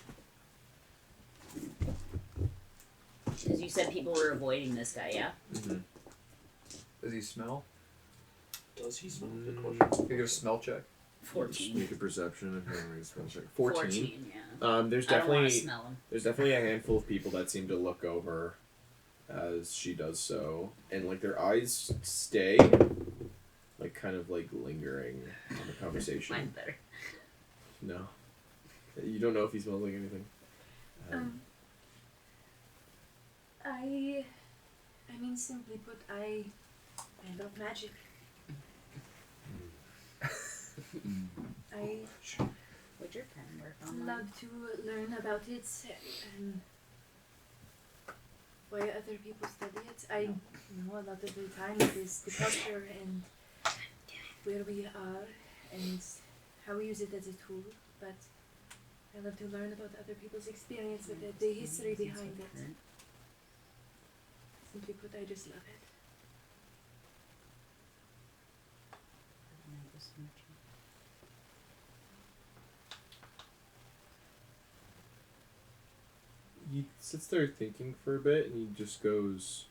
Because you said people were avoiding this guy, yeah? Mm-hmm. Does he smell? Does he smell? Good question. Can you get a smell check? 14. Make a perception and make a spell check. 14. Yeah. There's I don't want definitely to smell him. there's definitely a handful of people that seem to look over as she does so, and like their eyes stay, like kind of like lingering on the conversation. Mine's better. No, you don't know if he smells like anything. I mean, simply put, I love magic. I Would your pen work on that? love to learn about it. why other people study it. I know a lot of the time it is the culture and where we are and how we use it as a tool, but I love to learn about other people's experience with it, the history behind it. Simply put, I just love it. He sits there thinking for a bit, and he just goes,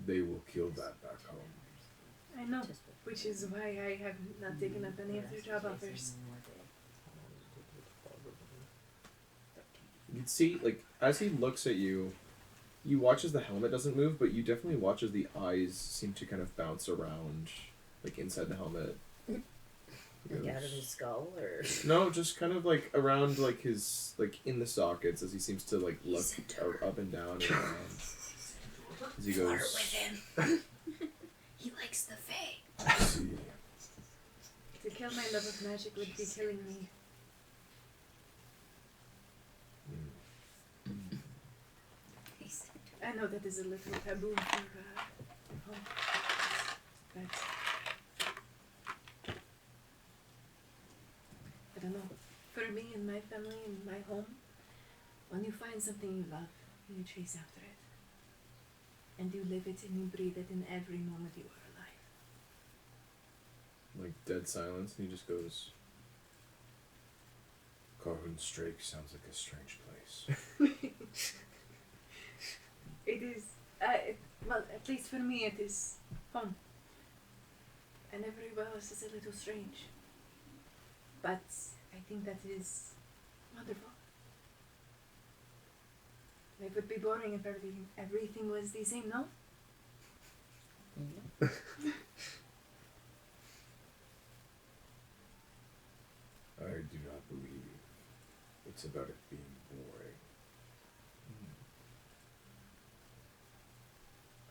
"They will kill that back home." I know, which is why I have not taken up any of their job offers. You'd see, like, as he looks at you, you watch as the helmet doesn't move, but you definitely watch as the eyes seem to kind of bounce around, like, inside the helmet. Like out of his skull, or No, just kind of like around, like his, like in the sockets as he seems to like look up and down and around. As he goes, flirt with him. He likes the fae. I see. To kill my love of magic would be killing me. I know that is a little taboo for home, but I don't know. For me and my family and my home, when you find something you love, you chase after it. And you live it and you breathe it in every moment you are alive. Like dead silence, and he just goes, "Carhun's Drake sounds like a strange place." It is, well, at least for me it is home. And everywhere else is a little strange. But I think that is wonderful. Life would be boring if everything was the same, no? I do not believe it's about it being boring.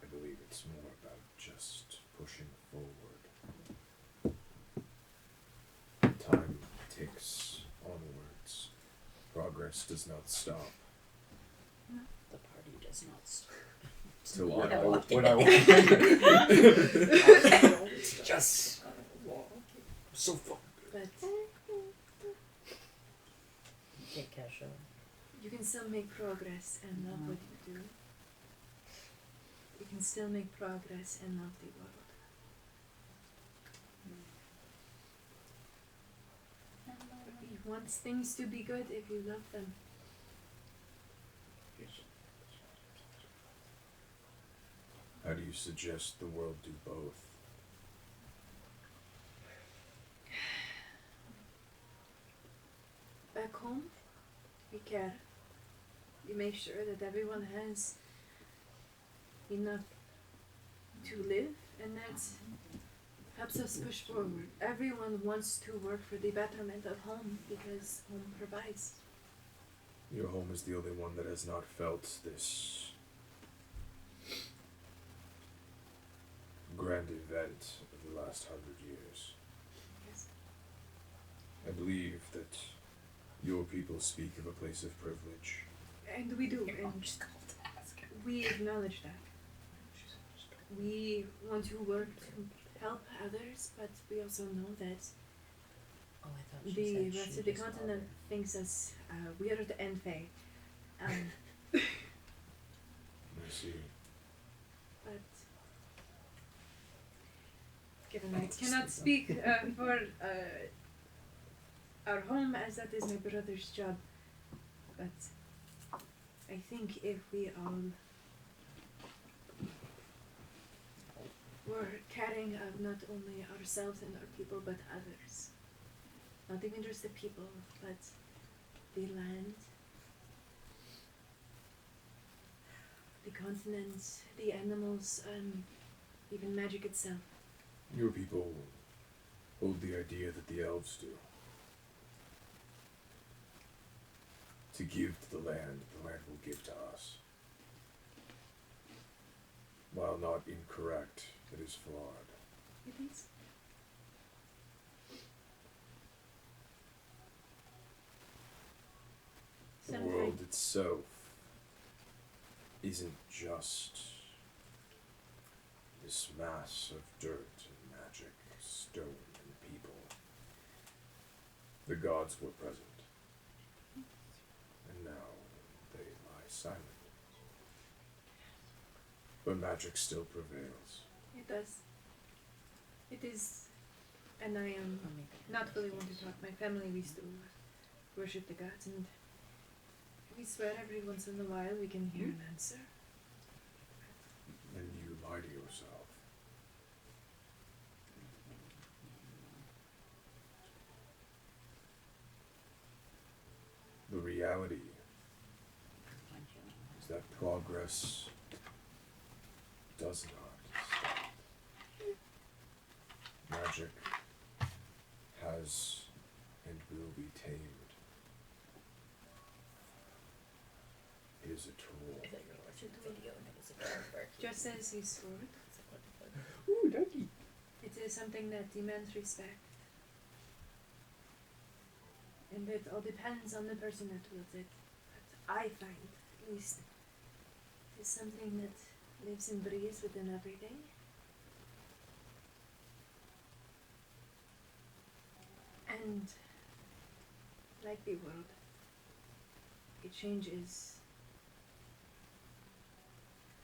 I believe it's more about just pushing forward. Time ticks onwards. Progress does not stop. The party does not stop. Till When I I walk. when I Yes. so fucking But Take cash out. you can still make progress and love what you do. You can still make progress and love the world. He wants things to be good if you love them. How do you suggest the world do both? Back home, we care. We make sure that everyone has enough to live, and that helps us push forward. Everyone wants to work for the betterment of home because home provides. Your home is the only one that has not felt this grand event of the last 100 years. Yes. I believe that your people speak of a place of privilege. And we do, and we acknowledge that. We want to work to help others, but we also know that Oh, I thought she the said rest she of the just continent thinks us weird and fey. I see. But given I cannot speak for our home, as that is my brother's job, but I think if we all were caring of not only ourselves and our people, but others, not even just the people, but the land, the continent, the animals, even magic itself. Your people hold the idea that the elves do. To give to the land will give to us. While not incorrect, it is flawed. It is. The Something. world itself isn't just this mass of dirt and magic, stone and people. The gods were present, and now they lie silent. But magic still prevails. It does. It is, and I am not fully one to talk. My family, we still worship the gods, and we swear every once in a while we can hear an answer. And you lie to yourself. The reality is that progress does not stop. Magic has and will be tamed. It is a tool. I thought you were watching the video and it was a bird. Just as his sword, Ooh, donkey. it is something that demands respect. And it all depends on the person that wields it. But I find, at least, it is something that lives and breathes within everything. And, like the world, it changes.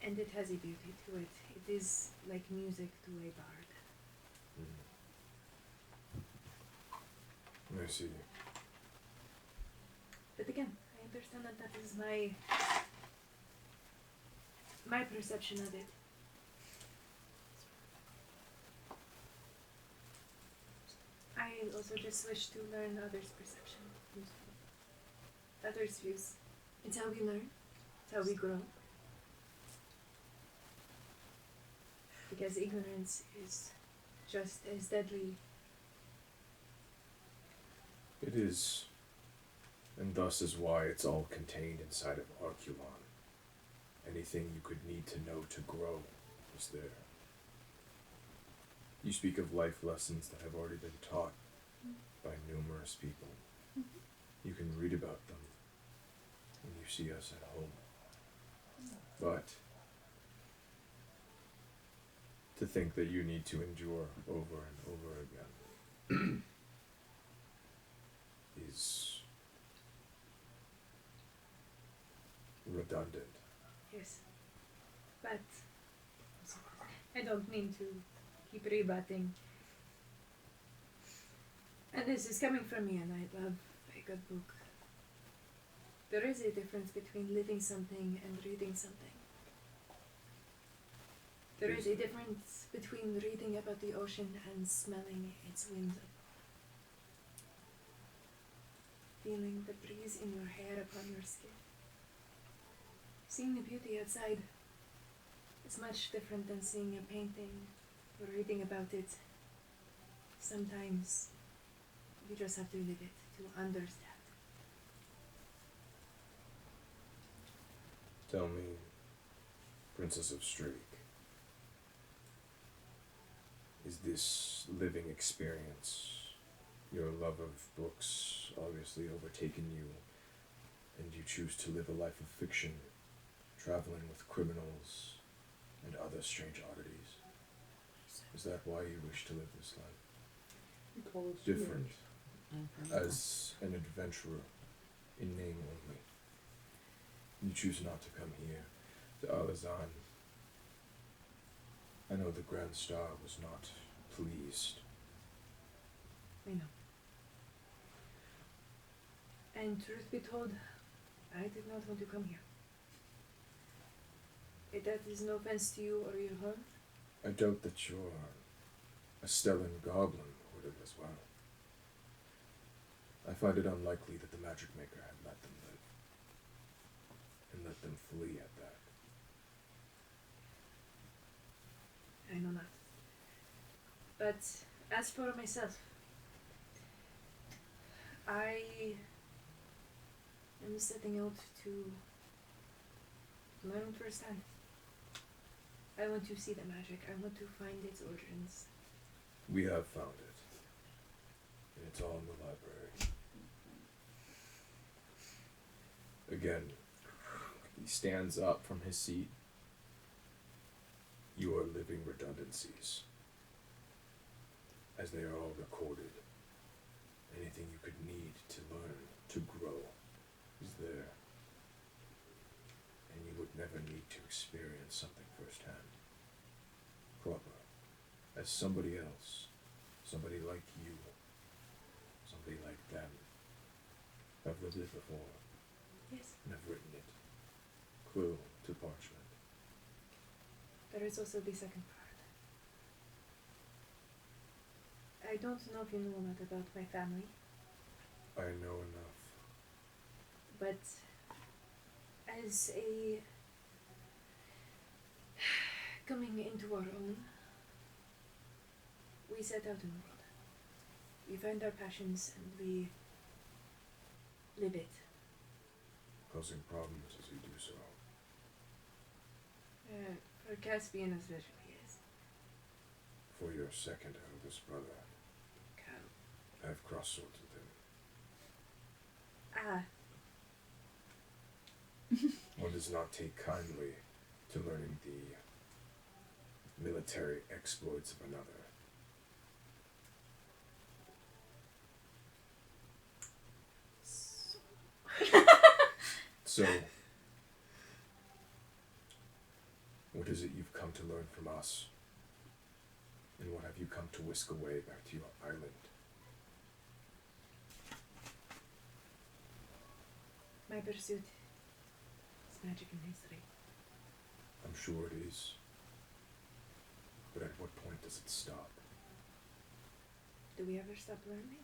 And it has a beauty to it. It is like music to a bard. I see. But again, I understand that that is my perception of it. I also just wish to learn others' perception, others' views. It's how we learn. It's how we grow. Because ignorance is just as deadly. It is. And thus is why it's all contained inside of Arcane. Anything you could need to know to grow is there. You speak of life lessons that have already been taught by numerous people. You can read about them when you see us at home. But to think that you need to endure over and over again is redundant. Yes. But I don't mean to keep rebutting. And this is coming from me, and I love a good book. There is a difference between living something and reading something. There is a difference between reading about the ocean and smelling its winds. Feeling the breeze in your hair upon your skin. Seeing the beauty outside is much different than seeing a painting or reading about it. Sometimes you just have to live it to understand. Tell me, Princess of Streak, is this living experience, your love of books obviously overtaken you, and you choose to live a life of fiction, traveling with criminals and other strange oddities? Is that why you wish to live this life? Different, as an adventurer, in name only. You choose not to come here, to Alizaan. I know the Grand Star was not pleased. I know. And truth be told, I did not want to come here. That is no offense to you or your home. I doubt that your Stellan goblin would have as well. I find it unlikely that the magic maker had let them live, and let them flee at that. I know not. But as for myself, I am setting out to learn firsthand. I want to see the magic. I want to find its origins. We have found it, and it's all in the library. Again, He stands up from his seat. You are living redundancies. As they are all recorded. Anything you could need to learn, to grow, is there. And you would never need to experience something firsthand. Proper. As somebody else. Somebody like you. Somebody like them. I've lived it before. Yes. And I've written it. Quill to parchment. There is also the second part. I don't know if you know a lot about my family, I know enough. but as a coming into our own, we set out in the world. We find our passions and we live it. Causing problems as you do so. For Caspian especially, yes. For your second eldest brother. Cal. I have crossed swords with him. Ah, One does not take kindly to learning the military exploits of another. So, what is it you've come to learn from us? And what have you come to whisk away back to your island? my pursuit is magic and history. I'm sure it is. But at what point does it stop? Do we ever stop learning?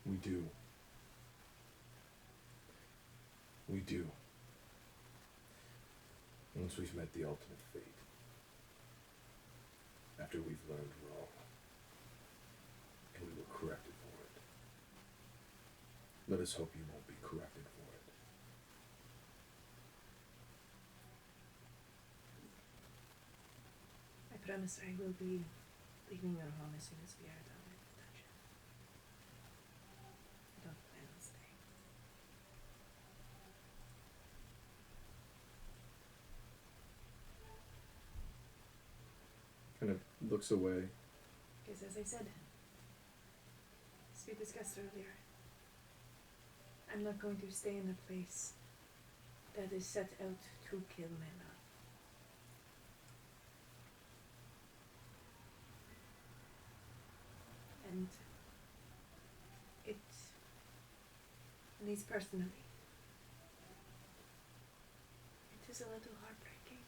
We do. We do. Once we've met the ultimate fate. After we've learned wrong. And we were corrected for it. Let us hope you won't be corrected for it. I promise I will be leaving your home as soon as we are done with the dungeon. I don't plan on staying. Kind of looks away. Because as I said, as we discussed earlier, I'm not going to stay in a place that is set out to kill my love. And it, at least personally, it is a little heartbreaking.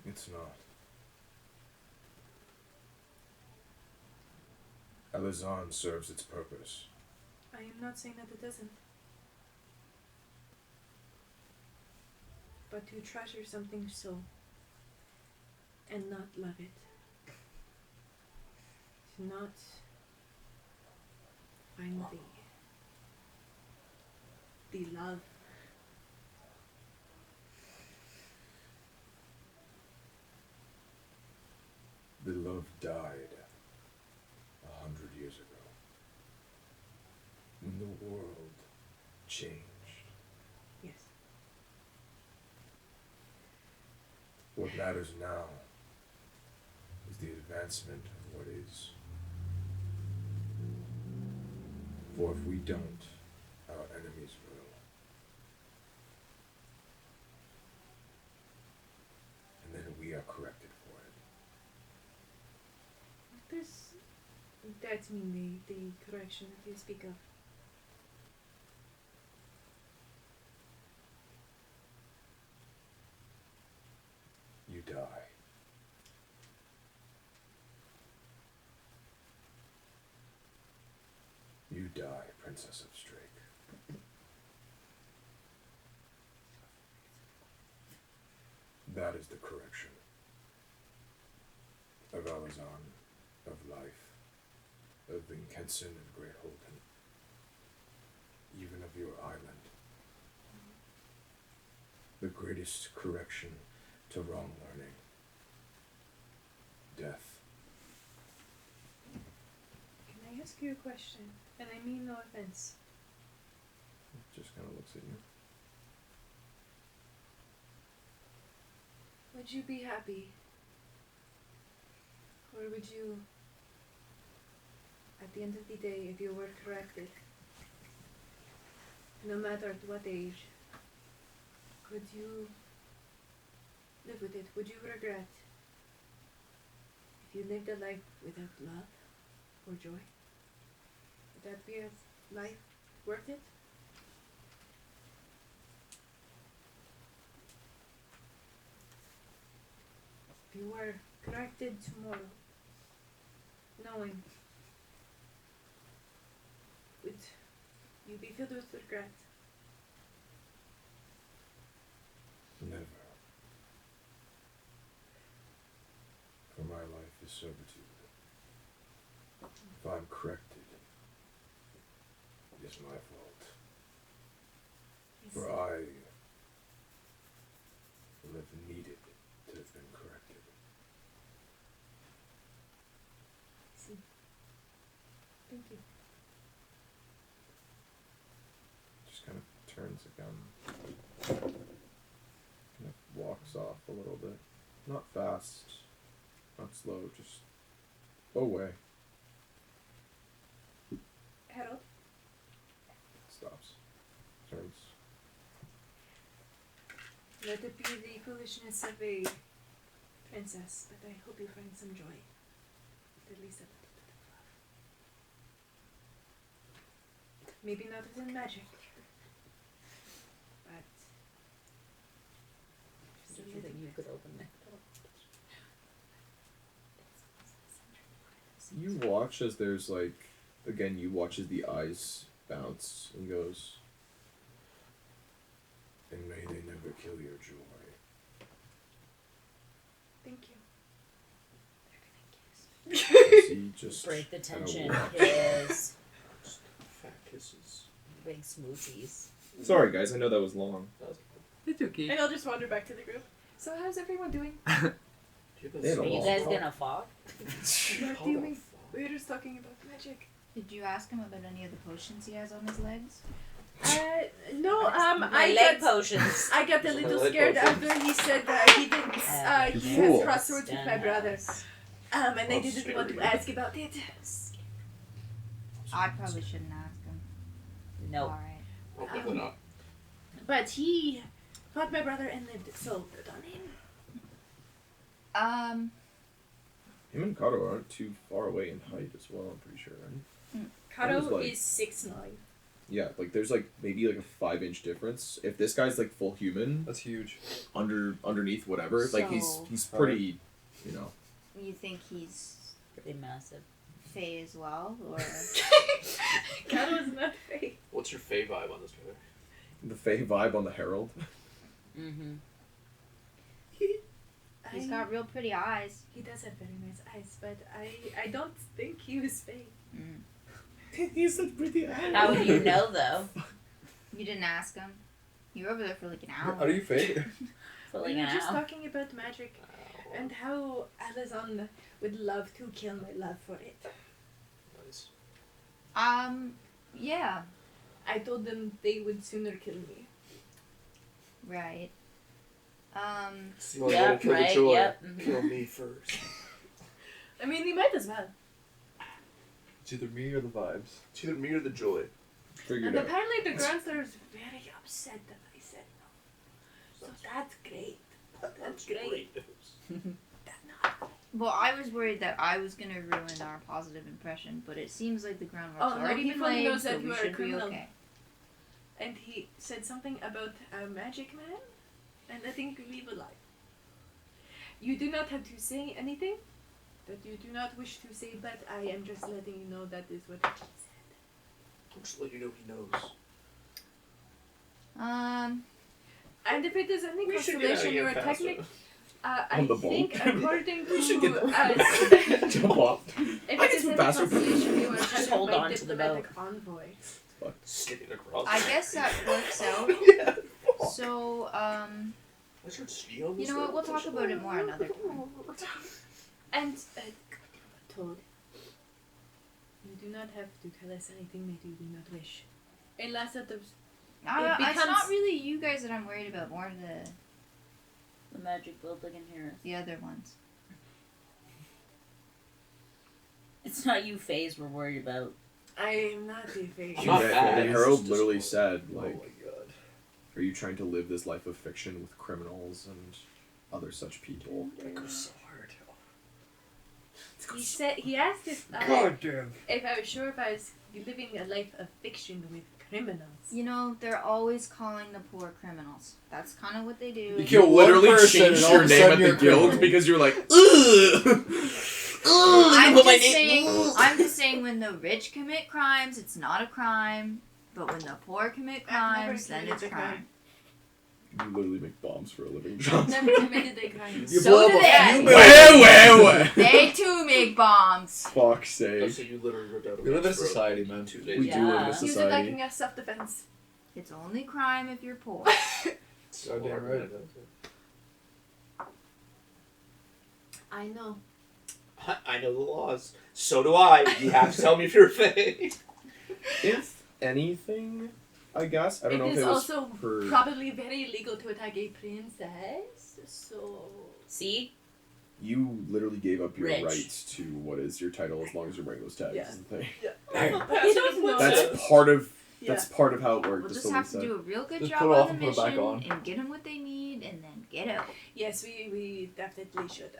It's not. Alizaan serves its purpose. I am not saying that it doesn't. But to treasure something so and not love it, to not find the love. The love died 100 years ago. When the world changed. Yes. What matters now is the advancement of what is. For if we don't, our enemies will. And then we are corrected for it. That's mean the correction that you speak of. You die. You die, Princess of Strake. That is the correction. Of Alizaan, of life, of Vincenson and Great Holden, even of your island. The greatest correction to wrong learning. Death. Can I ask you a question? And I mean no offense. just kind of looks at you. Would you be happy? Or would you, at the end of the day, if you were corrected, no matter at what age, could you live with it? Would you regret if you lived a life without love or joy? Would that be a life worth it? If you were corrected tomorrow, knowing, would you be filled with regret? Never. For my life is servitude. If I'm corrected, it is my fault. For I will have needed to have been corrected. See. Thank you. Just kind of turns again. Kind of walks off a little bit. Not fast, not slow, just away. Harold? Stops. Turns. Let it be the foolishness of a princess, but I hope you find some joy. At least a little bit of love. Maybe not within magic. But just a Did you little think you bit. could open that door? You watch as there's like, again, you watch as the eyes bounce and goes, And may they never kill your joy. Thank you. As he just Break the kinda tension. walks. Yes. Fat kisses. Big smoothies. sorry guys, I know that was long. That was It's okay. And I'll just wander back to the group. So how's everyone doing? Do you have They had a Are you long guys call. gonna fall? What do you mean? We were just talking about magic. Did you ask him about any of the potions he has on his legs? No, My I leg got potions. I got a My little leg scared potion. after he said he didn't. He Fool. has crosswords with my brother, and I Well, didn't want to scary. ask about it. I probably shouldn't ask him. Nope. Alright. Probably not. But he fought my brother and lived, so good on him. Him and Kato aren't too far away in height as well, I'm pretty sure, right? Kato was like- is 6'9". Yeah, like there's like maybe like a 5-inch difference. If this guy's like full human, That's huge. underneath whatever, like he's So- pretty, you know. You think he's Pretty massive. Fae as well, or Kato is not fake. What's your Fae vibe on this guy? The Fey vibe on the Herald. Mm-hmm. he's got real pretty eyes. He does have very nice eyes, but I don't think he was fake. Mm. He's such pretty eyes. How would you know though? You didn't ask him. You were over there for like an hour. Are you fake? For We like were an just hour. talking about magic and how Alizaan would love to kill my love for it. Nice. Yeah. I told them they would sooner kill me. Right. So you want Yep, to kill right, the joy? yep, mhm. Kill me first. I mean, he might as well. It's either me or the vibes. It's either me or the joy. Figured And out. apparently the Grandster is very upset that I said no. So that's great. That's great. Well, I was worried that I was gonna ruin our positive impression, but it seems like the groundwork's Oh, no, already he been fully laid, knows so that we you are a should be criminal. okay. And he said something about a magic man and letting you live a life. You do not have to say anything that you do not wish to say, but I am just letting you know that is what he said. I'll just let you know he knows. And if it is any We should get out of consolation, you here are faster. technically. I On the think boat. according to We should get jump off. if I it get is some any faster. consolation, you are Just kind of hold my on to the diplomatic envoy. Sticking across. I guess that works out. Yeah. So, Is there ski on you this know what? thing? We'll talk about it more another time. And Toad, you do not have to tell us anything that you do not wish, unless out of It's becomes- not really you guys that I'm worried about. More The magic building in here. the other ones. It's not you, Faze, we're worried about. I am not the face. Not The bad. Herald It's literally just- said, Oh like, my god. are you trying to live this life of fiction with criminals and other such people? That goes so hard. He asked if God damn. if I was sure if I was living a life of fiction with criminals. You know, they're always calling the poor criminals. That's kind of what they do. You kill one literally person changed and all your of a name sudden at the you're a guild criminal. because you were like, ugh! I'm just saying when the rich commit crimes, it's not a crime. But when the poor commit I've never crimes, then committed it's a crime. crime. You literally make bombs for a living. I've never committed a crime. You So blow up do a they. few Where? They too make bombs. Fuck's Oh, sake. so you literally ripped out a We live in a man's throat society, man. 2 days We ago. do live in a Yeah. Use it society. like in self-defense. It's only crime if you're poor. Goddamn right. I know. I know the laws. So do I. You have to tell me if you're fake. If anything, I guess. I don't know It if is it was also per... probably very illegal to attack a princess. So See? You literally gave up your Rich. right to what is your title as long as you're wearing those tags. Yeah. Is the thing. I don't know. That's part of Yeah. that's part of how it worked. We'll just just what have we to said. do a real good Just job put it off on and the put it back mission on. and get them what they need and then get out. Yes, we definitely should.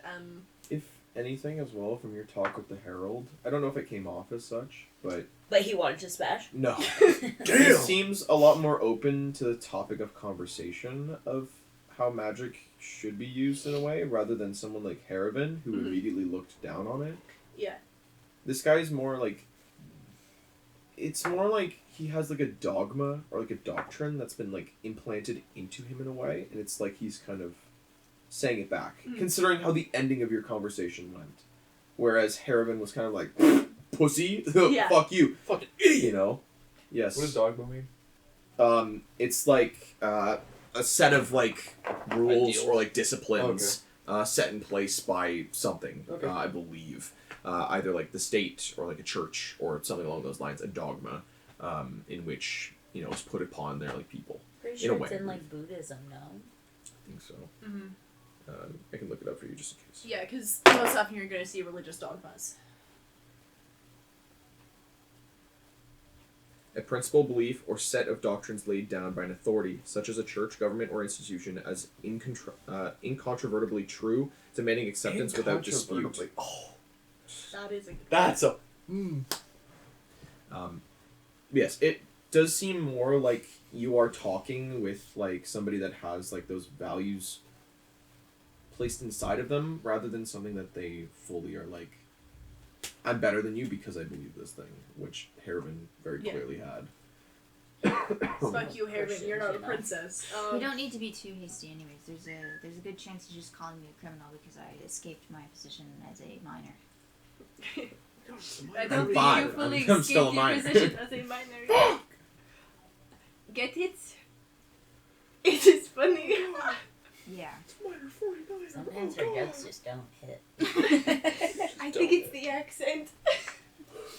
If anything, as well, from your talk with the Herald, I don't know if it came off as such, but But he wanted to smash. no. He seems a lot more open to the topic of conversation of how magic should be used in a way, rather than someone like Haravan, who Mhm. immediately looked down on it. Yeah. This guy's more like... It's more like he has like a dogma or like a doctrine that's been like implanted into him in a way, and it's like he's kind of saying it back, Mm. considering how the ending of your conversation went. Whereas Haravan was kind of like, pussy, Yeah. fuck you, Fucking you know? Yes. What does dogma mean? It's like a set of like rules Ideals. or like disciplines set in place by something. Okay. I believe either like the state or like a church or something along those lines. A dogma in which is put upon their like people. Pretty In a sure it's way. in like Buddhism, no? I think so. Mm-hmm. I can look it up for you just in case. Yeah, because most often you're going to see religious dogmas. A principle, belief, or set of doctrines laid down by an authority, such as a church, government, or institution, as incontrovertibly true, demanding acceptance without dispute. Incontrovertibly. Oh, That is a that's a. Yes, it does seem more like you are talking with like somebody that has like those values placed inside of them, rather than something that they fully are like, I'm better than you because I believe this thing, which Haravan very Yeah. clearly had. fuck you, Harriman. You're not a princess. We don't need to be too hasty anyways. There's a good chance he's just calling me a criminal because I escaped my position as a minor. I I'm don't think fine. you fully I'm still a escaped your minor. position as a minor. Get it? It is funny. Yeah. Sometimes her jokes just don't hit. I think it's the accent.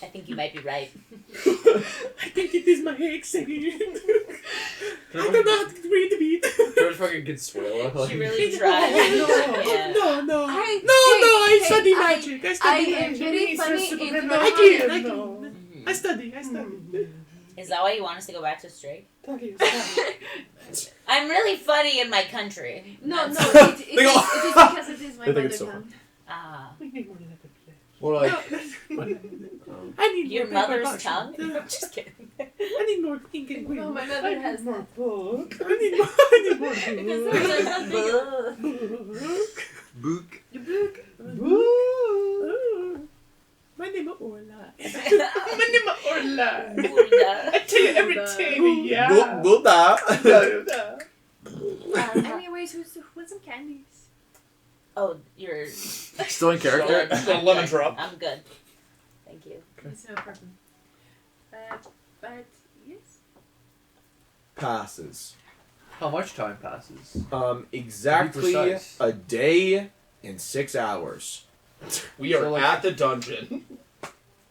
I think you might be right. I think it is my accent. I don't know how to read the beat. George fucking Consuela. She really tried. Yeah. No. I study I magic. I am very funny in my I can. Mhm. I study. Is that why you want us to go back to Strake? I'm really funny in my country. No, it They is go- because it is my I think mother it's so tongue. Ah. More like. I need Your mother's tongue? I'm just kidding. I need more ink and No, my mother has that. book. I need more Book. My name is Orla. My name is Orla. Buddha. I tell you everything. Yeah. Buddha. Anyways, what's some candies? Oh, you're... Still in character? A lemon drop. I'm good. Thank you. It's no problem. But yes. Passes. How much time passes? Exactly precise. a day and 6 hours. We are So, like- at the dungeon.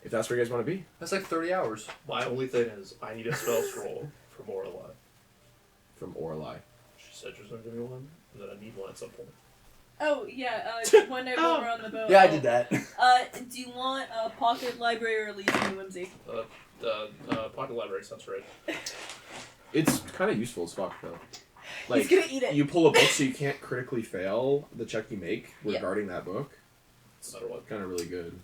If that's where you guys want to be. That's like 30 hours. My only thing is, I need a spell scroll for Morla. from Orlai. She said she was going to give me one, and that I need one at some point. Oh yeah, one night while we're on the boat. Yeah, I did that. Do you want a pocket library or Elysian Whimsy? Pocket library sounds right. It's kind of useful as fuck though. Like, He's gonna eat it. you pull a book so you can't critically fail the check you make Yeah. regarding that book. It's No matter what. kind of really good.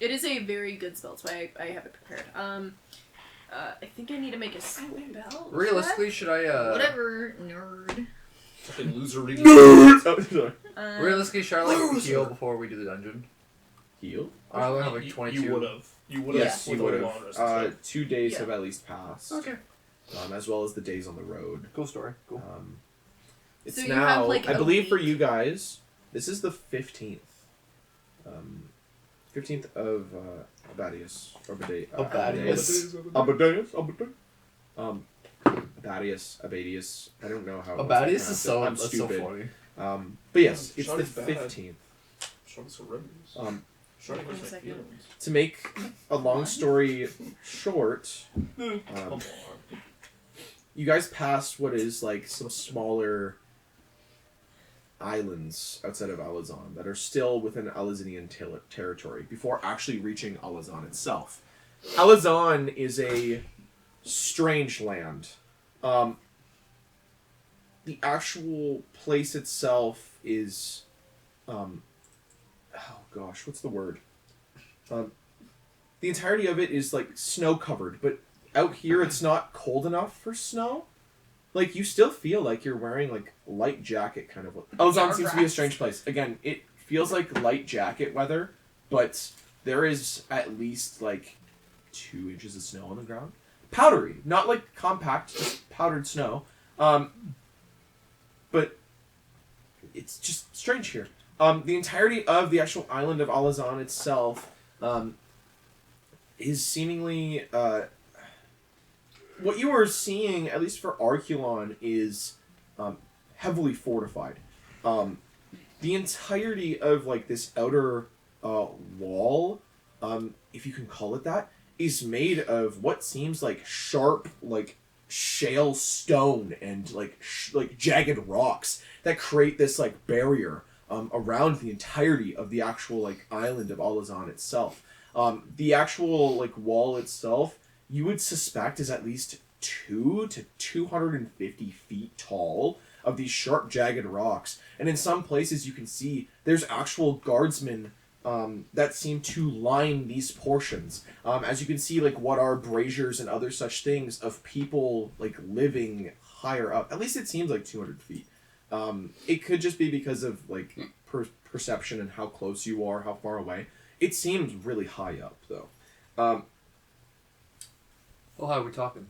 It is a very good spell, so I have it prepared. I think I need to make a spell. Realistically, should I Whatever, nerd. Fucking loser reading. Oh, sorry. realistically should I like heal before we do the dungeon? Heal? I only have like 22. You would have. You would have. Yes, you would have. 2 days Yeah. have at least passed. Okay. As well as the days on the road. Cool story. Cool. It's So you now, have, like, I a believe for week. you guys, this is the 15th. 15th of Abadius. Or Abadius. Abadius. I don't know how. Abadius else is so I'm that's stupid. so funny. But yes, it's Shut the it bad. 15th. Charlotte's horrendous. One second. To make a long story short, Come on. you guys pass what is like some smaller islands outside of Alizaan that are still within Alizanian territory before actually reaching Alizaan itself. Alizaan is a strange land. The actual place itself is, oh gosh, what's the word? The entirety of it is like snow covered, but out here it's not cold enough for snow. Like, you still feel like you're wearing like light jacket kind of. Alizaan seems to be a strange place. Again, it feels like light jacket weather, but there is at least like 2 inches of snow on the ground. Powdery, not like compact, just powdered snow. But it's just strange here. The entirety of the actual island of Alizaan itself is seemingly what you are seeing, at least for Arculon, is heavily fortified. The entirety of like this outer wall, if you can call it that, is made of what seems like sharp, like shale stone and like jagged rocks that create this like barrier around the entirety of the actual like island of Alizaan itself. The actual like wall itself, you would suspect, is at least 2 to 250 feet tall of these sharp jagged rocks, and in some places you can see there's actual guardsmen that seem to line these portions. As you can see, like what are braziers and other such things of people like living higher up. At least it seems like 200 feet. It could just be because of like perception and how close you are, how far away. It seems really high up though. Well, how are we talking?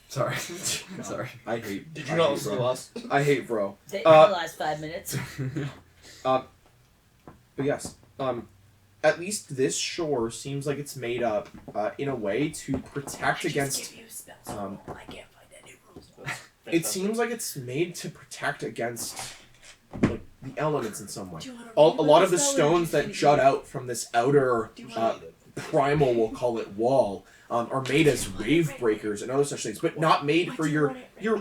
Sorry. Sorry. I hate. Did you not listen to us? I hate bro. The last 5 minutes. But yes, at least this shore seems like it's made up in a way to protect against. I can't find any rules. It seems like it's made to protect against like the elements in some way. A lot of the stones that jut out from this outer primal, we'll call it, wall, are made as wave breakers and other such things, but not made for your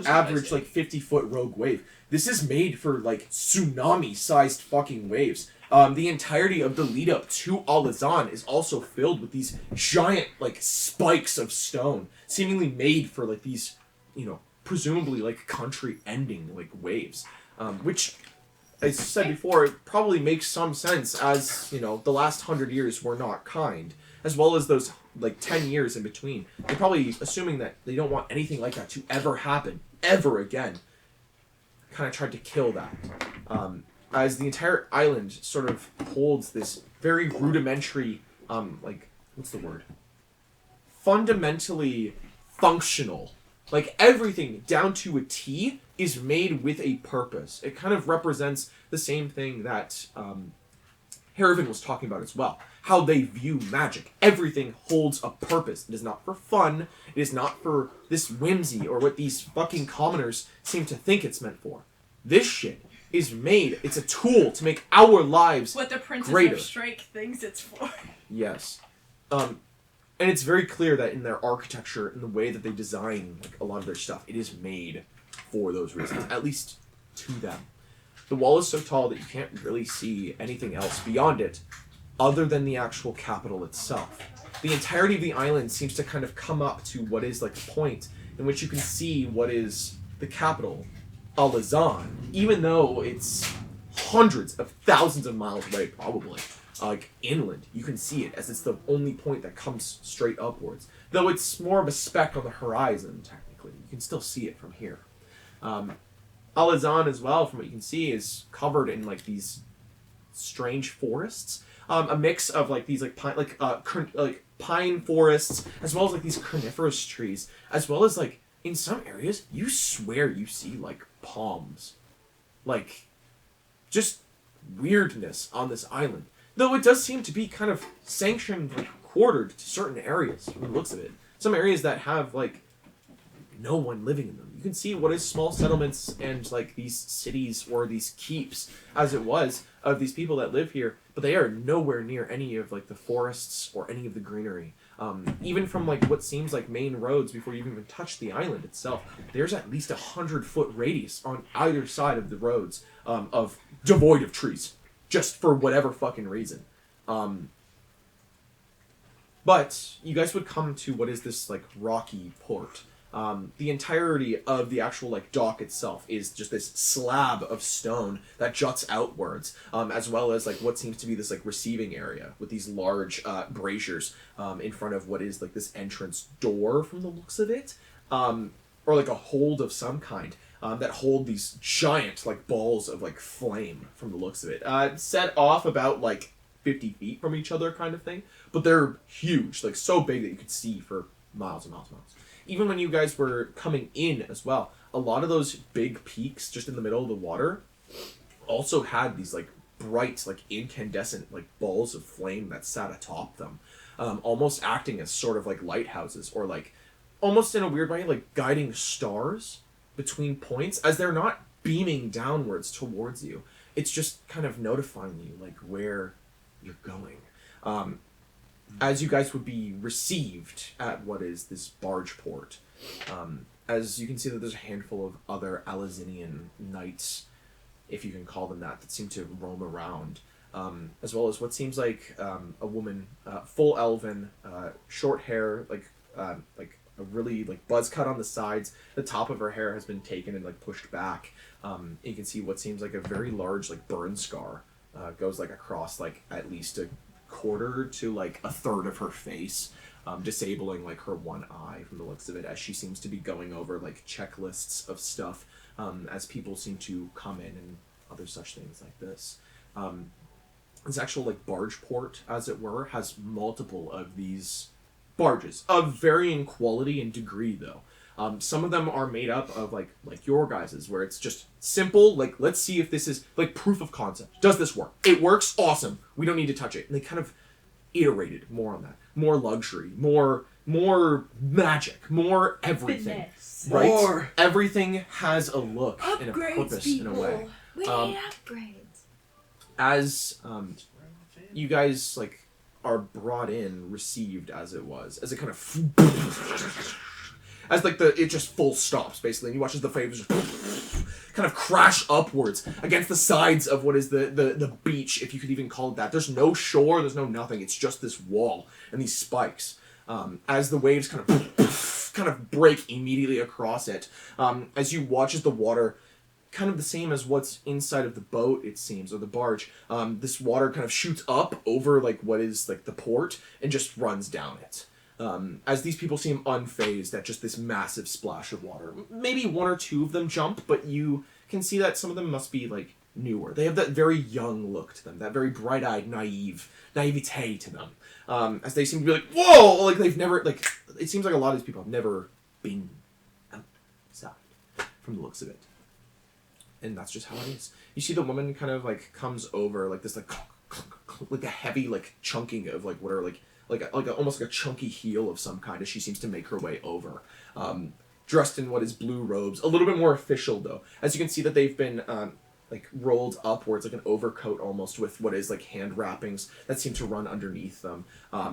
average like 50-foot rogue wave. This is made for like tsunami-sized fucking waves. The entirety of the lead up to Alizaan is also filled with these giant like spikes of stone, seemingly made for like these, presumably like country ending like waves, which, as I said before, it probably makes some sense as, the last 100 years were not kind, as well as those like 10 years in between. They're probably assuming that they don't want anything like that to ever happen, ever again. Kind of tried to kill that. As the entire island sort of holds this very rudimentary, what's the word? Fundamentally functional. Like, everything, down to a T, is made with a purpose. It kind of represents the same thing that Haravan was talking about as well. How they view magic. Everything holds a purpose. It is not for fun. It is not for this whimsy or what these fucking commoners seem to think it's meant for. This shit is made. It's a tool to make our lives What the Princess greater. of Strike thinks it's for. Yes. And it's very clear that in their architecture, in the way that they design like, a lot of their stuff, it is made for those reasons, at least to them. The wall is so tall that you can't really see anything else beyond it, other than the actual capital itself. The entirety of the island seems to kind of come up to what is like a point in which you can see what is the capital, Alizaan, even though it's hundreds of thousands of miles away, probably, like inland. You can see it as it's the only point that comes straight upwards. Though it's more of a speck on the horizon, technically. You can still see it from here. Alizaan as well, from what you can see, is covered in like these strange forests. A mix of like these like pine forests, as well as like these coniferous trees, as well as like in some areas you swear you see like palms, like just weirdness on this island. Though it does seem to be kind of sanctioned, like quartered to certain areas from the looks of it. Some areas that have like no one living in them. You can see what is small settlements and like these cities or these keeps, as it was, of these people that live here, but they are nowhere near any of like the forests or any of the greenery. Even from like what seems like main roads before you even touch the island itself, there's at least 100-foot radius on either side of the roads of devoid of trees, just for whatever fucking reason. But you guys would come to what is this like rocky port. The entirety of the actual like dock itself is just this slab of stone that juts outwards, as well as like what seems to be this like receiving area with these large braziers in front of what is like this entrance door from the looks of it, or like a hold of some kind that hold these giant like balls of like flame from the looks of it, set off about like 50 feet from each other kind of thing, but they're huge, like so big that you could see for miles and miles and miles. Even when you guys were coming in as well, a lot of those big peaks just in the middle of the water also had these like bright, like incandescent, like balls of flame that sat atop them, almost acting as sort of like lighthouses, or like almost in a weird way like guiding stars between points as they're not beaming downwards towards you. It's just kind of notifying you like where you're going. As you guys would be received at what is this barge port. As you can see that there's a handful of other Alizanian knights, if you can call them that seem to roam around. As well as what seems like a woman, full elven, short hair, like a really like buzz cut on the sides. The top of her hair has been taken and like pushed back. You can see what seems like a very large like burn scar goes like across like at least a quarter to like a third of her face, disabling like her one eye from the looks of it, as she seems to be going over like checklists of stuff as people seem to come in and other such things like this. This actual like barge port, as it were, has multiple of these barges of varying quality and degree though. Some of them are made up of like your guys's, where it's just simple, like let's see if this is like proof of concept. Does this work? It works, awesome. We don't need to touch it. And they kind of iterated more on that. More luxury, more magic, more everything. Finesse. Right? More. Everything has a look and a Upgrades, purpose people. in a way. We need upgrades. As you guys like are brought in, received as it was, as it kind of as like it just full stops basically, and you watch as the flames just kind of crash upwards against the sides of what is the beach, if you could even call it that. There's no shore, there's no nothing. It's just this wall and these spikes. As the waves kind of break immediately across it, as you watch as the water, kind of the same as what's inside of the boat, it seems, or the barge, this water kind of shoots up over like what is like the port and just runs down it. As these people seem unfazed at just this massive splash of water. Maybe one or two of them jump, but you can see that some of them must be like newer. They have that very young look to them, that very bright-eyed, naivete to them. As they seem to be like, whoa! Like they've never, like, it seems like a lot of these people have never been outside from the looks of it. And that's just how it is. You see the woman kind of like comes over like this like a heavy like chunking of like what are like almost like a chunky heel of some kind as she seems to make her way over. Dressed in what is blue robes, a little bit more official though. As you can see that they've been like rolled upwards, like an overcoat almost, with what is like hand wrappings that seem to run underneath them,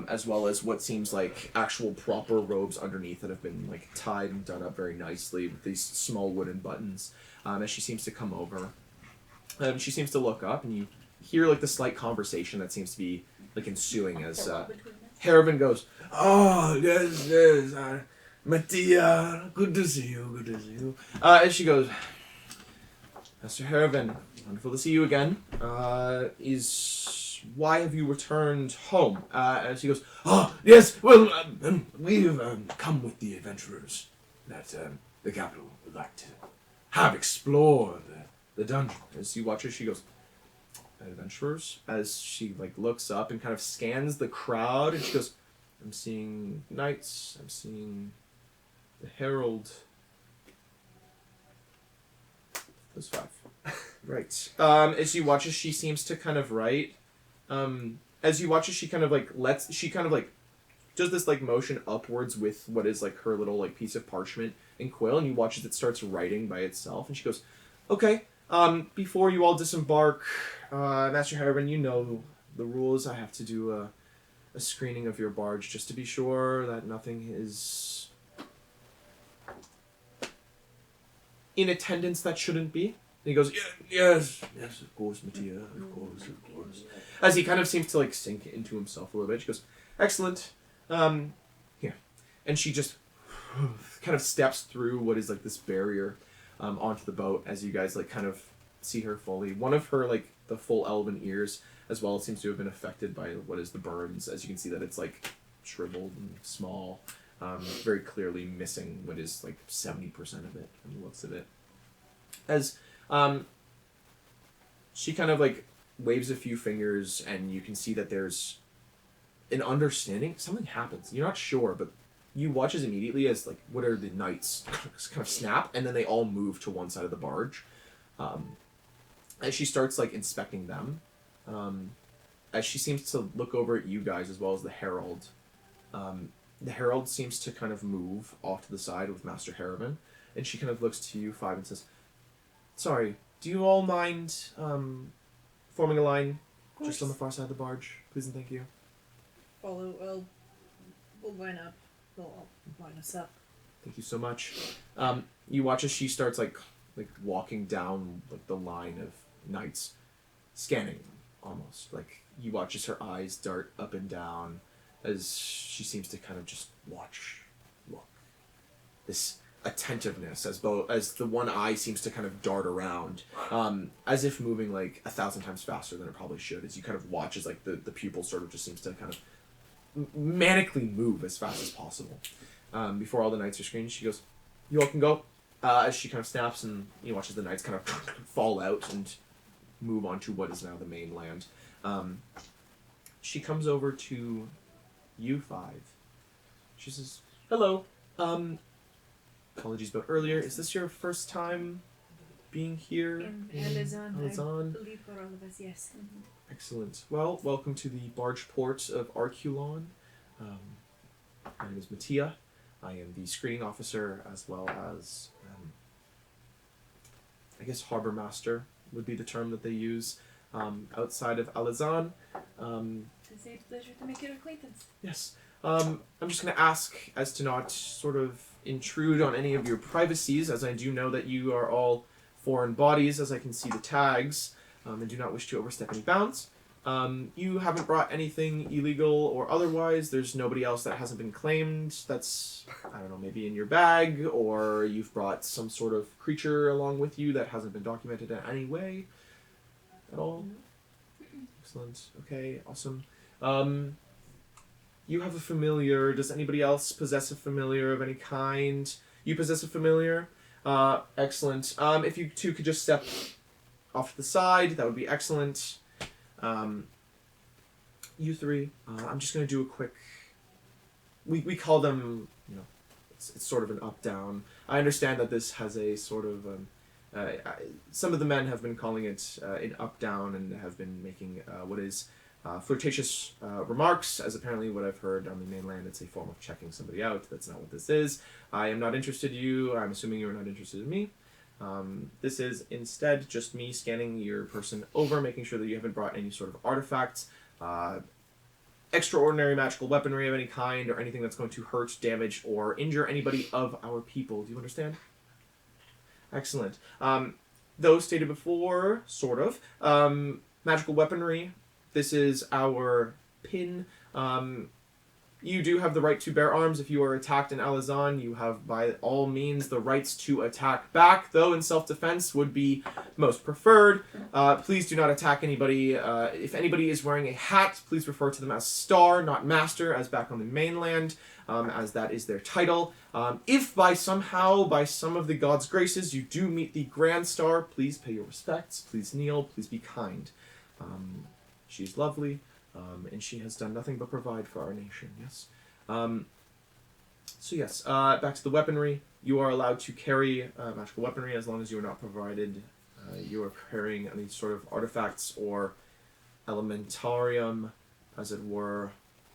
as well as what seems like actual proper robes underneath that have been like tied and done up very nicely with these small wooden buttons. As she seems to come over, she seems to look up, and you hear like the slight conversation that seems to be like ensuing as Haravan goes, "Oh, yes, Mattia, good to see you. As she goes, Master Haravan, wonderful to see you again. Why have you returned home? As he goes, "Oh, yes, well, we've come with the adventurers that the capital would like to have explore the dungeon." As you watch her, she goes, "Adventurers?" As she like looks up and kind of scans the crowd, and she goes, "I'm seeing knights, I'm seeing the herald." Those 5. Right. As you watch as she seems to kind of write, as you watch as she kind of like does this like motion upwards with what is like her little like piece of parchment and quill, and you watch as it starts writing by itself, and she goes, "Okay, before you all disembark, Master Haravan, you know the rules. I have to do a screening of your barge just to be sure that nothing is in attendance that shouldn't be." And he goes, yes, of course, Mattia, of course. As he kind of seems to like sink into himself a little bit, she goes, "Excellent. Here." And she just kind of steps through what is like this barrier onto the boat as you guys like kind of see her fully. One of her like the full elven ears as well seems to have been affected by what is the burns. As you can see that it's like shriveled and small, very clearly missing what is like 70% of it from the looks of it. As she kind of like waves a few fingers, and you can see that there's an understanding. Something happens. You're not sure, but you watch as immediately as like what are the knights kind of snap, and then they all move to one side of the barge. As she starts like inspecting them, as she seems to look over at you guys as well as the herald. The herald seems to kind of move off to the side with Master Haravan, and she kind of looks to you 5 and says, "Sorry, do you all mind forming a line just on the far side of the barge? Please and thank you." We'll line up. We'll line us up. Thank you so much. You watch as she starts like walking down like the line of knights, scanning them almost. Like you watch as her eyes dart up and down as she seems to kind of just look. This attentiveness as the one eye seems to kind of dart around, as if moving like 1,000 times faster than it probably should. As you kind of watch as like the pupil sort of just seems to kind of manically move as fast as possible. Before all the knights are screened, she goes, "You all can go." As she kind of snaps, and you watch as the knights kind of fall out and move on to what is now the mainland. She comes over to you 5. She says, "Hello. Apologies about earlier. Is this your first time being here In Alizaan, Alizaan? I believe for all of us, yes. Mm-hmm. Excellent. Well, welcome to the barge port of Arcane. My name is Mattia. I am the screening officer as well as, I guess, harbor master would be the term that they use outside of Alizaan. It's a pleasure to make your acquaintance. Yes. I'm just going to ask as to not sort of intrude on any of your privacies, as I do know that you are all foreign bodies, as I can see the tags, and do not wish to overstep any bounds. You haven't brought anything illegal or otherwise. There's nobody else that hasn't been claimed that's, I don't know, maybe in your bag, or you've brought some sort of creature along with you that hasn't been documented in any way at all. Excellent. Okay, awesome. You have a familiar. Does anybody else possess a familiar of any kind? You possess a familiar? Excellent. If you two could just step off to the side, that would be excellent. You 3, I'm just going to do a quick... We call them, it's sort of an up-down. I understand that this has a sort of... some of the men have been calling it an up-down and have been making what is... flirtatious remarks, as apparently what I've heard on the mainland, it's a form of checking somebody out. That's not what this is. I am not interested in you. I'm assuming you're not interested in me. This is instead just me scanning your person over, making sure that you haven't brought any sort of artifacts, extraordinary magical weaponry of any kind, or anything that's going to hurt, damage, or injure anybody of our people. Do you understand? Excellent. Though stated before, sort of, magical weaponry, this is our pin. You do have the right to bear arms. If you are attacked in Alizaan, you have by all means the rights to attack back, though in self-defense would be most preferred. Please do not attack anybody. If anybody is wearing a hat, please refer to them as Star, not Master, as back on the mainland, as that is their title. If by some of the gods' graces, you do meet the Grand Star, please pay your respects, please kneel, please be kind. She's lovely. And she has done nothing but provide for our nation, yes? So yes, back to the weaponry. You are allowed to carry magical weaponry as long as you are not provided, you are carrying any sort of artifacts or elementarium, as it were.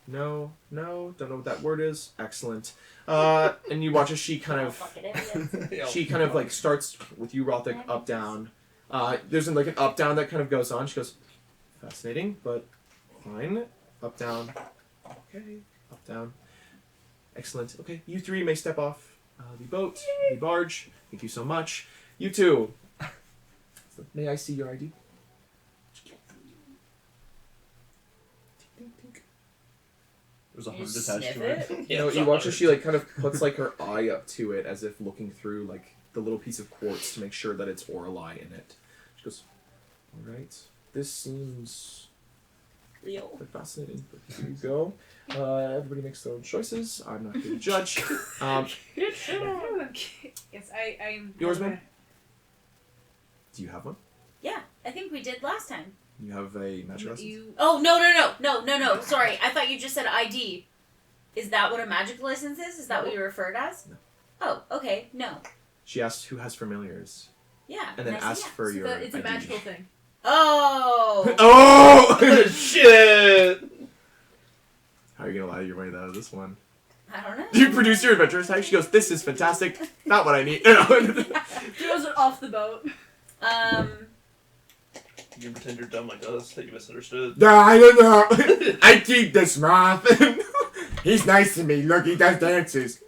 No, don't know what that word is. Excellent. And you watch as she kind of, like starts with you, Rothic, up, down. There's like an up, down that kind of goes on. She goes, fascinating, but fine. Up, down. Okay. Up, down. Excellent. Okay, you three may step off the boat, the barge. Thank you so much. You two. May I see your ID? There's a You hundred sniff attached to it. You know, you watch as she like kind of puts like her eye up to it as if looking through like the little piece of quartz to make sure that it's Orlai in it. She goes, all right, this seems Real. quite fascinating, but here you go. Everybody makes their own choices. I'm not here to judge. Yes, I'm. Yours, man? Do you have one? Yeah, I think we did last time. You have a magic license? You. Oh, no. Sorry, I thought you just said ID. Is that what a magic license is? Is that what you referred as? No. Oh, okay, no. She asked who has familiars, Yeah. and then I said asked yeah. for your It's a ID. magical thing. Oh! Oh! Shit! How are you gonna lie your way out of this one? I don't know. You produce your adventure tag. She goes, "This is fantastic. Not what I need." Throws it off the boat. You can pretend you're dumb like us, that you misunderstood. I don't know. I keep the Smurf. He's nice to me. Look, he does dances.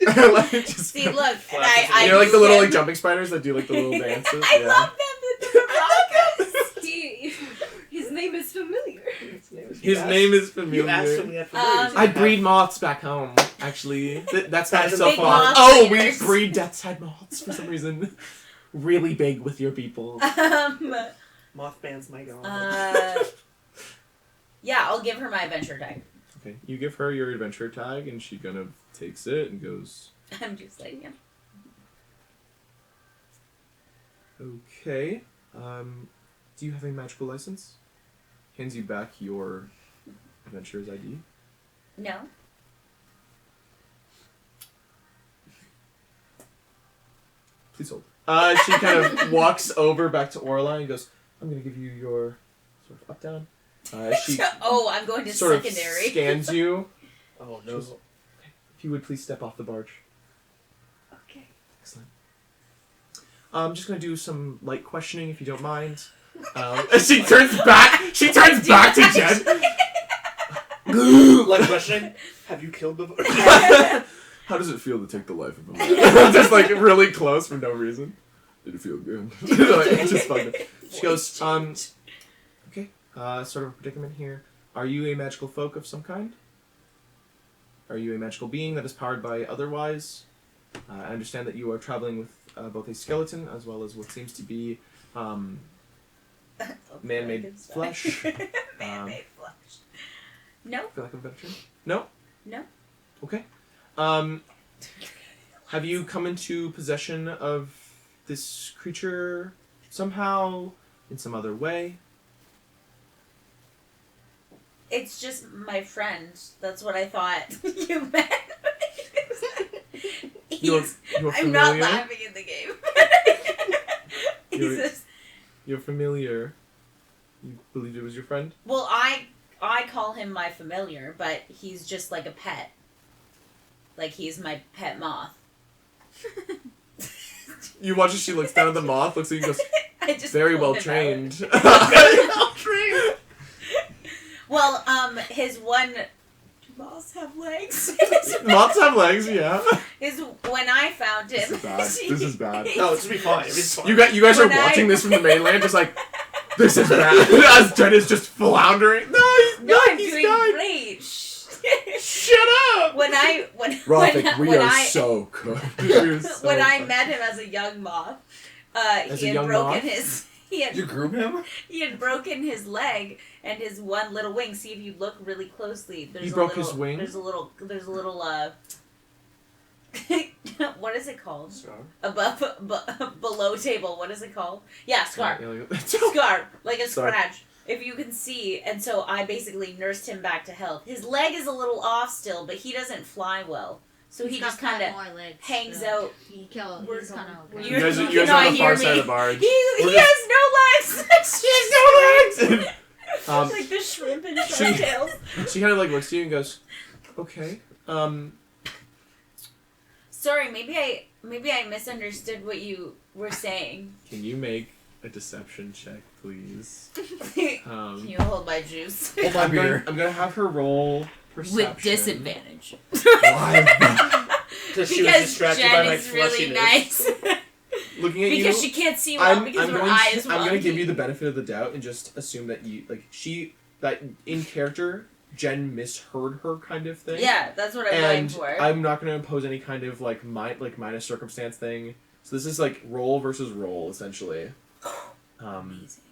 Like, just, See, look, and Flash I you know, like the use little him. like jumping spiders that do like the little dances. I Yeah. love them. His name is familiar. His name is You asked him familiar. we had familiars. I breed moths back home. Actually, that's not Big so far. moth Oh, we breeders. breed death's head moths for some reason. Really big with your people. Mothman's my god. Yeah, I'll give her my adventure tag. Okay, you give her your adventure tag, and she kind of takes it and goes, I'm just like, yeah. okay. Do you have a magical license? Hands you back your adventurer's ID. No. Please hold. She kind of walks over back to Orla and goes, I'm going to give you your sort of up-down. She Oh, I'm going to sort secondary. of scans you. Oh She no. goes, okay, if you would please step off the barge. Okay. Excellent. I'm just going to do some light questioning if you don't mind. She turns back. She turns back to Jen. Like questioning, have you killed before? How does it feel to take the life of a man? Just like really close for no reason. Did it feel good? Like, just fucking. She goes, okay, sort of a predicament here. Are you a magical folk of some kind? Are you a magical being that is powered by otherwise? I understand that you are traveling with both a skeleton as well as what seems to be man-made flesh. Man-made flesh. No. Feel like a veteran? No? No. Okay. Have you come into possession of this creature somehow, in some other way? It's just my friend. That's what I thought you meant. You're I'm not familiar? laughing in the game. You're- He's just, You're familiar. You believed it was your friend? well, I call him my familiar, but he's just like a pet. Like he's my pet moth. You watch as she looks down at the moth, looks at you and goes, I just very pulled well him out. trained. Well, his one. Do moths have legs? Moths have legs, yeah. When I found him. This is bad. This is bad. No, it's gonna be fine. It's fine. You guys are When watching I- this from the mainland, just like, this is bad. As Jen is just floundering. No, I'm he's doing died. great. Shut up. When Rothic, we when are I- so good. We are so when I good. met him as a young moth, As he a had young broken moth? his. You groom him? He had broken his leg and his one little wing. See if you look really closely. There's He a broke little, his wing? There's a little what is it called? Scar. Below table. What is it called? Yeah, scar. Yeah, Scar, like a Sorry. scratch. If you can see, and so I basically nursed him back to health. His leg is a little off still, but he doesn't fly well. So he just kind of hangs out. He's kind of. You guys are You know, on I the hear far me. side of the barge. He We're has no legs. Um, Like the shrimp and she- shark tails. She kind of like looks at you and goes, okay. Sorry, maybe I misunderstood what you were saying. Can you make a deception check, please? Can you hold my juice? I'm gonna have her roll perception. With disadvantage. Why? Because she was Because distracted Jen by my is really fleshiness. nice. Looking at Because you, she can't see well because her eye is I'm gonna give wonky. you the benefit of the doubt and just assume that that in character, Jen misheard her kind of thing. Yeah, that's what I'm going And for. I'm not gonna impose any kind of minus circumstance thing. So this is like roll versus roll essentially. Amazing.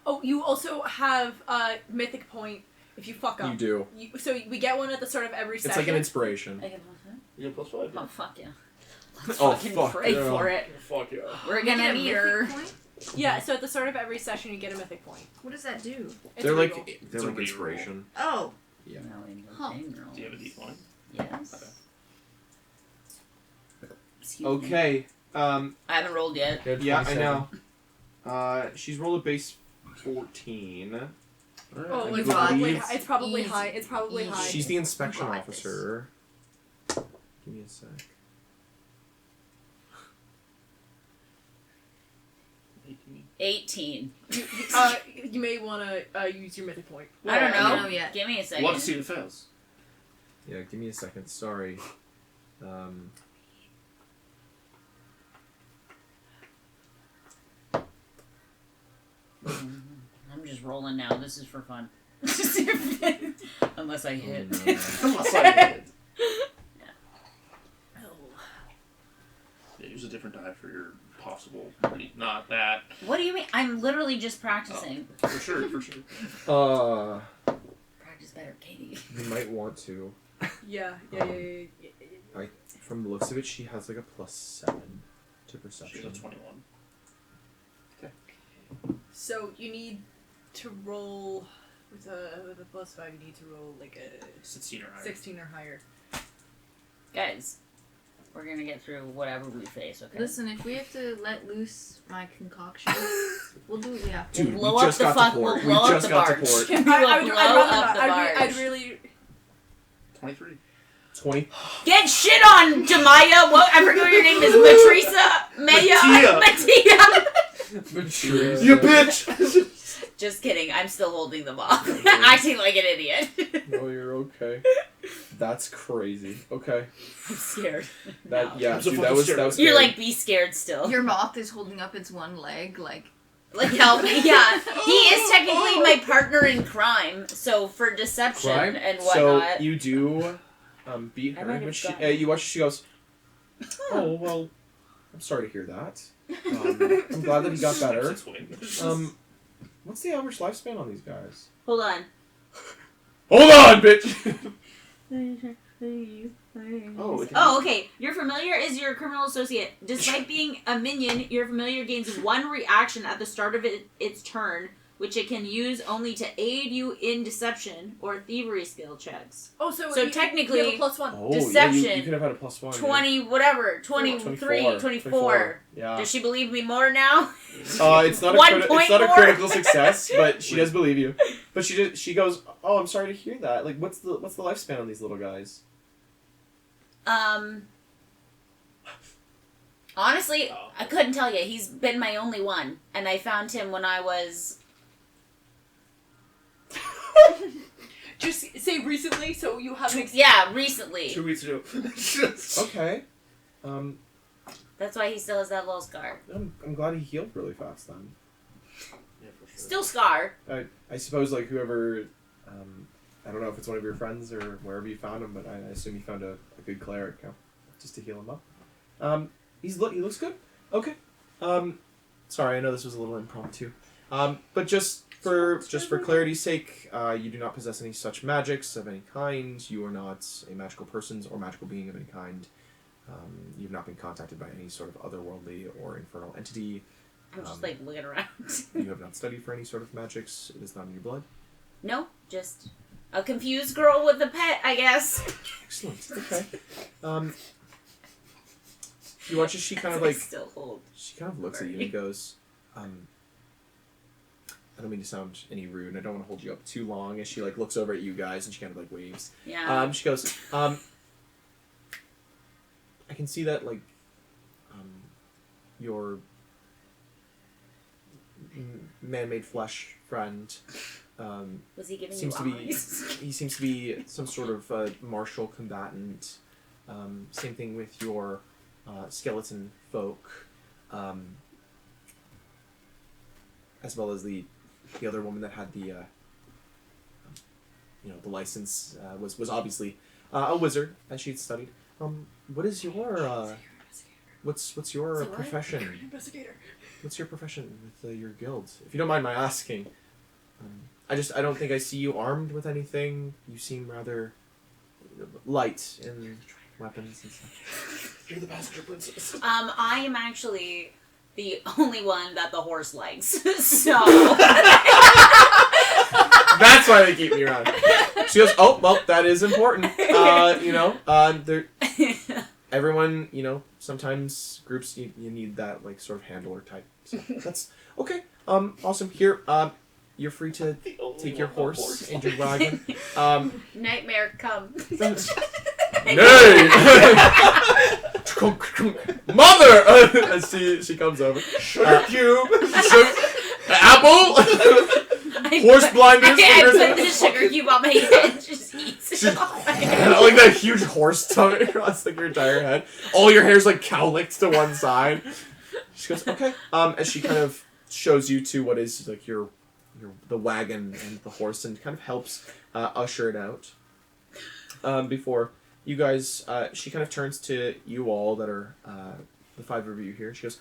Oh, you also have a mythic point if you fuck up. You do. So we get one at the start of every It's session. like an inspiration. I get +1? You get +5. Oh fuck yeah! Let's Oh, fucking fuck pray yeah. for it. Fuck yeah. We're gonna be your. Yeah, so at the start of every session you get a mythic point. What does that do? It's They're a like reroll. It's a reroll. inspiration. Oh. Yeah. No, in the Huh. thing roll. Do you have a D1? Yes. Excuse me. Okay. I haven't rolled yet. Yeah, I know. She's rolled a base 14. Oh, I it's probably, believe- it's probably Easy. high. It's probably Easy. high. She's the inspection Got this. officer. Give me a sec. 18. 18. You may want to use your mythic point. I don't know. know yet. Give me a second. We'll have to see if it fails. Yeah, give me a second. Sorry. I'm just rolling now. This is for fun. Unless I hit. Oh, no. Unless I did. Yeah, use a different die for your possible. Not that. What do you mean? I'm literally just practicing. For sure, for sure. Practice better, Katie. You might want to. Yeah. From the looks of it, she has like a +7 to She's perception. a 21. So you need to roll with a +5. You need to roll like a 16 or higher. 16 or higher. Guys, we're gonna get through whatever we face, okay? Listen, if we have to let loose my concoction, we'll do what we have to. Dude, Blow we up just the got fuck. to We'll port. blow We up just the got to barge. port. We will blow up the barge. I'd really. 23. 20. Get shit on, Jamaya. What? I forget what your name is. Matrisa? Maya? Mattia. You bitch! Just kidding. I'm still holding them off. Acting like an idiot. No, you're okay. That's crazy. Okay. I'm scared. That No. yeah, I'm so dude, fucking that was scared. scary. You're like, be scared still. Your moth is holding up its one leg, like. Like, help me. Yeah. He is technically my partner in crime, so for deception crime. and So whatnot. you do beat I her, might but have she, gotten- you watch. She goes, "Oh well, I'm sorry to hear that. I'm glad that he got better. What's the average lifespan on these guys? Hold on. Hold on, bitch. Oh, okay. Your familiar is your criminal associate. Despite being a minion, your familiar gains one reaction at the start of its turn, which it can use only to aid you in deception or thievery skill checks. Oh, so technically, you have a +1. Oh, Deception. Yeah, you could have had a +1. 20, whatever. 23, 24. Yeah. Does she believe me more now? It's not a One point it's not a more? critical success, but she does believe you. But she goes, "Oh, I'm sorry to hear that. Like, what's the lifespan on these little guys?" Honestly, Oh. I couldn't tell you. He's been my only one, and I found him when I was. Just say recently, so you have an Yeah, recently. 2 weeks ago. Okay. That's why he still has that little scar. I'm glad he healed really fast then. Yeah, for sure. Still scar. I suppose like whoever, I don't know if it's one of your friends or wherever you found him, but I assume you found a good cleric just to heal him up. He looks good. Okay. Sorry, I know this was a little impromptu. But just for clarity's sake, you do not possess any such magics of any kind. You are not a magical person or magical being of any kind. You've not been contacted by any sort of otherworldly or infernal entity. I'm just like looking around. You have not studied for any sort of magics. It is not in your blood. No, just a confused girl with a pet, I guess. Excellent. Okay. You watch as she kind of like still hold. she kind of looks at you and goes, I don't mean to sound any rude, and I don't want to hold you up too long. As she like looks over at you guys and she kind of like waves. Yeah. She goes, I can see that like, your man-made flesh friend. Was he giving Seems you to be eyes? he seems to be some sort of martial combatant. Same thing with your skeleton folk, as well as the other woman that had the the license was obviously a wizard as she'd studied. What is your what's your profession? investigator. What's your profession with your guild? If you don't mind my asking. I don't think I see you armed with anything. You seem rather light in weapons and stuff. You're the passenger princess. I am actually the only one that the horse likes. So that's why they keep me around. She goes, oh well, that is important. Everyone, sometimes groups you need that like sort of handler type. So that's okay. Awesome. Here, you're free to take your horse and your wagon. Nightmare come. Nay! Mother! As she comes over. Sugar cube! Apple! Horse blinders! I put the sugar cube on my head and just eats it off my head. Like that huge horse tongue across like your entire head. All your hair's like cowlicked to one side. She goes, okay. As she kind of shows you to what is like the wagon and the horse and kind of helps usher it out. Before you guys, she kind of turns to you all that are the five of you here. She goes,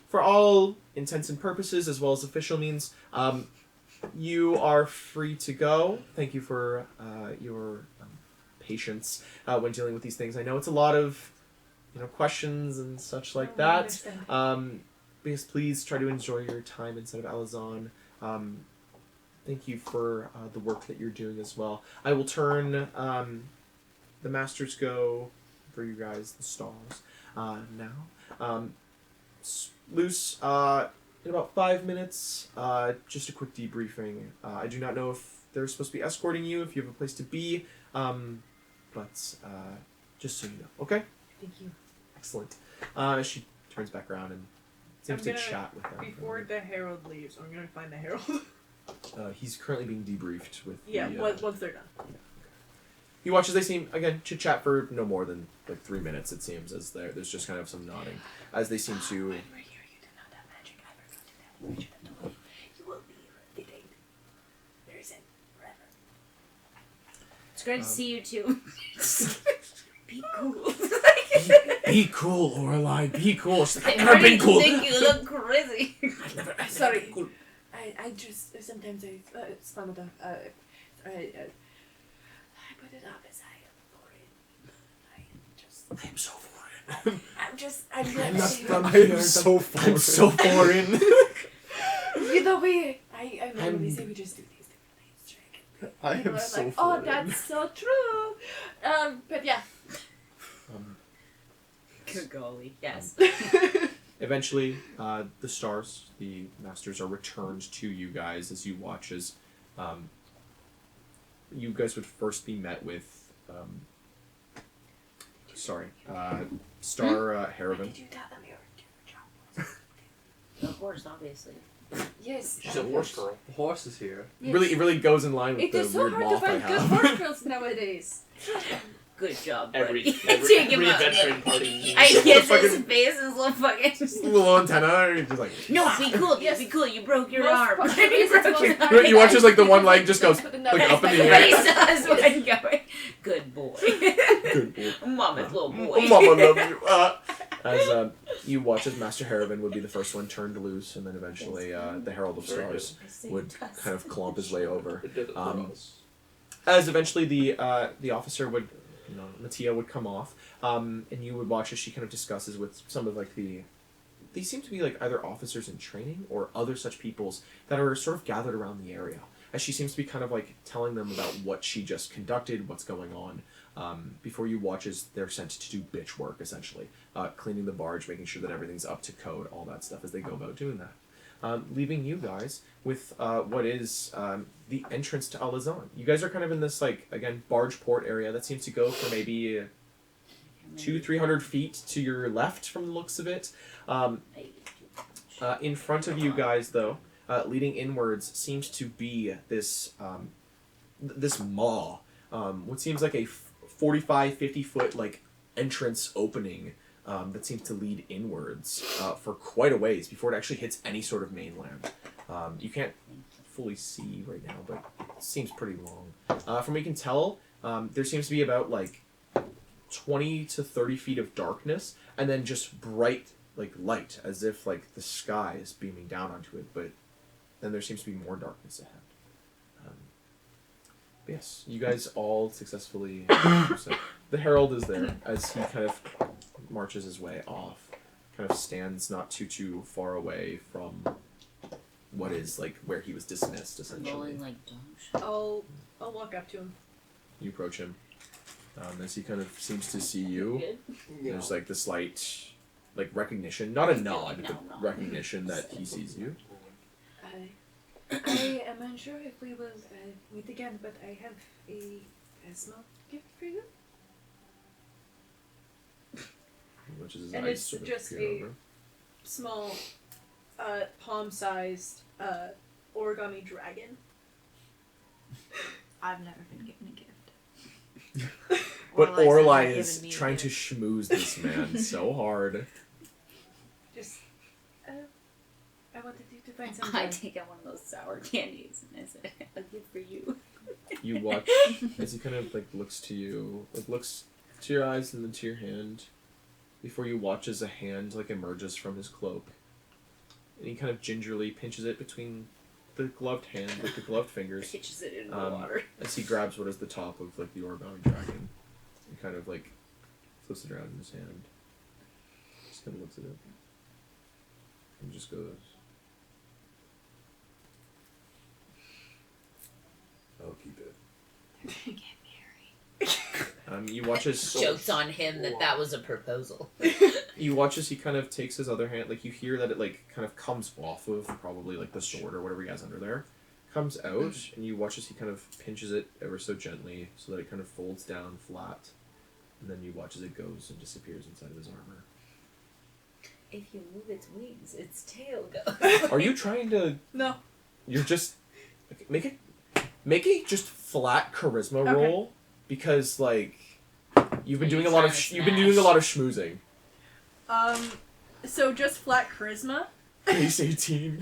for all intents and purposes, as well as official means, you are free to go. Thank you for your patience when dealing with these things. I know it's a lot of questions and such like that. Because please try to enjoy your time inside of Alizaan. Thank you for the work that you're doing as well. I will turn the Masters Go for you guys, the stars, now. Luce, in about 5 minutes, just a quick debriefing. I do not know if they're supposed to be escorting you, if you have a place to be, but just so you know. Okay? Thank you. Excellent. She turns back around and seems to chat with them. Before the herald leaves, I'm gonna find the herald. He's currently being debriefed with once they're done. He watches. They seem again chit chat for no more than like 3 minutes. It seems as there's just kind of some nodding as they seem to. When we're here, you did not have magic. I forgot to tell you. You should have told me. You will be detained. Very soon. Forever. It's great to see you too. Be cool. Be cool, Lorelai. Be cool. She's like, I've I never been cool. think you look crazy. I've Sorry. been cool. I just sometimes I stumbled up. I put it up as I am foreign. I'm so foreign. I'm so foreign. I'm so foreign. You know, I normally say we just do these different things. I People am are so like, foreign. oh, that's so true. But yeah. Good golly. Yes. Eventually, the stars, the masters, are returned to you guys as you watch as you guys would first be met with sorry, Star Haravan. Did you tell them your job was? The horse, obviously. Yes. She's a horse girl. The horse is here. Yes. It really goes in line with It the is so weird hard to moth I find good have. horse girls nowadays. Good job, Every buddy. Take him out. adventuring party. I needs get fucking- his face is little fucking. Little antenna, and just like. No, be cool. Yes. Be cool. You broke your Most arm. part- You broke your most arm. You watch as like the one leg just goes Put like another up in the leg But air. he still has one going. Good boy. Good boy. Mama's little boy. Mama love you. As you watch as Master Haravan would be the first one turned loose, and then eventually the Herald of Very Stars would kind of clump his way over. It did it for us. As eventually the officer would, Mattia would come off, and you would watch as she kind of discusses with some of like they seem to be like either officers in training or other such peoples that are sort of gathered around the area. As she seems to be kind of like telling them about what she just conducted, what's going on. Before you watch as they're sent to do bitch work, essentially. Cleaning the barge, making sure that everything's up to code, all that stuff as they go about doing that. Leaving you guys with what is the entrance to Alizaan. You guys are kind of in this, like, again, barge port area that seems to go for maybe 200-300 feet to your left from the looks of it. In front of you guys, though, leading inwards seems to be this this maw. What seems like a 45-50 foot like entrance opening that seems to lead inwards for quite a ways before it actually hits any sort of mainland. You can't fully see right now, but it seems pretty long. From what you can tell, there seems to be about like 20 to 30 feet of darkness, and then just bright like light, as if like the sky is beaming down onto it. But then there seems to be more darkness ahead. Yes, you guys all successfully. The Herald is there as he kind of marches his way off. Kind of stands not too far away from what is like where he was dismissed, essentially. Rolling like dog shit. I'll walk up to him. You approach him. As he kind of seems to see you, there's like this slight like recognition, not a nod, but recognition that he sees you. I am unsure if we will meet again, but I have a small gift for you. Which is his And eyes it's sort of just peer a- over. Small, palm-sized, origami dragon. I've never been given a gift. But Orlai's Orlai never is given me a trying to gift. schmooze this man so hard. Just, I wanted you to find some. I take out one of those sour candies and I say, "A gift for you." You watch as he kind of like looks to you, like looks to your eyes and then to your hand, before you watch as a hand like emerges from his cloak, and he kind of gingerly pinches it between the gloved hand with the gloved fingers. Pitches it into the water. As he grabs what is the top of like the origami dragon, and kind of like flips it around in his hand. Just kind of looks at it, and just goes. I'll keep it. You watch as Jokes on him that was a proposal. you watch as he kind of takes his other hand, like you hear that it like kind of comes off of probably like the sword or whatever he has under there, comes out, and you watch as he kind of pinches it ever so gently so that it kind of folds down flat, and then you watch as it goes and disappears inside of his armor. If you move its wings, its tail goes. Are you trying to? No. You're just make a just flat charisma roll, because like you've been doing a lot of schmoozing. So just flat charisma. Base 18.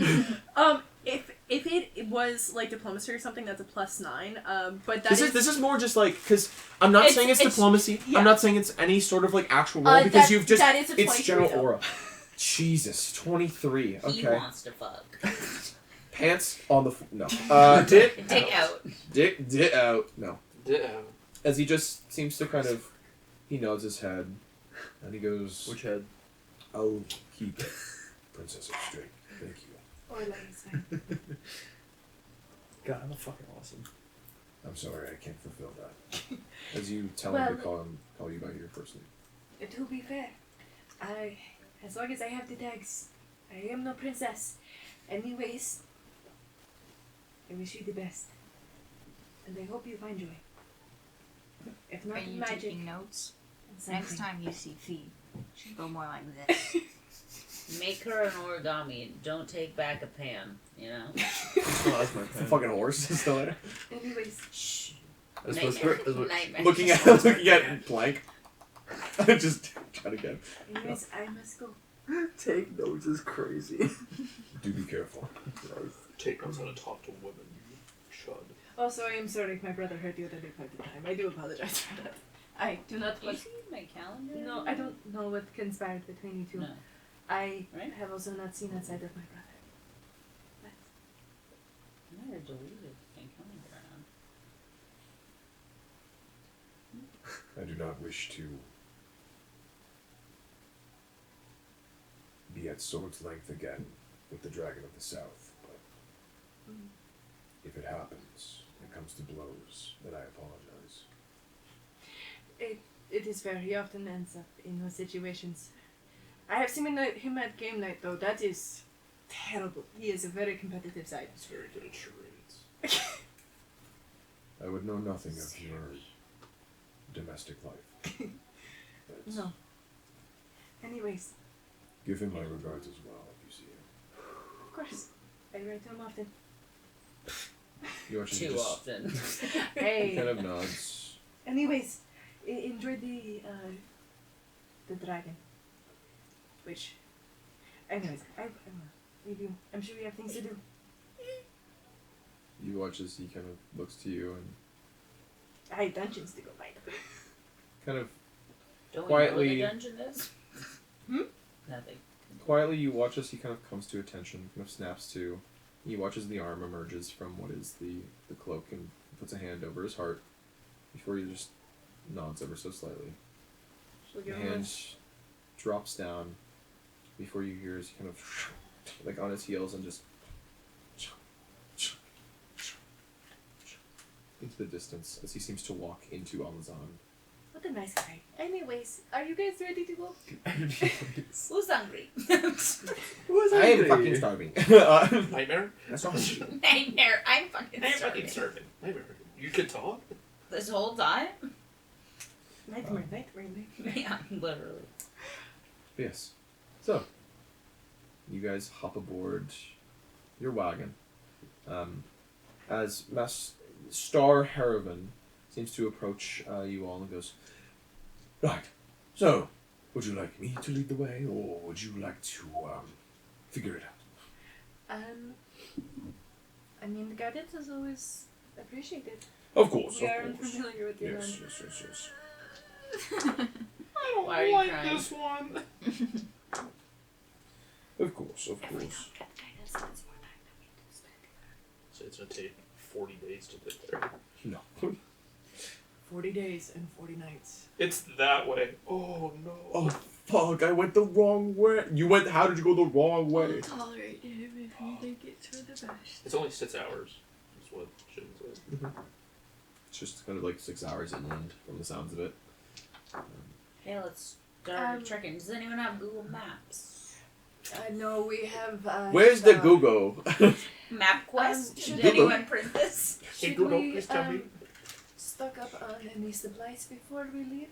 If it was like diplomacy or something, that's a +9. But This is more just like, because I'm not saying it's diplomacy. yeah. I'm not saying it's any sort of like actual role, because you've just that is a it's 23 general though. aura. Jesus, 23. Okay. He wants to fuck. Pants on the no. Dick Dick out. Dick out. No. Ditto. As he just seems to kind of, he nods his head, and he goes, Which head? I'll keep it. Princess of Strength. Thank you. Or like God, I'm fucking awesome. I'm sorry, I can't fulfill that. as you tell Well- him to call you by your first name. To be fair, as long as I have the tags, I am no princess. Anyways, I wish you the best, and I hope you find joy. If Are not in you magic, taking notes? Next time you see Fee, she'll go more like this. Make her an origami. Don't take back a pan. You know. Oh, that's my The pen. fucking horse is still there. Anyways, Shh. That's Nightmare. what- Nightmare. Looking at Plank. Just try to get. anyways, I must go. Take notes is crazy. Do be careful. Take notes how to talk to women, you chud. Also, I am sorry if my brother hurt you at any point in time. I do apologize for that. I do not Do you want. see my calendar? No, I don't know what conspired between you two. No. I Right? have also not seen outside of my brother. But I never deleted my calendar on. I do not wish to be at sword's length again with the Dragon of the South, but if it happens, it comes to blows, then I apologize. it is fair. He often ends up in those situations. I have seen him at game night though. That is terrible. He is a very competitive side. He's very good at charades. I would know nothing of your domestic life. But No. Anyways, give him my regards as well if you see him. of course, I write to him often. You actually Too just often. Hey. kind of nods. Anyways, enjoy the dragon. Which, anyways, I'm leave you. I'm sure you have things to do. You watch as he kind of looks to you and I have dungeons to go find. kind of Don't Quietly- we know what a dungeon is? Hmm? Nothing. quietly you watch as he kind of comes to attention, kind of snaps to. He watches the arm emerges from what is the cloak and puts a hand over his heart before he just nods ever so slightly. She'll The give him hand drops down before you hear his kind of like on his heels and just into the distance as he seems to walk into Alizaan. What a nice guy. Anyways, are you guys ready to go? Who's hungry? I am fucking starving. Nightmare? That's all. Nightmare. I'm fucking I'm starving. fucking starving. Nightmare. You could talk? This whole time? Nightmare. Yeah, literally. Yes. So, you guys hop aboard your wagon. As Star Haravan seems to approach you all and goes, Right. So, would you like me to lead the way, or would you like to figure it out? I mean, the guidance is always appreciated. Of course. We of are course. unfamiliar with the Yes, land. yes. I don't Why are you like crying? this one. Of course, of course. So it's gonna take 40 days to get there. No. 40 days and 40 nights. It's that way. Oh no. "Oh fuck! I went the wrong way." You went. How did you go the wrong way? Tolerate him if you think it's for the best. It's only 6 hours. Is what Jim said. It's just kind of like 6 hours inland from the sounds of it. Hey, let's start trekking. Does anyone have Google Maps? No, we have. Where's the Google? MapQuest? should Did Google. anyone print this? Hey Should Google, we, please tell me. stock up on any supplies before we leave?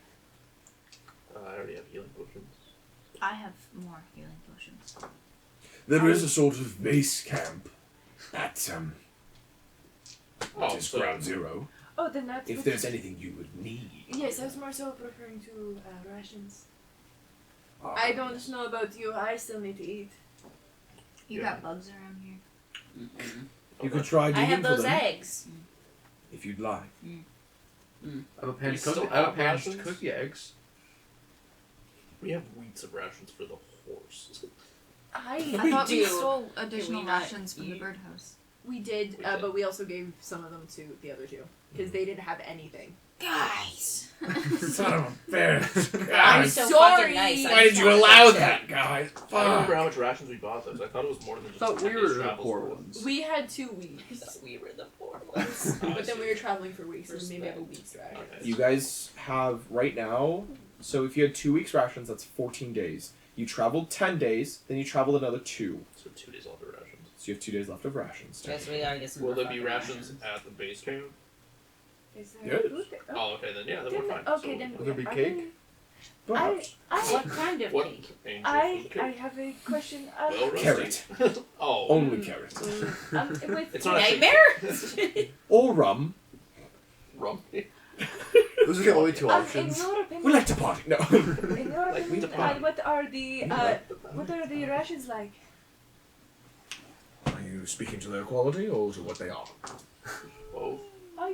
I already have healing potions. I have more healing potions. There is a sort of base camp at Oh, is so ground zero. Oh, then that's. If there's anything you would need. Yes, I was more so referring to rations. Ah, I don't know about you. I still need to eat. You Yeah. got bugs around here? You could try I digging have for those them eggs. if you'd like. I have a pan We to cook. still I have a have pan to rations? cook the eggs. We have weeks of rations for the horse. I We thought we do. stole additional we not rations from the eat? birdhouse. We did, We did. but we also gave some of them to the other two because they didn't have anything. Guys. Son of a bitch. I'm Guys, so sorry. fucking nice. why did you allow that, guys? I don't remember Fuck. how much rations we bought those. I thought it was more than just Thought 10 we days were the travel poor for ones. We had 2 I weeks, thought we were the poor ones. but then we were traveling for weeks, and maybe have a Respect. week's drag. Okay. You guys have right now. So if you had 2 weeks rations, that's 14 days. You traveled 10 days, then you traveled another 2. So 2 days off the rations. So you have 2 days left of rations. Guess we gotta get some Will more there be fucking rations at the base camp? Is there Yes. food there? Oh, okay, then yeah, then Then- we're fine. okay, So- then. Will there be are cake? they Perhaps. What kind of What? cake? Angel I food cake? have a question. Well, Carrot. roasted. Oh. Only carrot. With It's not a Nightmare? Or rum. rum. Those are the only two in options. your opinion, We like to party. No. in your Like we opinion, depart. what are the rations like? Are you speaking to their quality or to what they are? Whoa.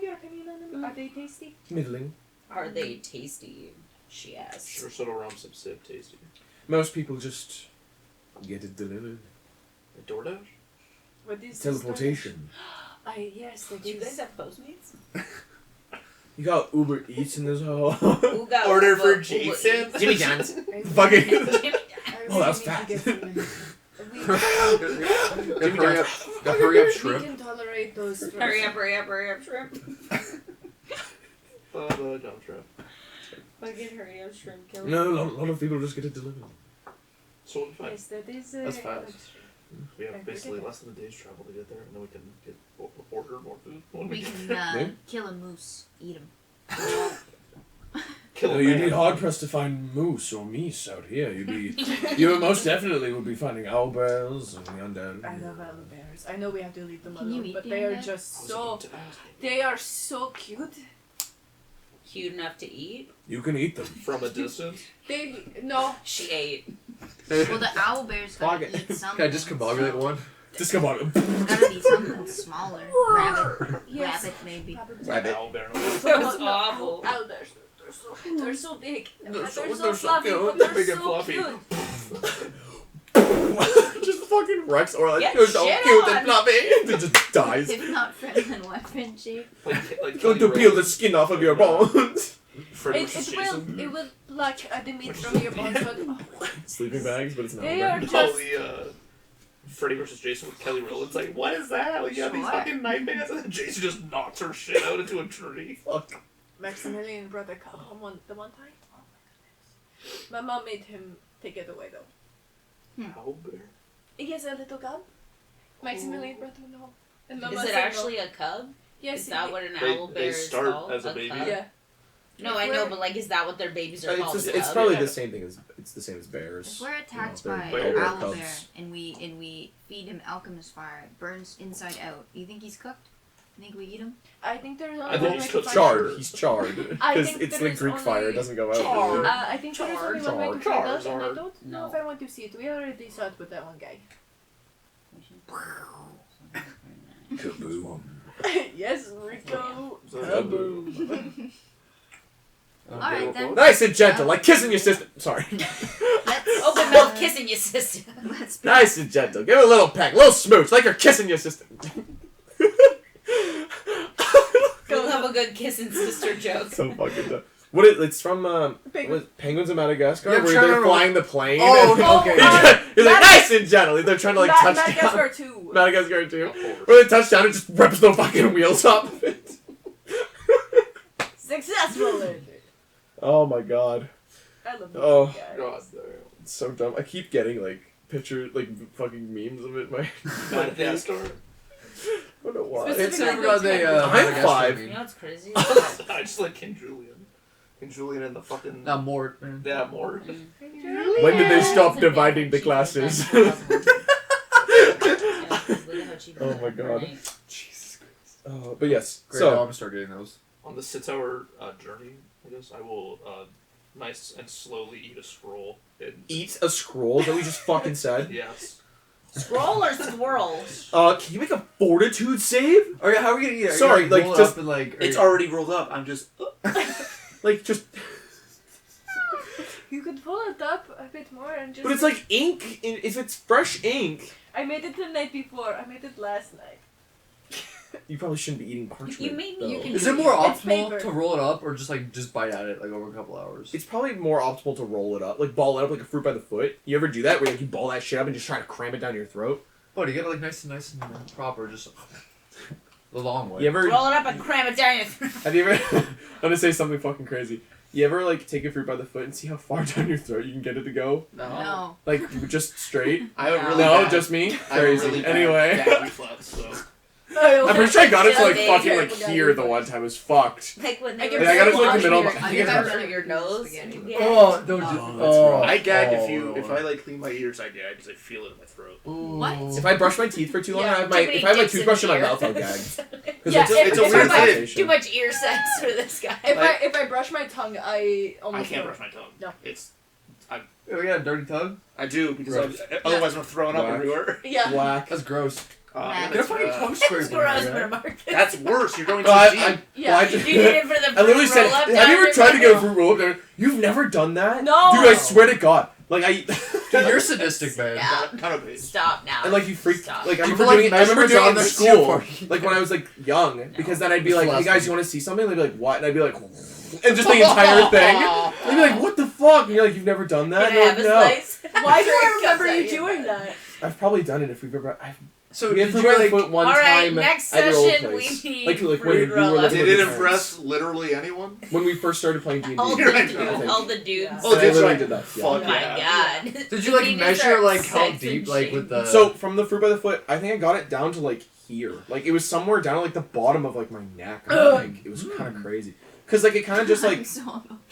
Your opinion on them? Are they tasty? Middling. Are they tasty? She asked. Sure, soda rum sip tasty. Most people just get it delivered. A DoorDash? What is Teleportation. Yes, that Do you is. guys have Postmates? You got Uber Eats in this hole. Who got Order Uber- for Uber Jason. Eats? Jimmy John's. Fucking. Jimmy Oh, that was fast. fast. Hurry up, We shrimp. can tolerate those. Hurry up, hurry up, hurry up, shrimp. Dump trap. Fucking hurry up, shrimp kill. No, a lot of people just get it delivered. So we'll be fine. Yes, that is. That's fast. We have basically less than a day's travel to get there, and then we can get order more food when We get can there. kill a moose, eat him. Kill No, a you'd man. be hard pressed to find moose or meese out here. You'd be, you most definitely would be finding owlbears and the undead. I love owlbears. I know we have to leave them Can you alone, eat but the they are undead? just I was so. about to ask. They are so cute. Cute enough to eat? You can eat them. From a distance. They no. She ate. Well, the owl bear's gotta Fuck it. eat something. Can I discombobulate so- one? Just come on. Gotta be something smaller. Rabbit. Yes. Rabbit, maybe. Probably. Rabbit. Owl bear. That was awful. Owlbears. They're so big. They're so fluffy, cute. but They're they're big and so fluffy. cute. Just fucking Rex or like, Get you're so shit cute on. and fluffy. It just dies. If not friend, then what friendship? Like Going to peel the skin off of your bones. Freddy versus It Jason. will pluck the meat from your bones, but Sleeping bags, but it's not. they are Oh, just. the Freddy versus Jason with Kelly Rowland's like, what is that? Like, you have these Sure. fucking nightmares, and then Jason just knocks her shit out into a tree. Fuck. Maximilian brought a cup home the one time. Oh my goodness. My mom made him take it away though. Owl bear. Yes, a little cub. Maximilian brought him home. And Mama Is it said no. actually a cub? Yes, Is that what an They- owl they bear is start called? as a baby. cub? Yeah. No, I know, but like, is that what their babies are called? It's Cubs? probably Yeah. the same thing as it's the same as bears. If we're attacked You know, by they're an bear owl cubs. bear and we feed him alchemist fire, it burns inside out. Do you think he's cooked? You think we eat him? I think there's I only think one he's way to cooked. find Charred. He's charred I because think it's there like is Greek fire. It only- doesn't go out. Charred. I think there is only one way to find Charred. out, and I don't know No. if I want to see it. We already saw it with that one guy. Kaboom. Yes, Rico. Kaboom. Alright then. Nice and gentle, like kissing your sister. Sorry. Let's Open mouth kissing your sister. Let's Nice and gentle. Give it a little peck, a little smooch, like you're kissing your sister. We'll have a good kissing sister joke. So fucking dumb. What it's from Penguin. Penguins of Madagascar, Yeah, where sure, they're no, no. flying the plane. Oh, and- okay. He's like nice and gentle. They're trying to like touch down. Madagascar too. Madagascar too. Of course. Where they touch down and just rips the fucking wheels off of it. Successful. Oh my god. I love this Oh. guy. God damn. It's so dumb. I keep getting like pictures, like fucking memes of it. My Madagascar. I don't know why. Specifically It's those never got the guys. I'm 5. You know what's crazy? I just like King Julian. King Julian and the fucking. Not Mort, man. Yeah, more. When did they stop dividing the classes? Oh my god. Jesus Christ. But yes. Great, now I'm So gonna start getting those. On the 6-hour journey, I guess I will nice and slowly eat a scroll. And eat a scroll that we just fucking said. yes. Scroll or squirrel? Can you make a fortitude save? Oh yeah, how are we gonna eat it? Are you Sorry, gonna like, roll it just- up and, like, It's already rolled up. I'm just. Like just. You could pull it up a bit more and just. But it's like ink. If it's fresh ink, I made it the night before. I made it last night. you probably shouldn't be eating parchment. You made me- you though. can- Is it more It's optimal paper. to roll it up or just bite at it like over a couple hours? It's probably more optimal to roll it up, like ball it up like a fruit by the foot. You ever do that where like, you ball that shit up and just try to cram it down your throat? But you get it like nice and proper, just the long way. You ever? Roll it up and cram it down your throat. Have you ever? I'm gonna say something fucking crazy. You ever like take a fruit by the foot and see how far down your throat you can get it to go? No. Like just straight? I have a really No, bad, just me. I have a Crazy. really bad Anyway. gag reflex, so. I'm pretty sure I got it to like Big. fucking like here the one time. It was fucked. Like when I they give were I got it to so like the much middle. here. I I think give I out got really your nose. spaghetti. Yeah. Oh, don't do. Oh, that's Oh, rough. I gag oh, if I like clean my ears. I gag because I feel it in my throat. What? If I brush my teeth for too long, Yeah, I have my Too many if I have my dicks in toothbrush in the my ear. mouth, I'll gag. 'Cause Yeah, It's a if weird I- thing. Too much ear sex for this guy. If I brush my tongue, I I almost can't don't. brush my tongue. No. It's Oh, yeah, dirty tongue. I do because Gross. otherwise I'm throwing up Whack. everywhere. Yeah. Whack. That's gross. Yeah, Get a fucking tongue spray. It's from gross, there, but right? Marcus. that's worse. You're going too Well, deep. Yeah. well, I You did it for the I literally fruit said, roll-up have down you ever your tried to get a mouth? fruit roll up there? You've never done that? No. Dude, I swear to God. Like, Dude, you're sadistic, man. Yeah. Kind of base. Stop now. and like you freaked, Stop. like I You remember put, like, doing, I remember measurements doing it on in the school, steel like when I was like young, because then I'd be It's like, the hey last guys, one. you want to see something? And they'd be like, what? And I'd be like, and just the entire thing. And they'd be like, what the fuck? And you're like, you've never done that? Can I And have a they're like, slice? Why do I Comes remember out you your doing butt. that? I've probably done it if we've ever. So We had did fruit you by the like? foot one All right, time next at your old session place. we need Like when fruit we were roll-up. living Did with it your impress parents. literally anyone? When we first started playing D&D. All the You're right, dudes. no. All the dudes. Oh, I that's literally right. did that. Yeah. Oh Fuck my yeah. god. Did you like need to measure start like how sex deep, and like shit. with the? So from the fruit by the foot, I think I got it down to like here. Like it was somewhere down at like the bottom of like my neck. I think it was kind of crazy. Cause like it kind of just like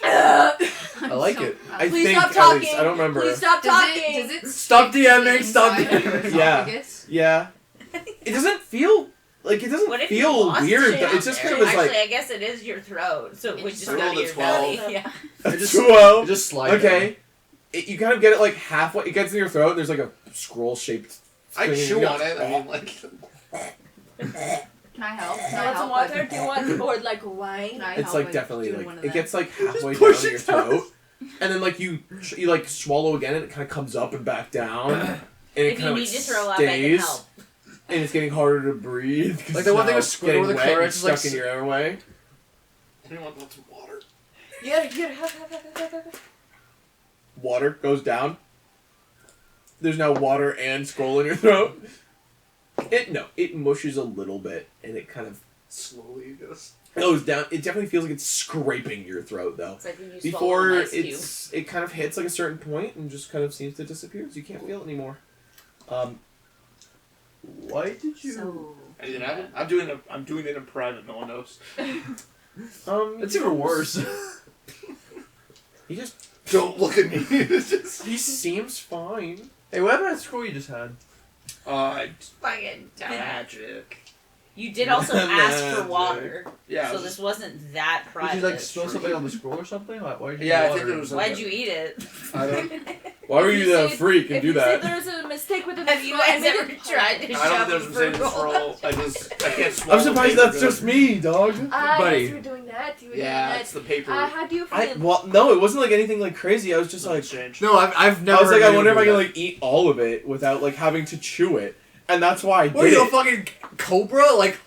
I like it. I Please think stop at talking. least I don't remember. Please stop Does talking. it Stop stick to DMing, the stop inside of your DMing. Yeah. esophagus? Yeah, it doesn't feel like it doesn't What if you feel lost weird. it Though. down It's just there? kind of Actually, like I guess it is your throat, so it would It's just a go roll to of your 12. belly. Yeah. It just, Well, it just slides. okay. You kind of get it like halfway. It gets in your throat. And there's like a scroll shaped. I chew on it. I mean, like. Can I help? Do Can you I want some help? water? Like, Do you want or like wine? Can I It's help like by definitely doing like one of it them? gets like halfway down push in your it down. throat, and then like you like swallow again, and it kind of comes up and back down, and it If kind you of need like to throw up, I can stays, help. and it's getting harder to breathe. 'cause Like the one now thing with it's Squid over getting the wet and carrots is, like, stuck in your airway. Anyone want some water? Yeah. Water goes down. There's now water and scroll in your throat. It mushes a little bit, and it kind of Slowly, I guess. goes down. It definitely feels like it's scraping your throat though. It's like when you swallow Before an ice cube. it kind of hits like a certain point and just kind of seems to disappear, so you can't feel it anymore. Why did you? So, Anything happen? I'm doing it in private. No one knows. It's even worse. He just Don't look at me. It's just. he seems fine. Hey, what happened at school you just had? fucking dumb. Magic. You did also ask for water, Yeah. so this wasn't that Did private. you like spill something on the scroll or something? Why did you? Yeah, I water? think there was a- Why'd you eat it? I don't. Why were If you you the say- freak and If do you say that? there's a mistake with the Have you scroll, I guys made ever it- tried to I don't shove think there's a fruit mistake in this roll roll. up? I can't swallow. I'm surprised paper that's good. just me, dog. I Buddy. guess you were doing that. You were Yeah, doing it's that. the paper. How do you feel? Well, no, it wasn't like anything like crazy. I was just like, Exchange. No, I've never. I was like, heard I wonder if I anyone can do like eat all of it without like having to chew it, and that's why I that. What are did you, a it. fucking cobra? Like,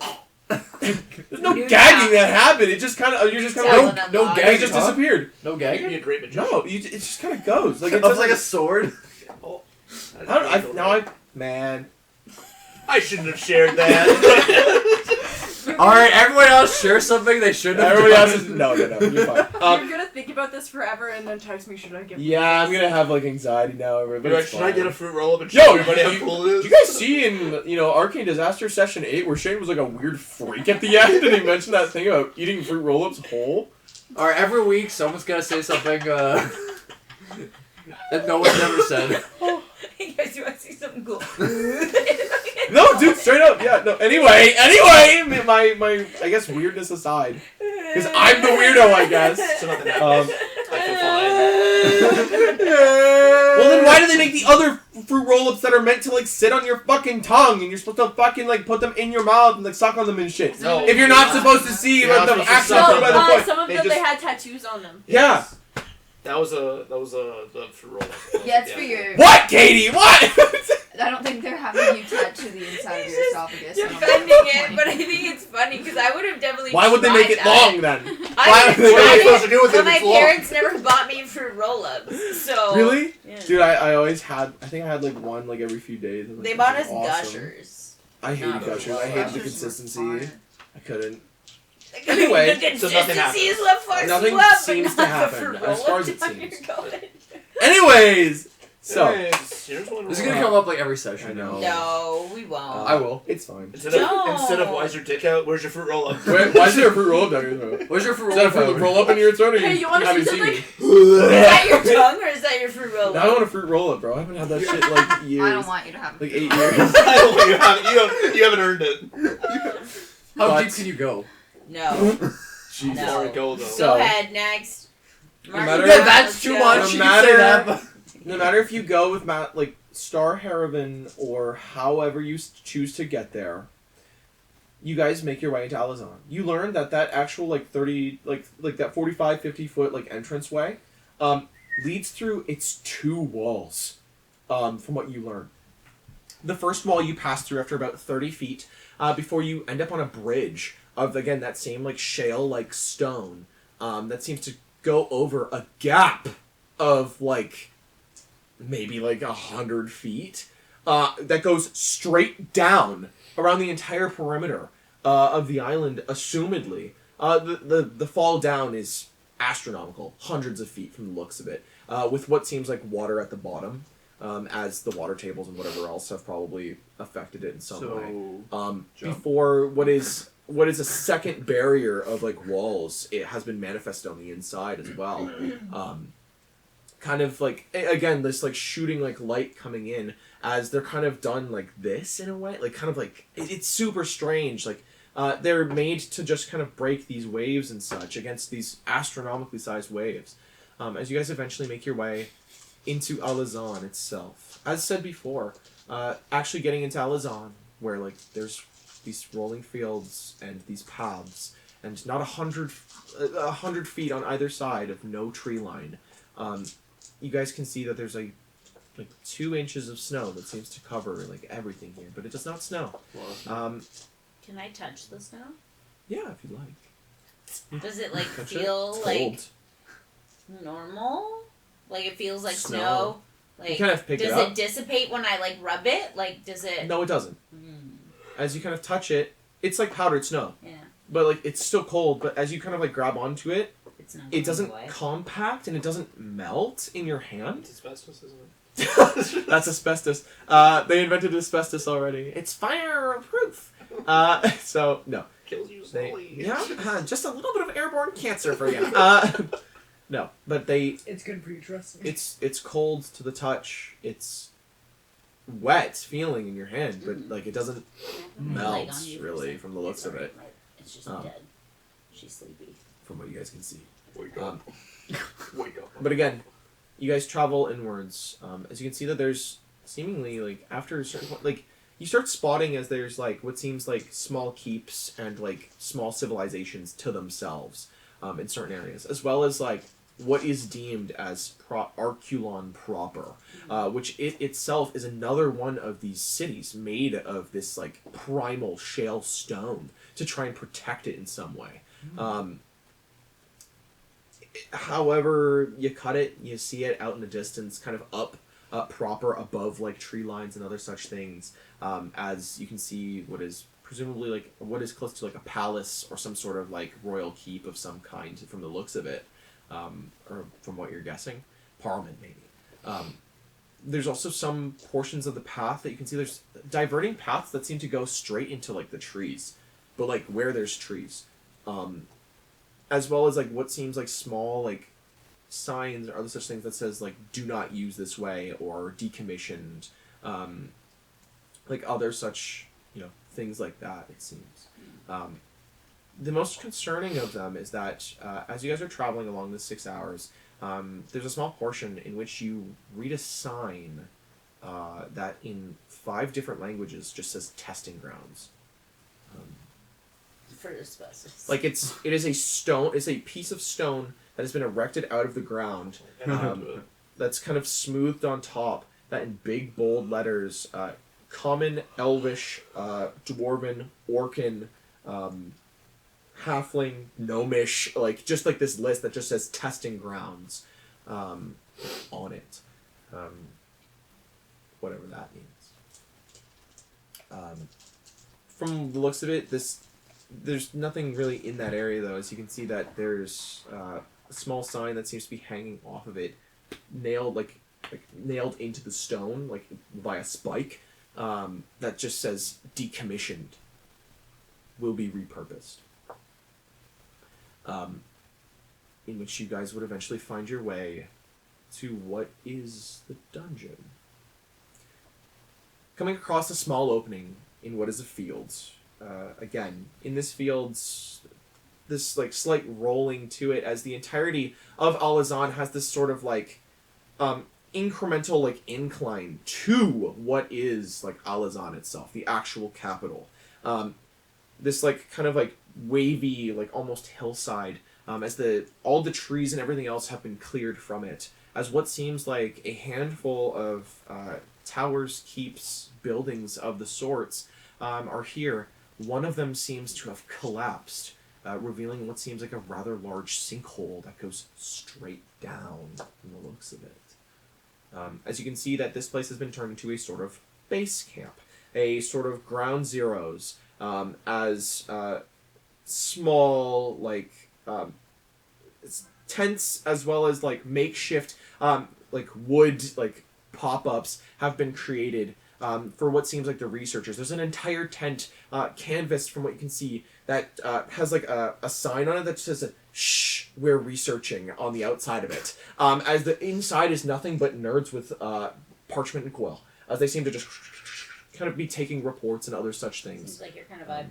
There's no You're gagging not- that happened. It just kind of you're just kind Telling of them no not. it gagging, just huh? disappeared. no You'd be a gagging. great magician. No, it just kind of goes like It it was doesn't like a sword. man. I shouldn't have shared that. All right, everyone else share something they shouldn't. have Everybody else done. is no, you're fine. You're gonna think about this forever and then text me. Should I give? Yeah, I'm gonna have like anxiety now over it, but it's Should I fine. get a fruit roll up and Yo, show everybody how cool it Did is? you guys see in Arcane Disaster Session 8 where Shane was like a weird freak at the end and he mentioned that thing about eating fruit roll-ups whole? All right, every week someone's gonna say something that no one's ever said. You guys, you want to see something cool? No, dude, straight up, yeah. No. Anyway, my I guess weirdness aside, because I'm the weirdo, I guess. So nothing Um, I feel fine. well, then why do they make the other fruit roll-ups that are meant to like sit on your fucking tongue and you're supposed to fucking like put them in your mouth and like suck on them and shit? No. If you're not supposed to see You're like not the supposed to actual suck fruit on by them. the point. Some of They them just- they had tattoos on them. Yeah. That was the fruit roll up. Yeah, it's for your. What, Katie? What? I don't think they're having you tattoo the inside of your esophagus. I don't think Defending that's it, funny. but I think it's funny because I would have definitely. Why would they make tried it that. long then? I Why- would have what are What are tried you supposed to do with but it? my It's long. parents never bought me fruit roll-ups, so Really? Yeah. Dude, I always had. I think I had like one like every few days. I was like, They this bought is us awesome. Gushers. I hated Not Gushers. really. I hated the Gushers were consistency. fire. I couldn't. The Anyway, consistency so nothing is what fucks Nothing you up, seems but to not happen, the fruit as far as roll-up it down your seems. gullet. Anyways, So Here's one This is gonna come up like every session. I know. No, we won't. I will. It's fine. Instead Don't. of why's your dick out, where's your fruit roll up? Wait, why is there a fruit roll up down here though? Where's your fruit Is that a fruit roll up in your throat or Hey, you wanna haven't see seen something? me? Is that your tongue or is that your fruit roll? I don't want a fruit roll up, bro. I haven't had that shit like years. I don't want you to have Like 8 years. you haven't earned it. How But- deep can you go? No. Jesus. No. Far go though. So- Go ahead, next. matter- Yeah, that's too Go. much. No You can matter- say that, but- No matter if you go with like Star Haravan or however you choose to get there, you guys make your way into Alizaan. You learn that actual like 30 like that 45-50 foot like entranceway leads through its 2 walls. From what you learn. The first wall you pass through after about 30 feet before you end up on a bridge of again that same like shale like stone that seems to go over a gap of like maybe like 100 feet that goes straight down around the entire perimeter of the island, assumedly. The fall down is astronomical, hundreds of feet from the looks of it, with what seems like water at the bottom, as the water tables and whatever else have probably affected it in some way. Before what is a second barrier of like walls, it has been manifested on the inside as well. Kind of like again this like shooting like light coming in as they're kind of done like this in a way, like kind of like it's super strange. Like they're made to just kind of break these waves and such against these astronomically sized waves. As you guys eventually make your way into Alizaan itself, as said before, actually getting into Alizaan, where like there's these rolling fields and these paths, and not 100 feet on either side of no tree line. You guys can see that there's like 2 inches of snow that seems to cover like everything here, but it does not snow. Can I touch the snow? Yeah, if you like. Does it like Touch it. feel It's like cold. normal? Like it feels like Snow. snow? Like You kind of pick it does up. it dissipate when I like rub it? Like does it? No, it doesn't. As you kind of touch it, it's like powdered snow. Yeah. But like it's still cold. But as you kind of like grab onto it, It's not it going doesn't away. compact and it doesn't melt in your hand. It's asbestos, isn't it? That's asbestos. They invented asbestos already. It's fireproof. So no. Kills you slowly. Just a little bit of airborne cancer for you. No, but It's good for you, trust me. it's cold to the touch. It's wet feeling in your hand, but like it doesn't melt Like on you for a really second. from the looks of it. It's just Um, dead. She's sleepy. From what you guys can see. Wake up. Wake up. But again, you guys travel inwards. As you can see that there's seemingly like after a certain point, like you start spotting as there's like what seems like small keeps and like small civilizations to themselves in certain areas, as well as like what is deemed as Arculon proper, which it itself is another one of these cities made of this like primal shale stone to try and protect it in some way. However you cut it, you see it out in the distance, kind of up proper above like tree lines and other such things, as you can see what is presumably like what is close to like a palace or some sort of like royal keep of some kind from the looks of it, or from what you're guessing, Parliament maybe. There's also some portions of the path that you can see there's diverting paths that seem to go straight into like the trees, but like where there's trees. As well as like what seems like small like signs or other such things that says like do not use this way or decommissioned, like other such things like that it seems. The most concerning of them is that as you guys are traveling along the 6 hours, there's a small portion in which you read a sign that in 5 different languages just says testing grounds. For asbestos. Like it is a stone. It's a piece of stone that has been erected out of the ground. That's kind of smoothed on top. That in big bold letters, common, elvish, dwarven, orcan, halfling, gnomish, like just like this list that just says testing grounds, on it. Whatever that means. From the looks of it, there's nothing really in that area though, as you can see that there's a small sign that seems to be hanging off of it, nailed like like nailed into the stone, like by a spike, that just says decommissioned. Will be repurposed. In which you guys would eventually find your way to what is the dungeon. Coming across a small opening in what is a field. Again, in this field's this like slight rolling to it, as the entirety of Alizaan has this sort of like incremental like incline to what is like Alizaan itself, the actual capital. This like kind of like wavy, like almost hillside, as all the trees and everything else have been cleared from it, as what seems like a handful of towers, keeps, buildings of the sorts are here. One of them seems to have collapsed, revealing what seems like a rather large sinkhole that goes straight down from the looks of it. As you can see, that this place has been turned into a sort of base camp, a sort of ground zeros, as small like tents as well as like makeshift like wood like pop-ups have been created for what seems like the researchers. There's an entire tent canvassed from what you can see that has like a sign on it that says "Shh, we're researching" on the outside of it. As the inside is nothing but nerds with parchment and quill, as they seem to just kind of be taking reports and other such things. Seems like your kind of vibe.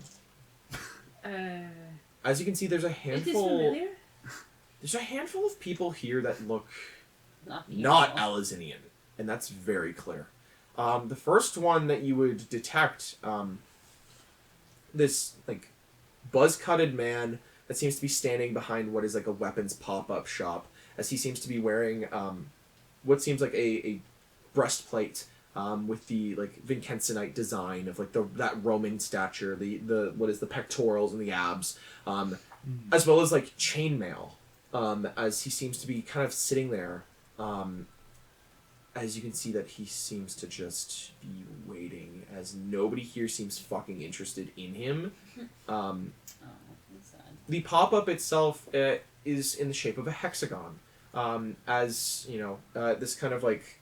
As you can see, there's a It is handful. familiar. There's a handful of people here that look Not not Alizanian, and that's very clear. The first one that you would detect, this like buzz-cutted man that seems to be standing behind what is like a weapons pop-up shop, as he seems to be wearing what seems like a breastplate with the like Vincensonite design of like that Roman stature, the what is the pectorals and the abs, as well as like chainmail, as he seems to be kind of sitting there. As you can see that he seems to just be waiting, as nobody here seems fucking interested in him. That's sad. The pop-up itself is in the shape of a hexagon, as you know, this kind of like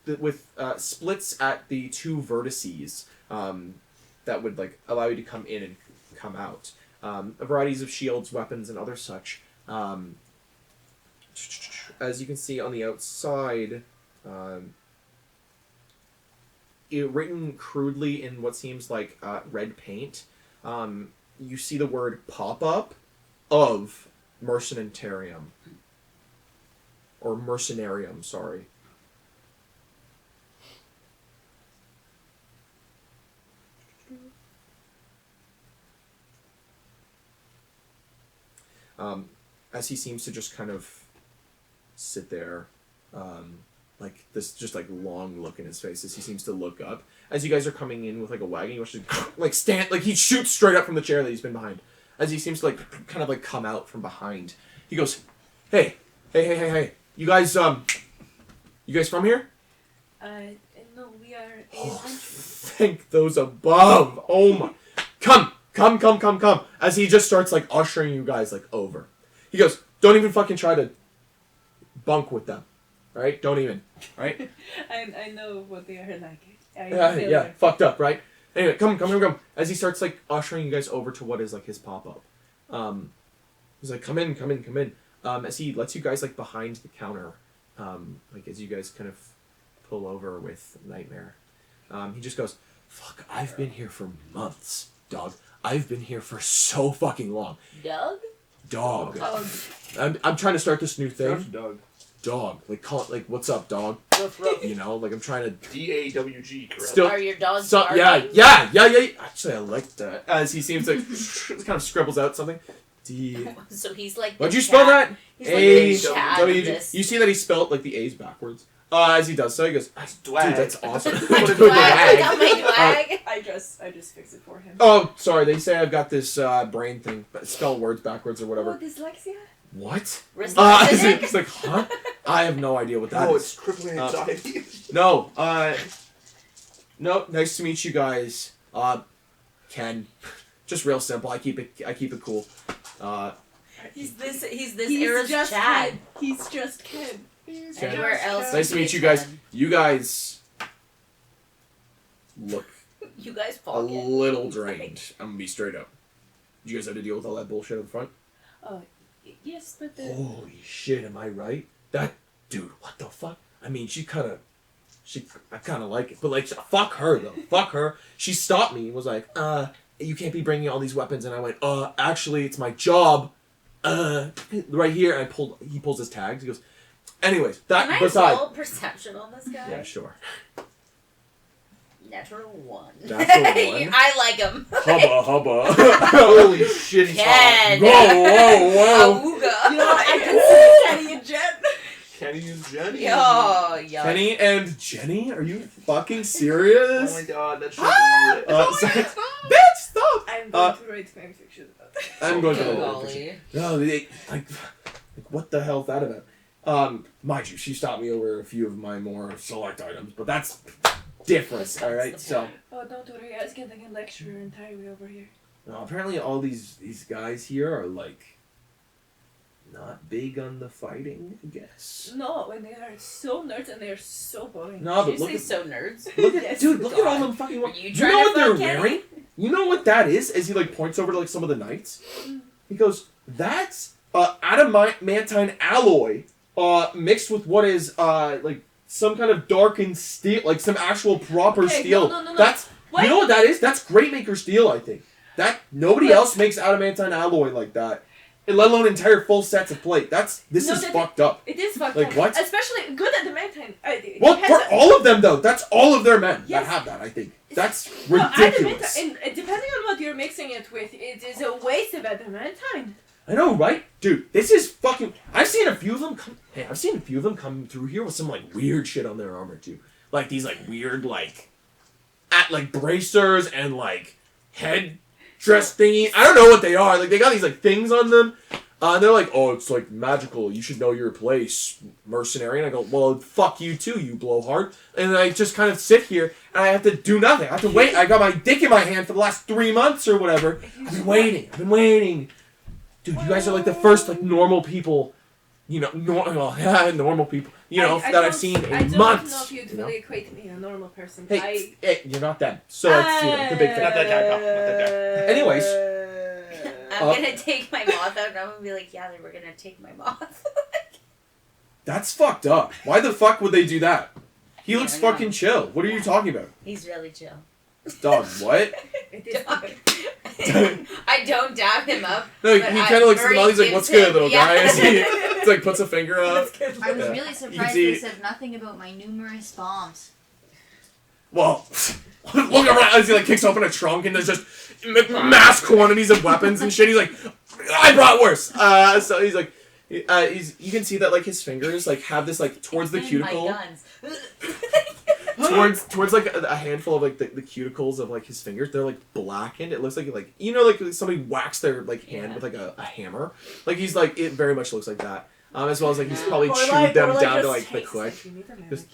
with splits at the two vertices that would like allow you to come in and come out. Varieties of shields, weapons, and other such. As you can see on the outside, written crudely in what seems like red paint, you see the word "pop-up" of Mercenarium. Or Mercenarium, sorry. As he seems to just kind of sit there, like this just like long look in his face as he seems to look up. As you guys are coming in with like a wagon, you watch like stand, like he shoots straight up from the chair that he's been behind. As he seems to like kind of like come out from behind. He goes, hey, you guys from here? No, we are Oh, thank those above. Oh my, come. As he just starts like ushering you guys like over. He goes, don't even fucking try to bunk with them. Right? Don't even. Right? I know what they are like. Yeah, fucked up, right? Anyway, come. As he starts like ushering you guys over to what is like his pop-up. He's like, come in. As he lets you guys like behind the counter, like as you guys kind of pull over with Nightmare. He just goes, fuck, I've been here for months, dog. I've been here for so fucking long. Dog. I'm trying to start this new thing. Dog. Like call it like, what's up, dog? You know, like I'm trying to DAWG, correct? still. Are your dogs Yeah. Actually, I like that. As he seems like kind of scribbles out something. D. So he's like. Why'd you spell that? He's A like the Chad W. of this. You see that he spelled like the A's backwards. As he does so, he goes, dude, that's awesome. I just fix it for him. Oh, sorry. They say I've got this brain thing, but spell words backwards or whatever. Oh, dyslexia? What? It's It's like, huh? I have no idea what that is. it's crippling anxiety. No. No. Nice to meet you guys. Ken. Just real simple. I keep it cool. He's this era's Chad. Ken. He's just Ken. Anywhere else? Nice to meet you guys. You guys look You guys a fall. little drained. I'm gonna be straight up. Did you guys have to deal with all that bullshit up front? Oh, yes, but Holy shit, am I right? That dude, what the fuck? I mean, I kind of like it, but like, fuck her though. Fuck her. She stopped me and was like, you can't be bringing all these weapons. And I went, actually, it's my job. Right here. And he pulls his tags. He goes, anyways, that Can I beside. roll perception on this guy? Yeah, sure. Natural 1. Natural 1. I like him. Hubba. Holy shit, he's Ken. Whoa. Awooga. you know what? I consider Kenny and Jen. Kenny and Jenny. Yo. Kenny and Jenny? Are you fucking Oh serious? my god, that should be Bitch, stop! I'm going to write fanfiction about that. I'm going to Golly. No, like, what the hell's that about? Mind you, she stopped me over a few of my more select items, but that's different, alright? So, Oh, don't worry, I was getting a lecture entirely over here. apparently all these guys here are, like, not big on the fighting, I guess. No, when they are so nerds and they are so boring. No, Did but you look say at, so nerds? look at, Yes, dude, look at God. all them fucking, Are you you trying know to what they're fuck Kenny? wearing? You know what that is? As he, like, points over to, like, some of the knights. He goes, that's, adamantine alloy, mixed with what is, like, some kind of darkened steel, like some actual proper Okay, steel. no. That's, What? you know what that is? That's Great Maker steel, I think. Nobody But- else makes adamantine alloy like that. And let alone entire full sets of plate. This No, is that- fucked up. It is fucked Like, up. what? Especially good at the meantime. Well, for all of them, though, that's all of their men Yes. that have that, I think. That's No, ridiculous. and depending on what you're mixing it with, it is a waste of adamantine. I know, right? Dude, this is fucking... I've seen a few of them come through here with some, like, weird shit on their armor, too. Like, these, like, weird, like... bracers and, like, head dress thingy. I don't know what they are. Like, they got these, like, things on them. And they're like, oh, it's, like, magical. You should know your place, mercenary. And I go, well, fuck you, too, you blowhard. And then I just kind of sit here, and I have to do nothing. I have to wait. I got my dick in my hand for the last 3 months or whatever. I've been waiting. Dude, you guys are, like, the first, like, normal people, you know, normal people, you know, that I've seen I in don't months. know if you'd you know? really equate me a normal person. Hey, you're not them. So that's, you know, the big thing. Not that guy, pal. Not that guy. Anyways. I'm gonna take my moth out and I'm gonna be like, yeah, they were gonna take my moth. That's fucked up. Why the fuck would they do that? He looks I don't know. fucking chill. What are you talking about? He's really chill. Dog, what? Dog. I don't dab him up. No, he but kind of looks at them all. He's like, gives what's good, him- little yeah. guy? As he like, puts a finger up. I was Yeah. really You can surprised see- they said nothing about my numerous bombs. Well, look around as he like kicks open a trunk and there's just mass quantities of weapons and shit. He's like, I brought worse. So he's like, you can see that like his fingers like have this like towards the And cuticle, my guns. towards like a handful of like the cuticles of like his fingers. They're like blackened. It looks like you know like somebody waxed their like hand with like a hammer. Like he's like it very much looks like that. As well as like he's probably chewed them down to like the quick. Just-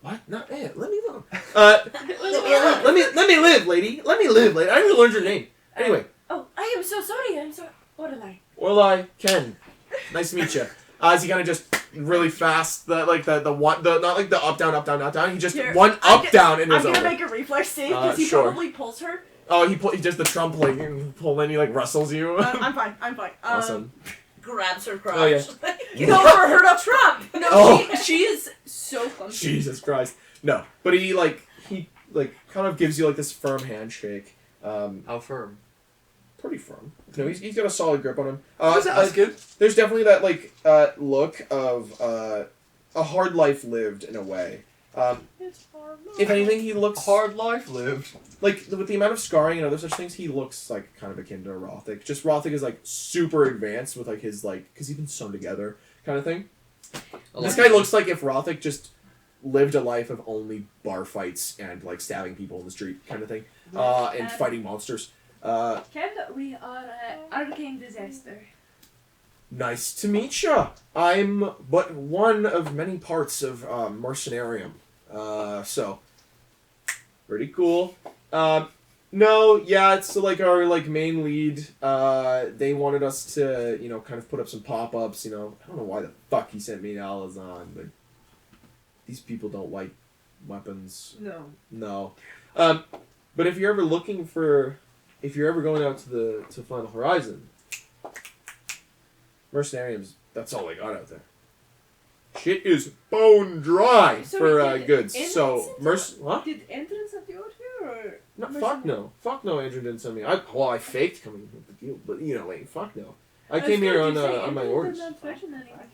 What? No, hey, let me alone. Let me live, lady. Let me live, lady. I need to learn your name. Anyway, Oh, I am so sorry. I'm so. What am I? Orlai, Ken. Nice to meet you. As he kind of just really fast, the one, not like the up down, he just Here, one up down and I'm was gonna over. make a reflex save because he sure. probably pulls her. Oh, he does the trump like pull and he like wrestles you. I'm fine. Awesome. Grabs her crotch. Oh, yeah. No, for her to Trump. No, Oh. she is so clumsy. Jesus Christ. No, but he kind of gives you like this firm handshake. How firm? Pretty firm. No, he's got a solid grip on him. That's good. There's definitely that like look of a hard life lived in a way. If anything, he looks Hard life lived. like with the amount of scarring and other such things. He looks like kind of akin to Rothic. Just Rothic is like super advanced with like his like because he's been sewn together kind of thing. This guy looks like if Rothic just lived a life of only bar fights and like stabbing people in the street kind of thing, and fighting monsters. Ken, we are Arcane Disaster. Nice to meet ya. I'm but one of many parts of Mercenarium. So pretty cool. No, yeah, it's like our like main lead. They wanted us to, kind of put up some pop-ups, I don't know why the fuck he sent me to Alizaan, but these people don't like weapons. No. No. But if you're ever looking for, if you're ever going out to Final Horizon, Mercenariums, that's all they got out there. Shit is bone dry So for did goods. entrance So into- what? Did entrance have you out here or? No, fuck no. Fuck no, Andrew didn't send me. I faked coming with the deal, but you know, like, fuck no. I came here on my orders.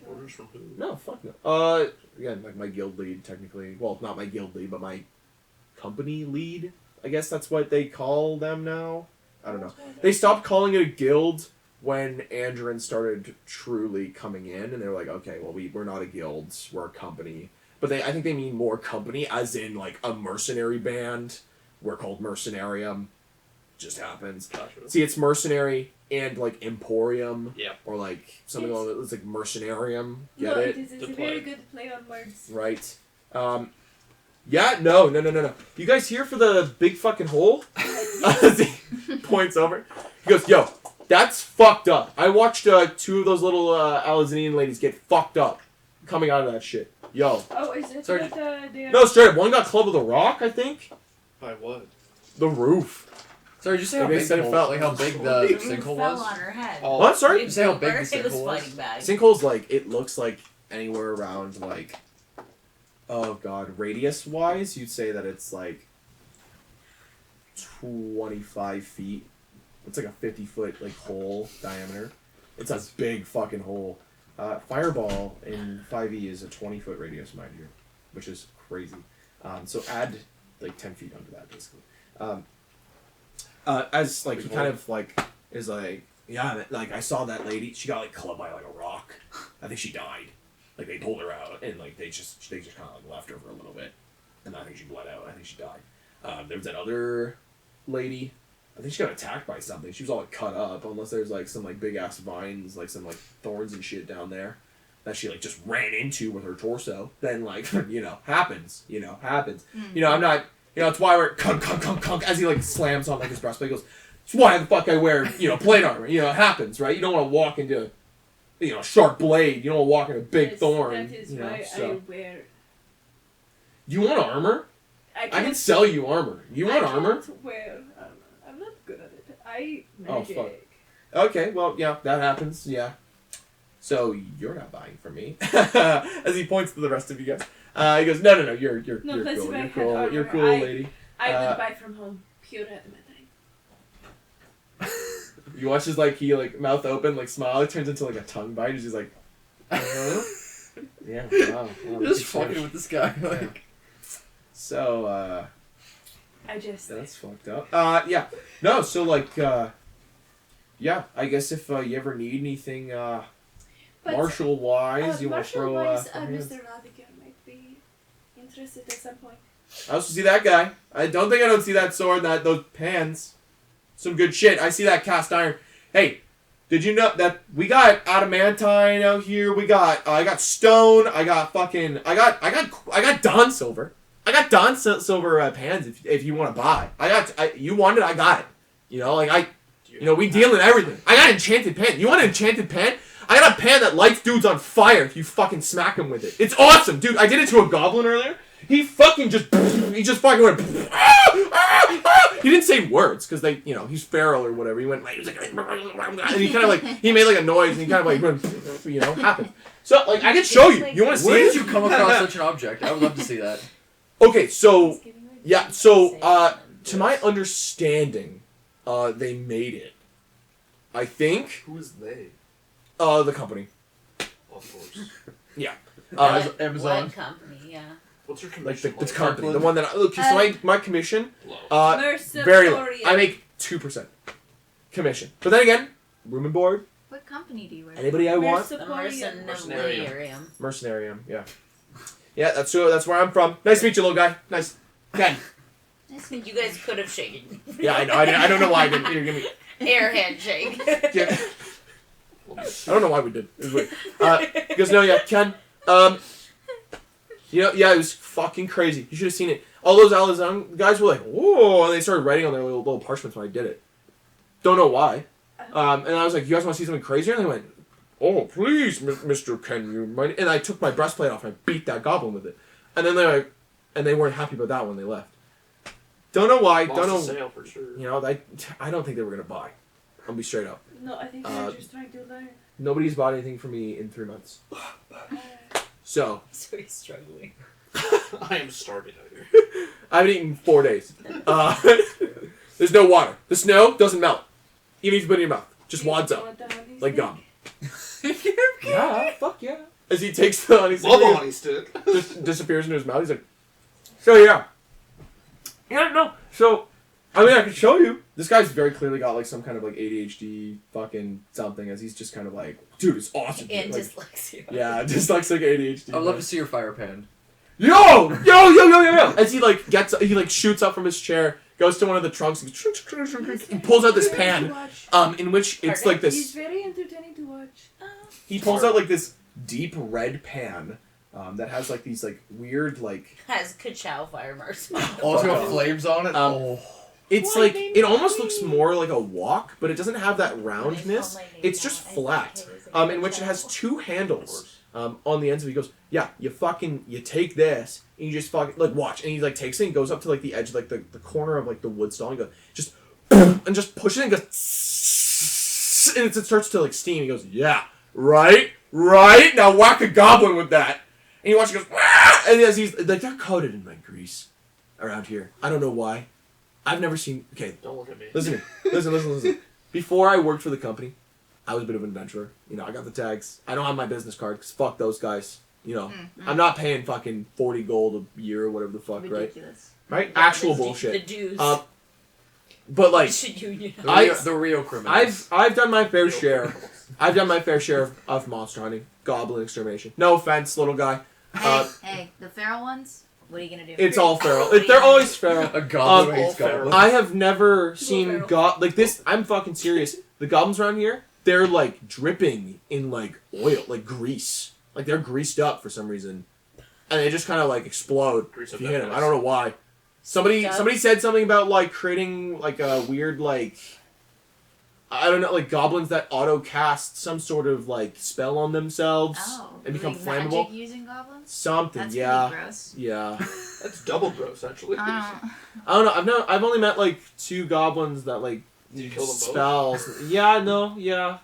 Orders from who? No, fuck no. Again, like my guild lead, technically. Well, not my guild lead, but my company lead. I guess that's what they call them now. I don't know. They stopped calling it a guild when Andrin started truly coming in, and they were like, okay, well, we're not a guild, we're a company. But I think they mean more company, as in, like, a mercenary band. We're called Mercenarium. Just happens. Gotcha. See, it's mercenary and, like, Emporium. Yeah. Or, like, something along that. It's like Mercenarium. Get No, it? it is a Good very play. good play on words. Right. Yeah, no. You guys here for the big fucking hole? He points over. He goes, yo, that's fucked up. I watched two of those little Alizaan ladies get fucked up coming out of that shit. Yo. Oh, is it Sorry. that they are... No, straight up. One got clubbed with a rock, I think. By what? The roof. Sorry, did you say how Like they big said the it hole, felt. like how big the It sinkhole fell was? on her head. Oh. What? Sorry? Did you say how big the It was sinkhole was? fighting back. Sinkhole's like, it looks like anywhere around, like, oh god, radius-wise, you'd say that it's like 25 feet. It's like a 50-foot, like, hole diameter. It's a big fucking hole. Fireball in 5e is a 20-foot radius, mind you, which is crazy. So add, like, 10 feet onto that, basically. As, like, he kind of, like, is like, yeah, like, I saw that lady, she got, like, clubbed by, like, a rock. I think she died. Like, they pulled her out, and, like, they just kind of, like, left her for a little bit. And I think she bled out. I think she died. There was that other lady. I think she got attacked by something. She was all, like, cut up, unless there's, like, some, like, big-ass vines, like, some, like, thorns and shit down there that she, like, just ran into with her torso. Then, like, happens. Mm-hmm. I'm not... that's why we're kunk, as he, like, slams on, like, his breastplate. He goes, it's why the fuck I wear, plate armor. It happens, right? You don't want to walk into, a sharp blade. You don't want to walk into a big thorn. That is why I wear... You want armor? I can sell you armor. You want armor? I can't wear armor. I'm not good at it. I Oh, magic. fuck. Okay, well, yeah, that happens, yeah. So, you're not buying from me. As he points to the rest of you guys. He goes, no, you're No, plus cool. if I You're had cool. armor, You're cool, lady. I would buy from home pure adamantine. You watch his, like, he, like, mouth open, like, smile. It turns into, like, a tongue bite. He's just like, yeah, wow. Just fucking with this guy, like... So, I just... that's fucked up. Yeah. No, so, like, yeah, I guess if you ever need anything, martial-wise, you want to throw, Martial-wise, hands. Mr. Radigan might be interested at some point. I also see that guy. I don't see that sword, those hands. Some good shit. I see that cast iron. Hey, did you know that we got adamantine out here? We got I got stone. I got fucking I got Dawn silver. I got Dawn silver pans if you want to buy. You want it, I got it. We deal in everything. I got enchanted pan. You want an enchanted pan? I got a pan that lights dudes on fire if you fucking smack them with it. It's awesome, dude. I did it to a goblin earlier. He fucking just went, he didn't say words, because he's feral or whatever. He went, like, and he kind of, like, he made, like, a noise, and he kind of, like, went, happened. So, like, I can show you. You want to see Where it? did you come across such an object? I would love to see that. Okay, so, yeah, so, to my understanding, they made it. I think. Who is they? The company. Of course. Yeah. Amazon. What company, yeah. What's your Like commission? the company, the one that so my commission, Low. very low. I make 2% commission. But then again, room and board. What company do you work for? Anybody I want. The Mercenarium. Mercenarium, yeah. Yeah, that's where I'm from. Nice to meet you, little guy. Nice. Ken. You guys could have shaken. Yeah, I know. I don't know why I didn't. Here, give me. Air handshake. Yeah. I don't know why we did. It was weird. He goes, no, yeah, Ken. Yeah, it was fucking crazy. You should have seen it. All those Alizaan guys were like, whoa, and they started writing on their little parchments when I did it. Don't know why. And I was like, you guys want to see something crazier? And they went, oh, please, Mr. Ken, you might. And I took my breastplate off and I beat that goblin with it. And then they're like, and they weren't happy about that when they left. Don't know why. Lost Don't know. a sale for sure. You know, I don't think they were gonna buy. I'll be straight up. No, I think they're just trying to learn. Nobody's bought anything from me in 3 months. So So he's struggling. I am starving out here. I haven't eaten 4 days. There's no water. The snow doesn't melt. Even if you put it in your mouth, just wads up like gum. Yeah, fuck yeah. As he takes the honey stick, Love a honey stick. just disappears into his mouth. He's like, so yeah. Yeah, no. So, I mean, I can show you. This guy's very clearly got like some kind of like ADHD fucking something, as he's just kind of like, dude, it's awesome. And like, dyslexia. yeah, dyslexic ADHD. I'd love to see your fire pan. Yo! As he like shoots up from his chair, goes to one of the trunks, and pulls out this pan, in which it's like He's this. very entertaining to watch. He pulls out like this deep red pan, that has like these like weird like. Has ka-chow fire marks. Oh, it's got flames on it. It's like it almost looks more like a wok, but it doesn't have that roundness. It's just flat, in which it has 2 handles. On the ends of it, he goes, yeah, you take this, and you just fucking, like, watch, and he, like, takes it and goes up to, like, the edge, like, the corner of, like, the wood stall, and he goes, just, and just push it, and goes, and it starts to, like, steam, he goes, yeah, right, now whack a goblin with that, and you watch it goes, Wah! And as he's, like, they're coated in, like, grease around here, I don't know why, I've never seen, okay, Don't look at me. listen, before I worked for the company, I was a bit of an adventurer. You know, I got the tags. I don't have my business card because fuck those guys. You know, I'm not paying fucking 40 gold a year or whatever the fuck, Ridiculous. right? Yeah, Actual the bullshit. dues. But like, Should you The real criminals. I've done my fair share. I've done my fair share of monster hunting, goblin extermination. No offense, little guy. Hey, the feral ones? What are you gonna do? It's all feral. They're always feral. A goblin hates feral. goblins. I have never seen like this. I'm fucking serious. The goblins around here, they're like dripping in like oil, like grease. Like they're greased up for some reason, and they just kind of like explode Grease if up you that hit them. place. I don't know why. Somebody said something about like creating like a weird like, I don't know, like goblins that auto cast some sort of like spell on themselves and become like flammable. Magic using goblins? Something, That's yeah, pretty gross. yeah. That's double gross, actually. I I don't know. I've only met like 2 goblins that like Did you kill them both? spells. Yeah, no, yeah.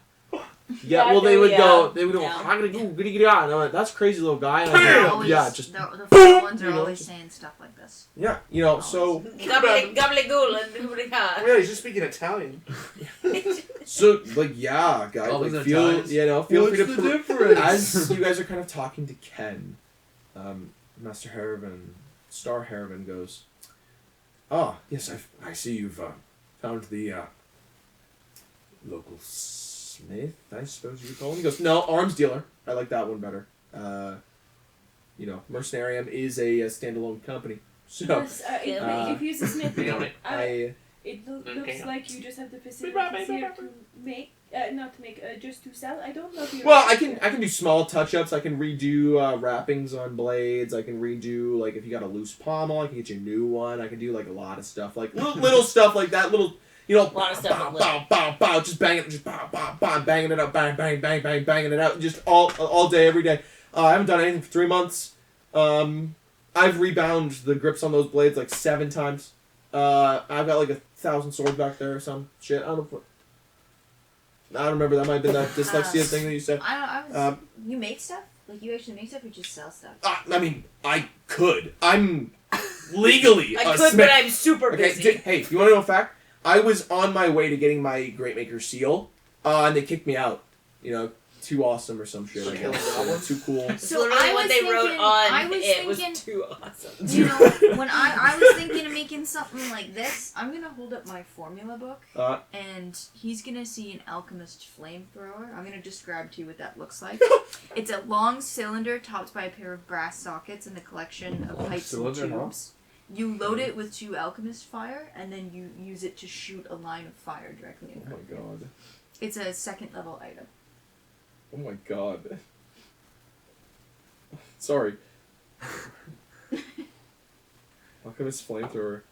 Yeah, well, they no, would yeah. go. They would go. Yeah. I'm gonna go. Goody goody. And I'm like, that's crazy, little guy. And They're I'm like, always, yeah, just the feral ones are you know, always just- saying stuff like this. yeah. You know, so Gabagool and Oh, yeah, he's just speaking Italian. like yeah, guys. Goblins Like, and feel Italians. feel What's free to the difference? as you guys are kind of talking to Ken, Master Harrivan, Star Harrivan goes, "Ah, yes, I see you've found the local smith, I suppose you would call him." He goes, "No, arms dealer. I like that one better. You know, Mercenarium is a standalone company, so Yes, if you smith, We own it. it looks Okay. like you just have the facilities here to make, not to make, just to sell. I don't know if you. Well, I can do small touch-ups. I can redo wrappings on blades. I can redo, like, if you got a loose pommel, I can get you a new one. I can do, like, a lot of stuff. Like, little stuff like that. Little, you know, A lot of stuff with bow, just bang it, just bow, banging it out, banging it out, just all day, every day. I haven't done anything for 3 months. I've rebound the grips on those blades, like, 7 times. I've got, like, 1,000 swords back there or some shit. I don't remember. That might have been that dyslexia thing that you said. You make stuff? Like, you actually make stuff or just sell stuff? I mean, I could. I'm legally I a could, smith. but I'm super Okay, busy. hey, you want to know a fact? I was on my way to getting my Great Maker seal, and they kicked me out. You know, too awesome or some shit. I Killing guess. goblins? Too cool. It's So literally I what was they wrote thinking- on I was it was thinking- too awesome. You know, when I was thinking of making something like this, I'm gonna hold up my formula book, and he's gonna see an alchemist flamethrower. I'm gonna describe to you what that looks like. It's a long cylinder topped by a pair of brass sockets and a collection of pipes and cylinder, huh? tubes. You load it with 2 alchemist fire, and then you use it to shoot a line of fire directly in Oh front. my god. It's a 2nd level item. Oh my god. Sorry. Alchemist flamethrower.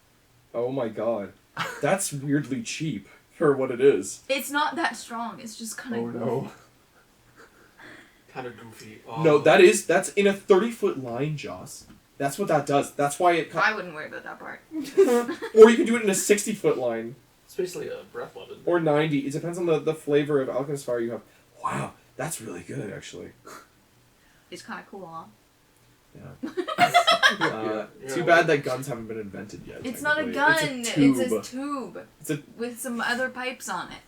Oh my god. That's weirdly cheap for what it is. It's not that strong. It's just kind of. Oh no. Kind of goofy. Oh. No, that's in a 30-foot line, Joss. That's what that does. That's why it. I wouldn't worry about that part. Or you can do it in a 60-foot line. It's basically a breath weapon. Or 90. It depends on the flavor of Alchemist Fire you have. Wow, that's really good, actually. It's kind of cool, huh? Too bad that guns haven't been invented yet. It's not a technically. gun. It's a It's a tube. It's a- with some other pipes on it.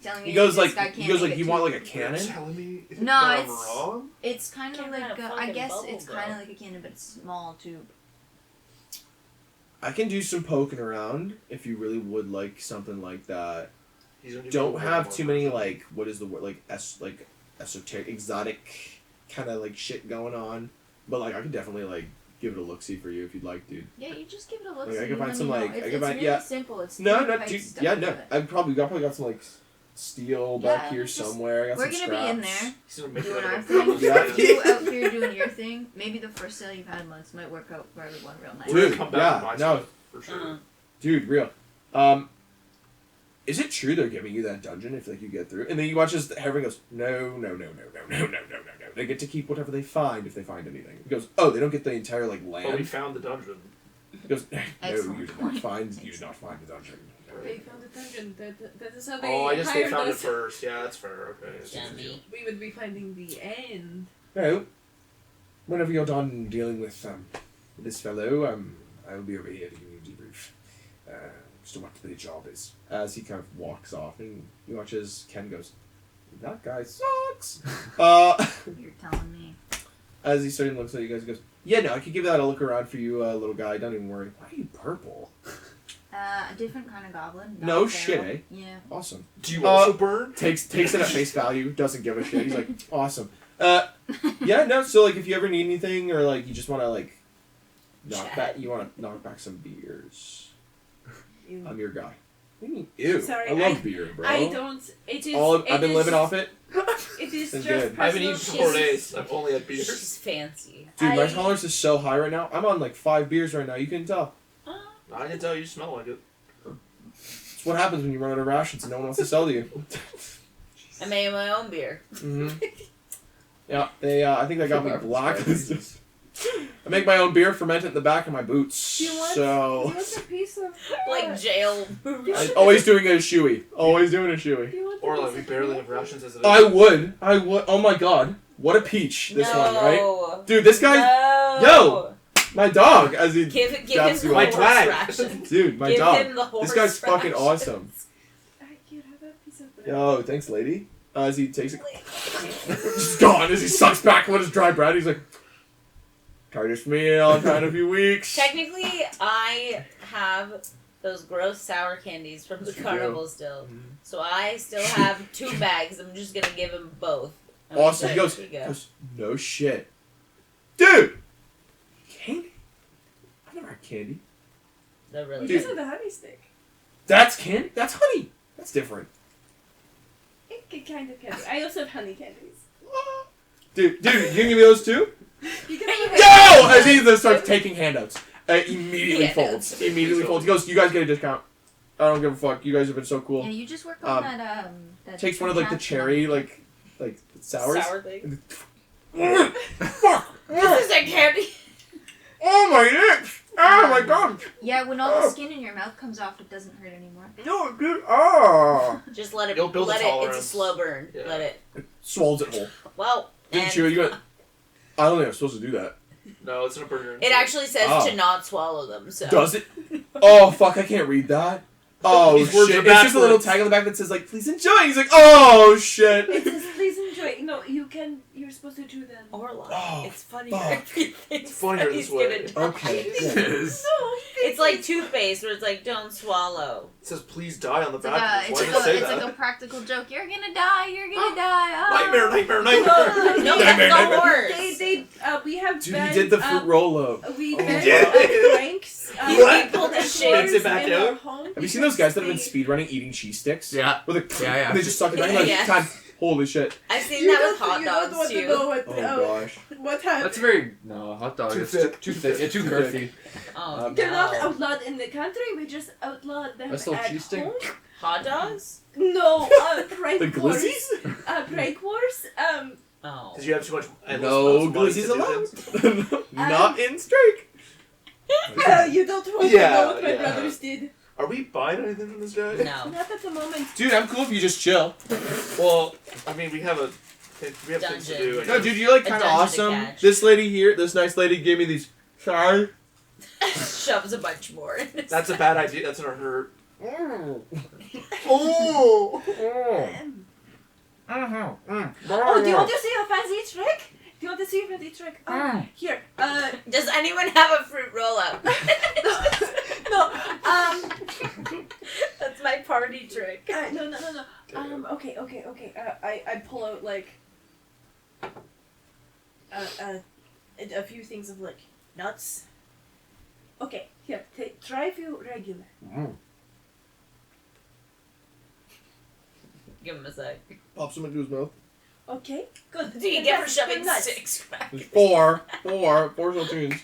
Telling me He goes this like, guy can't he goes make like, a you want tube. like a cannon? Telling me No, that it's I'm wrong? it's kind of Can't like have a I fucking guess bubble, it's kind of though. like a cannon, but it's a small tube. I can do some poking around if you really would like something like that. He's gonna do Don't more have more too many versions. like what is the word like esoteric exotic kind of like shit going on, but like I could definitely like give it a look see for you if you'd like, dude. Yeah, you just give it a look. Like, I see can find when some, you know. like, It's, I can it's find- really yeah. simple. It's No, three not pipes too. stuck Yeah, into no. it. I probably got some like steel back Yeah, here just- somewhere. I got We're some gonna be in scraps. there He's gonna make doing it our out of thing. Yeah. You out here doing your thing. Maybe the first sale you've had in months might work out for everyone real nice. We're Dude, gonna come back yeah, and buy no. stuff, for sure. Dude, real. Is it true they're giving you that dungeon if like you get through? And then you watch as everyone goes, no. They get to keep whatever they find if they find anything. He goes, oh, they don't get the entire like But we land. found the dungeon. He goes, no, Excellent you did not point. find the dungeon. They found the dungeon. That is how they Oh, I guess they hired found it us. first. Yeah, that's fair. Okay. Dummy. We would be finding the end. No. Whenever you're done dealing with this fellow, I will be over here to give you a debrief. Just on what the job is. As he kind of walks off, and you watch as Ken goes, that guy sucks. You're telling me. As he starting to look at you guys, he goes, yeah, no, I could give that a look around for you, little guy. Don't even worry. Why are you purple? A different kind of goblin. not No feral. shit, eh? Yeah. Awesome. Do you also burn? Takes it at face value. Doesn't give a shit. He's like, awesome. Yeah, no. So like, if you ever need anything, or like you just want to like knock back some beers. I'm your guy. What do you mean? Ew. Sorry, I love beer, bro. I don't. It is. I've been living off it. It is It's just good. I haven't eaten personal for 4 taste. days. I've only had beers. She's fancy. Dude, my I- tolerance is so high right now. I'm on like 5 beers right now. You can tell. I can tell you smell like it. It's what happens when you run out of rations and no one wants to sell to you. I made my own beer. Yeah, they. I think they got me blacklisted. I make my own beer, ferment it in the back of my boots. Do you want So a piece of Like jail. I'm always doing a shoey. Always doing a shoey. Do you want a Or piece like we of barely bread? have rations as it is. I would. Oh my god. What a peach. This one, right? Dude, this guy. No. Yo! My dog, as he. Give him Daps the you My horse up. tag. rations. Dude, my Give dog. him the horse This guy's fucking rations. awesome. I can't have a piece of bread. Yo, thanks, lady. As he takes it. Just gone. As he sucks back what his dry bread. He's like. Tired for me. I'll try in a few weeks. Technically, I have those gross sour candies from the Yes, you carnival do. still. Mhm. So I still have 2 bags. I'm just gonna give him both. I'm Awesome. like, He goes, "Here you go." no shit. Dude! Candy? I've never had candy. They're really You Dude. just had the honey stick. That's candy? That's honey. That's different. It kind of candy. I also have honey candies. Dude, you can give me those too? You can have No! As he then starts taking handouts. Immediately Yeah, folds. Immediately folds. He goes, you guys get a discount. I don't give a fuck. You guys have been so cool. Yeah, you just work on Um, that. Takes one of like the cherry like sours. Sour thing. Fuck! This is a candy. Oh my lips! Oh my god! Yeah, when all the skin in your mouth comes off, it doesn't hurt anymore. No, dude. Ah! Just let it. You'll build a let it. It's a tolerance. slow burn. Yeah. Let it. Swallows it whole. Well, Didn't and chew it. You went. I don't think I'm supposed to do that. No, it's in a burger. it actually says Oh. to not swallow them. So Does it? Oh fuck! I can't read that. Oh These words shit! are It's just a little backwards. tag on the back that says like, "Please enjoy." He's like, "Oh shit!" It says, please enjoy. No, you're supposed to do them. or lie. Oh, It's funny. fuck. It's funnier this way. Okay. Yes. No, It's like toothpaste where it's like don't swallow. It says please die on the It's back. like Why did it say that? a practical joke. You're gonna die. You're gonna die. Oh. Nightmare, nightmare, No, nightmare. no, Nightmare, that's the nightmare. horse. we have Dude, banned, he did the fruit roll up. We Oh, banned yeah. pranks. He pulled his shit. Spits it back in our out. home Have you seen those guys that have been because speedrunning eating cheese sticks? Yeah. With a Yeah, yeah. and they just suck it back like Yes. time. Holy shit! I've seen You that with don't- hot you don't dogs want to too. know what, Oh gosh. what happened. That's very no hot dog. Too It's thick. Too thick. Yeah, too Too girthy. Oh, They're not no. outlawed in the country. We just outlawed them That's still at cheese stick? home. Hot dogs? No, prank The wars. glissies? Prank wars. Oh. Because you have too much. No money to glizzies do allowed. things. Not in Strike. You don't want Yeah, to know what my yeah. brothers did. Are we buying anything from this guy? No. Not at the moment. Dude, I'm cool if you just chill. Well, I mean, we have things to Dungeon. do. I No, guess. dude, you're like A kind of dungeon to awesome. catch. This lady here, this nice lady, gave me these. Sorry. Shoves a bunch more. In his That's a bad idea. That's gonna hurt. Oh. Oh, do you want to see a fancy trick? Do you want to see a fancy trick? Here. Does anyone have a fruit roll up? No. That's my party trick. No. Okay. I pull out like a few things of like nuts. Okay, here. Try a few regular. Give him a sec. Pops them into his mouth. Okay, good. Do you get for That's shoving nuts. 6 crackers? There's four saltines.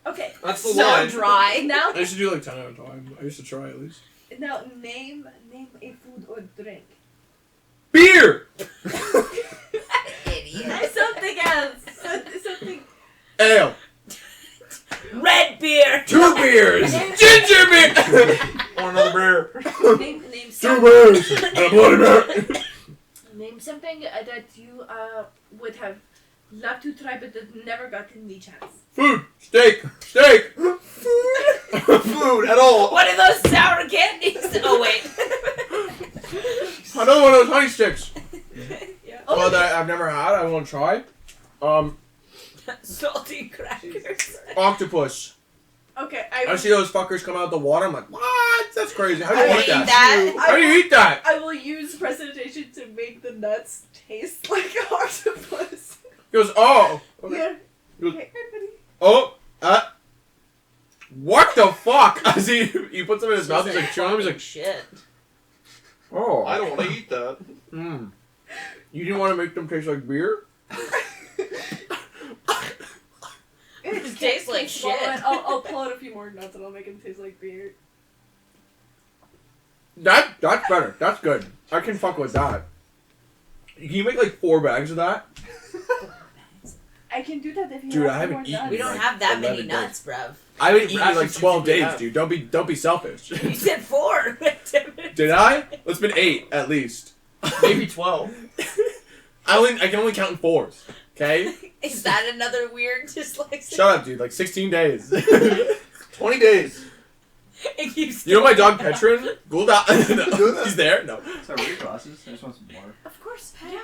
Okay. That's the So line. dry. Now, I used to do like 10 at a time. I used to try at least. now name a food or drink. Beer! Idiot. Something else. Something. Ale! Red beer. 2 beers! Ginger beer! Want another beer? Name 2 something. beers! And a Bloody Mary! Name something that you would have loved to try but that never gotten the chance. Food! Steak! Steak! Food at all. What are those sour candies? Oh wait. Another one of those honey sticks. Yeah. Oh, that I've never had. I want to try. Salty crackers. Octopus. Okay, I see those fuckers come out of the water. I'm like, what? That's crazy. How do I you would eat eat that? that. How do you eat that? I will use presentation to make the nuts taste like octopus. He goes, oh. Yeah. He goes, Okay, everybody. oh. What the fuck? As he puts them in his mouth. He's like chewing them. He's like, shit. oh. I don't want to eat that. You didn't want to make them taste like beer? It just tastes like shit. I'll pull out a few more nuts and I'll make them taste like beer. That's better. That's good. I can fuck with that. Can you make like 4 bags of that? I can do that if you Dude, have I haven't more eaten nuts. We don't like have that many 11 nuts, bruv. I haven't eaten in like rations 12 do you days, have? dude. Don't be selfish. You said 4. Did I? It's been 8 at least. Maybe 12. I can only count in 4s. Okay? Is that another weird dyslexia? Shut up, dude. Like 16 days. 20 days. It keeps You know my going dog up. Petron? Gulda. No, he's there? No. Sorry, read glasses. I just want some water. Of course, Yeah.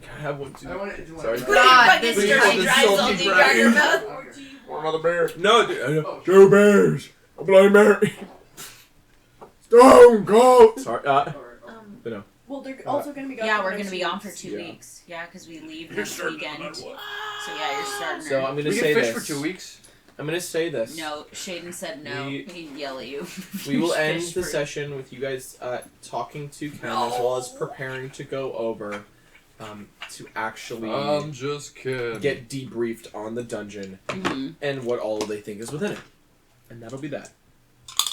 Can I have one too? I want it. Sorry. Put God, your fucking this sturdy is dry salty salty crackers. cracker mouth. Want another beer? No, dude. 2 beers. A Bloody Mary. Stone Cold. Sorry. No. Well, they're also going to be gone. Yeah, for we're next gonna be week. gone for 2 Yeah. weeks. Yeah, because we leave You're next starting weekend. no matter So what. yeah, you're starting. So I'm gonna We say can fish this. for 2 weeks. I'm gonna say this. No, Shaden said no. We- He'd yell at you. We will end Fish the for- session with you guys talking to Ken as well as preparing to go over to actually I'm just kidding. get debriefed on the dungeon Mhm. and what all they think is within it. And that'll be that.